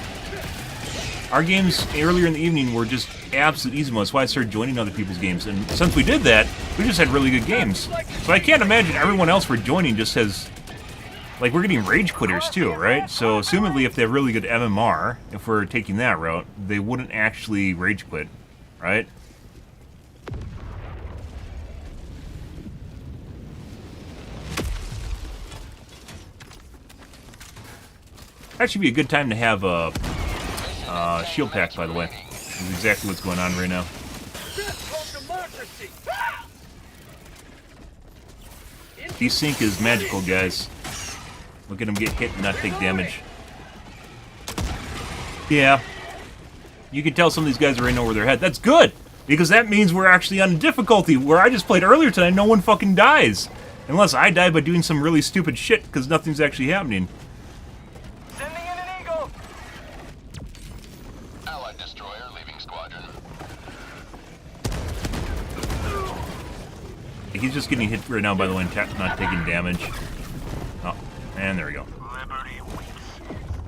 Our games earlier in the evening were just absolute easy mode. That's why I started joining other people's games. And since we did that, we just had really good games. So I can't imagine everyone else we're joining just has... Like, we're getting rage quitters, too, right? So, assumedly, if they have really good MMR, if we're taking that route, they wouldn't actually rage quit, right? Actually be a good time to have a shield pack, by the way. This is exactly what's going on right now. Desync is magical, guys. Look at him get hit and not take damage. Yeah. You can tell some of these guys already know where they're headed. That's good! Because that means we're actually on difficulty. Where I just played earlier tonight, no one fucking dies. Unless I die by doing some really stupid shit, because nothing's actually happening. Sending in an eagle. Allied destroyer leaving squadron. He's just getting hit right now, by the way, and not taking damage. Oh, and there we go. Liberty weeps.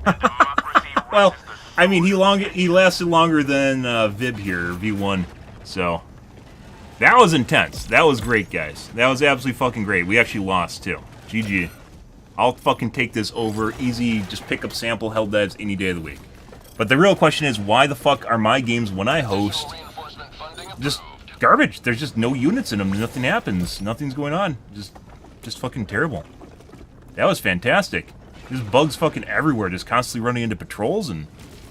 Democracy Well, rests the I mean, he lasted longer than Vib here, V1. So, that was intense. That was great, guys. That was absolutely fucking great. We actually lost, too. GG. I'll fucking take this over. Easy, just pick up sample Helldives any day of the week. But the real question is, why the fuck are my games, when I host, just garbage? There's just no units in them. Nothing happens. Nothing's going on. Just fucking terrible. That was fantastic. There's bugs fucking everywhere, just constantly running into patrols, and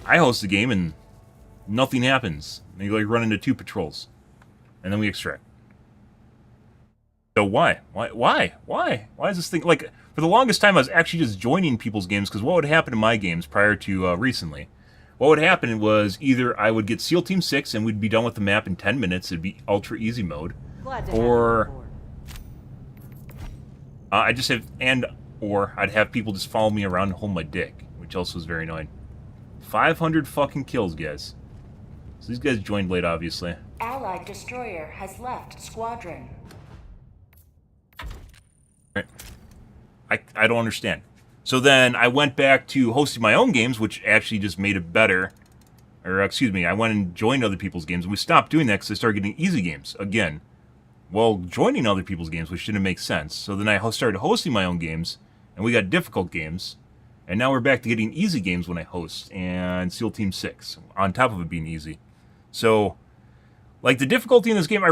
I host the game, and nothing happens. And you like run into 2 patrols. And then we extract. So why? Why is this thing... Like, for the longest time, I was actually just joining people's games, because what would happen in my games prior to recently? What would happen was either I would get SEAL Team 6, and we'd be done with the map in 10 minutes. It'd be ultra easy mode. Glad to have you Or... on board. I just have, or I'd have people just follow me around and hold my dick, which also is very annoying. 500 fucking kills, guys. So these guys joined late, obviously. Allied destroyer has left squadron. Right. I don't understand. So then I went back to hosting my own games, which actually just made it better. Or, excuse me, I went and joined other people's games, and we stopped doing that because I started getting easy games again. Well, joining other people's games, which didn't make sense. So then I started hosting my own games, and we got difficult games. And now we're back to getting easy games when I host, and SEAL Team 6, on top of it being easy. So, like, the difficulty in this game, I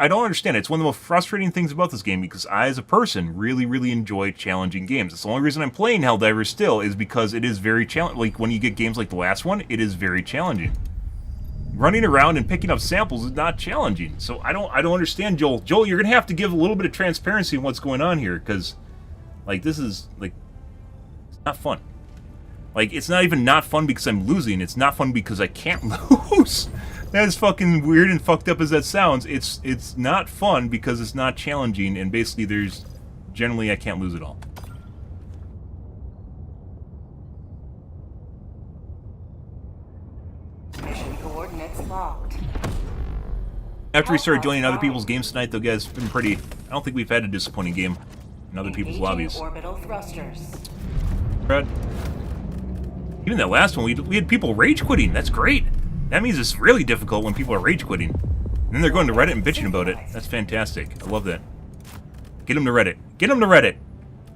don't understand it. It's one of the most frustrating things about this game, because I, as a person, really, really enjoy challenging games. That's the only reason I'm playing Helldivers still, is because it is very challenging. Like, when you get games like the last one, it is very challenging. Running around and picking up samples is not challenging. So I don't understand, Joel. Joel, you're going to have to give a little bit of transparency in what's going on here, because, like, this is, like, it's not fun. Like, it's not even not fun because I'm losing. It's not fun because I can't lose. As fucking weird and fucked up as that sounds, it's not fun because it's not challenging, and basically generally I can't lose at all. Mission coordinates locked. After we started joining other people's games tonight, though, guys, it's been pretty... I don't think we've had a disappointing game in other people's lobbies. Orbital thrusters. Brad? Even that last one, we had people rage quitting. That's great. That means it's really difficult when people are rage quitting. And then they're going to Reddit and bitching about it. That's fantastic. I love that. Get them to Reddit. Get them to Reddit!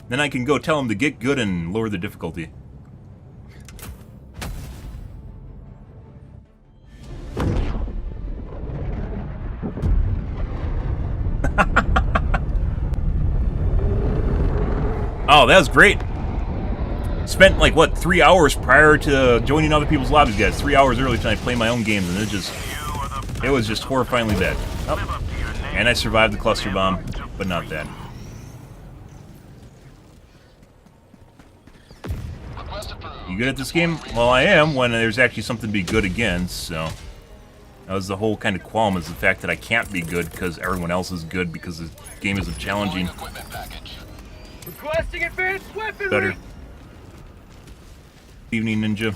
Then I can go tell them to get good and lower the difficulty. Oh, that was great. Spent, like, what, 3 hours prior to joining other people's lobbies, guys. 3 hours early tonight playing my own games, and it was just horrifyingly bad. Oh. And I survived the cluster bomb, but not that. You good at this game? Well, I am, when there's actually something to be good against, so... That was the whole kind of qualm, is the fact that I can't be good because everyone else is good because the game isn't challenging. Requesting advanced weaponry! Better. Evening, Ninja.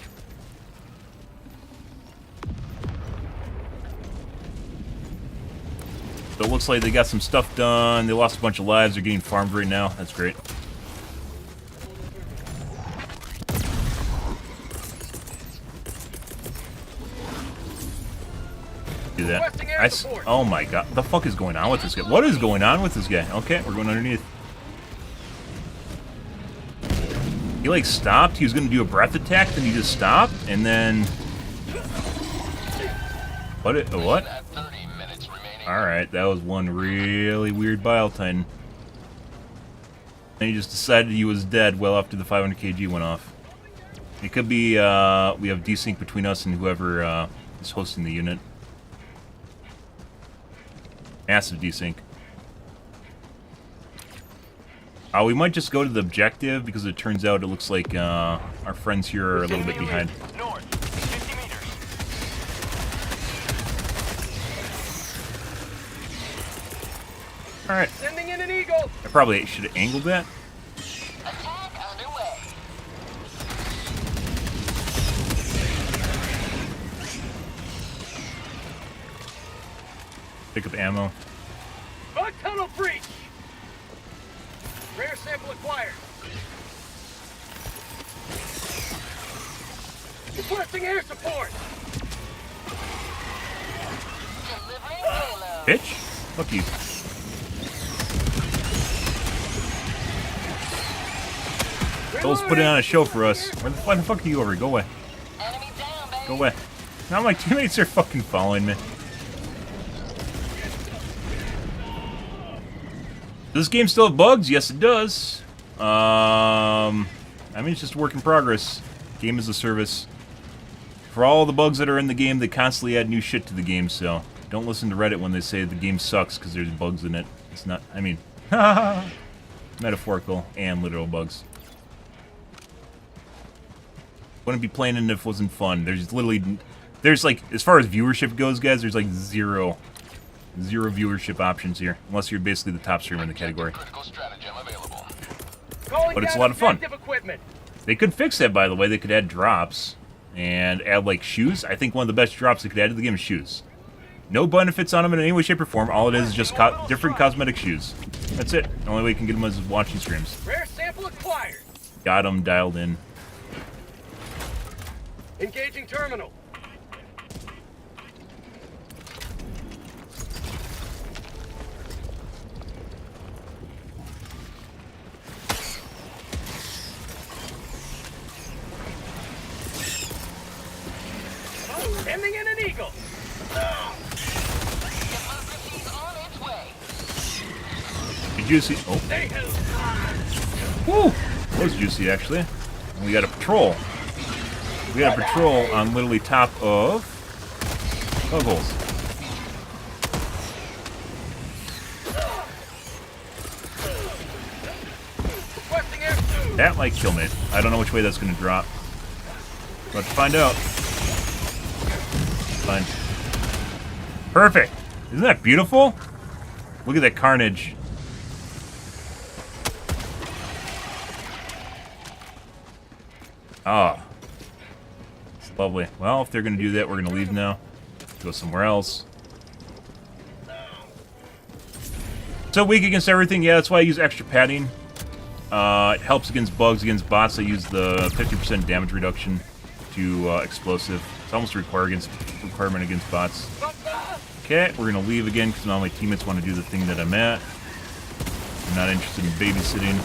So it looks like they got some stuff done. They lost a bunch of lives. They're getting farmed right now. That's great. Do that. Oh my god. What the fuck is going on with this guy? What is going on with this guy? Okay, we're going underneath. He, like, stopped. He was going to do a breath attack, then he just stopped, and then... What? Alright, that was one really weird Bile Titan. And he just decided he was dead well after the 500 kg went off. It could be, we have desync between us and whoever is hosting the unit. Massive desync. We might just go to the objective, because it turns out it looks like our friends here are a little bit behind. North, 50 meters. Alright. Sending in an eagle! I probably should have angled that. Attack underway. Pick up ammo. Bug tunnel breach! Rare sample acquired. Requesting air support! Delivering payload. Bitch? Fuck you. Joel's putting on a show for us. Why the fuck are you over? Go away. Enemy down, baby. Go away. Now my teammates are fucking following me. Does this game still have bugs? Yes, it does. I mean, it's just a work in progress. Game as a service. For all the bugs that are in the game, they constantly add new shit to the game, so don't listen to Reddit when they say the game sucks because there's bugs in it. It's not, I mean, metaphorical and literal bugs. Wouldn't be playing it if it wasn't fun. There's like, as far as viewership goes, guys, there's like zero viewership options here, unless you're basically the top streamer in the category. Critical stratagem available. Calling but it's a down lot of fun. objective equipment. They could fix that, by the way. They could add drops and add, like, shoes. I think one of the best drops they could add to the game is shoes. No benefits on them in any way, shape, or form. All it is just different cosmetic shoes. That's it. The only way you can get them is watching streams. Rare sample acquired. Got them dialed in. Engaging terminal. Sending in an eagle. Democracy's on its way. Be juicy. Oh. They have Woo! That was juicy, actually. And we got a patrol. We got a patrol on literally top of holes. requesting air. That might kill me. I don't know which way that's going to drop. Let's find out. Fine. Perfect. Isn't that beautiful? Look at that carnage. Ah. It's lovely. Well, if they're going to do that, we're going to leave now. Go somewhere else. So weak against everything. Yeah, that's why I use extra padding. It helps against bugs, against bots. I use the 50% damage reduction to explosive. It's almost a requirement against bots. Okay, we're going to leave again because now my teammates want to do the thing that I'm at. I'm not interested in babysitting.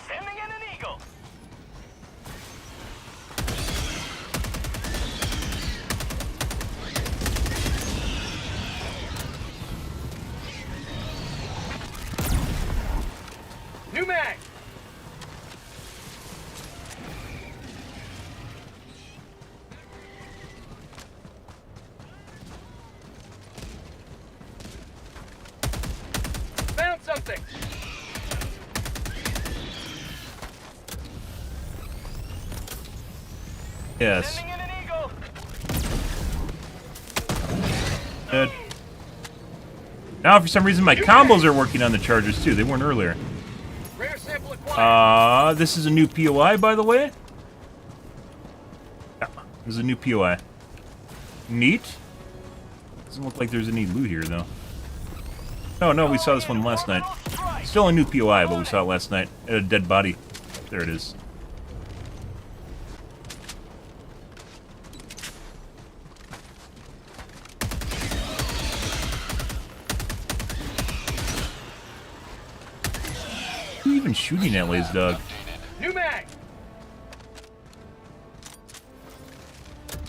Sending in an eagle. New mag. Found something. Yes. Sending in an eagle. Good. Now, for some reason, my combos are working on the chargers, too. They weren't earlier. Rare sample acquired. This is a new POI, by the way. Yeah, this is a new POI. Neat. Doesn't look like there's any loot here, though. No, we saw this one last night. Still a new POI, but we saw it last night. A dead body. There it is. Who even shooting at Lazy Dog? New mag.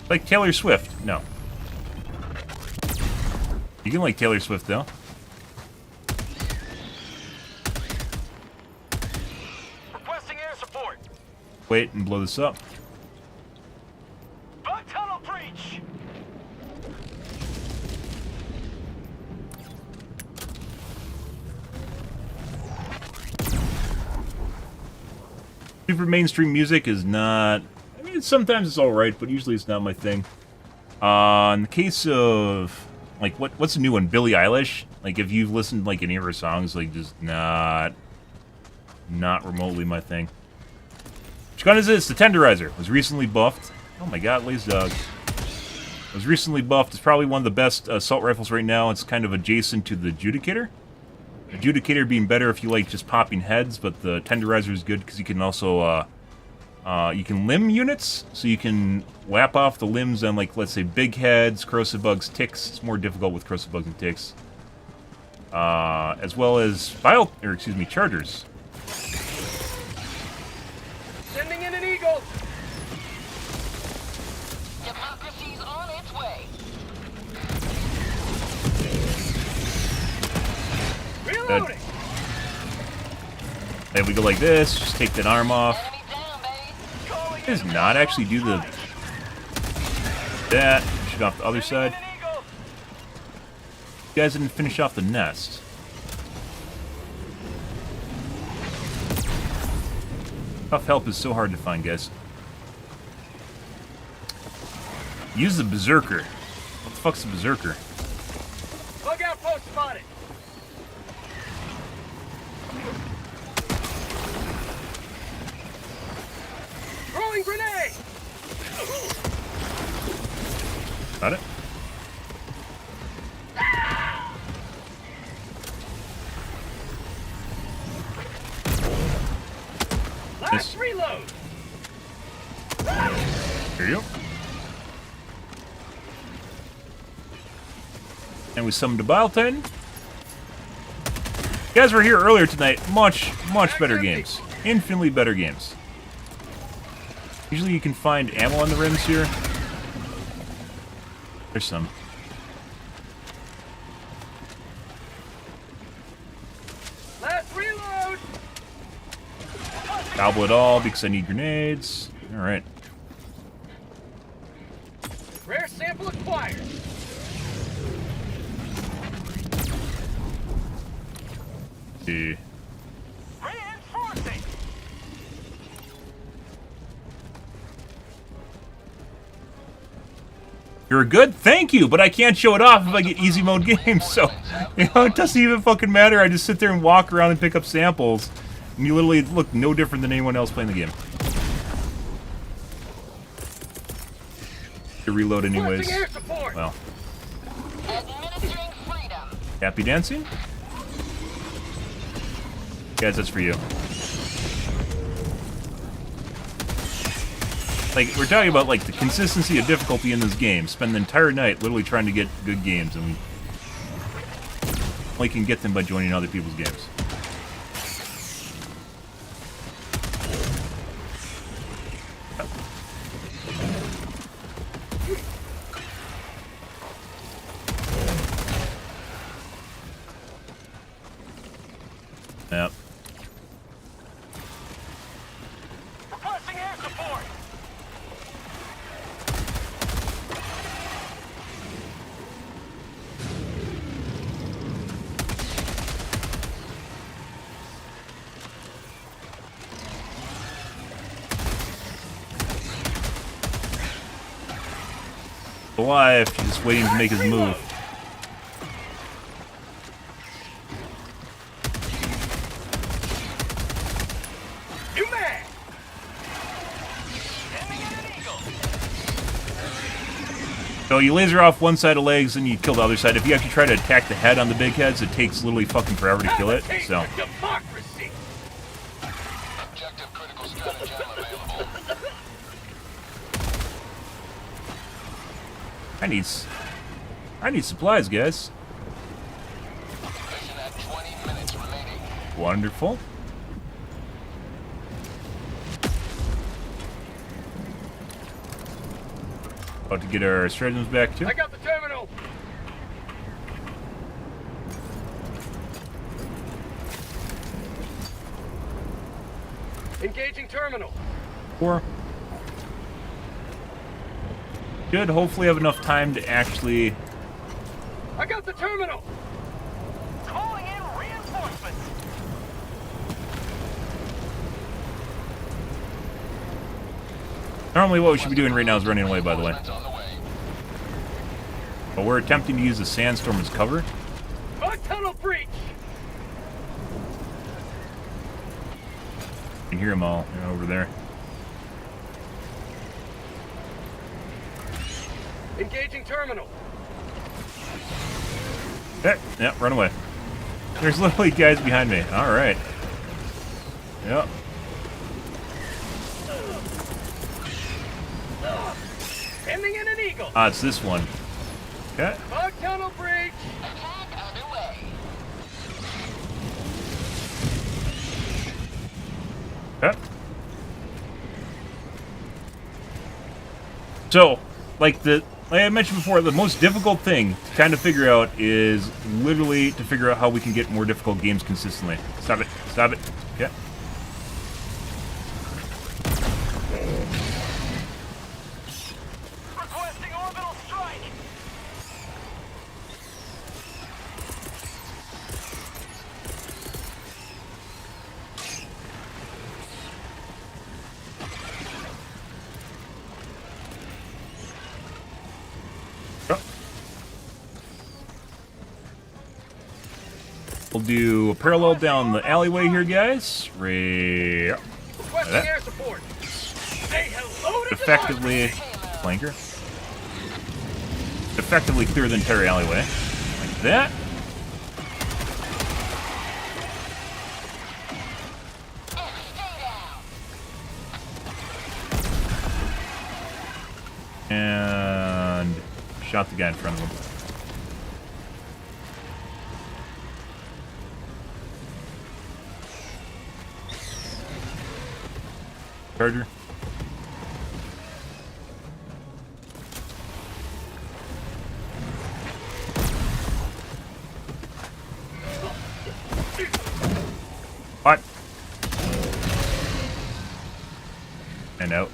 Like Taylor Swift. No. You can like Taylor Swift, though. Requesting air support. Wait and blow this up. Bug tunnel breach. Super mainstream music is not... I mean, sometimes it's alright, but usually it's not my thing. In the case of... Like, what's the new one? Billie Eilish? Like, if you've listened to, like, any of her songs, like, just not remotely my thing. Which gun is it? It's the Tenderizer. It was recently buffed. Oh my god, Lazy Dog. It was recently buffed. It's probably one of the best assault rifles right now. It's kind of adjacent to the Adjudicator. Adjudicator being better if you like just popping heads, but the Tenderizer is good because you can also, you can limb units, so you can whap off the limbs on, like, let's say, big heads, corrosive bugs, ticks. It's more difficult with corrosive bugs and ticks. As well as chargers. Sending in an eagle. Democracy's on its way. Reloading. Then we go like this, just take that arm off. Enemy down, babe. Does not actually do that. Shoot off the other side. You guys didn't finish off the nest. Tough help is so hard to find, guys. Use the berserker. What the fuck's the berserker? Bug outpost spotted. Throwing grenade. Got it? Last reload. Here you go. And we summoned a Bile Titan. You guys were here earlier tonight. Much better games. Infinitely better games. Usually you can find ammo on the rims here. There's some. Last reload. Gobble it all because I need grenades. Alright. Rare sample acquired. See. Reinforcing. You're good? Thank you, but I can't show it off if I get easy mode games, so, you know, it doesn't even fucking matter. I just sit there and walk around and pick up samples, and you literally look no different than anyone else playing the game. To reload anyways. Well. Administering freedom. Happy dancing? Guys, that's for you. Like, we're talking about, like, the consistency of difficulty in this game. Spend the entire night literally trying to get good games, and we only can get them by joining other people's games. Yep. Requesting air support. Alive, just waiting to make his move. You man. So you laser off one side of legs and you kill the other side. If you actually try to attack the head on the big heads, it takes literally fucking forever to kill it. So Democracy. Objective critical stratagem available. I need supplies, guys. Mission at 20 minutes remaining. Wonderful. About to get our stratagems back too. I got the terminal. Engaging terminal. 4. Should hopefully have enough time to actually. I got the terminal. Calling in reinforcements. Normally, what we should be doing right now is running away, by the way. On the way. But we're attempting to use the sandstorm as cover. Bug tunnel breach. You can hear them all over there. Engaging terminal. Yeah, run away. There's literally guys behind me. All right. Yep. Ending in an eagle. Ah, it's this one. Okay. Bug tunnel breach. Attack underway. Okay. So, like I mentioned before, the most difficult thing to kind of figure out is literally to figure out how we can get more difficult games consistently. Stop it. Stop it. Yeah. Requesting orbital strike. We'll do a parallel down the alleyway here, guys. Requesting air support. Say hello to Effectively, flanker. Effectively clear the entire alleyway. Like that. And shot the guy in front of him. Charger. What? And out.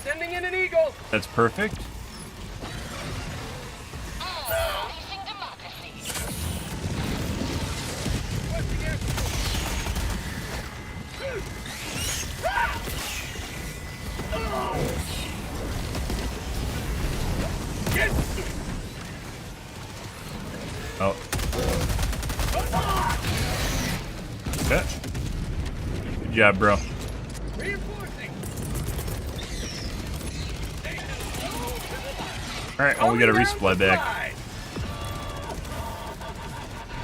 Sending in an eagle. That's perfect. Requesting air support. Get. Oh. Okay. Good job, bro. Reinforcing. Alright, well, we got a resupply back.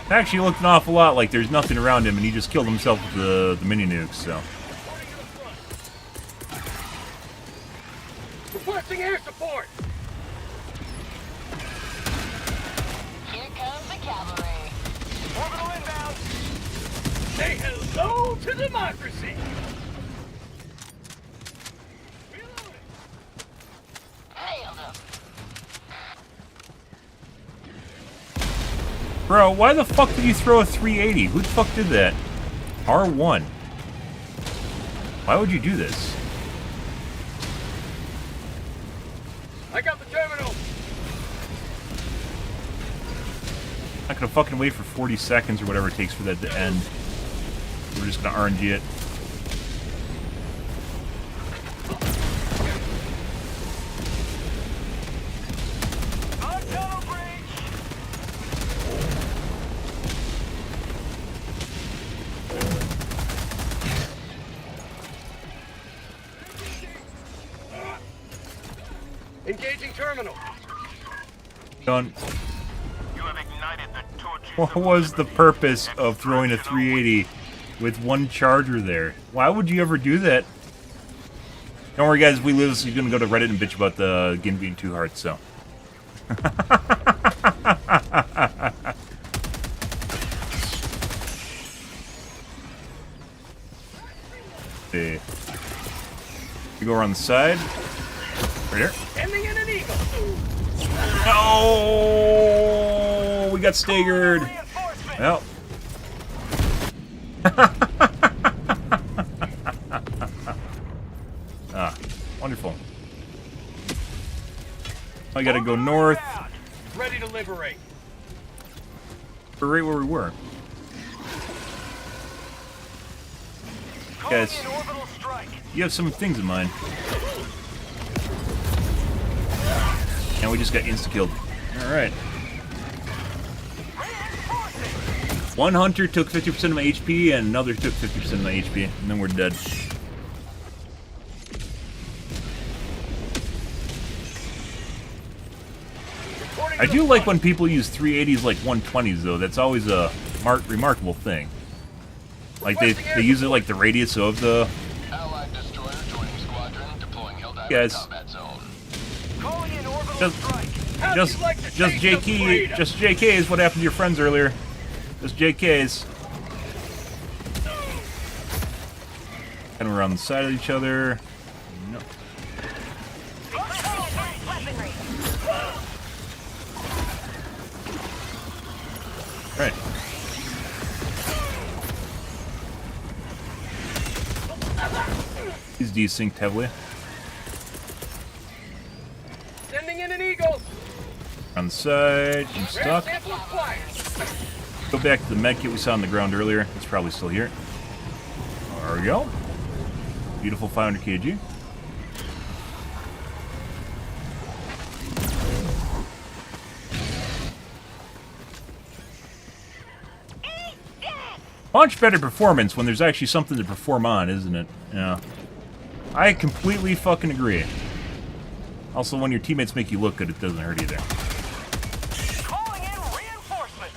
It actually looked an awful lot like there's nothing around him, and he just killed himself with the mini nukes, so. Requesting air support. Here comes the cavalry. Orbital inbound. Say hello to democracy. Reloading. Nailed him. Bro, why the fuck did you throw a 380? Who the fuck did that? R1. Why would you do this? I got the terminal. Not gonna fucking wait for 40 seconds or whatever it takes for that to end. We're just gonna RNG it. Engaging terminal. Done. You have ignited the torches. What was the purpose of throwing a 380 with one charger there? Why would you ever do that? Don't worry, guys. If we lose, he's gonna go to Reddit and bitch about the game being too hard. So. See. You go around the side. Right here. Sending in an eagle. No, we got staggered. Well. Ah, wonderful. I gotta go north. Ready to liberate. We're right where we were. Guys, you have some things in mind. And we just got insta-killed. Alright. One hunter took 50% of my HP, and another took 50% of my HP, and then we're dead. I do like when people use 380s like 120s, though. That's always a remarkable thing. Like, they use it like the radius of the... Allied destroyer joining squadron, deploying Helldiver Guys. combat zone. Calling in orbital Just, strike. just JK is what happened to your friends earlier. Just JKs. And we're on the side of each other. No. Right. He's desynced heavily. Sending in an eagle. On the side, I'm stuck. Sample acquired. Go back to the medkit we saw on the ground earlier. It's probably still here. There we go. Beautiful 500 kg. Much better performance when there's actually something to perform on, isn't it? Yeah. I completely fucking agree. Also, when your teammates make you look good, it doesn't hurt either. Calling in reinforcements.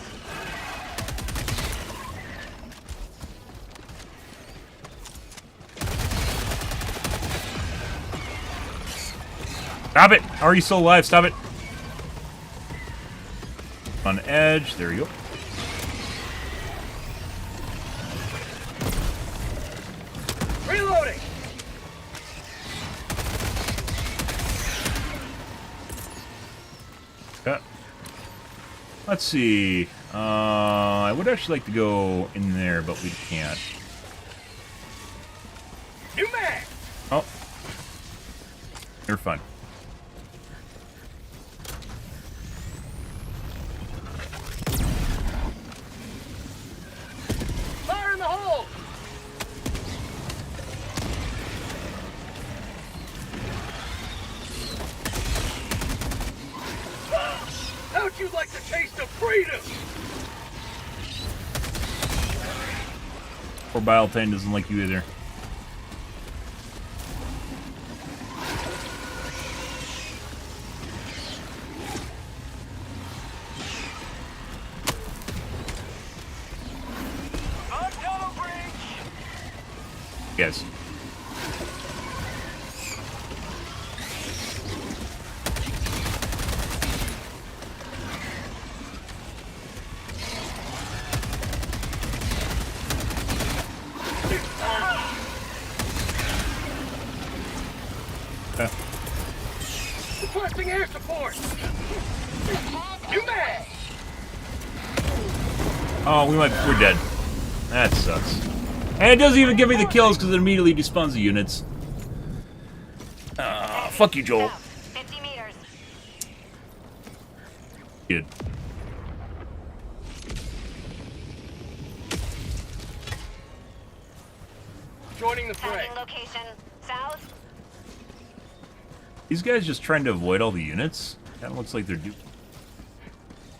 Stop it! How are you still alive? Stop it! On edge. There you go. Reloading! Okay. Let's see. I would actually like to go in there, but we can't. New mag! Oh. You're fine. Fire in the hole! How'd you like the taste of freedom? Poor Biletane doesn't like you either. Tunnel breach. Yes. Requesting air support! New mag! Oh, we're dead. That sucks. And it doesn't even give me the kills because it immediately despawns the units. Fuck you, Joel. 50 meters. Good. Joining the fray. Tagging location. South. These guys just trying to avoid all the units? Kind of looks like they're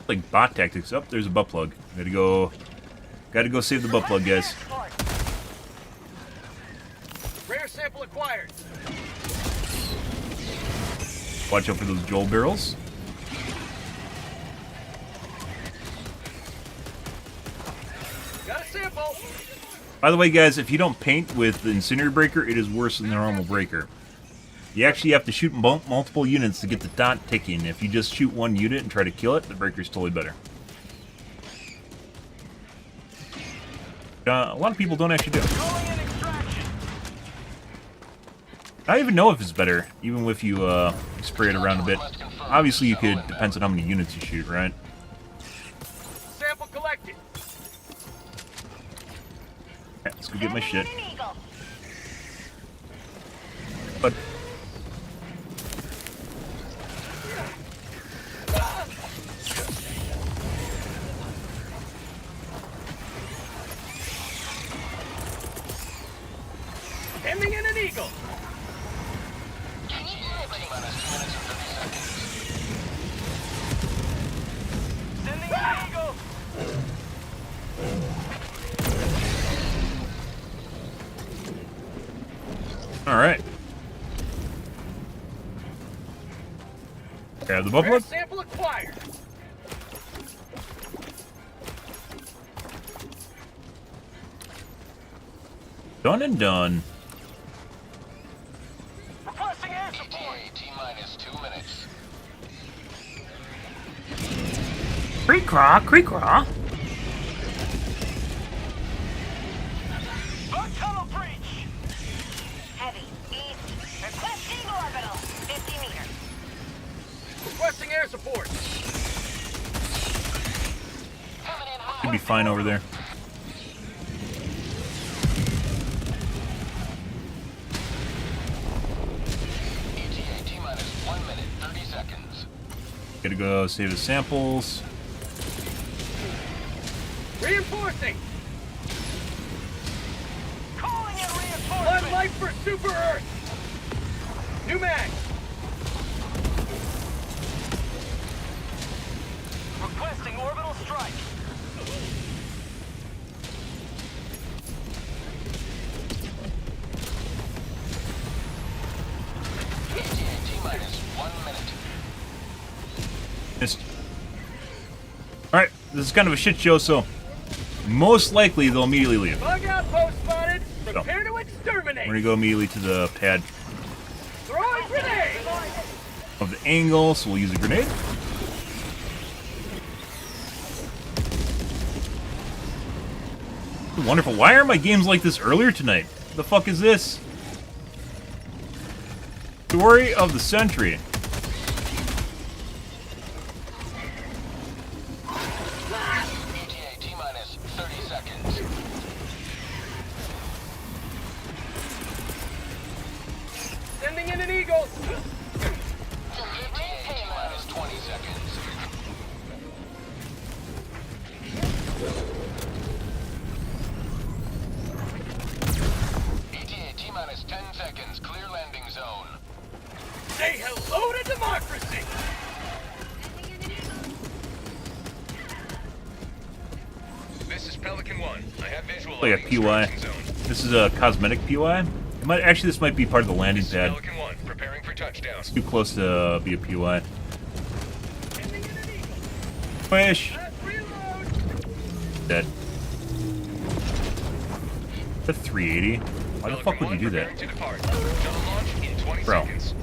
like bot tactics. Up, there's a butt plug. Gotta go save the butt plug, guys. Rare sample acquired. Watch out for those Joel barrels. Got a sample. By the way, guys, if you don't paint with the incendiary breaker, it is worse than the normal breaker. You actually have to shoot multiple units to get the dot ticking. If you just shoot one unit and try to kill it, the breaker's totally better. A lot of people don't actually do it. I don't even know if it's better, even if you spray it around a bit. Obviously, you could, depends on how many units you shoot, right? Sample collected. Okay, let's go get my shit. But Ending in an eagle. Sending an eagle. all right. Grab the Rare buffalo. sample acquired. Done and done. Requesting air support. ETA T-minus 2 minutes. Creek-craw, creek-craw. Bug tunnel breach. Heavy. East. Requesting orbital. 50 meters. Requesting air support. Coming in hot. Should be fine over there. ETA T-minus 1 minute, 30 seconds. Gotta go save the samples. Reinforcing. Calling in One reinforcements. life for Super Earth. New mag. Requesting orbital strike. This is kind of a shit show, so most likely they'll immediately leave. Bug outpost spotted. Prepare to exterminate. We're gonna go immediately to the pad Throwing grenade. of the angle, so we'll use a grenade. Wonderful. Why are my games like this earlier tonight? What the fuck is this? Story of the century. ETA T-minus 30 seconds. Sending in an eagle. ETA T-minus 20 seconds. ETA T-minus 10 seconds. Clear landing zone. Say hello to democracy. This is Pelican 1. I have visual Like a on the PY. extraction zone. This is a cosmetic PY. Actually, this might be part of the landing This is pad. Pelican 1, preparing for touchdown. It's too close to be a PY. Sending in an eagle. Fish. Reload. Dead. The 380. Why the fuck would you do that? Preparing to depart. Shuttle launch in 20 Bro. seconds.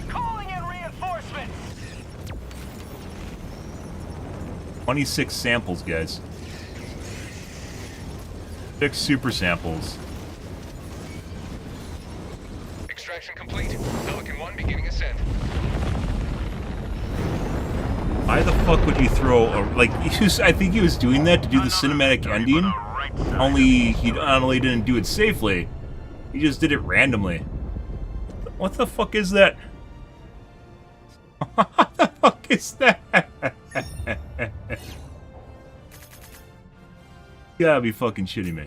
Calling in reinforcements. 26 samples, guys. 6 super samples. Extraction complete. Pelican 1 beginning ascent. Why the fuck would you throw a, like, I think he was doing that to do the cinematic ending, only he not only didn't do it safely, he just did it randomly. What the fuck is that? What the fuck is that? You gotta be fucking shitting me.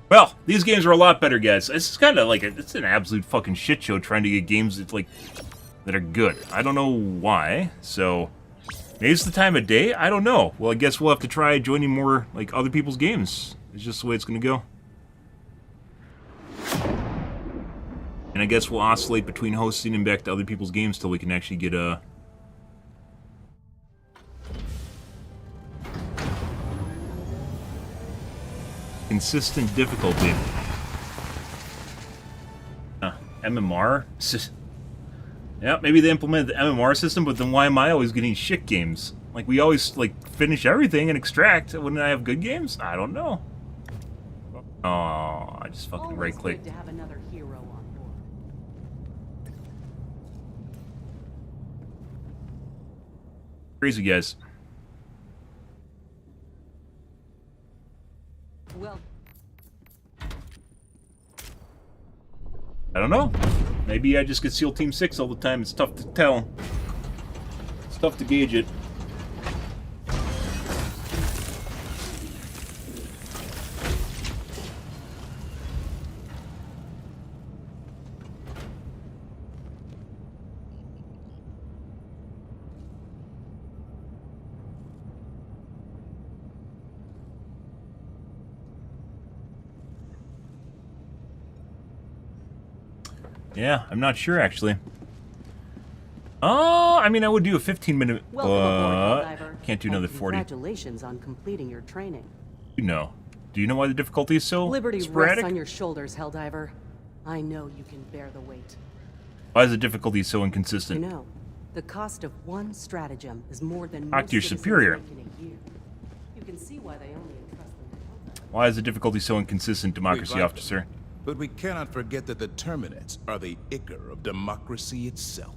Well, these games are a lot better, guys. This is kind of like it's an absolute fucking shit show trying to get games that are good. I don't know why. So maybe it's the time of day. I don't know. Well, I guess we'll have to try joining more like other people's games. It's just the way it's gonna go. And I guess we'll oscillate between hosting and back to other people's games till we can actually get a. Consistent difficulty. MMR? Yeah, maybe they implemented the MMR system, but then why am I always getting shit games? Like, we always, like, finish everything and extract. Wouldn't I have good games? I don't know. Oh, I just fucking Always right-clicked. good to have another hero on board. Crazy, guys. Well, I don't know. Maybe I just get SEAL Team 6 all the time. It's tough to tell. It's tough to gauge it. Yeah, I'm not sure actually. I mean, I would do a 15-minute, welcome aboard, Helldiver. can't do another And 40. Congratulations on completing your training. You know. Do you know why the difficulty is so Liberty sporadic? rests on your shoulders, Helldiver. I know you can bear the weight. Why is the difficulty so You inconsistent? know, the cost of one stratagem is more than Talk most to your citizens superior. make in a year. You can see why they only entrust them to Helldiver. Why is the difficulty so inconsistent, democracy like officer? But we cannot forget that the Terminites are the ichor of democracy itself.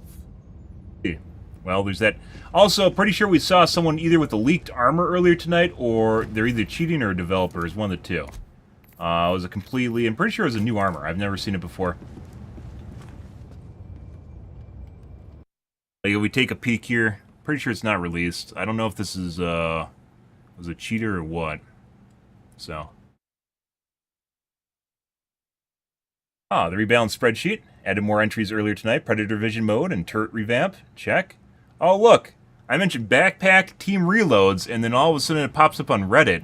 Well, there's that. Also, pretty sure we saw someone either with a leaked armor earlier tonight, or they're either cheating or a developer. It's one of the two. It was a completely... I'm pretty sure it was a new armor. I've never seen it before. Like, if we take a peek here, pretty sure it's not released. I don't know if this is, was a cheater or what. So... Ah, the rebalance spreadsheet. Added more entries earlier tonight. Predator vision mode and turret revamp. Check. Oh, look. I mentioned backpack team reloads, and then all of a sudden it pops up on Reddit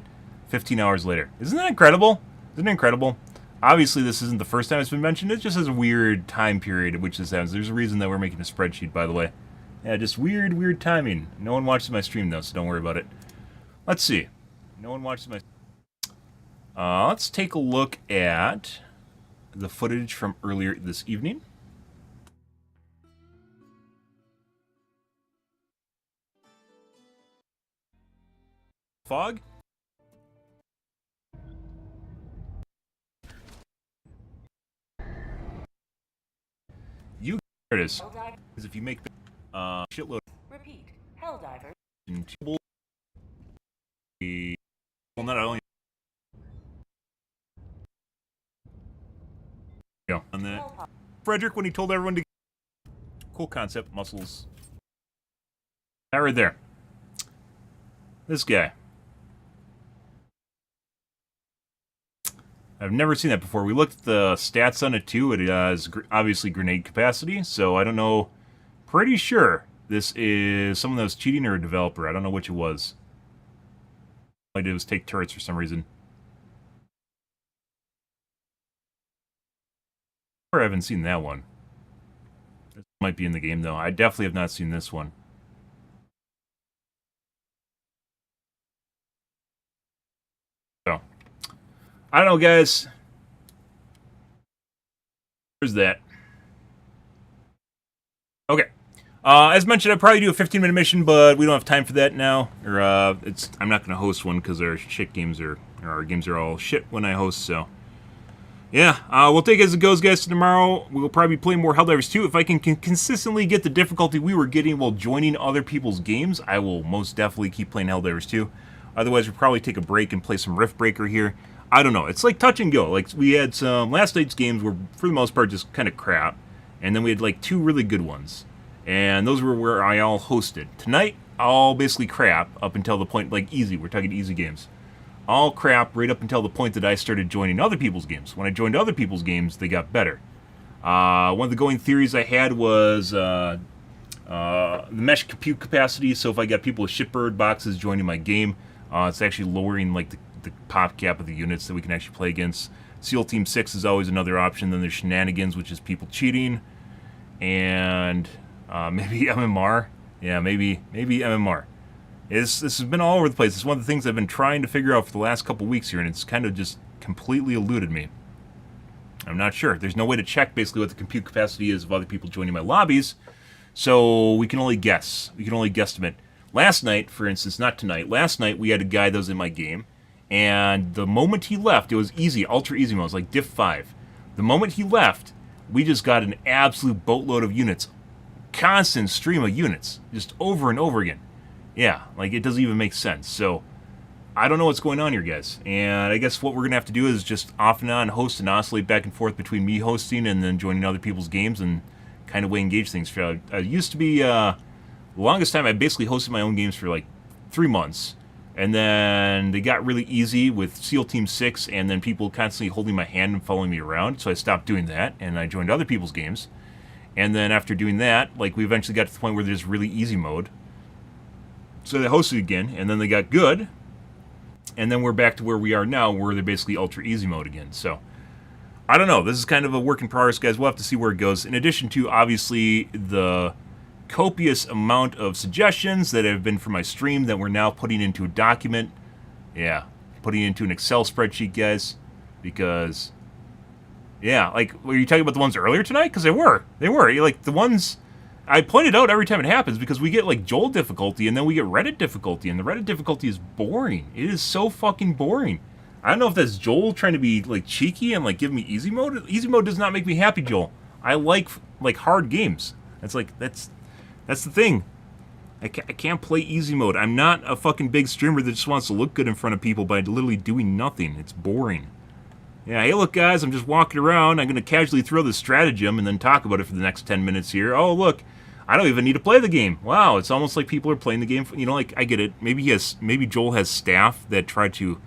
15 hours later. Isn't that incredible? Isn't it incredible? Obviously, this isn't the first time it's been mentioned. It just has a weird time period at which this happens. There's a reason that we're making a spreadsheet, by the way. Yeah, just weird timing. No one watches my stream, though, so don't worry about it. Let's see. No one watches my... let's take a look at the footage from earlier this evening. Fog? You... There it is. Because if you make... shitload... Repeat. Helldivers. Well, not only... Yeah. On that. Frederick, when he told everyone to... Cool concept, muscles. That right there. This guy. I've never seen that before. We looked at the stats on it too. It has obviously grenade capacity, so I don't know. Pretty sure this is someone that was cheating or a developer. I don't know which it was. All I did was take turrets for some reason. I haven't seen that one. This might be in the game though. I definitely have not seen this one. So, I don't know, guys. Where's that? Okay. As mentioned, I'd probably do a 15-minute mission, but we don't have time for that now. Or I'm not going to host one because our shit games are, or our games are all shit when I host. So, yeah, we'll take it as it goes, guys. Tomorrow we'll probably play more Helldivers 2. If I can consistently get the difficulty we were getting while joining other people's games, I will most definitely keep playing Helldivers 2. Otherwise, we'll probably take a break and play some Rift Breaker here. I don't know. It's like touch and go. Like, we had some... Last night's games were, for the most part, just kind of crap. And then we had, like, 2 really good ones. And those were where I all hosted. Tonight, all basically crap up until the point... Like, easy. We're talking easy games. All crap right up until the point that I started joining other people's games. When I joined other people's games, they got better. One of the going theories I had was... the mesh compute capacity. So if I got people with shitbird boxes joining my game... it's actually lowering like the pop cap of the units that we can actually play against. SEAL Team 6 is always another option. Then there's Shenanigans, which is people cheating. And maybe MMR. Yeah, maybe MMR. This has been all over the place. It's one of the things I've been trying to figure out for the last couple weeks here, and it's kind of just completely eluded me. I'm not sure. There's no way to check basically what the compute capacity is of other people joining my lobbies, so we can only guess. We can only guesstimate. Last night, for instance, not tonight, last night we had a guy that was in my game, and the moment he left, it was easy, ultra easy mode, it was like diff 5. The moment he left, we just got an absolute boatload of units. Constant stream of units, just over and over again. Yeah, like it doesn't even make sense. So, I don't know what's going on here, guys. And I guess what we're going to have to do is just off and on host and oscillate back and forth between me hosting and then joining other people's games and kind of way engage things. I used to be... the longest time I basically hosted my own games for like 3 months, and then they got really easy with SEAL Team 6 and then people constantly holding my hand and following me around, so I stopped doing that and I joined other people's games. And then after doing that, like we eventually got to the point where there's really easy mode, so they hosted again, and then they got good, and then we're back to where we are now, where they're basically ultra easy mode again. So I don't know, this is kind of a work in progress, guys. We'll have to see where it goes, in addition to obviously the copious amount of suggestions that have been for my stream that we're now putting into a document. Yeah, putting it into an Excel spreadsheet, guys. Because, yeah, like, were you talking about the ones earlier tonight? Because they were. Like, the ones I pointed out every time it happens, because we get, like, Joel difficulty, and then we get Reddit difficulty, and the Reddit difficulty is boring. It is so fucking boring. I don't know if that's Joel trying to be, like, cheeky and, like, give me easy mode. Easy mode does not make me happy, Joel. I like hard games. That's the thing. I can't play easy mode. I'm not a fucking big streamer that just wants to look good in front of people by literally doing nothing. It's boring. Yeah, hey look guys, I'm just walking around. I'm going to casually throw this stratagem and then talk about it for the next 10 minutes here. Oh look, I don't even need to play the game. Wow, it's almost like people are playing the game. You know, like, I get it. Maybe Joel has staff that try to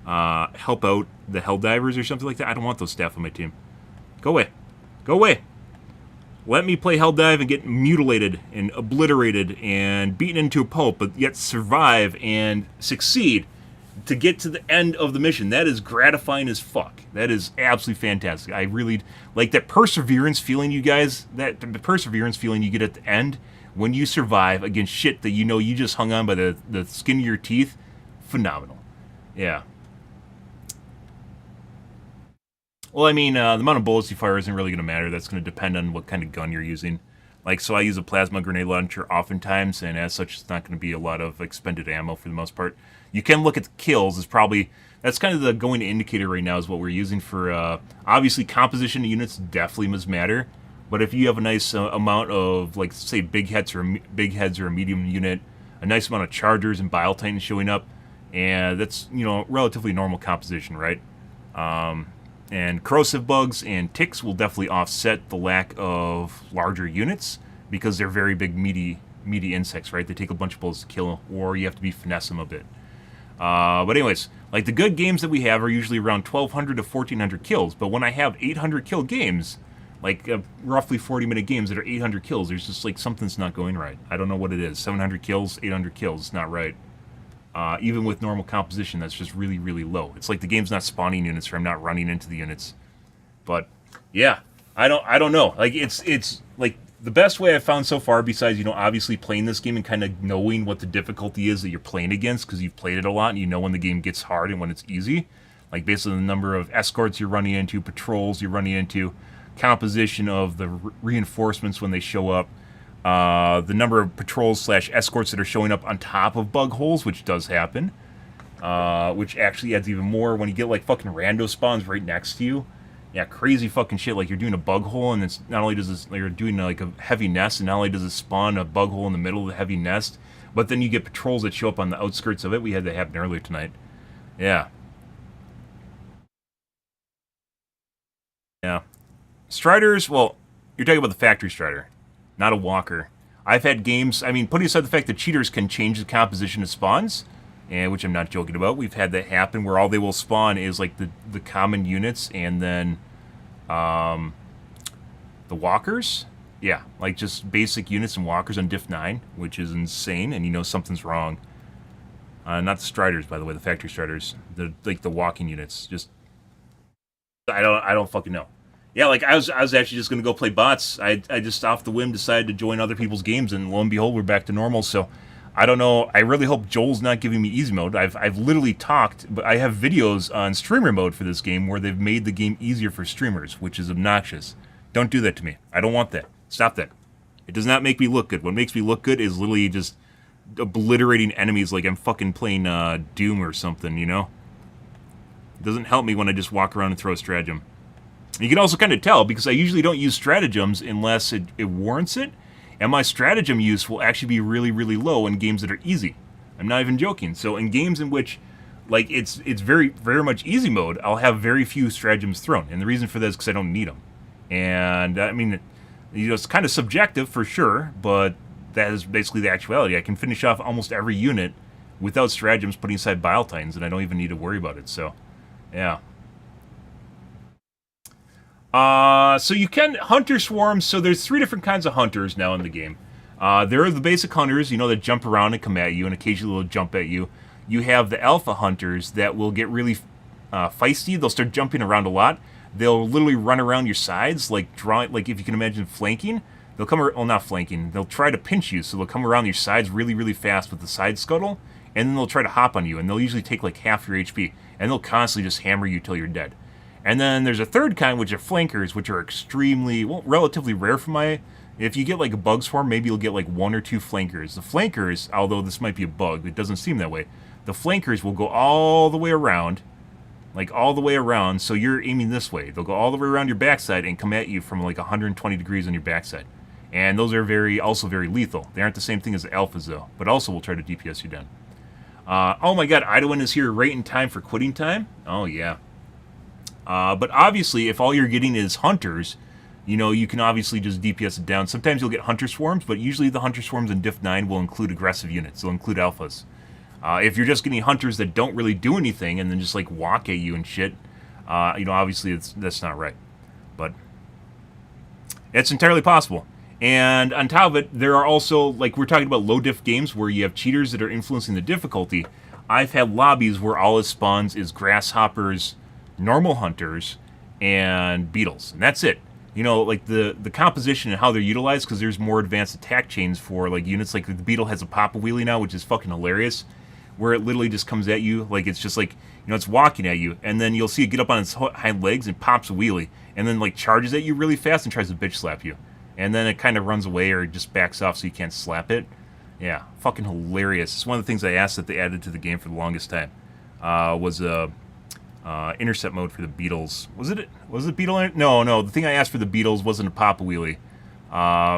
help out the Helldivers or something like that. I don't want those staff on my team. Go away. Go away. Let me play Helldive and get mutilated and obliterated and beaten into a pulp, but yet survive and succeed to get to the end of the mission. That is gratifying as fuck. That is absolutely fantastic. I really like that perseverance feeling, you guys. That the perseverance feeling you get at the end when you survive against shit that you know you just hung on by the skin of your teeth. Phenomenal. Yeah. Well, I mean, the amount of bullets you fire isn't really going to matter. That's going to depend on what kind of gun you're using. Like, so I use a plasma grenade launcher oftentimes, and as such, it's not going to be a lot of expended ammo for the most part. You can look at the kills. It's probably, that's kind of the going indicator right now is what we're using for, obviously, composition units definitely must matter. But if you have a nice amount of, like, say, big heads or a medium unit, a nice amount of chargers and bile titans showing up, and that's, you know, relatively normal composition, right? And corrosive bugs and ticks will definitely offset the lack of larger units because they're very big, meaty insects, right? They take a bunch of bullets to kill, or you have to finesse them a bit. But anyways, like the good games that we have are usually around 1,200 to 1,400 kills. But when I have 800 kill games, like roughly 40-minute games that are 800 kills, there's just like something's not going right. I don't know what it is. 700 kills, 800 kills, it's not right. Even with normal composition, that's just really, really low. It's like the game's not spawning units, or I'm not running into the units. But yeah, I don't know. Like it's like the best way I've found so far, besides, you know, obviously playing this game and kind of knowing what the difficulty is that you're playing against, because you've played it a lot and you know when the game gets hard and when it's easy. Like basically the number of escorts you're running into, patrols you're running into, composition of the reinforcements when they show up. The number of patrols / escorts that are showing up on top of bug holes, which does happen, which actually adds even more when you get like fucking rando spawns right next to you. Yeah, crazy fucking shit. Like you're doing a bug hole, and it's not only does this, you're doing like a heavy nest, and not only does it spawn a bug hole in the middle of the heavy nest, but then you get patrols that show up on the outskirts of it. We had that happen earlier tonight. Yeah. Yeah. Striders, well, you're talking about the factory strider, not a walker. I've had games, I mean, putting aside the fact that cheaters can change the composition of spawns, and which I'm not joking about, we've had that happen where all they will spawn is like the common units and then the walkers. Yeah, like just basic units and walkers on diff 9, which is insane, and you know something's wrong. Not the striders, by the way, the factory striders. Like the walking units. Just I don't fucking know. Yeah, like I was actually just gonna go play bots. I just off the whim decided to join other people's games, and lo and behold, we're back to normal. So I don't know. I really hope Joel's not giving me easy mode. I've literally talked, but I have videos on streamer mode for this game where they've made the game easier for streamers, which is obnoxious. Don't do that to me. I don't want that. Stop that. It does not make me look good. What makes me look good is literally just obliterating enemies like I'm fucking playing Doom or something, you know? It doesn't help me when I just walk around and throw a stratagem. You can also kind of tell, because I usually don't use stratagems unless it warrants it, and my stratagem use will actually be really, really low in games that are easy. I'm not even joking. So in games in which, like, it's very, very much easy mode, I'll have very few stratagems thrown, and the reason for that is because I don't need them. And, I mean, you know, it's kind of subjective for sure, but that is basically the actuality. I can finish off almost every unit without stratagems putting aside bile titans, and I don't even need to worry about it, so, yeah. So you can hunter swarms. So there's 3 different kinds of hunters now in the game. There are the basic hunters, you know, that jump around and come at you, and occasionally they'll jump at you. You have the alpha hunters that will get really feisty. They'll start jumping around a lot. They'll literally run around your sides, like if you can imagine flanking. They'll come, well, not flanking. They'll try to pinch you, so they'll come around your sides really, really fast with the side scuttle, and then they'll try to hop on you, and they'll usually take like half your HP, and they'll constantly just hammer you till you're dead. And then there's a third kind, which are flankers, which are extremely, well, relatively rare for my... If you get like a bug swarm, maybe you'll get like 1 or 2 flankers. The flankers, although this might be a bug, it doesn't seem that way. The flankers will go all the way around, like all the way around, so you're aiming this way. They'll go all the way around your backside and come at you from like 120 degrees on your backside. And those are also very lethal. They aren't the same thing as the alphas though, but also will try to DPS you down. Oh my god, Idowin is here right in time for quitting time? Oh yeah. But obviously, if all you're getting is hunters, you know, you can obviously just DPS it down. Sometimes you'll get hunter swarms, but usually the hunter swarms in diff 9 will include aggressive units. They'll include alphas. If you're just getting hunters that don't really do anything and then just, like, walk at you and shit, you know, obviously that's not right. But it's entirely possible. And on top of it, there are also, like, we're talking about low diff games where you have cheaters that are influencing the difficulty. I've had lobbies where all it spawns is grasshoppers, normal hunters, and beetles, and that's it. You know, like the composition and how they're utilized, because there's more advanced attack chains for like units. Like the beetle has a pop a wheelie now, which is fucking hilarious, where it literally just comes at you, like it's just like, you know, it's walking at you, and then you'll see it get up on its hind legs and pops a wheelie, and then like charges at you really fast and tries to bitch slap you, and then it kind of runs away or just backs off so you can't slap it. Yeah, fucking hilarious. It's one of the things I asked that they added to the game for the longest time. Was intercept mode for the beetles. Was it beetle? No. The thing I asked for the beetles wasn't a pop a wheelie.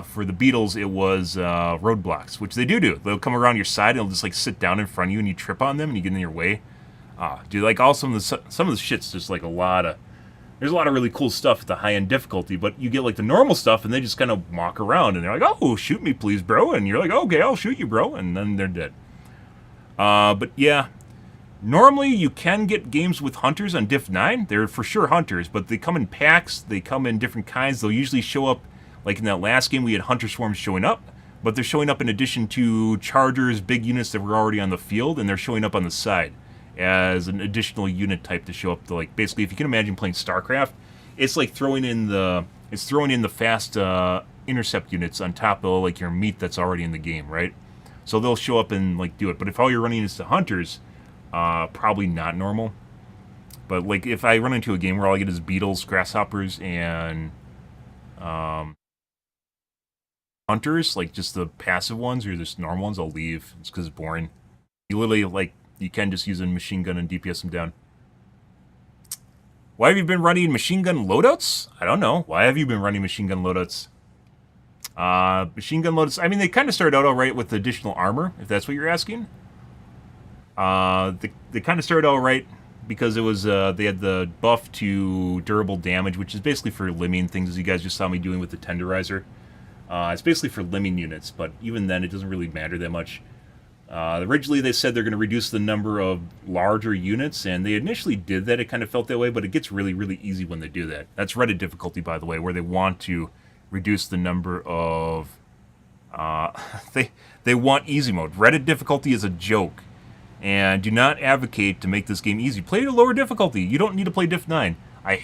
For the beetles, it was roadblocks, which they do. They'll come around your side and they'll just like sit down in front of you, and you trip on them and you get in your way. Dude, like all some of the shit's just like there's a lot of really cool stuff at the high end difficulty, but you get like the normal stuff and they just kind of walk around and they're like, oh, shoot me please, bro, and you're like, okay, I'll shoot you, bro, and then they're dead. But yeah, normally you can get games with hunters on Diff 9. They're for sure hunters, but they come in packs, they come in different kinds. They'll usually show up, like in that last game we had hunter swarms showing up, but they're showing up in addition to chargers, big units that were already on the field, and they're showing up on the side as an additional unit type to show up to, like, basically, if you can imagine playing StarCraft, it's like throwing in the fast intercept units on top of like your meat that's already in the game, right? So they'll show up and like do it. But if all you're running is the hunters, probably not normal. But like if I run into a game where all I get is beetles, grasshoppers, and hunters, like just the passive ones or just normal ones, I'll leave. It's because it's boring. You literally like. You can just use a machine gun and DPS them down. Why have you been running machine gun loadouts? I don't know. Why have you been running machine gun loadouts? Machine gun loadouts, I mean, they kind of started out alright with additional armor, if that's what you're asking. They kind of started out alright because it was, they had the buff to durable damage, which is basically for limbing things, as you guys just saw me doing with the tenderizer. It's basically for limbing units, but even then, it doesn't really matter that much. Originally, they said they're going to reduce the number of larger units, and they initially did that. It kind of felt that way, but it gets really, really easy when they do that. That's Reddit difficulty, by the way, where they want to reduce the number of... they want easy mode. Reddit difficulty is a joke, and do not advocate to make this game easy. Play it at lower difficulty. You don't need to play Diff 9. I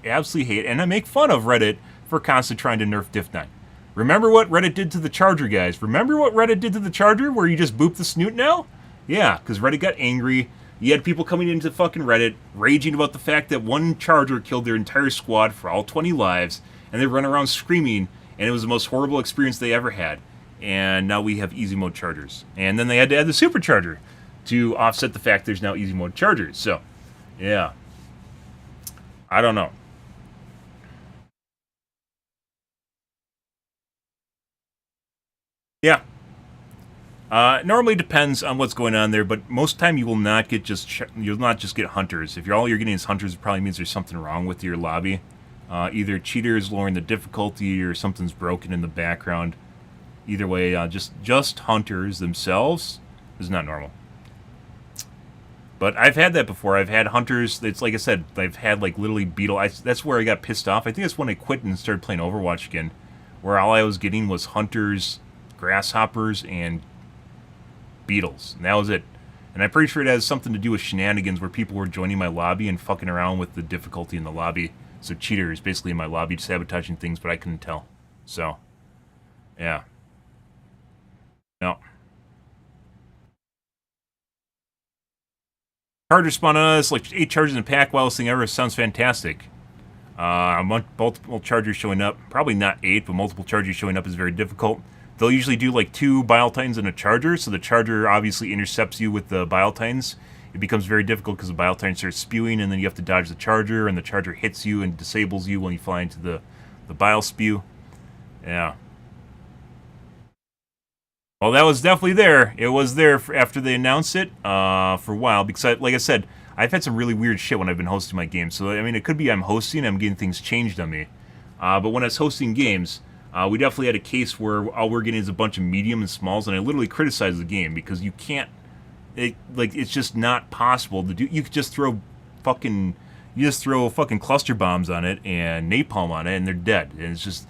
absolutely hate, and I make fun of Reddit for constantly trying to nerf Diff 9. Remember what Reddit did to the Charger, guys? Remember what Reddit did to the Charger, where you just boop the snoot now? Yeah, because Reddit got angry. You had people coming into fucking Reddit, raging about the fact that one Charger killed their entire squad for all 20 lives, and they run around screaming, and it was the most horrible experience they ever had. And now we have easy mode Chargers. And then they had to add the Supercharger to offset the fact there's now easy mode Chargers. So, yeah. I don't know. Yeah. Normally depends on what's going on there, but most time you will not get you'll not just get hunters. If all you're getting is hunters, it probably means there's something wrong with your lobby. Either cheaters lowering the difficulty or something's broken in the background. Either way, just hunters themselves is not normal. But I've had that before. I've had hunters. It's like I said, I've had like literally beetle. That's where I got pissed off. I think that's when I quit and started playing Overwatch again, where all I was getting was hunters, grasshoppers, and beetles, and that was it. And I'm pretty sure it has something to do with shenanigans where people were joining my lobby and fucking around with the difficulty in the lobby. So cheaters basically in my lobby sabotaging things, but I couldn't tell. So, yeah. No. Charger spawn on us, like 8 chargers in a pack, wildest thing ever. Sounds fantastic. Multiple chargers showing up. Probably not 8, but multiple chargers showing up is very difficult. They'll usually do like 2 Bile Titans and a Charger, so the Charger obviously intercepts you with the Bile Titans. It becomes very difficult because the Bile Titan starts spewing, and then you have to dodge the Charger, and the Charger hits you and disables you when you fly into the Bile Spew. Yeah. Well, that was definitely there. It was there after they announced it for a while, because, like I said, I've had some really weird shit when I've been hosting my games. So, I mean, it could be I'm hosting, I'm getting things changed on me. But when I was hosting games... we definitely had a case where all we're getting is a bunch of medium and smalls, and I literally criticized the game because you can't, it's just not possible to do. You could just throw fucking cluster bombs on it and napalm on it, and they're dead. And it's just,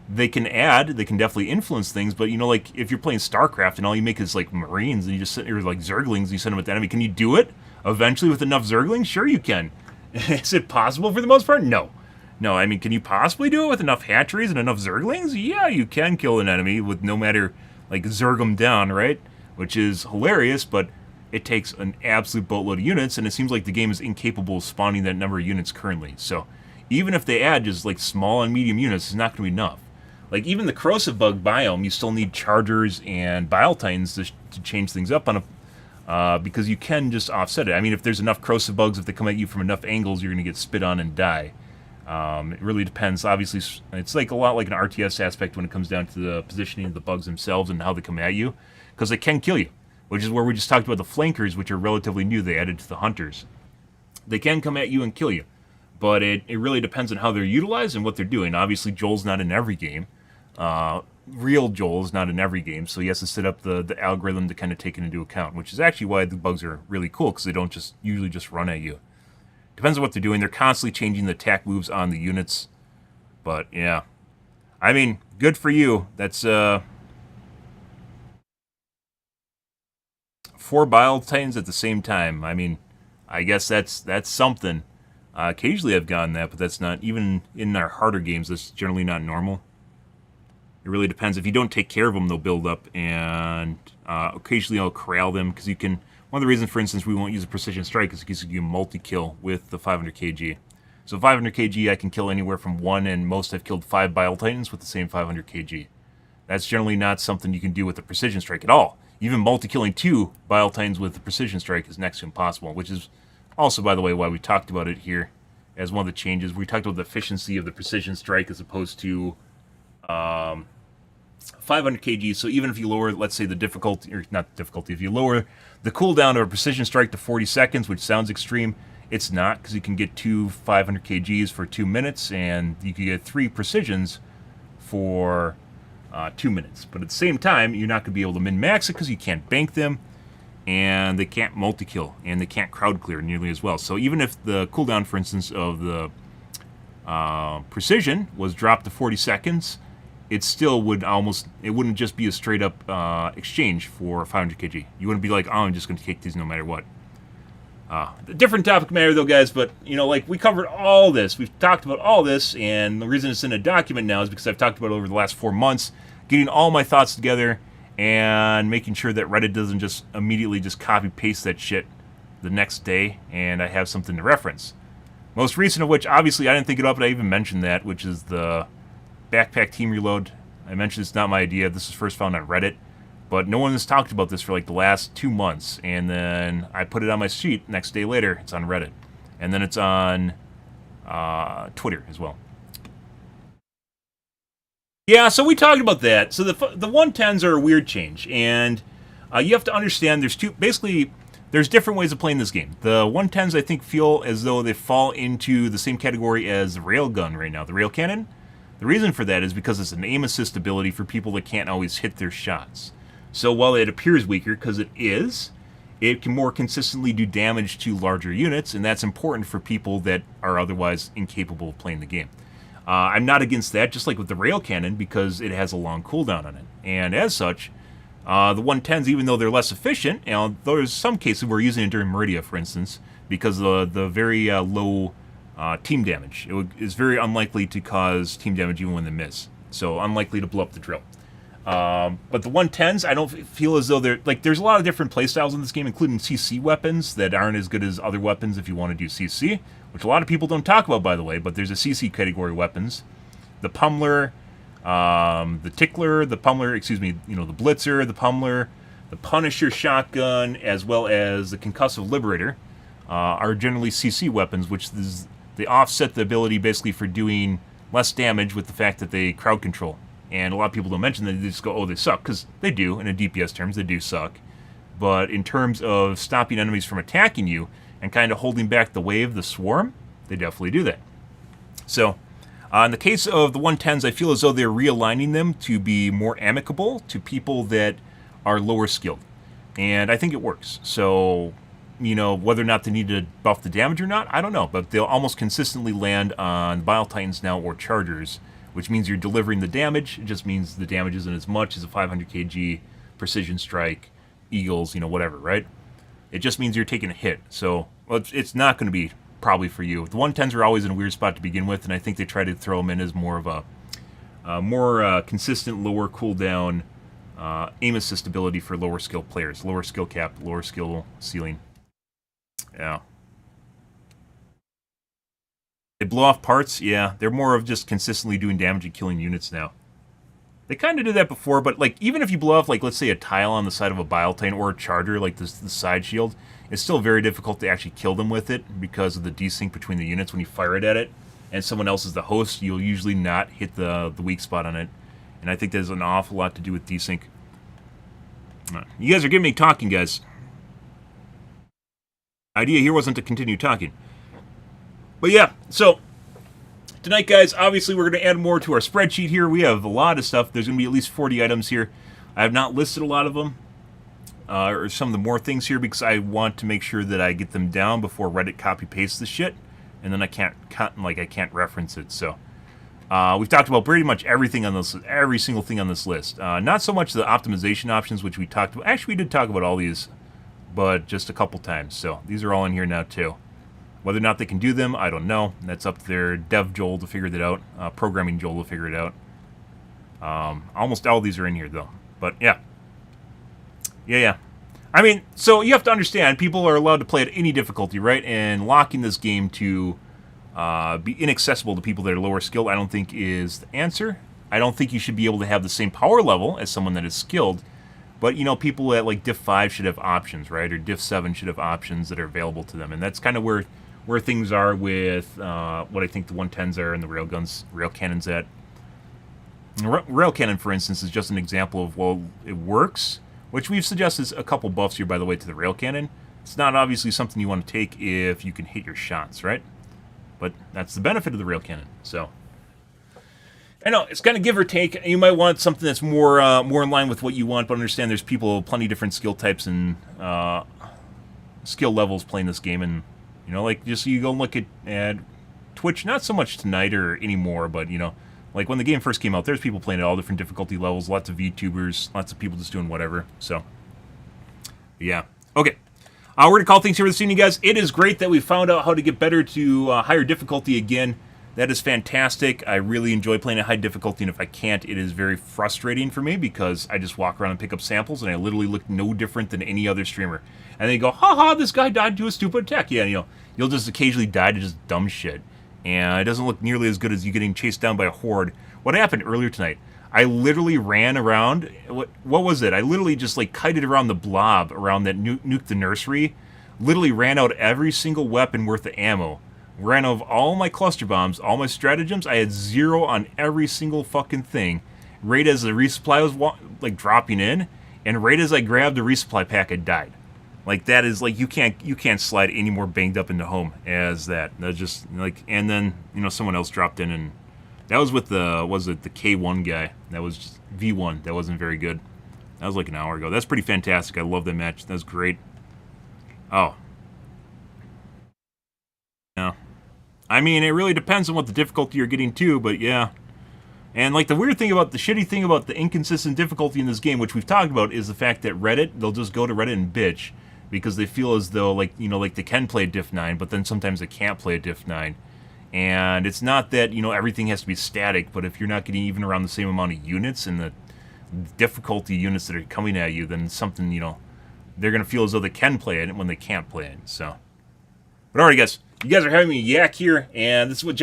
they can definitely influence things, but you know, like if you're playing StarCraft and all you make is like Marines and you just sit there like Zerglings and you send them at the enemy, can you do it eventually with enough Zerglings? Sure you can. Is it possible for the most part? No. No, I mean, can you possibly do it with enough hatcheries and enough Zerglings? Yeah, you can kill an enemy with no matter, like, Zerg them down, right? Which is hilarious, but it takes an absolute boatload of units, and it seems like the game is incapable of spawning that number of units currently. So even if they add just, like, small and medium units, it's not going to be enough. Like, even the corrosive bug biome, you still need chargers and bile titans to change things up on a... because you can just offset it. I mean, if there's enough corrosive bugs, if they come at you from enough angles, you're going to get spit on and die. It really depends. Obviously, it's like a lot like an RTS aspect when it comes down to the positioning of the bugs themselves and how they come at you, because they can kill you, which is where we just talked about the flankers, which are relatively new. They added to the hunters. They can come at you and kill you, but it really depends on how they're utilized and what they're doing. Obviously, Joel's not in every game. Real Joel's not in every game, so he has to set up the algorithm to kind of take it into account, which is actually why the bugs are really cool, because they don't just usually just run at you. Depends on what they're doing. They're constantly changing the attack moves on the units. But, yeah. I mean, good for you. That's, 4 bile titans at the same time. I mean, I guess that's something. Occasionally I've gotten that, but that's not, even in our harder games, that's generally not normal. It really depends. If you don't take care of them, they'll build up, and occasionally I'll corral them, because you can... One of the reasons, for instance, we won't use a precision strike is because you can multi-kill with the 500 kg. So 500 kg, I can kill anywhere from 1, and most I've killed 5 bile titans with the same 500 kg. That's generally not something you can do with a precision strike at all. Even multi-killing 2 bile titans with the precision strike is next to impossible, which is also, by the way, why we talked about it here as one of the changes. We talked about the efficiency of the precision strike as opposed to 500 kg, so even if you lower, let's say, the difficulty, or not difficulty, if you lower the cooldown of a precision strike to 40 seconds, which sounds extreme, it's not, because you can get 2 500 kgs for 2 minutes, and you can get 3 precisions for 2 minutes. But at the same time, you're not going to be able to min-max it, because you can't bank them, and they can't multi-kill, and they can't crowd clear nearly as well. So even if the cooldown, for instance, of the precision was dropped to 40 seconds, it still would almost, it wouldn't just be a straight up exchange for 500 kg. You wouldn't be like, oh, I'm just going to take these no matter what. Different topic matter though, guys, but, you know, like, we covered all this. We've talked about all this, and the reason it's in a document now is because I've talked about it over the last 4 months, getting all my thoughts together and making sure that Reddit doesn't just immediately just copy-paste that shit the next day, and I have something to reference. Most recent of which, obviously, I didn't think it up, but I even mentioned that, which is the backpack team reload. I mentioned it's not my idea. This is first found on Reddit, but no one has talked about this for like the last 2 months. And then I put it on my sheet. Next day later, it's on Reddit, and then it's on Twitter as well. Yeah, so we talked about that. So the 110s are a weird change, and you have to understand there's different ways of playing this game. The 110s, I think, feel as though they fall into the same category as the railgun right now, the rail cannon. The reason for that is because it's an aim assist ability for people that can't always hit their shots. So while it appears weaker, because it is, it can more consistently do damage to larger units, and that's important for people that are otherwise incapable of playing the game. I'm not against that, just like with the rail cannon, because it has a long cooldown on it. And as such, the 110s, even though they're less efficient, there's some cases we're using it during Meridia, for instance, because of the very low team damage. It is very unlikely to cause team damage even when they miss. So unlikely to blow up the drill. But the 110s, I don't feel as though they're... Like, there's a lot of different playstyles in this game, including CC weapons that aren't as good as other weapons if you want to do CC, which a lot of people don't talk about, by the way, but there's a CC category weapons. The Pummeler, the Tickler, the Pummeler, excuse me, the Blitzer, the Pummeler, the Punisher shotgun, as well as the Concussive Liberator, are generally CC weapons, which is... They offset the ability basically for doing less damage with the fact that they crowd control. And a lot of people don't mention that. They just go, oh, they suck, because they do. In a DPS terms, they do suck. But in terms of stopping enemies from attacking you and kind of holding back the wave, the swarm, they definitely do that. So, in the case of the 110s, I feel as though they're realigning them to be more amicable to people that are lower skilled. And I think it works. So... whether or not they need to buff the damage or not, I don't know. But they'll almost consistently land on Bile Titans now or Chargers, which means you're delivering the damage. It just means the damage isn't as much as a 500 kg precision strike, Eagles, you know, whatever, right? It just means you're taking a hit. So well, it's not going to be probably for you. The 110s are always in a weird spot to begin with, and I think they try to throw them in as more of a more consistent, lower cooldown aim assist ability for lower skill players. Lower skill cap, lower skill ceiling. Yeah. They blow off parts? Yeah. They're more of just consistently doing damage and killing units now. They kind of did that before, but like even if you blow off, like, let's say a tile on the side of a bile titan or a charger, like the side shield, it's still very difficult to actually kill them with it because of the desync between the units when you fire it at it. And someone else is the host, you'll usually not hit the weak spot on it. And I think there's an awful lot to do with desync. You guys are getting me talking, guys. Idea here wasn't to continue talking. But yeah, so tonight, guys, obviously we're going to add more to our spreadsheet here. We have a lot of stuff. There's going to be at least 40 items here. I have not listed a lot of them, or some of the more things here, because I want to make sure that I get them down before Reddit copy-pastes the shit, and then I can't reference it. So we've talked about pretty much everything on this, every single thing on this list. Not so much the optimization options, which we talked about. Actually, we did talk about all these, but just a couple times. So these are all in here now too. Whether or not they can do them, I don't know. That's up to their dev Joel to figure that out. Programming Joel to figure it out. Almost all of these are in here though. But yeah. Yeah. I mean, so you have to understand, people are allowed to play at any difficulty, right? And locking this game to be inaccessible to people that are lower skilled, I don't think is the answer. I don't think you should be able to have the same power level as someone that is skilled. But, you know, people at like diff 5 should have options, right? Or diff 7 should have options that are available to them. And that's kind of where things are with what I think the 110s are and the rail cannons at. Rail cannon, for instance, is just an example of, well, it works, which we've suggested a couple buffs here, by the way, to the rail cannon. It's not obviously something you want to take if you can hit your shots, right? But that's the benefit of the rail cannon. So I know it's kind of give or take. You might want something that's more in line with what you want, but understand there's people, plenty different skill types and skill levels playing this game, and you know, like just you go look at Twitch, not so much tonight or anymore, but you know, like when the game first came out, there's people playing at all different difficulty levels, lots of VTubers, lots of people just doing whatever. So yeah, okay. We're going to call things here this evening, guys. It is great that we found out how to get better to higher difficulty again. That is fantastic. I really enjoy playing at high difficulty, and if I can't, it is very frustrating for me because I just walk around and pick up samples, and I literally look no different than any other streamer. And they go, haha, this guy died to a stupid attack. Yeah, you know, you'll just occasionally die to just dumb shit. And it doesn't look nearly as good as you getting chased down by a horde. What happened earlier tonight? I literally ran around, what was it? I literally just like kited around the blob around that nuke the nursery. Literally ran out every single weapon worth of ammo. Ran out of all my cluster bombs, all my stratagems. I had 0 on every single fucking thing. Right as the resupply was like dropping in, and right as I grabbed the resupply pack, I died. Like that is like you can't slide any more banged up into home as that. That's just like, and then you know someone else dropped in, and that was with the the K1 guy. That was just V1. That wasn't very good. That was like an hour ago. That's pretty fantastic. I love that match. That was great. Oh. Yeah. I mean, it really depends on what the difficulty you're getting to, but yeah. And like the weird thing about the shitty thing about the inconsistent difficulty in this game, which we've talked about, is the fact that Reddit, they'll just go to Reddit and bitch because they feel as though like, you know, like they can play diff 9, but then sometimes they can't play a diff 9. And it's not that, you know, everything has to be static, but if you're not getting even around the same amount of units and the difficulty units that are coming at you, then something, you know, they're going to feel as though they can play it when they can't play it. So, but alright, guys, you guys are having me yak here, and this is what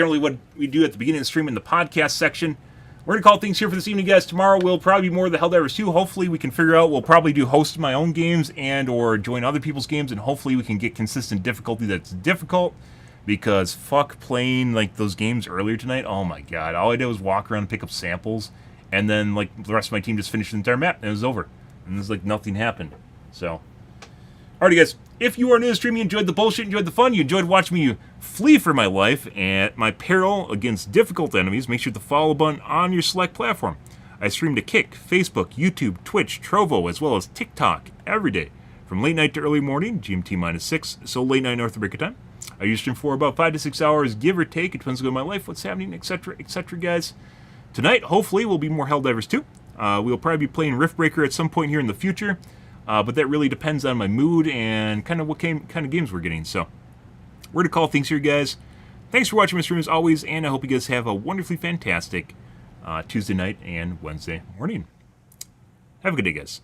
we do at the beginning of the stream in the podcast section. We're going to call things here for this evening, guys. Tomorrow will probably be more of the Helldivers 2. Hopefully we can figure out, we'll probably do host my own games and or join other people's games, and hopefully we can get consistent difficulty that's difficult, because fuck playing like those games earlier tonight. Oh my god, all I did was walk around and pick up samples, and then like the rest of my team just finished the entire map, and it was over. And it was like nothing happened. So, alrighty guys, if you are new to stream, you enjoyed the bullshit, enjoyed the fun, you enjoyed watching me flee for my life at my peril against difficult enemies, make sure to follow button on your select platform. I stream to Kick, Facebook, YouTube, Twitch, Trovo, as well as TikTok every day, from late night to early morning, GMT -6, so late night North America time. I usually stream for about 5 to 6 hours, give or take. It depends on my life, what's happening, etc., etc., guys. Tonight, hopefully, will be more Helldivers 2. We'll probably be playing Riftbreaker at some point here in the future, but that really depends on my mood and kind of what kind of games we're getting. So, we're to call things here, guys. Thanks for watching my stream as always, and I hope you guys have a wonderfully fantastic Tuesday night and Wednesday morning. Have a good day, guys.